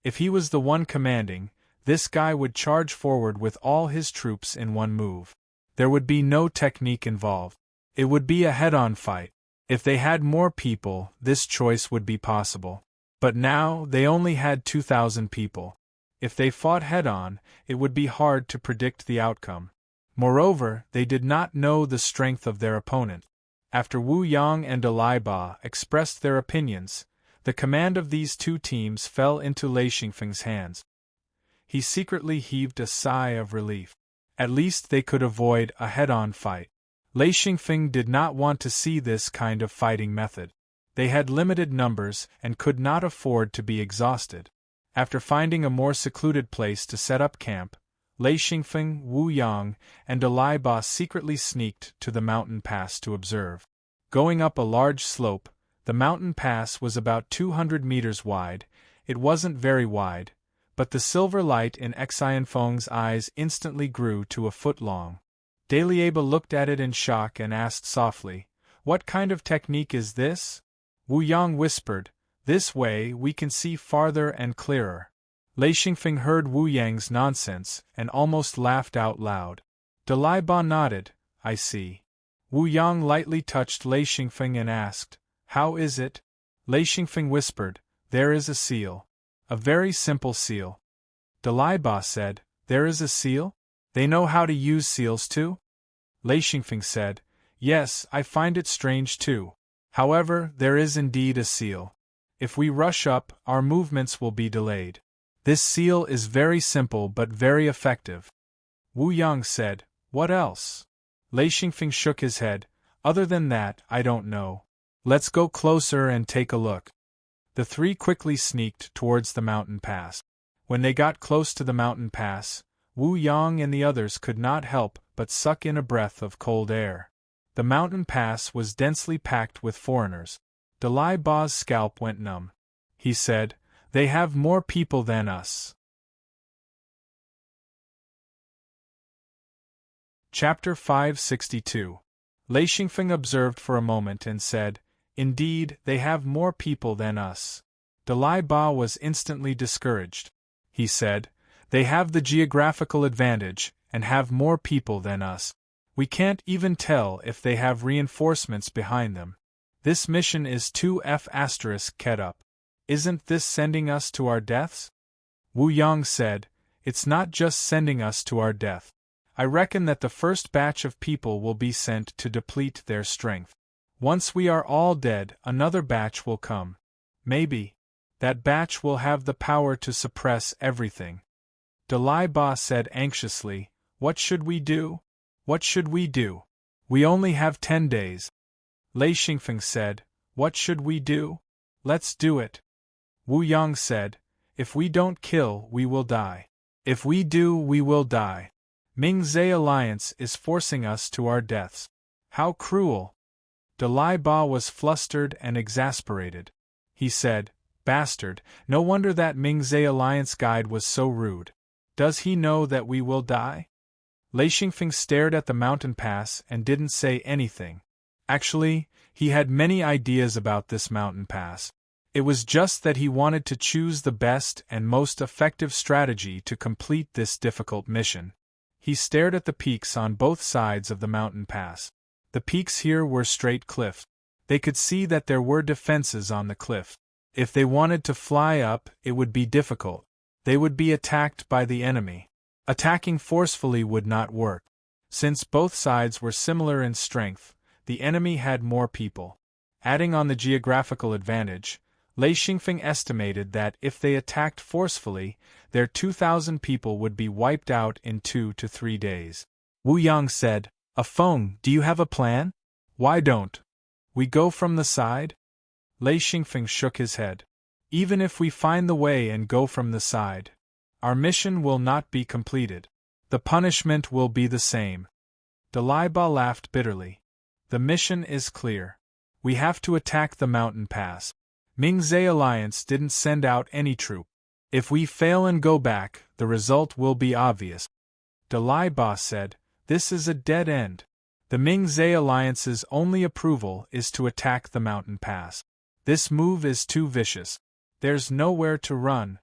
If he was the one commanding, this guy would charge forward with all his troops in one move. There would be no technique involved. It would be a head-on fight. If they had more people, this choice would be possible. But now, they only had 2,000 people. If they fought head-on, it would be hard to predict the outcome. Moreover, they did not know the strength of their opponent. After Wu Yang and Dalai Ba expressed their opinions, the command of these 2 teams fell into Lei Xingfeng's hands. He secretly heaved a sigh of relief. At least they could avoid a head-on fight. Lei Xingfeng did not want to see this kind of fighting method. They had limited numbers and could not afford to be exhausted. After finding a more secluded place to set up camp, Lei Xingfeng, Wu Yang, and Dalai Ba secretly sneaked to the mountain pass to observe. Going up a large slope, the mountain pass was about 200 meters wide. It wasn't very wide, but the silver light in Exhilarating's eyes instantly grew to a foot long. Dalieba looked at it in shock and asked softly, "What kind of technique is this?" Wu Yang whispered, "This way we can see farther and clearer." Lei Xingfeng heard Wu Yang's nonsense and almost laughed out loud. Dalai Ba nodded, "I see." Wu Yang lightly touched Lei Xingfeng and asked, "How is it?" Lei Xingfeng whispered, "There is a seal. A very simple seal." Dalai Ba said, "There is a seal? They know how to use seals too?" Lei Xingfeng said, "Yes, I find it strange too. However, there is indeed a seal. If we rush up, our movements will be delayed. This seal is very simple but very effective." Wu Yang said, "What else?" Lei Xingfeng shook his head, "Other than that, I don't know. Let's go closer and take a look." The 3 quickly sneaked towards the mountain pass. When they got close to the mountain pass, Wu Yang and the others could not help but suck in a breath of cold air. The mountain pass was densely packed with foreigners. Dalai Ba's scalp went numb. He said, "They have more people than us." Chapter 562. Lei Xingfeng observed for a moment and said, "Indeed, they have more people than us." Dalai Ba was instantly discouraged. He said, "They have the geographical advantage, and have more people than us. We can't even tell if they have reinforcements behind them. This mission is too f***ed up. Isn't this sending us to our deaths?" Wu Yang said, "It's not just sending us to our death. I reckon that the first batch of people will be sent to deplete their strength. Once we are all dead, another batch will come. Maybe. That batch will have the power to suppress everything." Dalai Ba said anxiously, "What should we do? What should we do? We only have 10 days. Lei Xingfeng said, "What should we do? Let's do it." Wu Yang said, "If we don't kill, we will die. If we do, we will die. Ming-Zhe alliance is forcing us to our deaths. How cruel!" Dalai Ba was flustered and exasperated. He said, "Bastard, no wonder that Ming-Zhe alliance guide was so rude. Does he know that we will die?" Lei Xingfeng stared at the mountain pass and didn't say anything. Actually, he had many ideas about this mountain pass. It was just that he wanted to choose the best and most effective strategy to complete this difficult mission. He stared at the peaks on both sides of the mountain pass. The peaks here were straight cliffs. They could see that there were defenses on the cliff. If they wanted to fly up, it would be difficult. They would be attacked by the enemy. Attacking forcefully would not work. Since both sides were similar in strength, the enemy had more people. Adding on the geographical advantage, Lei Xingfeng estimated that if they attacked forcefully, their 2,000 people would be wiped out in 2 to 3 days. Wu Yang said, "Afeng, do you have a plan? Why don't we go from the side?" Lei Xingfeng shook his head. "Even if we find the way and go from the side, our mission will not be completed. The punishment will be the same." Dalai Ba laughed bitterly. "The mission is clear. We have to attack the mountain pass. Ming-Zhe alliance didn't send out any troop. If we fail and go back, the result will be obvious." Dalai Ba said, "This is a dead end. The Ming-Zhe alliance's only approval is to attack the mountain pass. This move is too vicious. There's nowhere to run."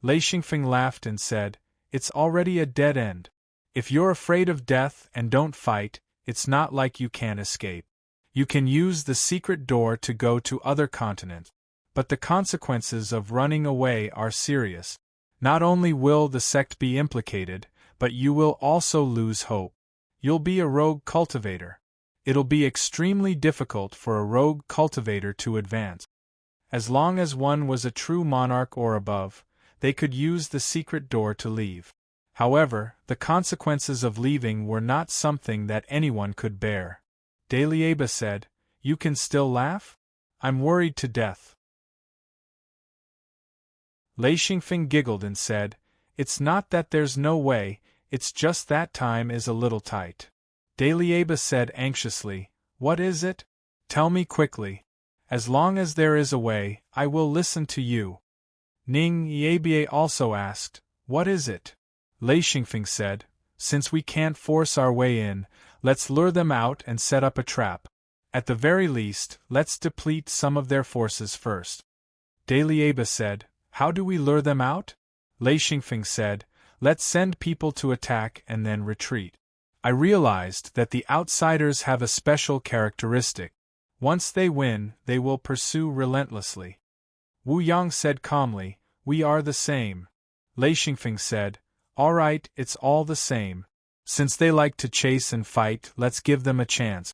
Lei Xingfeng laughed and said, "It's already a dead end. If you're afraid of death and don't fight, it's not like you can't escape. You can use the secret door to go to other continents. But the consequences of running away are serious. Not only will the sect be implicated, but you will also lose hope. You'll be a rogue cultivator. It'll be extremely difficult for a rogue cultivator to advance. As long as one was a true monarch or above, they could use the secret door to leave. However, the consequences of leaving were not something that anyone could bear." Dalieba said, "You can still laugh? I'm worried to death." Lei Xingfeng giggled and said, "It's not that there's no way, it's just that time is a little tight." Dalieba said anxiously, "What is it? Tell me quickly. As long as there is a way, I will listen to you." Ning Yiebie also asked, "What is it?" Lei Xingfeng said, "Since we can't force our way in, let's lure them out and set up a trap. At the very least, let's deplete some of their forces first." Dalieba said, "How do we lure them out?" Lei Xingfeng said, "Let's send people to attack and then retreat. I realized that the outsiders have a special characteristic. Once they win, they will pursue relentlessly." Wu Yang said calmly, "We are the same." Lei Xingfeng said, "All right, it's all the same. Since they like to chase and fight, let's give them a chance."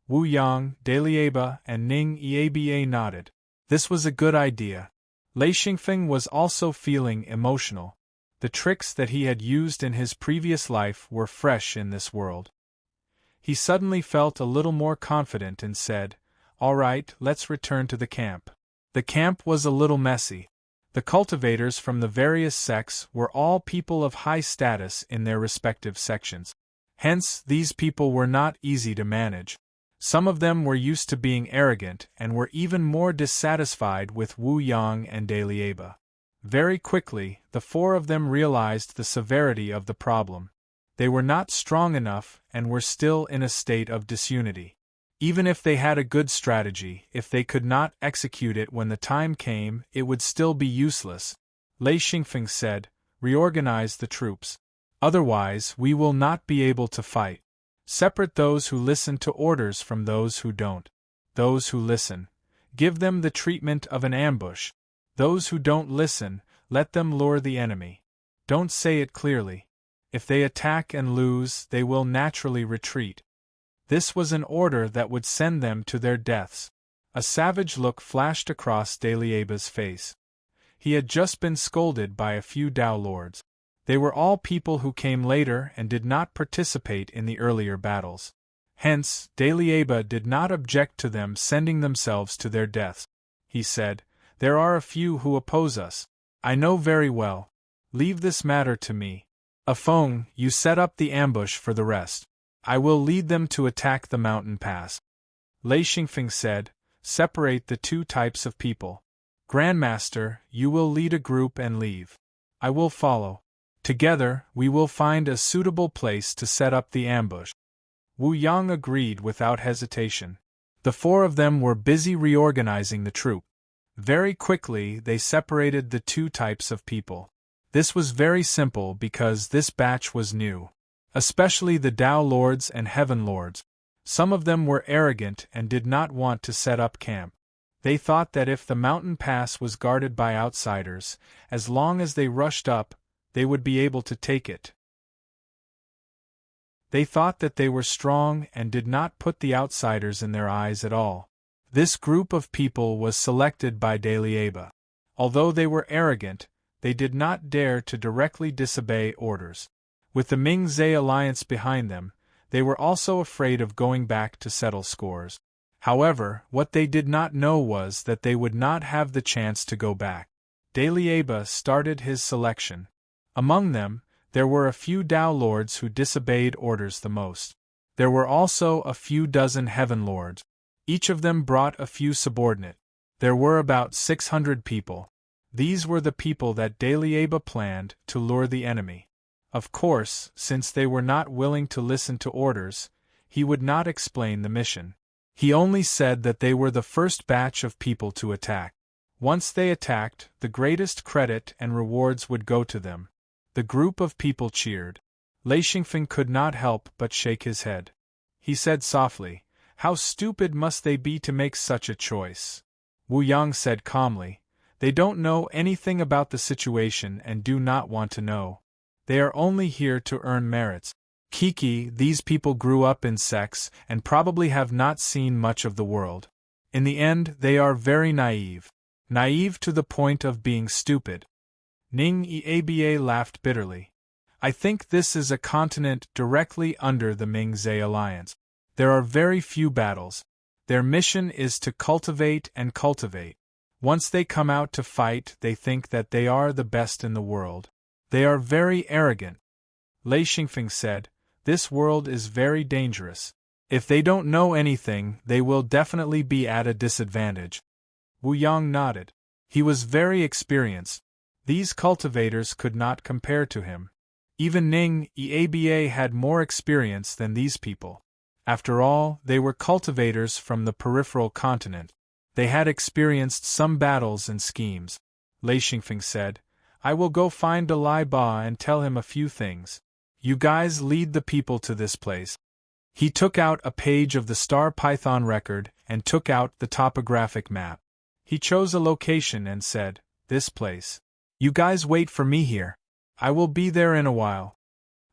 Wu Yang, Dalieba, and Ning Yiebie nodded. This was a good idea. Lei Xingfeng was also feeling emotional. The tricks that he had used in his previous life were fresh in this world. He suddenly felt a little more confident and said, "All right, let's return to the camp." The camp was a little messy. The cultivators from the various sects were all people of high status in their respective sections. Hence, these people were not easy to manage. Some of them were used to being arrogant and were even more dissatisfied with Wu Yang and Dalieba. Very quickly, the four of them realized the severity of the problem. They were not strong enough and were still in a state of disunity. Even if they had a good strategy, if they could not execute it when the time came, it would still be useless. Lei Xingfeng said, "Reorganize the troops. Otherwise, we will not be able to fight. Separate those who listen to orders from those who don't. Those who listen, give them the treatment of an ambush. Those who don't listen, let them lure the enemy. Don't say it clearly. If they attack and lose, they will naturally retreat." This was an order that would send them to their deaths. A savage look flashed across Dalieba's face. He had just been scolded by a few Tao lords. They were all people who came later and did not participate in the earlier battles. Hence, Dalieba did not object to them sending themselves to their deaths. He said, "There are a few who oppose us. I know very well. Leave this matter to me. Afeng, you set up the ambush for the rest. I will lead them to attack the mountain pass." Lei Xingfeng said, "Separate the two types of people. Grandmaster, you will lead a group and leave. I will follow. Together, we will find a suitable place to set up the ambush." Wu Yang agreed without hesitation. The four of them were busy reorganizing the troop. Very quickly, they separated the two types of people. This was very simple because this batch was new. Especially the Tao Lords and Heaven Lords. Some of them were arrogant and did not want to set up camp. They thought that if the mountain pass was guarded by outsiders, as long as they rushed up, they would be able to take it. They thought that they were strong and did not put the outsiders in their eyes at all. This group of people was selected by Dalieba. Although they were arrogant, they did not dare to directly disobey orders. With the Ming-Zhe alliance behind them, they were also afraid of going back to settle scores. However, what they did not know was that they would not have the chance to go back. Dalieba started his selection. Among them, there were a few Tao Lords who disobeyed orders the most. There were also a few dozen Heaven Lords. Each of them brought a few subordinate. There were about 600 people. These were the people that Dalieba planned to lure the enemy. Of course, since they were not willing to listen to orders, he would not explain the mission. He only said that they were the first batch of people to attack. Once they attacked, the greatest credit and rewards would go to them. The group of people cheered. Lei Xingfeng could not help but shake his head. He said softly, "How stupid must they be to make such a choice?" Wu Yang said calmly, "They don't know anything about the situation and do not want to know. They are only here to earn merits. Kiki, these people grew up in sects and probably have not seen much of the world. In the end, they are very naive. Naive to the point of being stupid." Ning Eba laughed bitterly. "I think this is a continent directly under the Ming-Zhe alliance. There are very few battles. Their mission is to cultivate and cultivate. Once they come out to fight, they think that they are the best in the world. They are very arrogant." Lei Xingfeng said, "This world is very dangerous. If they don't know anything, they will definitely be at a disadvantage." Wu Yang nodded. He was very experienced. These cultivators could not compare to him. Even Ning Eba had more experience than these people. After all, they were cultivators from the peripheral continent. They had experienced some battles and schemes. Lei Xingfeng said, "I will go find Dalai Ba and tell him a few things. You guys lead the people to this place." He took out a page of the Star Python record and took out the topographic map. He chose a location and said, "This place. You guys wait for me here. I will be there in a while."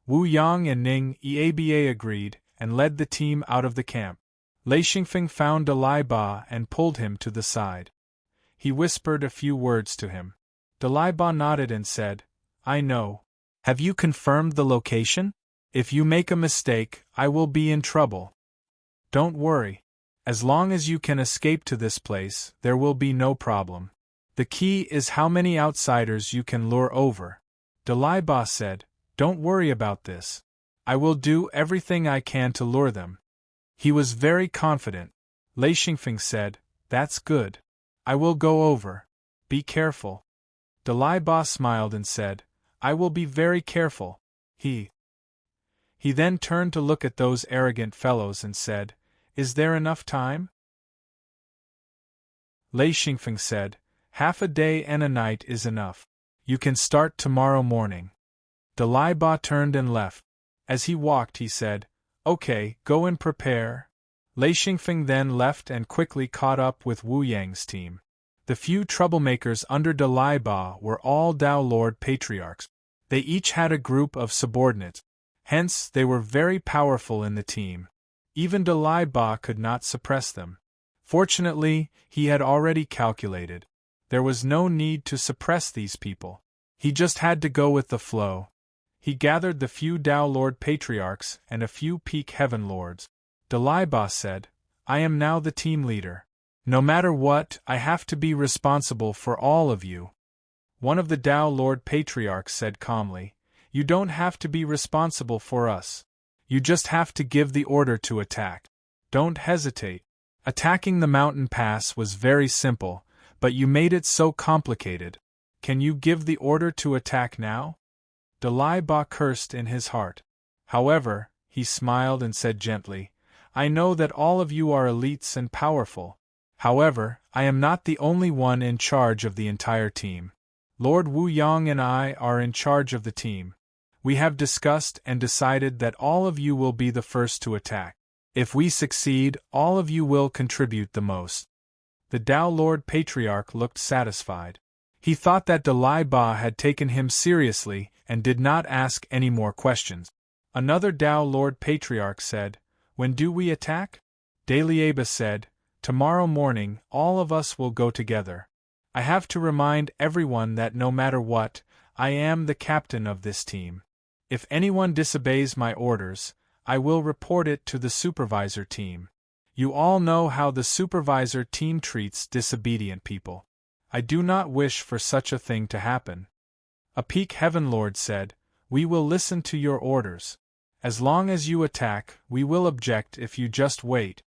Wu Yang and Ning Eba agreed and led the team out of the camp. Lei Xingfeng found Dalai Ba and pulled him to the side. He whispered a few words to him. Dalai Ba nodded and said, "I know. Have you confirmed the location? If you make a mistake, I will be in trouble." "Don't worry. As long as you can escape to this place, there will be no problem." The key is how many outsiders you can lure over. Dalaiba said, "Don't worry about this. I will do everything I can to lure them." He was very confident. Lei Xingfeng said, "That's good. I will go over. Be careful." Dalaiba smiled and said, "I will be very careful." He then turned to look at those arrogant fellows and said, "Is there enough time?" Lei Xingfeng said, "Half a day and a night is enough. You can start tomorrow morning." Dalaiba turned and left. As he walked, he said, "Okay, go and prepare." Lei Xingfeng then left and quickly caught up with Wu Yang's team. The few troublemakers under Dalaiba were all Dao Lord Patriarchs. They each had a group of subordinates. Hence, they were very powerful in the team. Even Dalaiba could not suppress them. Fortunately, he had already calculated. There was no need to suppress these people. He just had to go with the flow. He gathered the few Dao Lord Patriarchs and a few Peak Heaven Lords. Dalaiba said, "I am now the team leader. No matter what, I have to be responsible for all of you." One of the Dao Lord Patriarchs said calmly, "You don't have to be responsible for us. You just have to give the order to attack. Don't hesitate." Attacking the mountain pass was very simple, but you made it so complicated. Can you give the order to attack now? Dalaiba cursed in his heart. However, he smiled and said gently, "I know that all of you are elites and powerful. However, I am not the only one in charge of the entire team. Lord Wu Yang and I are in charge of the team. We have discussed and decided that all of you will be the first to attack. If we succeed, all of you will contribute the most." The Dao Lord Patriarch looked satisfied. He thought that Dalaiba had taken him seriously and did not ask any more questions. Another Dao Lord Patriarch said, "When do we attack?" Dalaiba said, "Tomorrow morning, all of us will go together. I have to remind everyone that no matter what, I am the captain of this team. If anyone disobeys my orders, I will report it to the supervisor team. You all know how the supervisor team treats disobedient people. I do not wish for such a thing to happen." A Peak Heaven Lord said, "We will listen to your orders. As long as you attack, we will object if you just wait."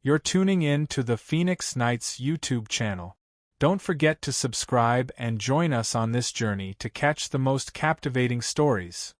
You're tuning in to the Phoenix Knights YouTube channel. Don't forget to subscribe and join us on this journey to catch the most captivating stories.